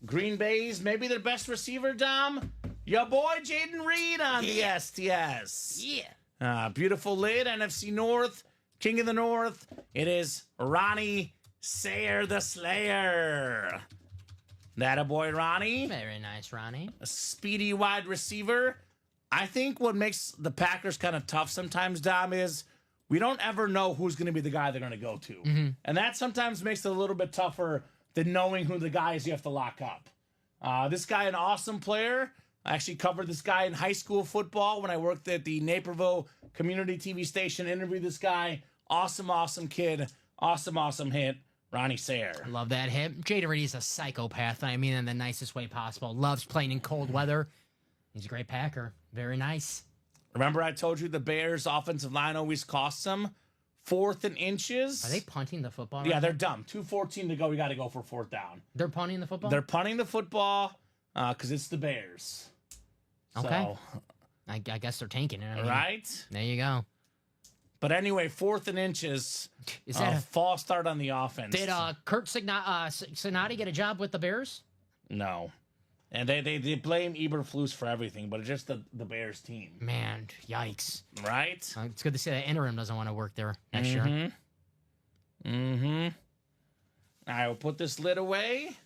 Green Bay's maybe their best receiver, Dom. Your boy Jaden Reed on the STS. Yeah. Beautiful lid, NFC North, King of the North. It is Ronnie Sayer the Slayer. That a boy, Ronnie. Very nice, Ronnie. A speedy wide receiver. I think what makes the Packers kind of tough sometimes, Dom, is we don't ever know who's going to be the guy they're going to go to. Mm-hmm. And that sometimes makes it a little bit tougher than knowing who the guys you have to lock up. This guy, an awesome player. I actually covered this guy in high school football when I worked at the Naperville community TV station. Interviewed this guy. Awesome kid. Awesome hit. Ronnie Sayer. Love that hit. Jaden Reed is a psychopath. I mean, in the nicest way possible. Loves playing in cold weather. He's a great Packer. Very nice. Remember I told you the Bears' offensive line always costs them 4th and inches? Are they punting the football? Yeah, they're dumb. 2:14 to go. We got to go for 4th down. They're punting the football? They're punting the football because it's the Bears. Okay. So, I guess they're tanking it. I mean, right? There you go. But anyway, 4th and inches. Is that a false start on the offense? Did Kurt Signati get a job with the Bears? No. And they blame Eberflus for everything, but it's just the Bears team. Man, yikes. Right? It's good to see that interim doesn't want to work there next year. Mm-hmm. All right, we'll put this lid away.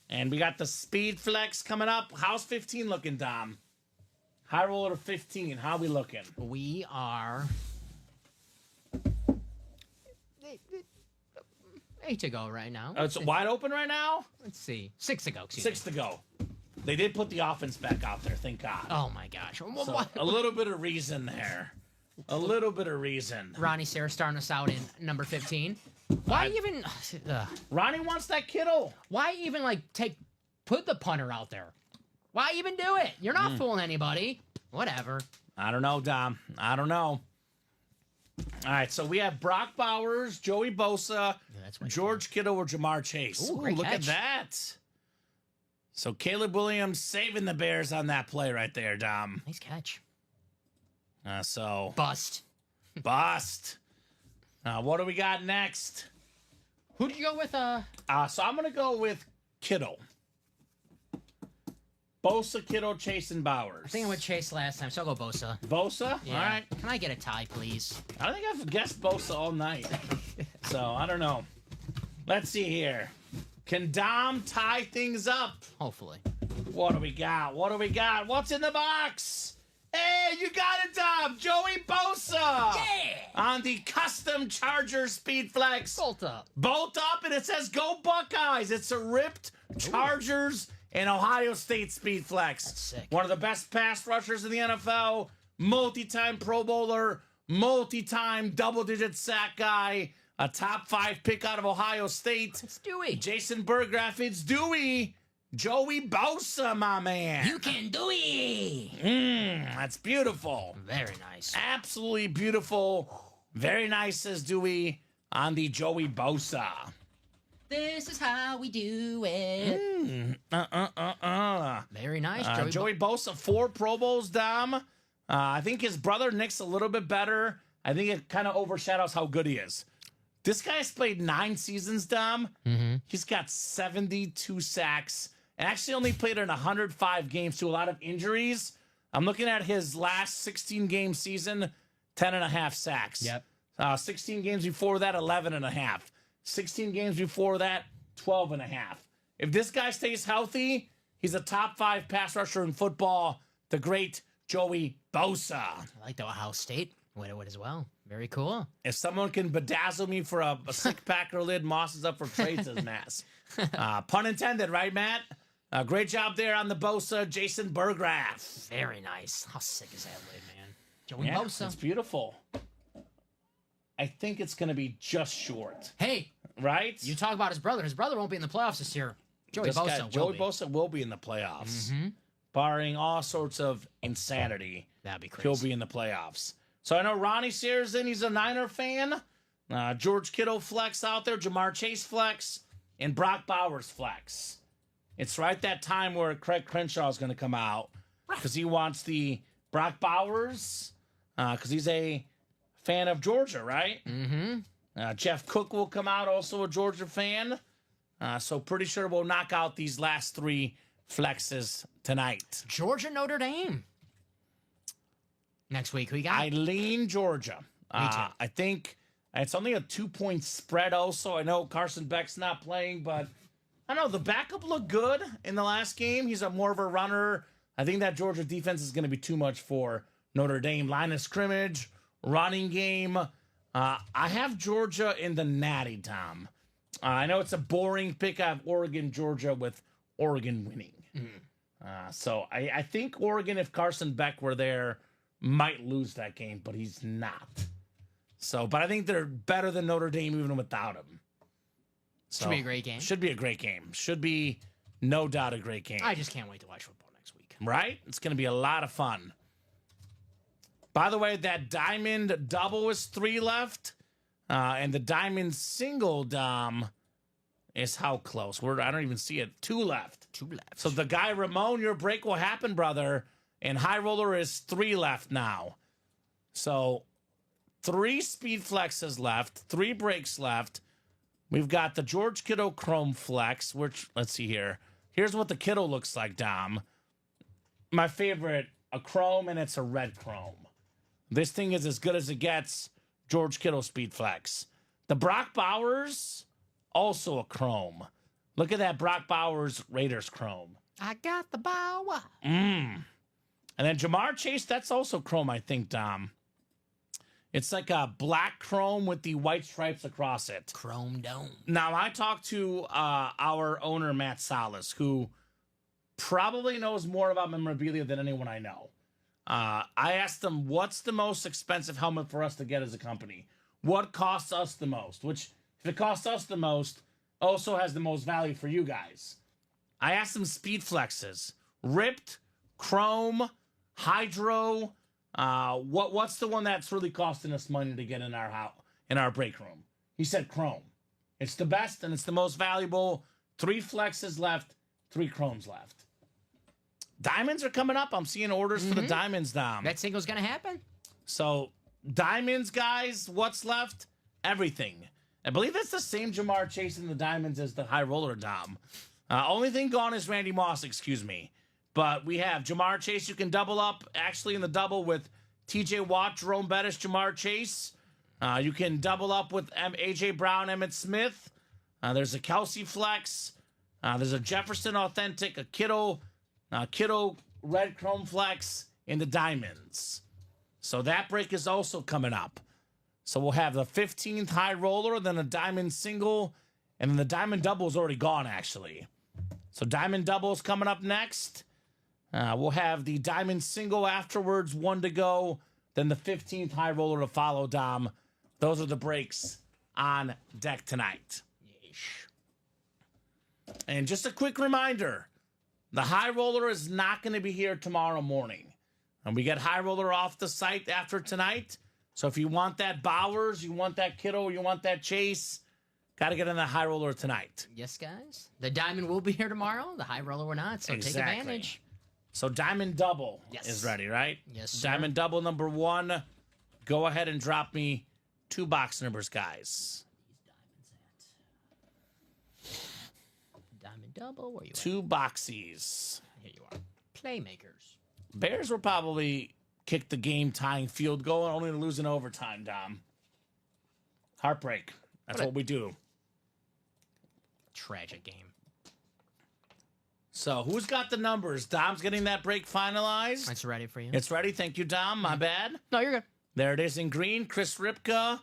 And we got the Speed Flex coming up. How's 15 looking, Dom? High roller 15. How we looking? We are 8 to go right now. It's wide open right now? Let's see. 6 to go. Excuse 6 to go. They did put the offense back out there, thank God. Oh, my gosh. So, a little bit of reason there. A little bit of reason. Ronnie Sarah starting us out in number 15. Why even... Ronnie wants that Kittle. Why even, put the punter out there? Why even do it? You're not fooling anybody. Whatever. I don't know, Dom. I don't know. All right, so we have Brock Bowers, Joey Bosa, George Kittle, or Jamar Chase. Ooh, great look catch. at that. So Caleb Williams saving the Bears on that play right there, Dom. Nice catch. So Bust. bust. What do we got next? Who did you go with? So I'm going to go with Kittle. Bosa, Kittle, Chase, and Bowers. I think I went Chase last time, so I'll go Bosa. Bosa? Yeah. All right. Can I get a tie, please? I think I've guessed Bosa all night. So, I don't know. Let's see here. Can Dom tie things up? Hopefully. What do we got? What do we got? What's in the box? Hey, you got it, Dom. Joey Bosa. Yeah! On the custom Charger Speed Flex. Bolt up. Bolt up, and it says Go Buckeyes. It's a ripped Chargers and Ohio State Speed Flex. That's sick. One of the best pass rushers in the NFL, multi-time Pro Bowler, multi-time double-digit sack guy, a top 5 pick out of Ohio State. It's Dewey. Jason Berggraf, it's Dewey. Joey Bosa, my man. You can do it. That's beautiful. Very nice. Absolutely beautiful. Very nice, says Dewey on the Joey Bosa. This is how we do it. Very nice, Joey Bosa, 4 Pro Bowls, Dom. I think his brother Nick's a little bit better. I think it kind of overshadows how good he is. This guy's played 9 seasons, Dom. He's got 72 sacks and actually only played in 105 games to a lot of injuries. I'm looking at his last 16-game season, 10.5 sacks. Yep. 16 games before that, 11.5. 16 games before that, 12.5. If this guy stays healthy, he's a top 5 pass rusher in football, the great Joey Bosa. I like the Ohio State. Went as well. Very cool. If someone can bedazzle me for a sick Packer lid, Moss is up for Trace's mass. Pun intended, right, Matt? Great job there on the Bosa, Jason Berggraf. Very nice. How sick is that lid, man? Joey Yeah, Bosa. it's beautiful. I think it's going to be just short. Hey, right? you talk about his brother. His brother won't be in the playoffs this year. Joey Bosa will be in the playoffs. Barring all sorts of insanity, That'd be crazy. he'll be in the playoffs. So I know Ronnie Sears in. He's a Niner fan. George Kittle flex out there. Jamar Chase flex. And Brock Bowers flex. It's right that time where Craig Crenshaw is going to come out because he wants the Brock Bowers because he's a fan of Georgia, right? Jeff Cook will come out, also a Georgia fan. So pretty sure we'll knock out these last 3 flexes tonight. Georgia, Notre Dame. Next week, we got I lean Georgia. Me too. I think it's only a 2-point spread also. I know Carson Beck's not playing, but I don't know. The backup looked good in the last game. He's more of a runner. I think that Georgia defense is going to be too much for Notre Dame. Line of scrimmage, running game. I have Georgia in the natty, Tom. I know it's a boring pick. I have Oregon, Georgia with Oregon winning. So I think Oregon, if Carson Beck were there, might lose that game, but he's not. So, but I think they're better than Notre Dame even without him. So, should be a great game. Should be a great game. Should be, no doubt, a great game. I just can't wait to watch football next week. Right? It's going to be a lot of fun. By the way, that diamond double is 3 left. And the diamond single, Dom, is how close? I don't even see it. 2 left. 2 left. So the guy, Ramon, your break will happen, brother. And high roller is 3 left now. So 3 speed flexes left, 3 breaks left. We've got the George Kittle Chrome Flex, which, let's see here. Here's what the Kittle looks like, Dom. My favorite, a chrome, and it's a red chrome. This thing is as good as it gets. George Kittle Speed Flex. The Brock Bowers, also a chrome. Look at that Brock Bowers Raiders chrome. I got the bow. And then Jamar Chase, that's also chrome, I think, Dom. It's like a black chrome with the white stripes across it. Chrome dome. Now, I talked to our owner, Matt Salas, who probably knows more about memorabilia than anyone I know. I asked him, what's the most expensive helmet for us to get as a company? What costs us the most? Which, if it costs us the most, also has the most value for you guys. I asked him speed flexes. Ripped, chrome, hydro. What's the one that's really costing us money to get in our house, in our break room? He said chrome. It's the best and it's the most valuable. 3 flexes left, 3 chromes left. Diamonds are coming up. I'm seeing orders for the diamonds, Dom. That single's gonna happen. So diamonds, guys, what's left? Everything. I believe that's the same Jamar Chase in the diamonds as the high roller, Dom. Only thing gone is Randy Moss, excuse me. But we have Jamar Chase. You can double up, actually, in the double with TJ Watt, Jerome Bettis, Jamar Chase. You can double up with A.J. Brown, Emmitt Smith. There's a Kelsey Flex. There's a Jefferson Authentic, a Kittle Red Chrome Flex in the diamonds. So that break is also coming up. So we'll have the 15th high roller, then a diamond single, and then the diamond double is already gone, actually. So diamond double is coming up next. We'll have the diamond single afterwards, 1 to go. Then the 15th high roller to follow, Dom. Those are the breaks on deck tonight. Yeesh. And just a quick reminder, the high roller is not going to be here tomorrow morning. And we get high roller off the site after tonight. So if you want that Bowers, you want that Kittle, you want that Chase, got to get on the high roller tonight. Yes, guys. The diamond will be here tomorrow. The high roller will not, so Exactly. take advantage. So diamond double Yes. is ready, right? Yes, sir. Diamond double number 1. Go ahead and drop me 2 box numbers, guys. Diamond double, where you at? 2 boxies. Here you are. Playmakers. Bears will probably kick the game-tying field goal, only to lose in overtime, Dom. Heartbreak. That's what we do. Tragic game. So who's got the numbers? Dom's getting that break finalized. It's ready for you. It's ready. Thank you, Dom. My bad. No, you're good. There it is in green. Chris Ripka,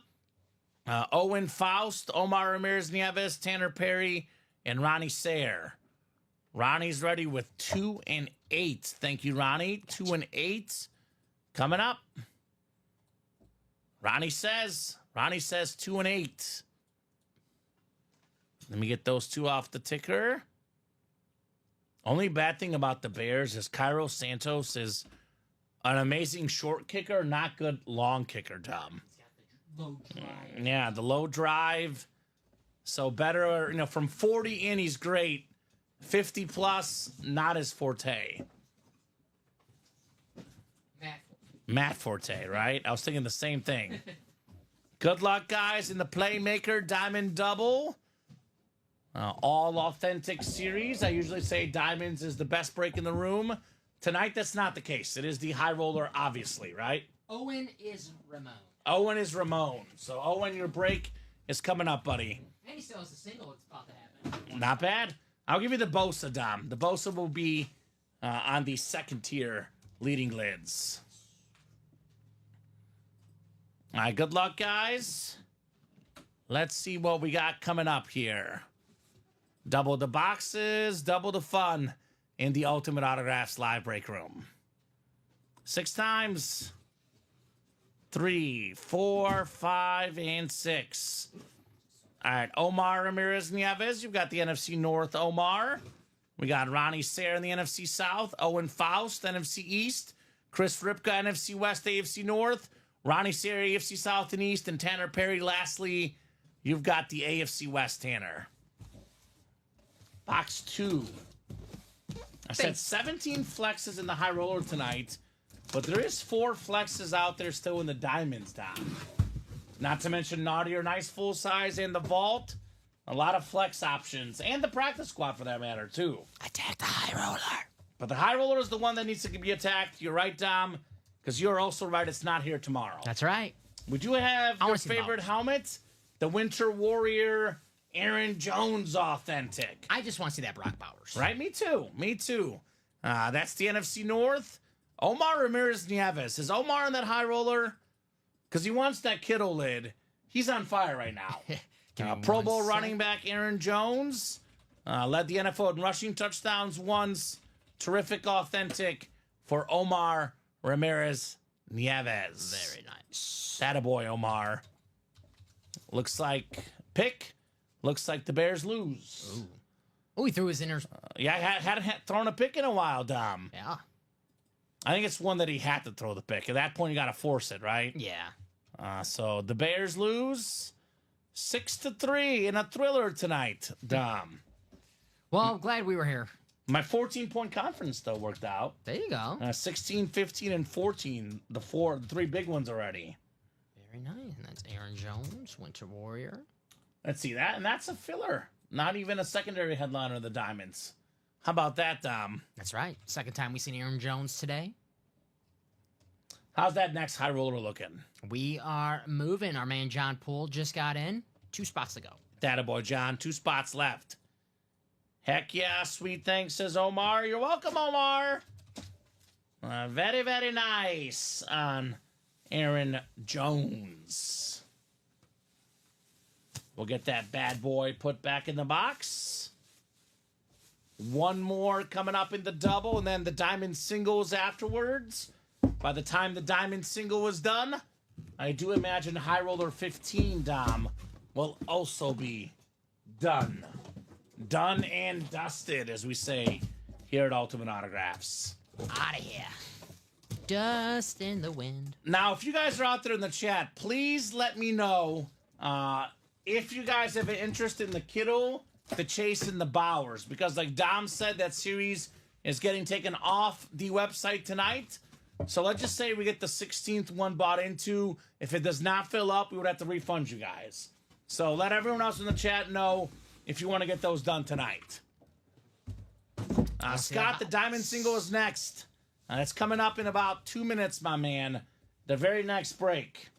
Owen Faust, Omar Ramirez Nieves, Tanner Perry, and Ronnie Sayre. Ronnie's ready with 2 and 8. Thank you, Ronnie. 2 and 8. Coming up. Ronnie says 2 and 8. Let me get those 2 off the ticker. Only bad thing about the Bears is Cairo Santos is an amazing short kicker, not good long kicker, Dom. Yeah, the low drive. So better, from 40 in, he's great. 50 plus, not his forte. Matt Forte, right? I was thinking the same thing. Good luck, guys, in the Playmaker Diamond Double. All authentic series. I usually say diamonds is the best break in the room. Tonight, that's not the case. It is the high roller, obviously, right? Owen is Ramon. Owen is Ramon. So, Owen, your break is coming up, buddy. And he still has a single. It's about to happen. Not bad. I'll give you the Bosa, Dom. The Bosa will be on the second tier leading lids. All right, good luck, guys. Let's see what we got coming up here. Double the boxes, double the fun in the Ultimate Autographs live break room. 6 times. 3, 4, 5, and 6. All right, Omar Ramirez Nieves. You've got the NFC North, Omar. We got Ronnie Sayre in the NFC South. Owen Faust, NFC East. Chris Ripka, NFC West, AFC North. Ronnie Sayre, AFC South and East. And Tanner Perry, lastly, you've got the AFC West, Tanner. Box 2. I said 17 flexes in the high roller tonight, but there is 4 flexes out there still in the diamonds, Dom. Not to mention Naughty or Nice full size and the vault. A lot of flex options. And the practice squad for that matter, too. Attack the high roller. But the high roller is the one that needs to be attacked. You're right, Dom. Because you're also right, it's not here tomorrow. That's right. We do have your favorite helmet, the Winter Warrior Aaron Jones Authentic. I just want to see that Brock Bowers. Right, me too. Me too. That's the NFC North. Omar Ramirez Nieves. Is Omar on that high roller? Because he wants that Kittle lid. He's on fire right now. Pro Bowl running back Aaron Jones. Led the NFL in rushing touchdowns once. Terrific authentic for Omar Ramirez Nieves. Very nice. Attaboy, Omar. Looks like pick. Looks like the Bears lose. Ooh. Oh, he threw his inner. Yeah, hadn't thrown a pick in a while, Dom. Yeah. I think it's one that he had to throw the pick. At that point, you got to force it, right? Yeah. So the Bears lose 6-3 in a thriller tonight, Dom. Well, I'm glad we were here. My 14-point conference still worked out. There you go. 16, 15, and 14. The 3 big ones already. Very nice. And that's Aaron Jones, Winter Warrior. Let's see that. And that's a filler. Not even a secondary headliner of the Diamonds. How about that, Dom? That's right. Second time we've seen Aaron Jones today. How's that next high roller looking? We are moving. Our man John Poole just got in. 2 spots to go. Attaboy, John. 2 spots left. Heck yeah, sweet thanks, says Omar. You're welcome, Omar. Very, very nice on Aaron Jones. We'll get that bad boy put back in the box. One more coming up in the double, and then the diamond singles afterwards. By the time the diamond single was done, I do imagine High Roller 15, Dom, will also be done. Done and dusted, as we say here at Ultimate Autographs. Out of here. Dust in the wind. Now, if you guys are out there in the chat, please let me know if you guys have an interest in the Kittle, the Chase, and the Bowers. Because like Dom said, that series is getting taken off the website tonight. So let's just say we get the 16th one bought into. If it does not fill up, we would have to refund you guys. So let everyone else in the chat know if you want to get those done tonight. Scott, the diamond single is next. It's coming up in about 2 minutes, my man. The very next break.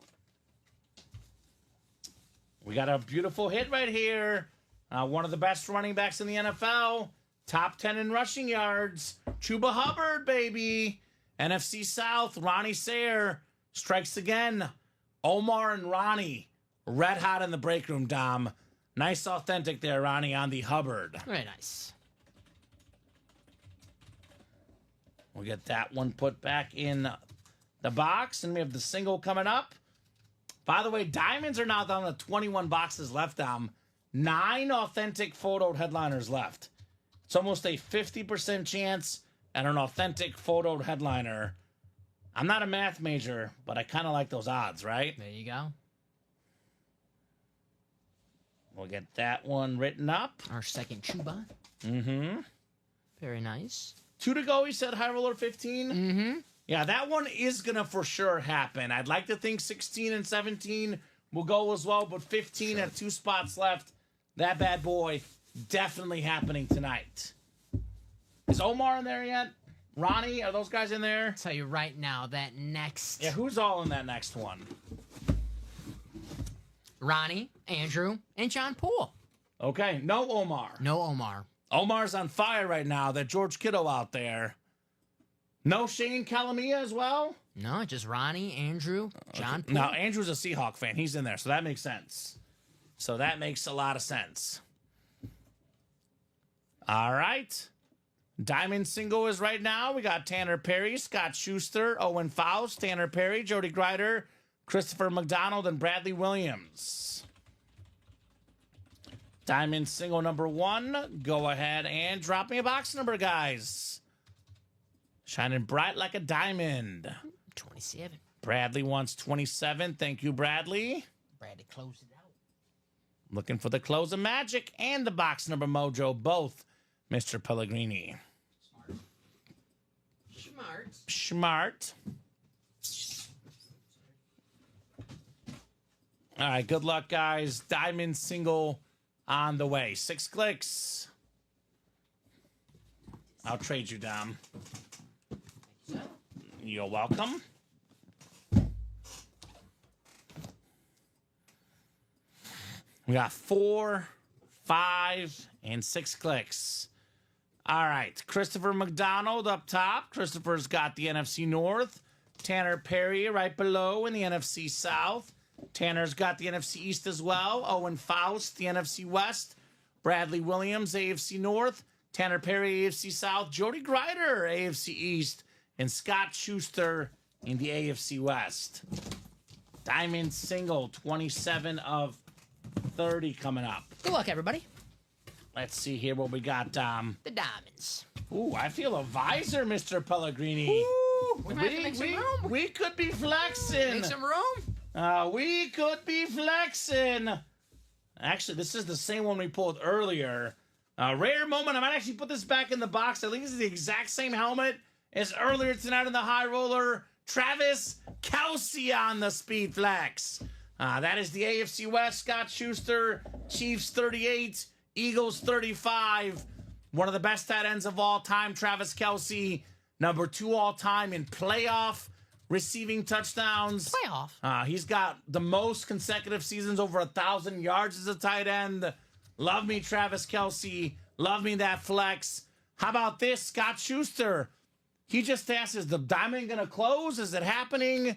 We got a beautiful hit right here. One of the best running backs in the NFL. Top 10 in rushing yards. Chuba Hubbard, baby. NFC South, Ronnie Sayer strikes again. Omar and Ronnie, red hot in the break room, Dom. Nice authentic there, Ronnie, on the Hubbard. Very nice. We'll get that one put back in the box, and we have the single coming up. By the way, diamonds are now down to 21 boxes left, Dom. 9 authentic photoed headliners left. It's almost a 50% chance at an authentic photoed headliner. I'm not a math major, but I kind of like those odds, right? There you go. We'll get that one written up. Our second Chuba. Mm-hmm. Very nice. 2 to go, he said, High Roller 15. Mm-hmm. Yeah, that one is going to for sure happen. I'd like to think 16 and 17 will go as well, but 15 at 2 spots left. That bad boy definitely happening tonight. Is Omar in there yet? Ronnie, are those guys in there? I'll tell you right now, that next... Yeah, who's all in that next one? Ronnie, Andrew, and John Poole. Okay, no Omar. No Omar. Omar's on fire right now. That George Kittle out there. No Shane Calamia as well? No, just Ronnie, Andrew, John Poole. No, Andrew's a Seahawk fan. He's in there, so that makes sense. So that makes a lot of sense. All right. Diamond single is right now. We got Tanner Perry, Scott Schuster, Owen Faust, Tanner Perry, Jody Grider, Christopher McDonald, and Bradley Williams. Diamond single number 1. Go ahead and drop me a box number, guys. Shining bright like a diamond. 27. Bradley wants 27. Thank you, Bradley. Bradley closed it out. Looking for the close of magic and the box number mojo, both, Mr. Pellegrini. Smart. Smart. All right, good luck, guys. Diamond single on the way. 6 clicks. I'll trade you, Dom. You're welcome. We got 4, 5, and 6 clicks. All right, Christopher McDonald up top. Christopher's got the NFC North. Tanner Perry right below in the NFC South. Tanner's got the NFC East as well. Owen Faust, the NFC West. Bradley Williams, AFC North. Tanner Perry, AFC South. Jody Grider, AFC East. And Scott Schuster in the AFC West. Diamond single, 27 of 30 coming up. Good luck, everybody. Let's see here what we got, Dom. The diamonds. Ooh, I feel a visor, Mr. Pellegrini. Ooh, we might have to make some room. We could be flexing. Make some room. We could be flexing. Actually, this is the same one we pulled earlier. Rare moment. I might actually put this back in the box. I think this is the exact same helmet as earlier tonight in the high roller. Travis Kelce on the Speed Flex. That is the AFC West. Scott Schuster, Chiefs 38, Eagles 35. One of the best tight ends of all time, Travis Kelce. Number 2 all time in playoff receiving touchdowns. Playoff. He's got the most consecutive seasons over 1,000 yards as a tight end. Love me, Travis Kelce. Love me that flex. How about this, Scott Schuster? He just asked, is the diamond going to close? Is it happening?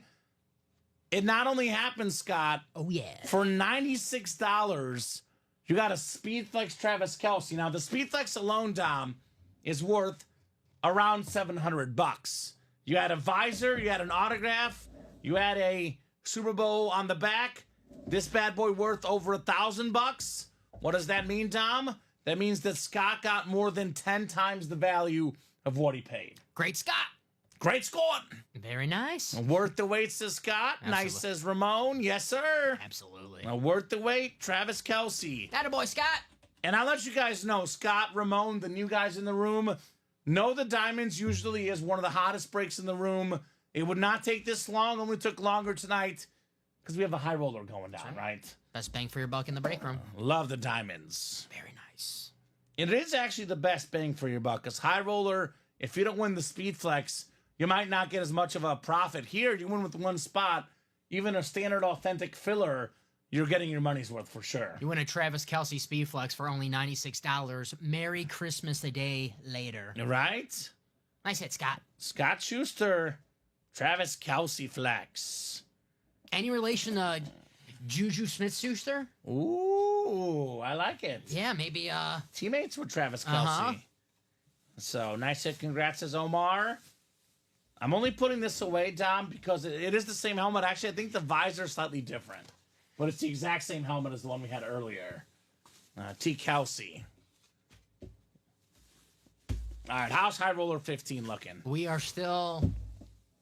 It not only happened, Scott. Oh, yeah. For $96, you got a Speed Flex Travis Kelce. Now, the Speed Flex alone, Dom, is worth around $700. You had a visor, you had an autograph, you had a Super Bowl on the back. This bad boy worth over $1,000. What does that mean, Dom? That means that Scott got more than 10 times the value of what he paid. Great Scott. Great score. Very nice. Worth the wait, says Scott. Absolutely. Nice, says Ramon. Yes, sir. Absolutely. Worth the wait, Travis Kelce. Attaboy, Scott. And I'll let you guys know, Scott, Ramon, the new guys in the room, know the diamonds usually is one of the hottest breaks in the room. It would not take this long. Only took longer tonight because we have a high roller going down, right? Best bang for your buck in the break room. Love the diamonds. Very nice. It is actually the best bang for your buck because high roller, if you don't win the Speed Flex, you might not get as much of a profit. Here, you win with one spot. Even a standard authentic filler, you're getting your money's worth for sure. You win a Travis Kelce Speed Flex for only $96. Merry Christmas a day later. Right? Nice hit, Scott. Scott Schuster, Travis Kelce Flex. Any relation to Juju Smith-Schuster? Ooh, I like it. Yeah, maybe. Teammates with Travis Kelce. Uh-huh. So, nice hit. Congrats, says Omar. I'm only putting this away, Dom, because it is the same helmet. Actually, I think the visor is slightly different. But it's the exact same helmet as the one we had earlier. T. Kelce. All right, how's High Roller 15 looking? We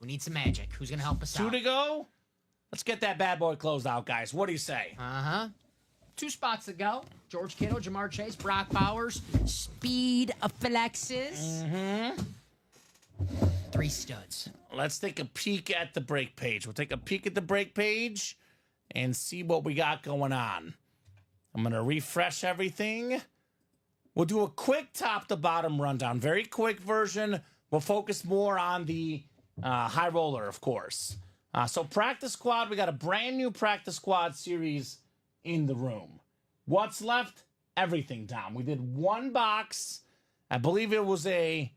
need some magic. Who's going to help us 2 out? to go? Let's get that bad boy closed out, guys. What do you say? Uh-huh. 2 spots to go. George Kittle, Jamar Chase, Brock Bowers. Speed Flexes. Mm-hmm. 3 studs. Let's take a peek at the break page. We'll take a peek at the break page and see what we got going on. I'm going to refresh everything. We'll do a quick top to bottom rundown. Very quick version. We'll focus more on the high roller, of course. So practice squad, we got a brand new practice squad series in the room. What's left? Everything, Tom. We did 1 box. I believe it was a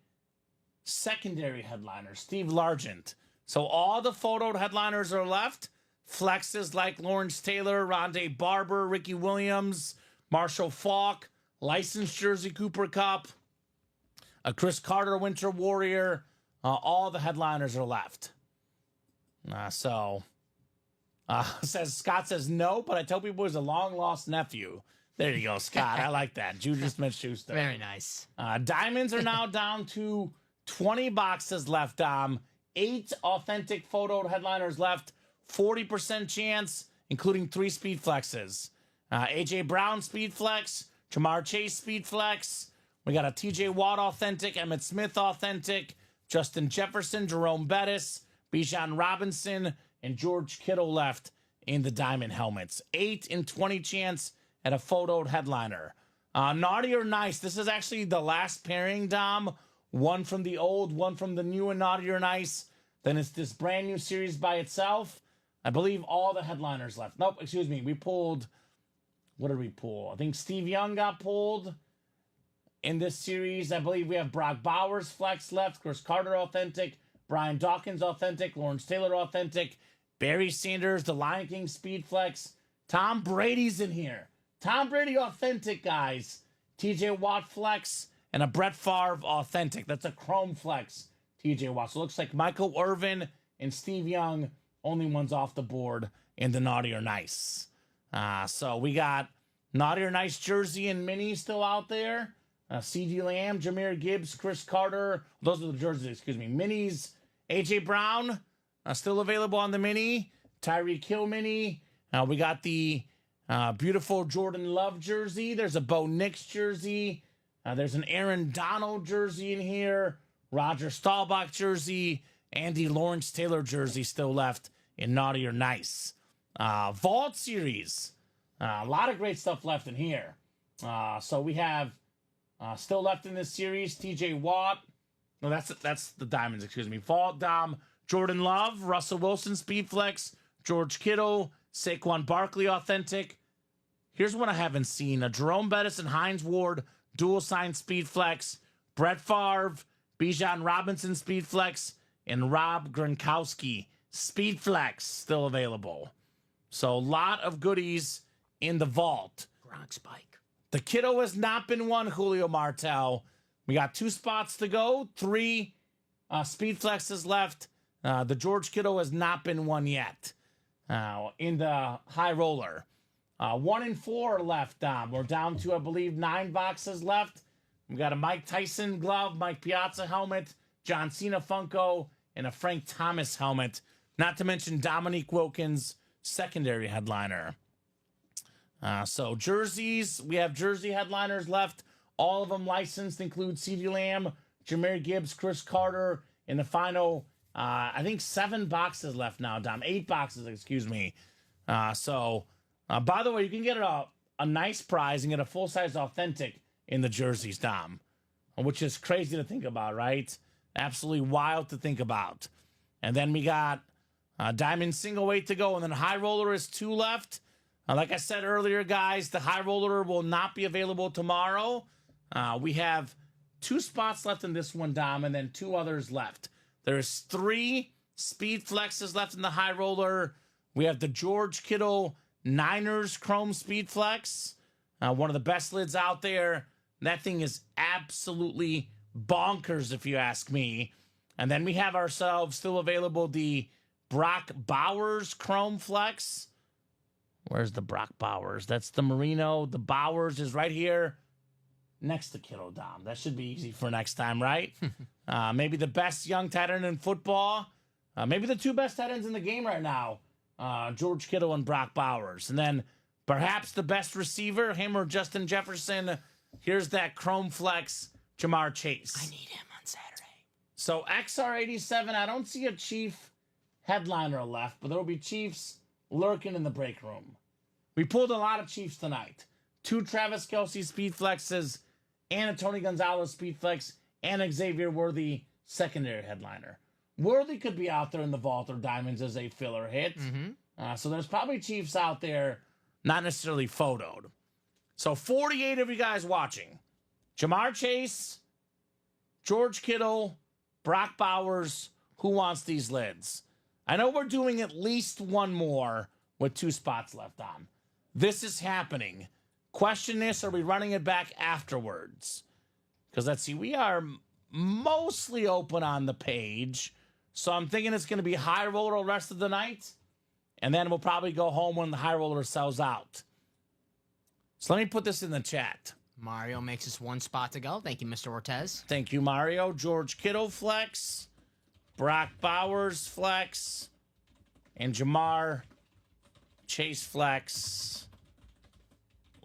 secondary headliner, Steve Largent. So all the photoed headliners are left. Flexes like Lawrence Taylor, Rondé Barber, Ricky Williams, Marshall Faulk, licensed jersey Cooper Cup, a Chris Carter Winter Warrior. All the headliners are left. Scott says no, but I tell people he's a long lost nephew. There you go, Scott. I like that. Juju Smith-Schuster. Very nice. Diamonds are now down to 20 boxes left, Dom. 8 authentic photoed headliners left. 40% chance, including 3 speed flexes. A.J. Brown speed flex. Jamar Chase speed flex. We got a T.J. Watt authentic. Emmitt Smith authentic. Justin Jefferson, Jerome Bettis, Bijan Robinson, and George Kittle left in the diamond helmets. 8 in 20 chance at a photoed headliner. Naughty or Nice. This is actually the last pairing, Dom. One from the old, one from the new and Naughty or Nice. Then it's this brand new series by itself. I believe all the headliners left. Nope, excuse me. We pulled, what did we pull? I think Steve Young got pulled in this series. I believe we have Brock Bowers flex left, Chris Carter authentic, Brian Dawkins authentic, Lawrence Taylor authentic, Barry Sanders, the Lion King speed flex. Tom Brady's in here. Tom Brady authentic, guys. TJ Watt flex and a Brett Favre authentic. That's a chrome flex, TJ Watt. So it looks like Michael Irvin and Steve Young, only ones off the board in the Naughty or Nice. So we got Naughty or Nice jersey and mini still out there. C.D. Lamb, Jahmyr Gibbs, Chris Carter. Those are the jerseys, excuse me. Minis, A.J. Brown, still available on the mini. Tyreek Hill mini. We got the beautiful Jordan Love jersey. There's a Bo Nix jersey. There's an Aaron Donald jersey in here. Roger Staubach jersey. Andy Lawrence Taylor jersey still left in Naughty or Nice. Vault series. A lot of great stuff left in here. So we have still left in this series, TJ Watt. No, that's the Diamonds, excuse me. Vault Dom, Jordan Love, Russell Wilson speed flex, George Kittle, Saquon Barkley authentic. Here's one I haven't seen. A Jerome Bettis and Hines Ward dual sign speed flex, Brett Favre, Bijan Robinson speed flex, and Rob Gronkowski speed flex still available. So a lot of goodies in the vault. Gronk spike. The Kiddo has not been won, Julio Martel. We got 2 spots to go, 3 speed flexes left. The George Kittle has not been won yet in the high roller. 1 and 4 left, Dom. We're down to, I believe, 9 boxes left. We got a Mike Tyson glove, Mike Piazza helmet, John Cena Funko, and a Frank Thomas helmet. Not to mention Dominique Wilkins, secondary headliner. So jerseys, we have jersey headliners left. All of them licensed, include CeeDee Lamb, Jahmyr Gibbs, Chris Carter. In the final, I think 7 boxes left now, Dom. 8 boxes, excuse me. By the way, you can get a nice prize and get a full-size authentic in the jerseys, Dom, which is crazy to think about, right? Absolutely wild to think about. And then we got Diamond single weight to go, and then high roller is 2 left. Like I said earlier, guys, the high roller will not be available tomorrow. We have 2 spots left in this one, Dom, and then 2 others left. There's 3 speed flexes left in the high roller. We have the George Kittle Niners Chrome Speed Flex, one of the best lids out there. That thing is absolutely bonkers, if you ask me. And then we have ourselves still available the Brock Bowers Chrome Flex. Where's the Brock Bowers? That's the Merino. The Bowers is right here next to Kittle, Dom. That should be easy for next time, right? Maybe the best young tight end in football. Maybe the 2 best tight ends in the game right now. George Kittle and Brock Bowers. And then perhaps the best receiver, him or Justin Jefferson. Here's that Chrome Flex, Jamar Chase. I need him on Saturday. So XR87, I don't see a Chief headliner left, but there will be Chiefs lurking in the break room. We pulled a lot of Chiefs tonight. 2 Travis Kelce speed flexes, and a Tony Gonzalez speed flex, and Xavier Worthy secondary headliner. Worthy could be out there in the vault or diamonds as a filler hit. So there's probably Chiefs out there, not necessarily photoed. So 48 of you guys watching. Jamar Chase, George Kittle, Brock Bowers. Who wants these lids? I know we're doing at least one more with 2 spots left on. This is happening. Question this, are we running it back afterwards? Because let's see, we are mostly open on the page. So I'm thinking it's going to be high roller the rest of the night. And then we'll probably go home when the high roller sells out. So let me put this in the chat. Mario makes us 1 spot to go. Thank you, Mr. Ortez. Thank you, Mario. George Kittle flex. Brock Bowers flex. And Jamar Chase flex.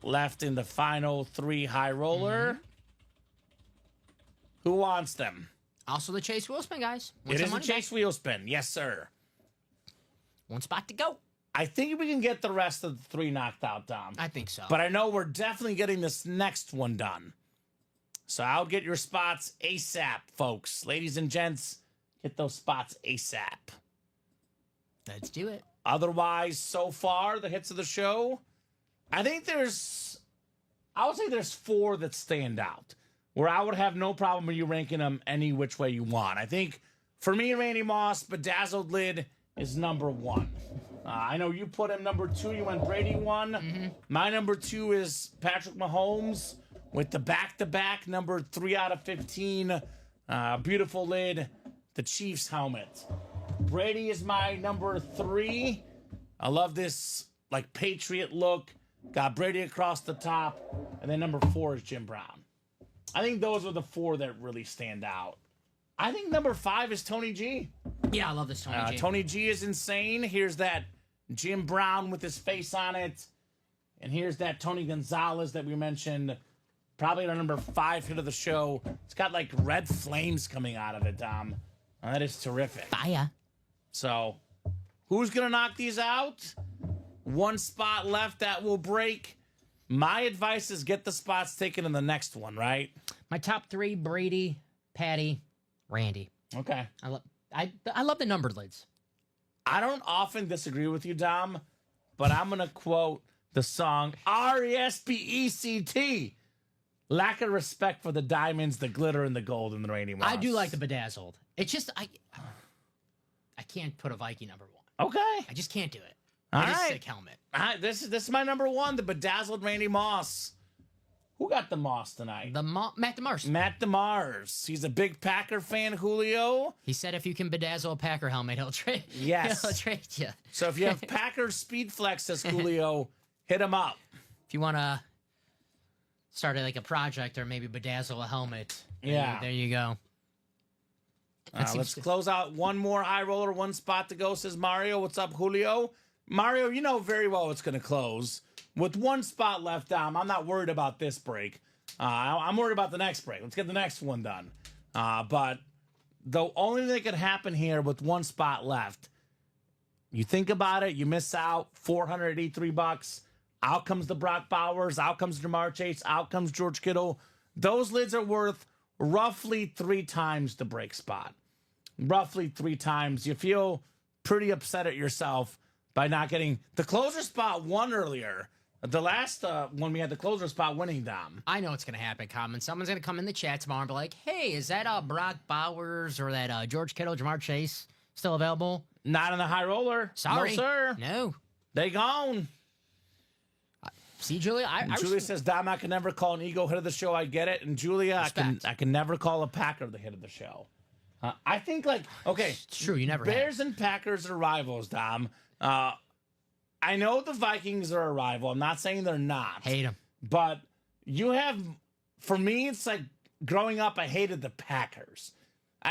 Left in the final 3 high roller. Who wants them? Also the Chase wheel spin, guys. It is a Chase wheel spin. Yes, sir. One spot to go. I think we can get the rest of the 3 knocked out, Dom. I think so. But I know we're definitely getting this next one done. So I'll get your spots ASAP, folks. Ladies and gents, get those spots ASAP. Let's do it. Otherwise, so far, the hits of the show, I would say there's 4 that stand out, where I would have no problem with you ranking them any which way you want. I think, for me, Randy Moss, Bedazzled Lid is number 1. I know you put him number 2. You went Brady 1. Mm-hmm. My number 2 is Patrick Mahomes with the back-to-back number 3 out of 15. Beautiful lid, the Chiefs helmet. Brady is my number 3. I love this like Patriot look. Got Brady across the top. And then number 4 is Jim Brown. I think those are the 4 that really stand out. I think number 5 is Tony G. Yeah, I love this Tony G. Tony G is insane. Here's that Jim Brown with his face on it. And here's that Tony Gonzalez that we mentioned. Probably our number 5 hit of the show. It's got like red flames coming out of it, Dom. That is terrific. Fire. So, who's going to knock these out? 1 spot left that will break. My advice is get the spots taken in the next one, right? My top 3, Brady, Patty, Randy. Okay. I love the numbered lids. I don't often disagree with you, Dom, but I'm going to quote the song RESPECT. Lack of respect for the diamonds, the glitter, and the gold in the Randy Moss. I do like the bedazzled. It's just, I can't put a Viking number 1. Okay. I just can't do it. All It is right. sick helmet. All right. This is my number 1, the bedazzled Randy Moss. Who got the Moss tonight? Matt DeMars. Matt DeMars. He's a big Packer fan, Julio. He said if you can bedazzle a Packer helmet, he'll trade. Yes. He'll trade you. So if you have Packer Speed Flex, says Julio, hit him up. If you want to start like a project or maybe bedazzle a helmet, Yeah. there you go. Let's close out one more high roller, 1 spot to go, says Mario. What's up, Julio? Mario, you know very well it's going to close. With 1 spot left, Dom, I'm not worried about this break. I'm worried about the next break. Let's get the next one done. But the only thing that could happen here with 1 spot left, you think about it, you miss out, $483. Out comes the Brock Bowers. Out comes Jamar Chase. Out comes George Kittle. Those lids are worth roughly 3 times the break spot. Roughly 3 times. You feel pretty upset at yourself by not getting the closer spot won earlier. The last one we had the closer spot winning, Dom. I know it's going to happen, Common. Someone's going to come in the chat tomorrow and be like, hey, is that Brock Bowers or that George Kittle, Jamar Chase still available? Not in the high roller. Sorry. No, sir. No. They gone. See, Julia? Julia says, Dom, I can never call an ego hit of the show. I get it. And Julia, I can never call a Packer the hit of the show. I think, okay. It's true. You never Bears and Packers are rivals, Dom. I know the Vikings are a rival. I'm not saying they're not. Hate them. But you have, for me, it's like growing up, I hated the Packers.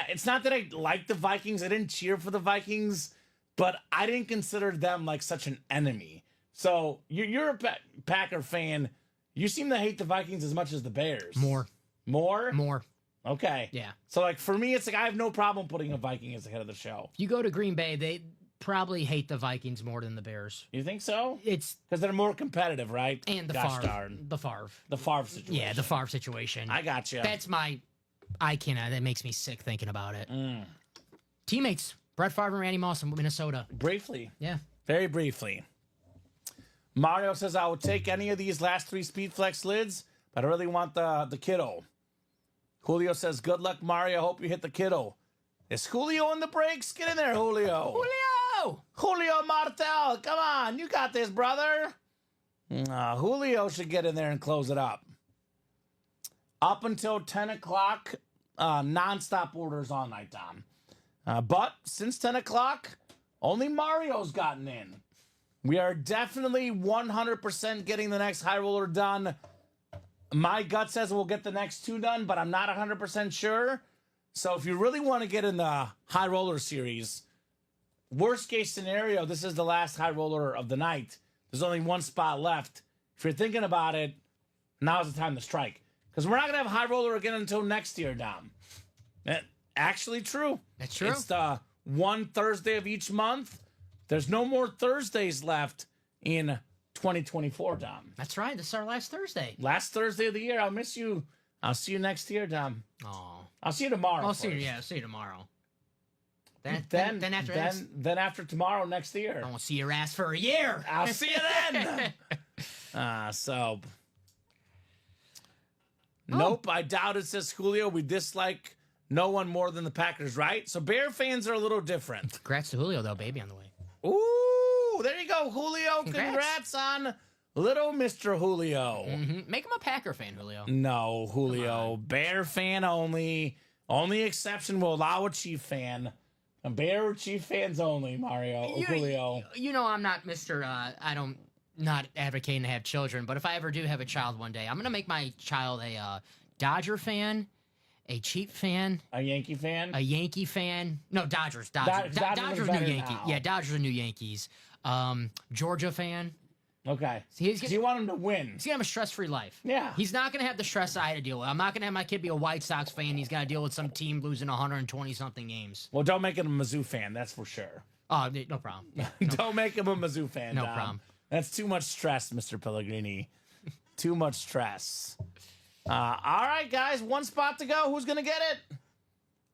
It's not that I liked the Vikings. I didn't cheer for the Vikings, but I didn't consider them like such an enemy. So you're a Packer fan. You seem to hate the Vikings as much as the Bears. More. More? Okay. Yeah. So like for me, it's like I have no problem putting a Viking as the head of the show. If you go to Green Bay, they probably hate the Vikings more than the Bears. You think so? It's because they're more competitive, right? And the Gosh Favre. darn. The Favre. The Favre situation. Yeah, the Favre situation. I got you. That's that makes me sick thinking about it. Teammates, Brett Favre and Randy Moss in Minnesota. Briefly. Yeah. Very briefly. Mario says, I would take any of these last 3 Speed Flex lids, but I really want the kiddo. Julio says, good luck, Mario. I hope you hit the kiddo. Is Julio in the breaks? Get in there, Julio. Julio Martel. Come on. You got this, brother. Julio should get in there and close it up. Up until 10 o'clock, nonstop orders all night, Dom. But since 10 o'clock, only Mario's gotten in. We are definitely 100% getting the next high roller done. My gut says we'll get the next 2 done, but I'm not 100% sure. So if you really want to get in the high roller series, worst case scenario, this is the last high roller of the night. There's only 1 spot left. If you're thinking about it, now's the time to strike. Because we're not going to have high roller again until next year, Dom. actually true. That's true. It's the one Thursday of each month. There's no more Thursdays left in 2024, Dom. That's right. This is our last Thursday. Last Thursday of the year. I'll miss you. I'll see you next year, Dom. Oh, I'll see you tomorrow. I'll see you. Yeah, I'll see you tomorrow. Then after then after tomorrow next year. I won't see your ass for a year. I'll see you then. Nope, I doubt it, says Julio. We dislike no one more than the Packers, right? So Bear fans are a little different. Congrats to Julio, though, baby, on the way. Ooh, there you go, Julio. Congrats on little Mr. Julio. Mm-hmm. Make him a Packer fan, Julio. No, Julio. Bear fan only. Only exception will allow a Chief fan. A Bear or Chief fans only, Julio. You know I'm not Mr. Not advocating to have children, but if I ever do have a child one day, I'm going to make my child a Dodger fan, a Chief fan, a Yankee fan, a Yankee fan. No, Dodgers. Dodgers new Yankees. Yeah, Dodgers are new Yankees. Georgia fan. Okay. So you want him to win. He's going to have a stress-free life. Yeah. He's not going to have the stress I had to deal with. I'm not going to have my kid be a White Sox fan. He's got to deal with some team losing 120-something games. Well, don't make him a Mizzou fan, that's for sure. Oh, no problem. Yeah, don't make him a Mizzou fan, No Dom. problem. That's too much stress, Mr. Pellegrini. Too much stress. All right, guys, one spot to go. Who's going to get it?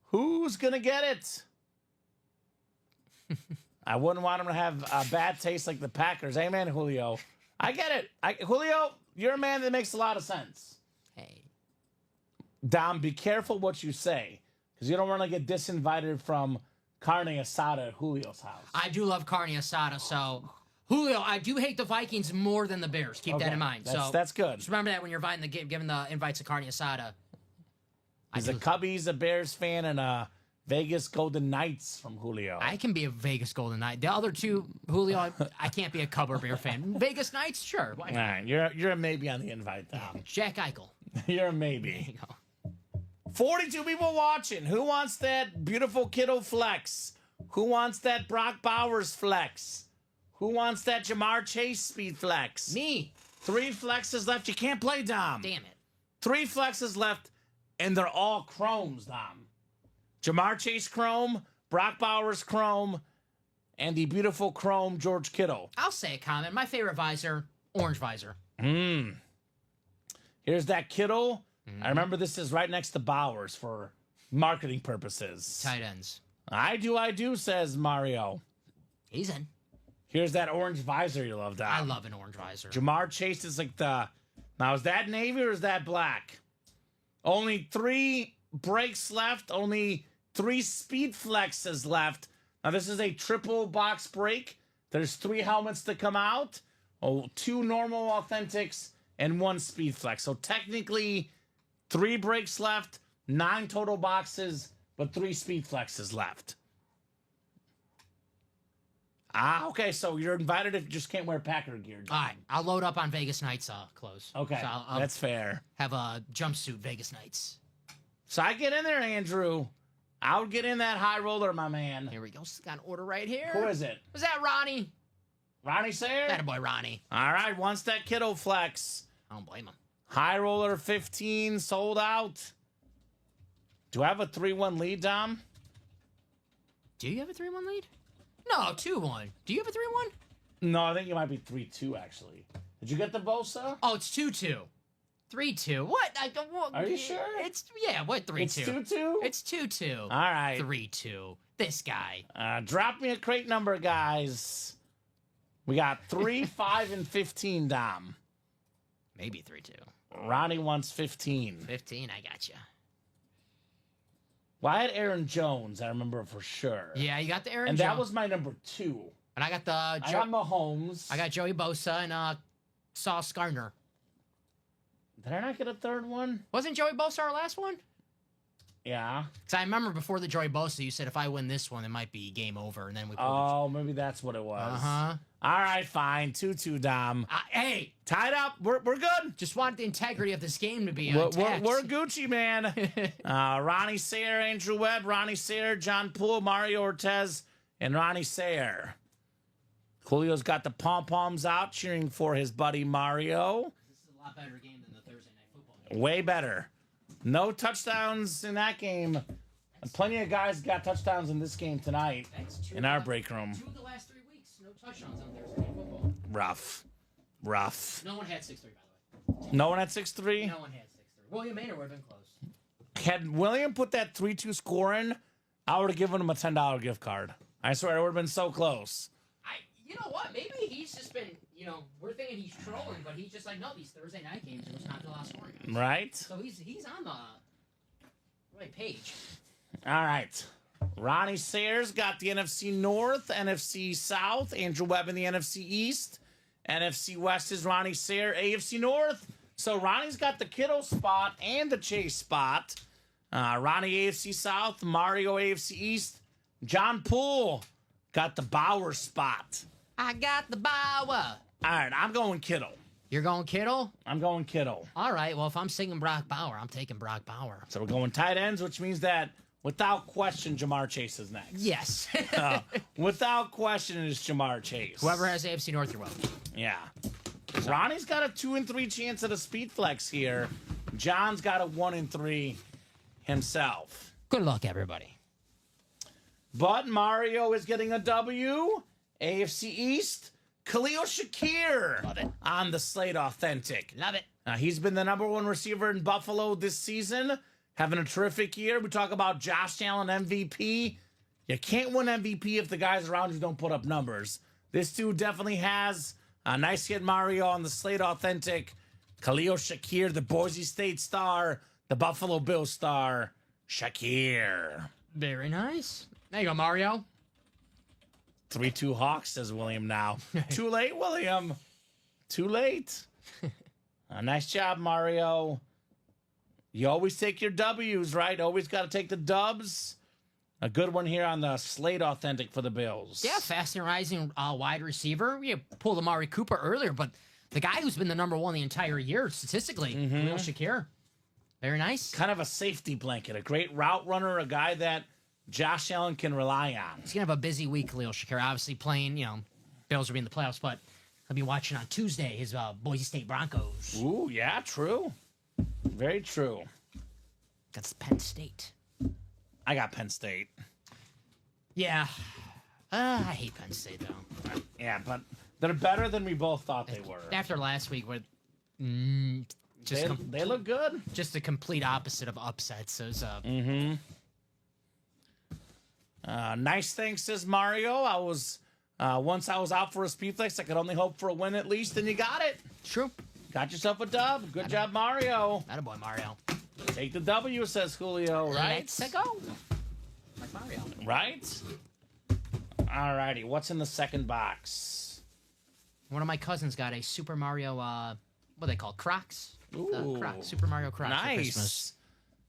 Who's going to get it? I wouldn't want him to have a bad taste like the Packers. Amen, Julio. I get it. Julio, you're a man that makes a lot of sense. Hey. Dom, be careful what you say, because you don't want to get disinvited from carne asada at Julio's house. I do love carne asada, so... Julio, I do hate the Vikings more than the Bears. Keep that in mind. That's good. Just remember that when you're giving the invites to carne asada. He's a Cubbies, a Bears fan, and a Vegas Golden Knights from Julio. I can be a Vegas Golden Knight. The other two, Julio, I can't be a Cub or Bear fan. Vegas Knights, sure. Why not? All right, you're a maybe on the invite, though. Jack Eichel. You're a There maybe. you go. 42 people watching. Who wants that beautiful Kittle flex? Who wants that Brock Bowers flex? Who wants that Jamar Chase speed flex? Me. 3 flexes left. You can't play, Dom. Damn it. 3 flexes left, and they're all chromes, Dom. Jamar Chase chrome, Brock Bowers chrome, and the beautiful chrome George Kittle. I'll say a comment. My favorite visor, orange visor. Here's that Kittle. I remember this is right next to Bowers for marketing purposes. Tight ends. I do, says Mario. He's in. Here's that orange visor you love, Dom. I love an orange visor. Jamar Chase is like the... Now, is that navy or is that black? Only 3 breaks left. Only 3 speed flexes left. Now, this is a triple box break. There's 3 helmets to come out. 2 normal authentics and 1 speed flex. So, technically, 3 breaks left, 9 total boxes, but 3 speed flexes left. Okay, so you're invited if you just can't wear Packer gear. All right, I'll load up on Vegas Knights clothes. Okay, so I'll that's fair. have a jumpsuit Vegas Knights. So I get in there, Andrew. I'll get in that high roller, my man. Here we go. Got an order right here. Who is it? Was that Ronnie? Ronnie Sayer? That boy Ronnie. All right, wants that Kittle flex. I don't blame him. High roller 15 sold out. Do I have a 3-1 lead, Dom? Do you have a 3-1 lead? No, 2-1. Do you have a 3-1? No, I think it might be 3-2, actually. Did you get the Bosa? Oh, it's 2-2. 3-2. What? Are you sure? What 3-2? It's 2-2? It's 2-2. All right. 3-2. This guy. Drop me a crate number, guys. We got 3, 5, and 15, Dom. Maybe 3-2. Ronnie wants 15. 15, I got you. Well, I had Aaron Jones, I remember for sure. Yeah, you got the Aaron And Jones. that was my number 2. And I got the... I got Mahomes. I got Joey Bosa and Sauce Gardner. Did I not get a 3rd one? Wasn't Joey Bosa our last one? Yeah. Because I remember before the Joey Bosa, you said if I win this one, it might be game over. And then we pulled Oh, maybe that's what it was. Uh-huh. All right, fine. 2-2, Dom. Hey, Tied up. We're good. just want the integrity of this game to be We're intact. Gucci, man. Ronnie Sayer, Andrew Webb, Ronnie Sayer, John Poole, Mario Ortez, and Ronnie Sayer. Julio's got the pom-poms out cheering for his buddy Mario. This is a lot better game than the Thursday Night Football game. Way better. No touchdowns in that game. And plenty of guys got touchdowns in this game tonight in our break room. 2 of the last 3 weeks, no touchdowns on Thursday Night Football. Rough. No one had 6-3, by the way. No one at 6-3? No one had 6-3. William Maynard would have been close. Had William put that 3-2 score in, I would have given him a $10 gift card. I swear, it would have been so close. You know what? Maybe he's just been, we're thinking he's trolling, but he's just like, no, these Thursday night games, it was not the last scoring. Right? So he's on the right page. All right. Ronnie Sayers got the NFC North, NFC South. Andrew Webb in the NFC East. NFC West is Ronnie Sayers. AFC North. So Ronnie's got the Kittle spot and the Chase spot. Ronnie AFC South. Mario AFC East. John Poole got the Bauer spot. I got the Bauer. All right, I'm going Kittle. You're going Kittle? I'm going Kittle. All right, well, if I'm singing Brock Bauer, I'm taking Brock Bauer. So we're going tight ends, which means that without question, Jamar Chase is next. Yes. Without question, it is Jamar Chase. Whoever has AFC North, you're welcome. Yeah. Ronnie's got a 2 and 3 chance at a speed flex here. John's got a 1 and 3 himself. Good luck, everybody. But Mario is getting a W. AFC East. Khalil Shakir. Love it. On the Slate Authentic. Love it. He's been the #1 receiver in Buffalo this season. Having a terrific year. We talk about Josh Allen MVP. You can't win MVP if the guys around you don't put up numbers. This dude definitely has a nice hit. Mario on the Slate Authentic. Khalil Shakir, the Boise State star, the Buffalo Bills star, Shakir. Very nice. There you go, Mario. 3-2 Hawks, says William now. Too late, William. Too late. Nice job, Mario. You always take your W's, right? Always got to take the dubs. A good one here on the Slate Authentic for the Bills. Yeah, fast and rising wide receiver. You pulled Amari Cooper earlier, but the guy who's been the #1 the entire year statistically, Khalil Shakir. Very nice. Kind of a safety blanket, a great route runner, a guy that Josh Allen can rely on. He's going to have a busy week, Khalil Shakir. Obviously playing, Bills will be in the playoffs, but I'll be watching on Tuesday his Boise State Broncos. Ooh, yeah, true. Very true. That's Penn State. I got Penn State. Yeah. I hate Penn State, though. Yeah, but they're better than we both thought they were. After last week, with They look good. just the complete opposite of upsets. So it's, Nice thing, says Mario. Once I was out for a speed flex, I could only hope for a win at least, and you got it. true. Got yourself a dub. Good job, Mario. Attaboy, Mario. Take the W, says Julio, right? Let's go. Like Mario. Right? Alrighty, what's in the second box? One of my cousins got a Super Mario, what are they called? Crocs? Ooh. Crocs. Super Mario Crocs for Christmas.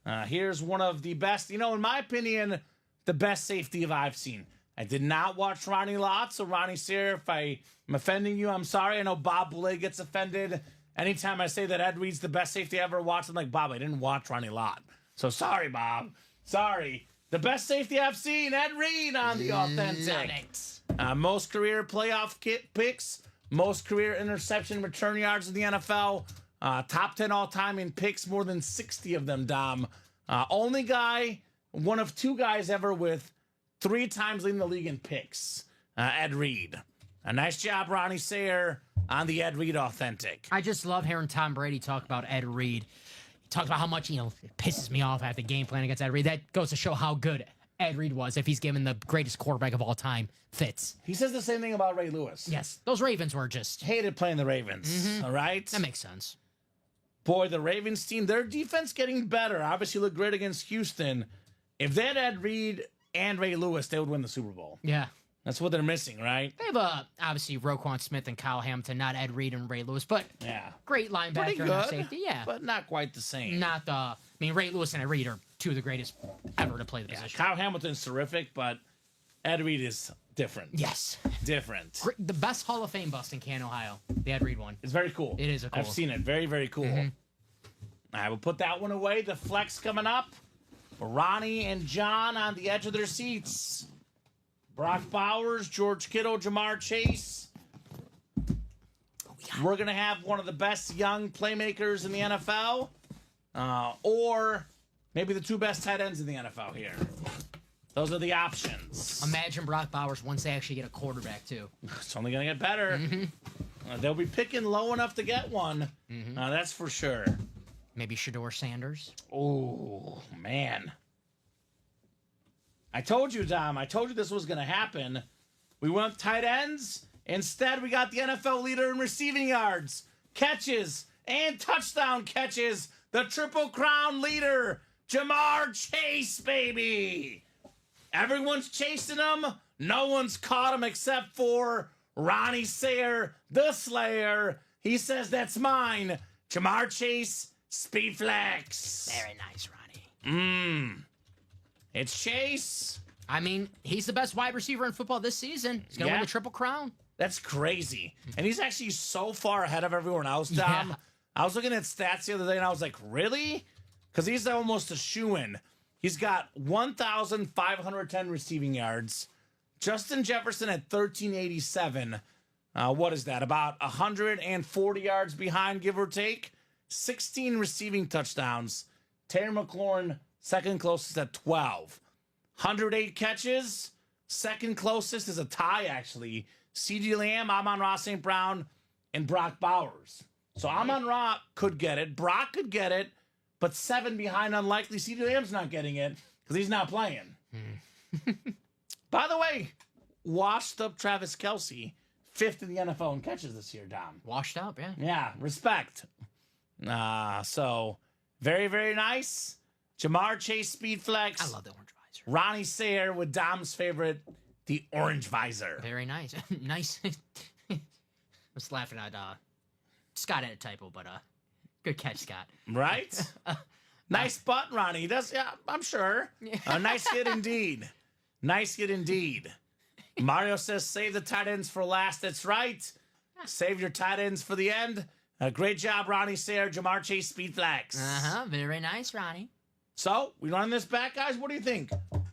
Nice. Here's one of the best, in my opinion, the best safety I've seen. I did not watch Ronnie Lott, so Ronnie Sayre, if I'm offending you, I'm sorry. I know Bob Boulay gets offended anytime I say that Ed Reed's the best safety I ever watched. I'm like, Bob, I didn't watch Ronnie Lott. So sorry, Bob. Sorry. The best safety I've seen, Ed Reed on the Authentic. Most career playoff picks, most career interception return yards in the NFL, top 10 all-time in picks, more than 60 of them, Dom. Only guy, one of 2 guys ever with 3 times leading the league in picks, Ed Reed. A nice job, Ronnie Sayre, on the Ed Reed Authentic. I just love hearing Tom Brady talk about Ed Reed. He talks about how much, it pisses me off after game plan against Ed Reed. That goes to show how good Ed Reed was if he's given the greatest quarterback of all time fits. He says the same thing about Ray Lewis. Yes, those Ravens were just... Hated playing the Ravens, all right? That makes sense. Boy, the Ravens team, their defense getting better. Obviously looked great against Houston. If they had Ed Reed and Ray Lewis, they would win the Super Bowl. Yeah. That's what they're missing, right? They have, obviously, Roquan Smith and Kyle Hamilton, not Ed Reed and Ray Lewis, but Yeah. great Pretty linebacker good. and safety. Yeah. But not quite the same. Not the... Ray Lewis and Ed Reed are 2 of the greatest ever to play the position. Kyle Hamilton's terrific, but Ed Reed is different. Yes. Different. The best Hall of Fame bust in Canton, Ohio. The Ed Reed one. It's very cool. It is a cool. I've seen it. Very, very cool. I will put that one away. The flex coming up. Ronnie and John on the edge of their seats. Brock Bowers, George Kittle, Jamar Chase. We're going to have one of the best young playmakers in the NFL. Or maybe the 2 best tight ends in the NFL here. Those are the options. Imagine Brock Bowers once they actually get a quarterback, too. It's only going to get better. They'll be picking low enough to get one. That's for sure. Maybe Shador Sanders. Oh, man. I told you, Dom. I told you this was going to happen. We went tight ends. Instead, we got the NFL leader in receiving yards, catches, and touchdown catches. The Triple Crown leader, Jamar Chase, baby. Everyone's chasing him. No one's caught him except for Ronnie Sayer, the Slayer. He says, that's mine. Jamar Chase, Speed Flex. Very nice, Ronnie. It's Chase. I mean, he's the best wide receiver in football this season. He's going to win the Triple Crown. That's crazy. And he's actually so far ahead of everyone else, Dom. Yeah. I was looking at stats the other day, and I was like, really? Because he's almost a shoo-in. He's got 1,510 receiving yards. Justin Jefferson at 1,387. What is that? About 140 yards behind, give or take. 16 receiving touchdowns. Terry McLaurin, second closest at 12. 108 catches. Second closest is a tie, actually. CeeDee Lamb, Amon-Ra St. Brown, and Brock Bowers. So Amon-Ra could get it. Brock could get it. But 7 behind, unlikely. CeeDee Lamb's not getting it because he's not playing. By the way, washed up Travis Kelce, 5th in the NFL in catches this year, Dom. Washed up, yeah. Yeah, respect. So, very, very nice. Jamar Chase, Speed Flex. I love the orange visor. Ronnie Sayer with Dom's favorite, the orange visor. Very nice. Nice. I was laughing at Scott had a typo, but good catch, Scott. Right? Nice butt, Ronnie. That's, yeah, I'm sure. Nice hit indeed. Nice hit indeed. Mario says, save the tight ends for last. That's right. Save your tight ends for the end. Great job, Ronnie Sayer, Jamar Chase, Speed Flex. Very nice, Ronnie. So, we run this back, guys? What do you think?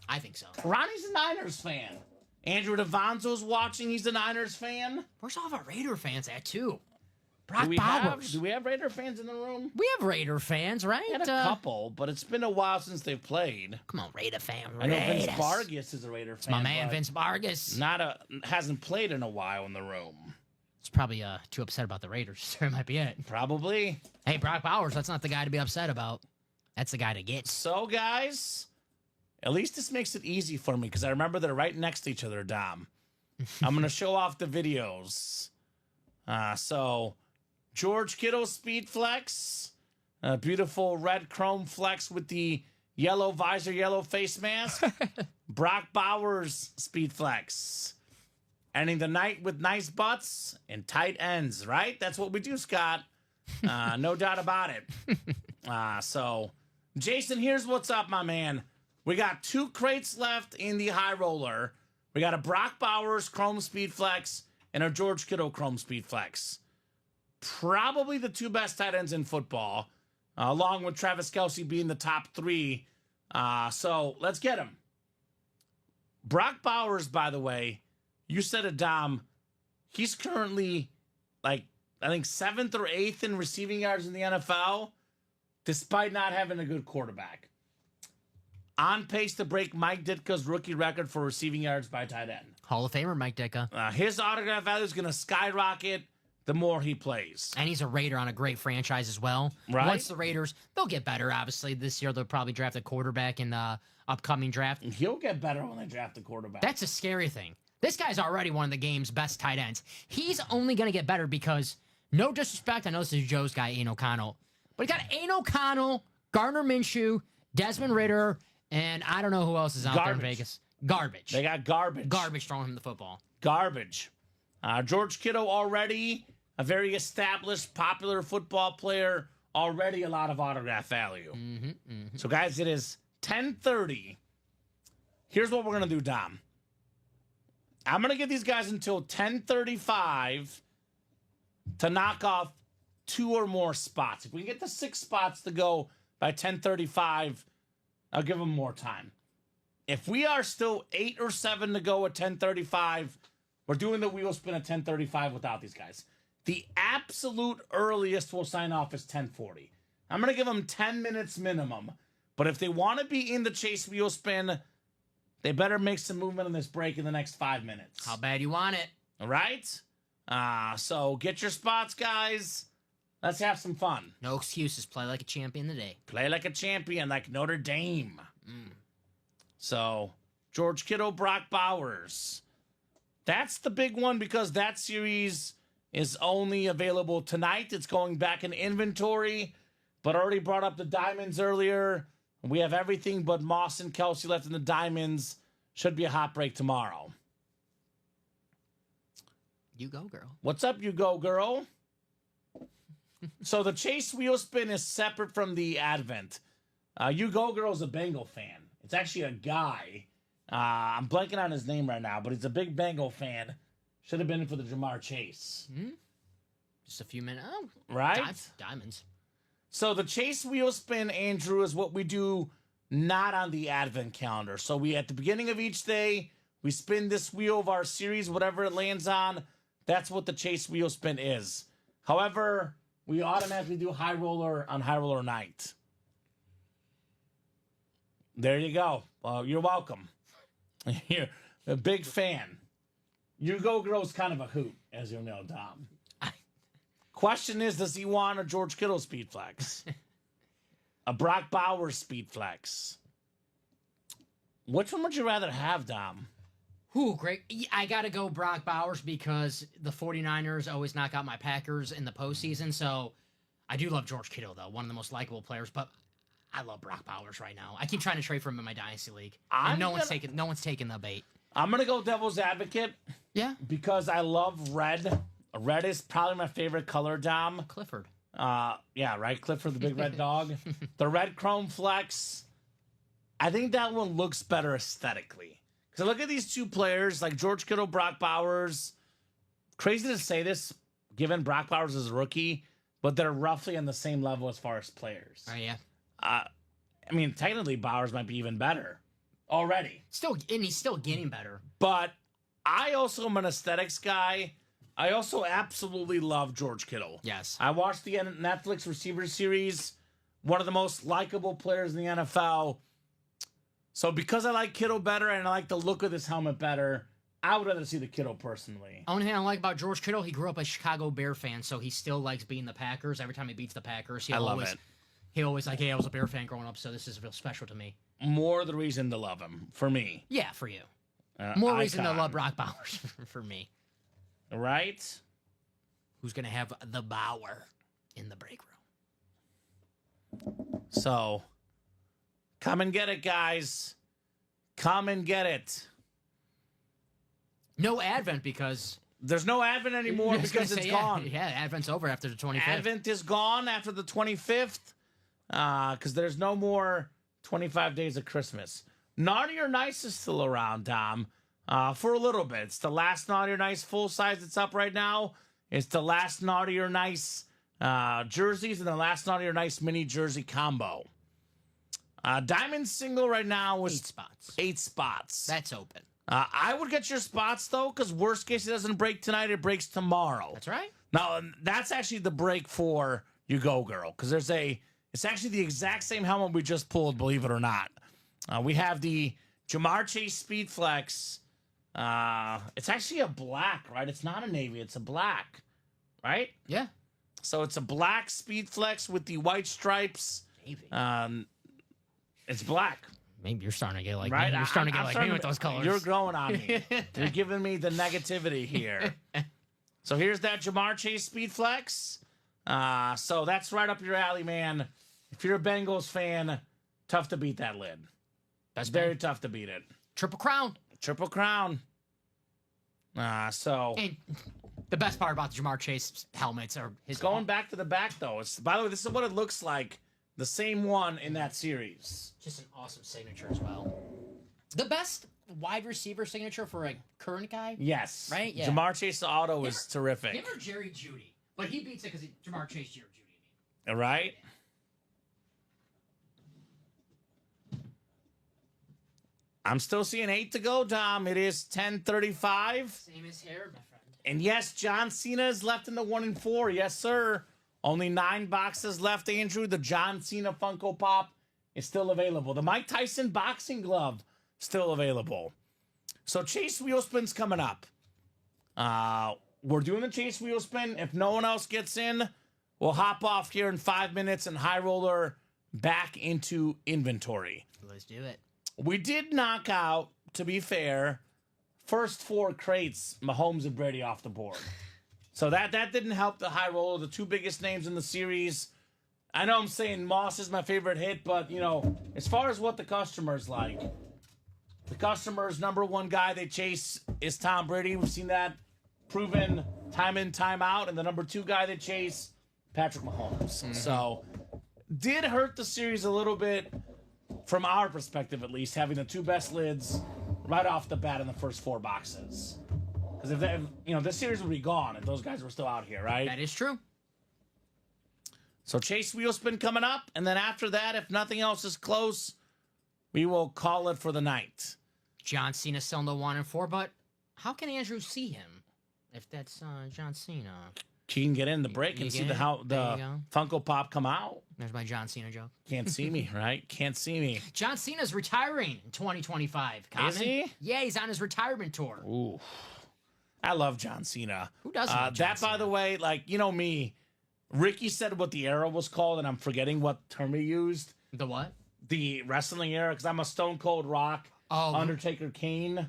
I think so. Ronnie's a Niners fan. Andrew Devonzo's watching. He's a Niners fan. Where's all of our Raider fans at, too? Brock Do Bowers. we have Raider fans in the room? We have Raider fans, right? We had a couple, but it's been a while since they've played. Come on, Raider fan. I know Vince Vargas is a Raider fan. My man, Vince Vargas. Hasn't played in a while in the room. He's probably too upset about the Raiders. That might be it. Probably. Hey, Brock Bowers, that's not the guy to be upset about. That's the guy to get. So, guys, at least this makes it easy for me because I remember they're right next to each other, Dom. I'm going to show off the videos. So, George Kittle Speed Flex. Beautiful red chrome flex with the yellow visor, yellow face mask. Brock Bowers Speed Flex. Ending the night with nice butts and tight ends, right? That's what we do, Scott. No doubt about it. So, Jason, here's what's up, my man. We got 2 crates left in the high roller. We got a Brock Bowers Chrome Speed Flex and a George Kittle Chrome Speed Flex. Probably the 2 best tight ends in football, along with Travis Kelce being the top 3. So, let's get him. Brock Bowers, by the way, you said it, Dom. He's currently, I think 7th or 8th in receiving yards in the NFL, despite not having a good quarterback. On pace to break Mike Ditka's rookie record for receiving yards by tight end. Hall of Famer Mike Ditka. His autograph value is going to skyrocket the more he plays. And he's a Raider on a great franchise as well. Right. Once the Raiders, they'll get better, obviously. This year, they'll probably draft a quarterback in the upcoming draft. He'll get better when they draft a quarterback. That's a scary thing. This guy's already one of the game's best tight ends. He's only going to get better because, no disrespect, I know this is Joe's guy, Aiden O'Connell, but he got Aiden O'Connell, Gardner Minshew, Desmond Ritter, and I don't know who else is out there in Vegas. Garbage. They got garbage. Garbage throwing him the football. Garbage. George Kittle already a very established, popular football player, already a lot of autograph value. So, guys, it is 10:30. Here's what we're going to do, Dom. I'm going to give these guys until 10:35 to knock off 2 or more spots. If we can get the 6 spots to go by 10:35, I'll give them more time. If we are still 8 or 7 to go at 10:35, we're doing the wheel spin at 10:35 without these guys. The absolute earliest we'll sign off is 10:40. I'm going to give them 10 minutes minimum. But if they want to be in the chase wheel spin, they better make some movement on this break in the next 5 minutes. How bad you want it? All right? So get your spots, guys. Let's have some fun. No excuses. Play like a champion today. Play like a champion, like Notre Dame. So, George Kittle, Brock Bowers. That's the big one because that series is only available tonight. It's going back in inventory, but already brought up the diamonds earlier. We have everything but Moss and Kelsey left in the diamonds. Should be a hot break tomorrow. You go, girl. What's up, you go, girl? So the chase wheel spin is separate from the advent. You go, girl is a Bengal fan. It's actually a guy. I'm blanking on his name right now, but he's a big Bengal fan. Should have been in for the Jamar Chase. Just a few minutes. Oh, right? Diamonds. So the chase wheel spin, Andrew, is what we do not on the advent calendar. So we, at the beginning of each day, we spin this wheel of our series, whatever it lands on. That's what the chase wheel spin is. However, we automatically do high roller on high roller night. There you go. Well, you're welcome. You're a big fan. You go, girl's kind of a hoot, as you know, Dom. Question is, does he want a George Kittle speed flex? A Brock Bowers speed flex? Which one would you rather have, Dom? Ooh, great. I got to go Brock Bowers because the 49ers always knock out my Packers in the postseason. So I do love George Kittle, though. One of the most likable players. But I love Brock Bowers right now. I keep trying to trade for him in my Dynasty League. And no one's taking the bait. I'm going to go devil's advocate. Yeah. Because I love red. Red is probably my favorite color, Dom. Clifford. Yeah, right? Clifford, the big red dog. The red chrome flex. I think that one looks better aesthetically. Because I look at these two players, like George Kittle, Brock Bowers. Crazy to say this, given Brock Bowers is a rookie, but they're roughly on the same level as far as players. Oh, yeah. I mean, technically, Bowers might be even better already. He's still getting better. But I also am an aesthetics guy. I also absolutely love George Kittle. Yes. I watched the Netflix receiver series. One of the most likable players in the NFL. So because I like Kittle better and I like the look of this helmet better, I would rather see the Kittle personally. Only thing I like about George Kittle, he grew up a Chicago Bear fan, so he still likes beating the Packers. Every time he beats the Packers, I love it. He always like, hey, I was a Bear fan growing up, so this is real special to me. More the reason to love him, for me. Yeah, for you. More reason to icon. love Brock Bowers for me. Right? Who's going to have the Bower in the break room? So, come and get it, guys. Come and get it. No Advent because... There's no Advent anymore because it's gone. Yeah, Advent's over after the 25th. Advent is gone after the 25th because there's no more 25 days of Christmas. Naughty or Nice is still around, Dom, for a little bit. It's the last Naughty or Nice full size that's up right now. It's the last Naughty or Nice jerseys and the last Naughty or Nice mini jersey combo. Diamond single right now is 8 spots. 8 spots. That's open. I would get your spots, though, because worst case, it doesn't break tonight. It breaks tomorrow. That's right. Now, that's actually the break for You Go Girl, because it's actually the exact same helmet we just pulled, believe it or not. We have the Jamar Chase Speed Flex. It's actually a black, right? It's not a navy. It's a black, right? Yeah. So it's a black Speed Flex with the white stripes. Navy. It's black. Maybe you're starting to get like right? me. You're starting to get like me with those colors. You're growing on me. You're giving me the negativity here. So here's that Jamar Chase Speed Flex. So that's right up your alley, man. If you're a Bengals fan, tough to beat that lid. That's very tough to beat it. Triple Crown. Triple Crown. So And the best part about the Jamar Chase helmets are his going back to the back though. By the way, this is what it looks like. The same one in that series. Just an awesome signature as well. The best wide receiver signature for a current guy? Yes. Right? Yeah. Jamar Chase auto is terrific. Him or Jerry Jeudy. But he beats it because Jamar Chase, Jerry Jeudy. All right. I'm still seeing 8 to go, Dom. It is 10:35. Same as here, my friend. And yes, John Cena is left in the 1 and 4. Yes, sir. Only 9 boxes left, Andrew. The John Cena Funko Pop is still available. The Mike Tyson boxing glove, still available. So Chase Wheel Spin's coming up. We're doing the Chase Wheel Spin. If no one else gets in, we'll hop off here in 5 minutes and high roller back into inventory. Let's do it. We did knock out, to be fair, first 4 crates, Mahomes and Brady off the board. So that didn't help the high roller, the 2 biggest names in the series. I know I'm saying Moss is my favorite hit, but, you know, as far as what the customers like, the customers' number 1 guy they chase is Tom Brady. We've seen that proven time in, time out. And the number 2 guy they chase, Patrick Mahomes. Mm-hmm. So, did hurt the series a little bit, from our perspective at least, having the 2 best lids right off the bat in the first 4 boxes. Because if they, you know, this series would be gone if those guys were still out here, right? That is true. So Chase Wheel Spin coming up, and then after that, if nothing else is close, we will call it for the night. John Cena still in the 1 and 4, but how can Andrew see him if that's John Cena? He can get in the break and see the Funko Pop come out. There's my John Cena joke. Can't see me, right? Can't see me. John Cena's retiring in 2025. Kamen. Is he? Yeah, he's on his retirement tour. Ooh. I love John Cena. Who doesn't love John That, Cena? by the way, like, you know me, Ricky said what the era was called, and I'm forgetting what term he used. The what? The wrestling era, because I'm a Stone Cold Rock, Undertaker, Kane.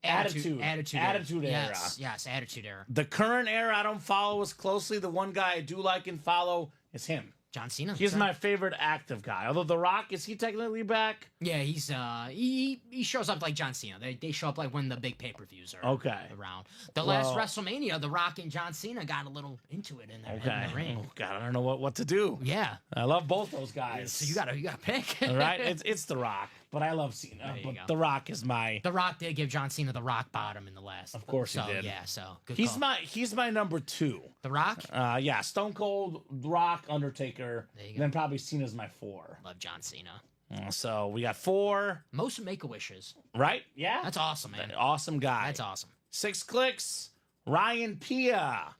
Attitude era. Yes, attitude era. The current era I don't follow as closely. The one guy I do like and follow is him. John Cena. He's my favorite active guy. Although The Rock, is he technically back? Yeah, he's he shows up like John Cena. They show up like when the big pay-per-views are around. The last WrestleMania, The Rock and John Cena got a little into it in the ring. Oh God, I don't know what to do. Yeah. I love both those guys. So you gotta pick. All right, it's The Rock, but I love Cena. But The Rock is my. The Rock did give John Cena the rock bottom in the last. Of course he did. Yeah, so good he's call. he's my number 2. The Rock. Yeah, Stone Cold, Rock, Undertaker. There you go. Then probably Cena's my 4. Love John Cena. So we got 4. Most Make-A-Wishes. Right? Yeah. That's awesome, man. Awesome guy. That's awesome. 6 clicks. Ryan Pia.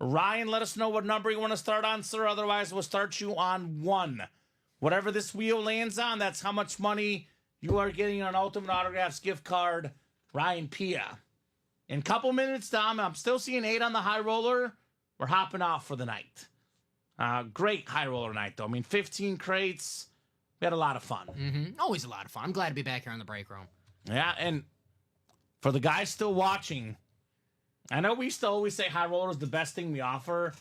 Ryan, let us know what number you want to start on, sir. Otherwise, we'll start you on 1. Whatever this wheel lands on, that's how much money you are getting on Ultimate Autographs gift card. Ryan Pia. In a couple minutes, Dom, I'm still seeing 8 on the high roller. We're hopping off for the night. Great high roller night, though. I mean, 15 crates. We had a lot of fun. Mm-hmm. Always a lot of fun. I'm glad to be back here in the break room. Yeah, and for the guys still watching, I know we still always say high roller is the best thing we offer,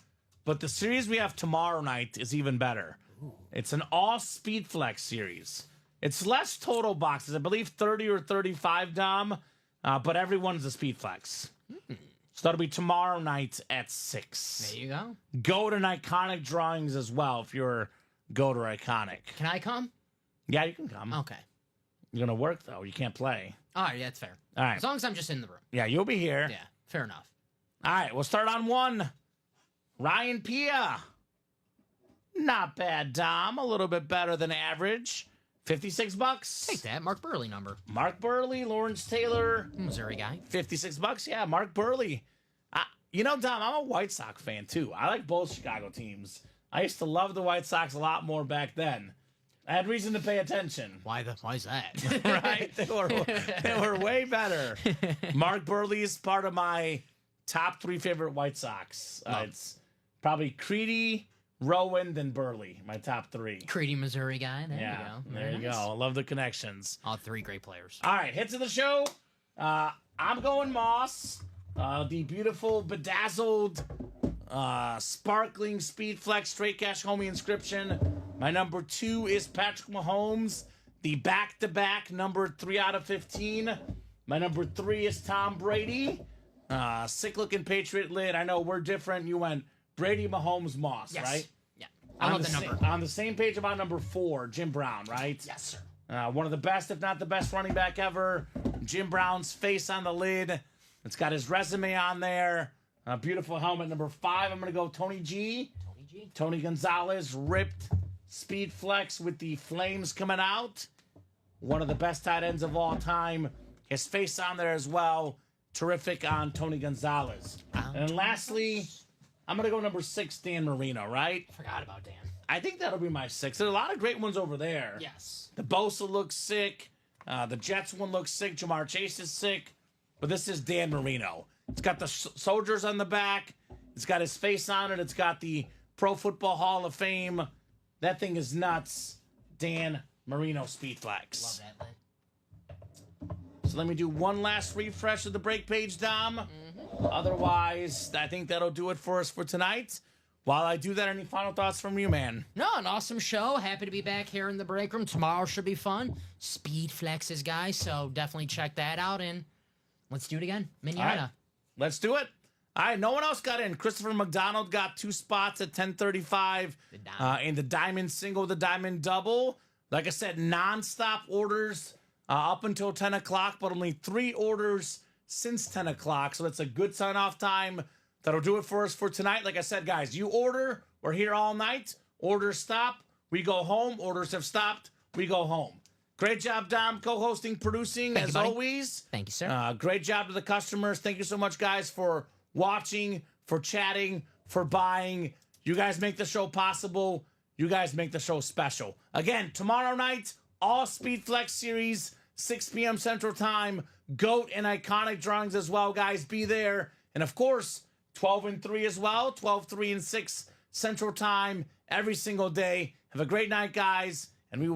but the series we have tomorrow night is even better. Ooh. It's an all-speed flex series. It's less total boxes. I believe 30 or 35, Dom, but everyone's a speed flex. Mm-hmm. So that'll be tomorrow night at 6. There you go. Go to Iconic Drawings as well if you're go to Iconic. Can I come? Yeah, you can come. Okay. You're going to work, though. You can't play. All right, yeah, that's fair. All right. As long as I'm just in the room. Yeah, you'll be here. Yeah, fair enough. All right, we'll start on 1. Ryan Pia. Not bad, Dom. A little bit better than average. $56. Take that. Mark Burley number. Mark Burley, Lawrence Taylor. Missouri guy. $56. Yeah, Mark Burley. You know, Dom, I'm a White Sox fan, too. I like both Chicago teams. I used to love the White Sox a lot more back then. I had reason to pay attention. Why is that? Right? They were way better. Mark Burley is part of my top 3 favorite White Sox. It's probably Creedy, Rowan, then Burley, my top 3. Creedy, Missouri guy. There you go. There you go. I love the connections. All 3 great players. All right, hits of the show. I'm going Moss. The beautiful, bedazzled, sparkling Speed Flex Straight Cash Homie inscription. My number 2 is Patrick Mahomes. The back-to-back number 3 out of 15. My number 3 is Tom Brady. Sick-looking Patriot lid. I know we're different. You went Brady, Mahomes, Moss, yes. right? Yeah. I love the number. On the same page about number 4, Jim Brown, right? Yes, sir. One of the best, if not the best running back ever. Jim Brown's face on the lid. It's got his resume on there. A beautiful helmet. Number 5, I'm going to go Tony G. Tony Gonzalez, ripped Speed Flex with the flames coming out. One of the best tight ends of all time. His face on there as well. Terrific on Tony Gonzalez. And then lastly, I'm going to go number 6, Dan Marino, right? Forgot about Dan. I think that'll be my 6. There's a lot of great ones over there. Yes. The Bosa looks sick. The Jets one looks sick. Jamar Chase is sick. But this is Dan Marino. It's got the soldiers on the back. It's got his face on it. It's got the Pro Football Hall of Fame. That thing is nuts. Dan Marino Speedflex. Love that, Lynn. So let me do one last refresh of the break page, Dom. Otherwise, I think that'll do it for us for tonight. While I do that, any final thoughts from you, man? No, an awesome show. Happy to be back here in the break room. Tomorrow should be fun. Speed flexes, guys. So definitely check that out. And let's do it again. Minaretta. All right, let's do it. All right, no one else got in. Christopher McDonald got 2 spots at 10:35 in the Diamond Single, the Diamond Double. Like I said, nonstop orders up until 10 o'clock, but only 3 orders since 10 o'clock. So that's a good sign-off time. That'll do it for us for tonight. Like I said, guys, you order. We're here all night. Orders stop. We go home. Orders have stopped. We go home. Great job, Dom, co-hosting, producing, as always. Thank you, sir. Great job to the customers. Thank you so much, guys, for watching, for chatting, for buying. You guys make the show possible. You guys make the show special. Again, tomorrow night, all Speedflex series, 6 p.m. Central Time. GOAT and iconic drawings as well, guys. Be there. And, of course, 12 and 3 as well. 12, 3, and 6 Central Time every single day. Have a great night, guys, and we will